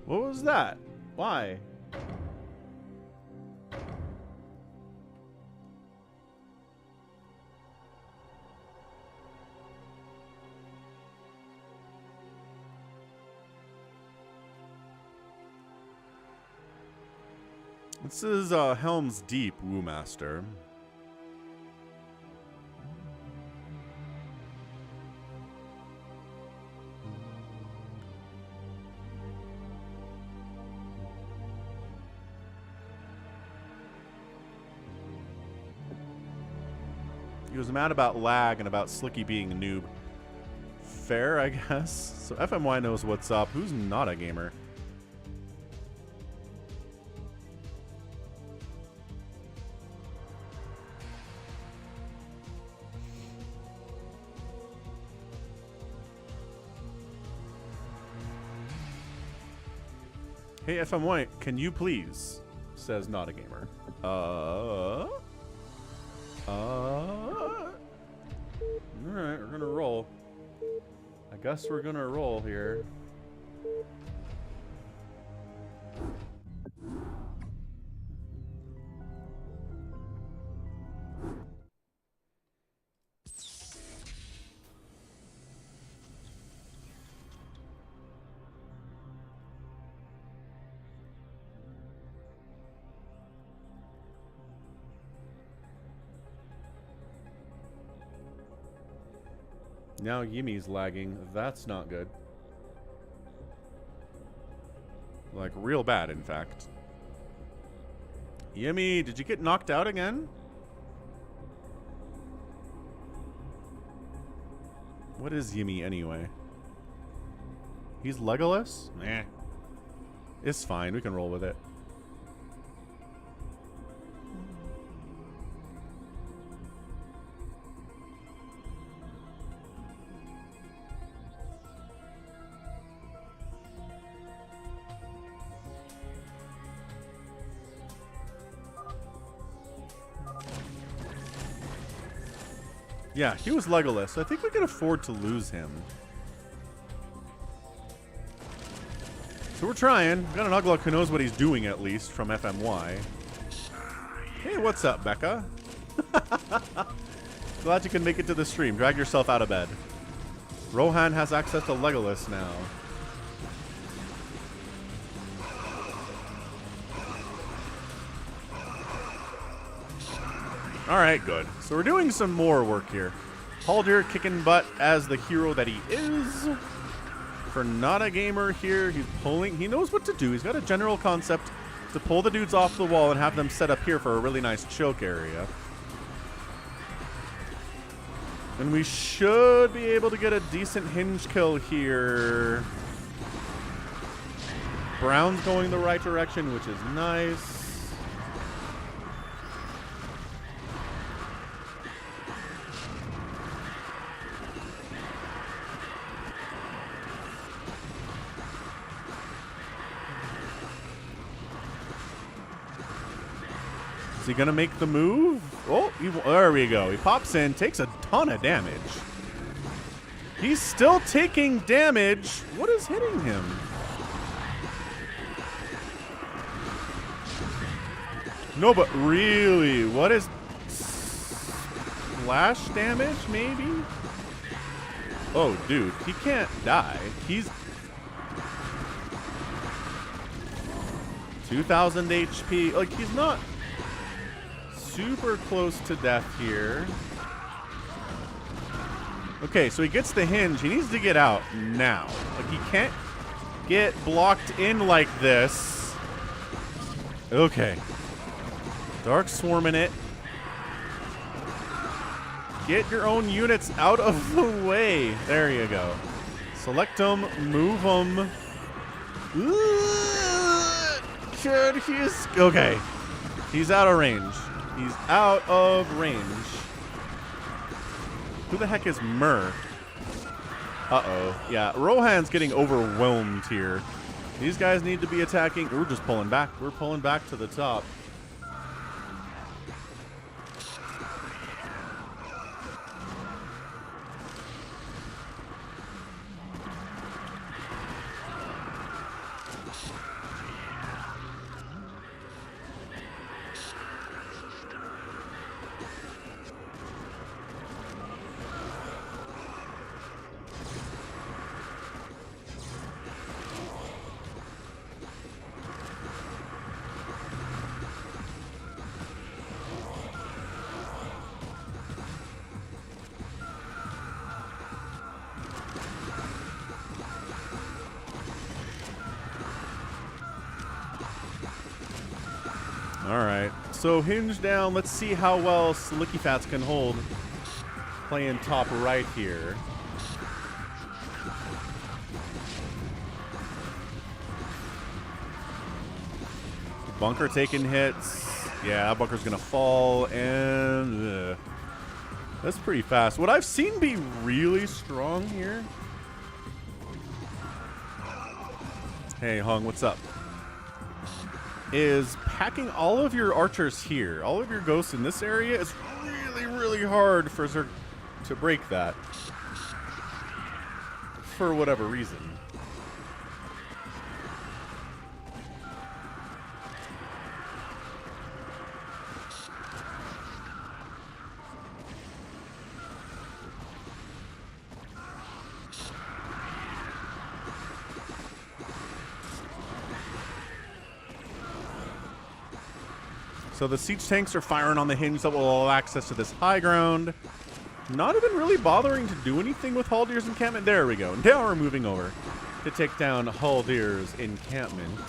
What was that? Why? This is Helms Deep, Woomaster. He was mad about lag and about Slicky being a noob. Fair, I guess. So FMY knows what's up. Who's not a gamer? Hey, FMY, can you please? Says not a gamer. Alright, we're gonna roll. I guess we're gonna roll here. Now Yimmy's lagging. That's not good. Like, real bad, in fact. Yimmy, did you get knocked out again? What is Yimmy anyway? He's Legolas? Nah. It's fine. We can roll with it. Yeah, he was Legolas. I think we can afford to lose him. So we're trying. Got an Ugluk who knows what he's doing, at least, from FMY. Hey, what's up, Becca? Glad you can make it to the stream. Drag yourself out of bed. Rohan has access to Legolas now. Alright, good. So we're doing some more work here. Haldir kicking butt as the hero that he is. For not a gamer here, he's pulling. He knows what to do. He's got a general concept to pull the dudes off the wall and have them set up here for a really nice choke area. And we should be able to get a decent hinge kill here. Brown's going the right direction, which is nice. Is he gonna make the move? Oh, there we go. He pops in, takes a ton of damage. He's still taking damage. What is hitting him? No, but really, what is splash damage, maybe? Oh, dude, he can't die. He's 2,000 HP. Like, he's not super close to death here. Okay, so he gets the hinge. He needs to get out now. Like, he can't get blocked in like this. Okay. Dark swarming it. Get your own units out of the way. There you go. Select them, move them. Okay. He's out of range. He's out of range. Who the heck is Myrrh? Uh-oh. Yeah, Rohan's getting overwhelmed here. These guys need to be attacking. We're just pulling back. We're pulling back to the top. Alright, so hinge down. Let's see how well Slicky Fats can hold. Playing top right here. Bunker taking hits. Yeah, Bunker's gonna fall, and that's pretty fast. What I've seen be really strong here. Hey, Hung, what's up? Is packing all of your archers here, all of your ghosts in this area. Is really, really hard for Zerg to break that. For whatever reason. So the siege tanks are firing on the hinge that will allow access to this high ground. Not even really bothering to do anything with Haldir's encampment. There we go. Now we're moving over to take down Haldir's encampment.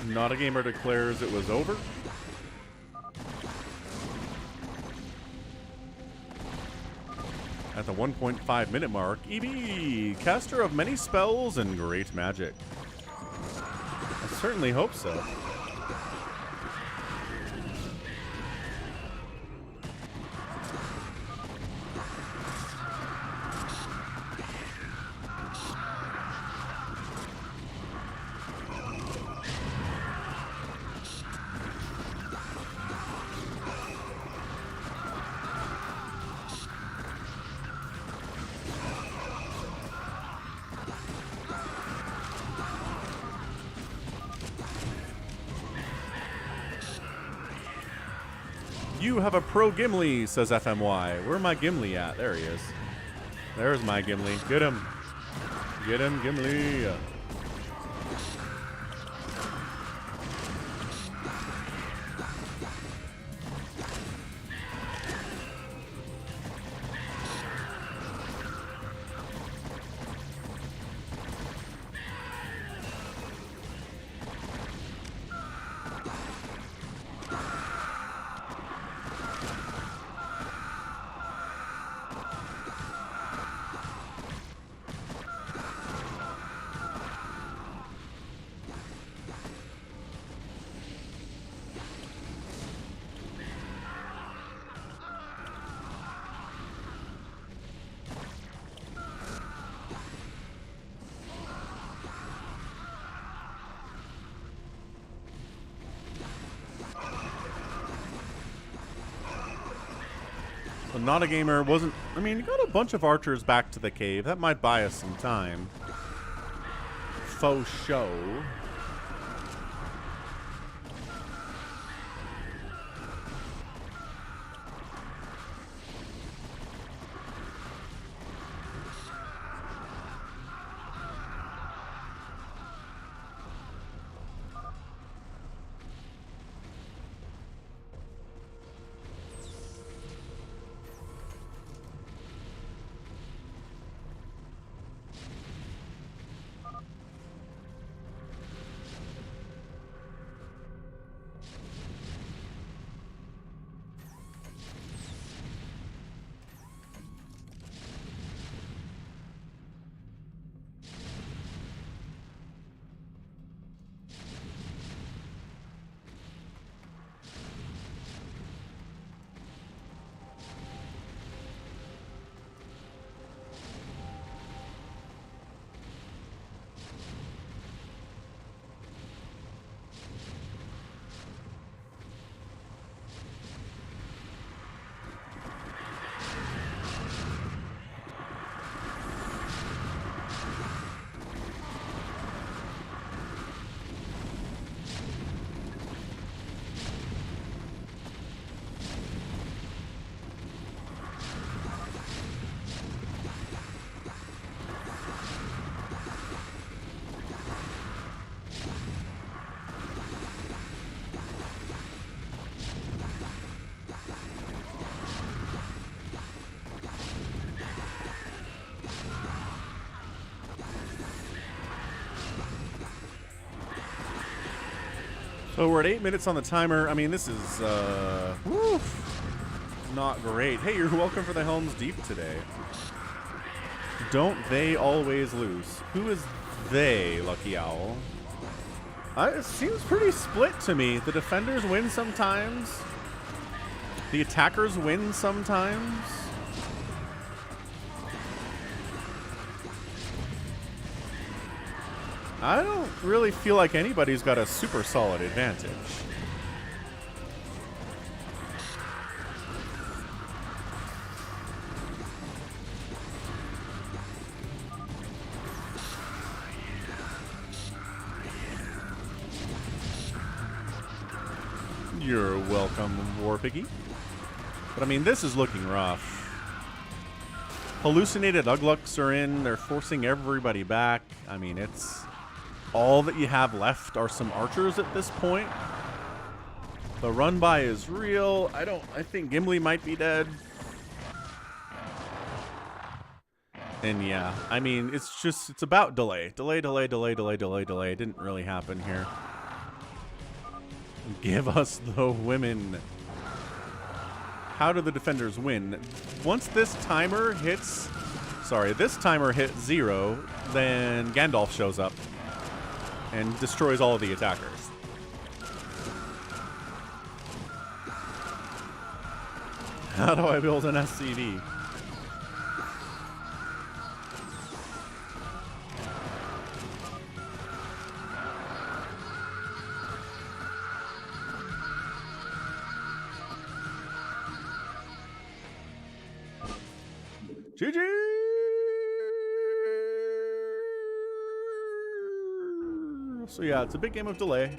Not a gamer declares it was over. At the 1.5 minute mark, EB, caster of many spells and great magic. I certainly hope so. You have a pro Gimli, says FMY. Where my Gimli at? There he is. There's my Gimli. Get him. Get him, Gimli. So not a gamer wasn't. I mean, you got a bunch of archers back to the cave. That might buy us some time. Faux show. So we're at 8 minutes on the timer. I mean, this is not great. Hey, you're welcome for the Helms Deep today. Don't they always lose? Who is they, Lucky Owl? It seems pretty split to me. The defenders win sometimes. The attackers win sometimes. I don't really feel like anybody's got a super solid advantage. You're welcome, Warpiggy. But I mean, this is looking rough. Hallucinated Uglucks are in. They're forcing everybody back. I mean, it's... all that you have left are some archers at this point. The run by is real. I think Gimli might be dead. And yeah, I mean, it's about delay. Delay. Didn't really happen here. Give us the women. How do the defenders win? Once this timer hits... Sorry, this timer hits 0, then Gandalf shows up and destroys all of the attackers. How do I build an SCD? GG! So yeah, it's a big game of delay.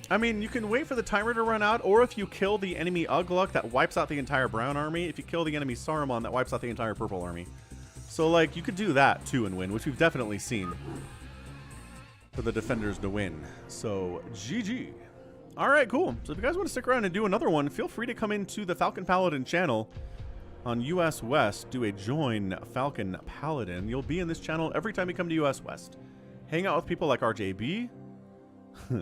I mean, you can wait for the timer to run out, or if you kill the enemy Ugluk, that wipes out the entire brown army. If you kill the enemy Saruman, that wipes out the entire purple army. So, like, you could do that, too, and win, which we've definitely seen for the defenders to win. So, GG. All right, cool. So if you guys want to stick around and do another one, feel free to come into the Falcon Paladin channel on US West. Do a join Falcon Paladin. You'll be in this channel every time you come to US West. Hang out with people like RJB,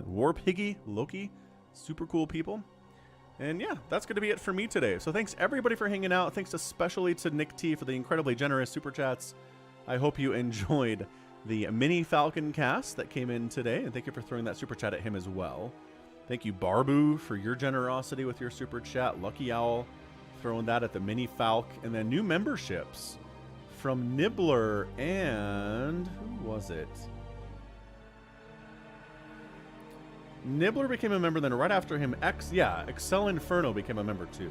War Piggy, Loki, super cool people. And yeah, that's going to be it for me today. So thanks everybody for hanging out. Thanks especially to Nick T for the incredibly generous super chats. I hope you enjoyed the MiniFalcon Cast that came in today. And thank you for throwing that super chat at him as well. Thank you, Barbu, for your generosity with your super chat. LuckyOwl throwing that at the MiniFalc. And then new memberships from Nibbler and... who was it? Nibbler became a member, then right after him, Excel Inferno became a member too.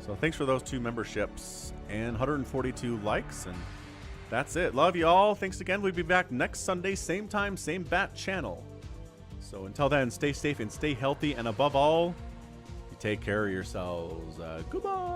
So thanks for those 2 memberships and 142 likes, and that's it. Love you all. Thanks again. We'll be back next Sunday, same time, same bat channel. So until then, stay safe and stay healthy, and above all, you take care of yourselves. Goodbye.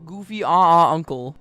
Goofy uncle.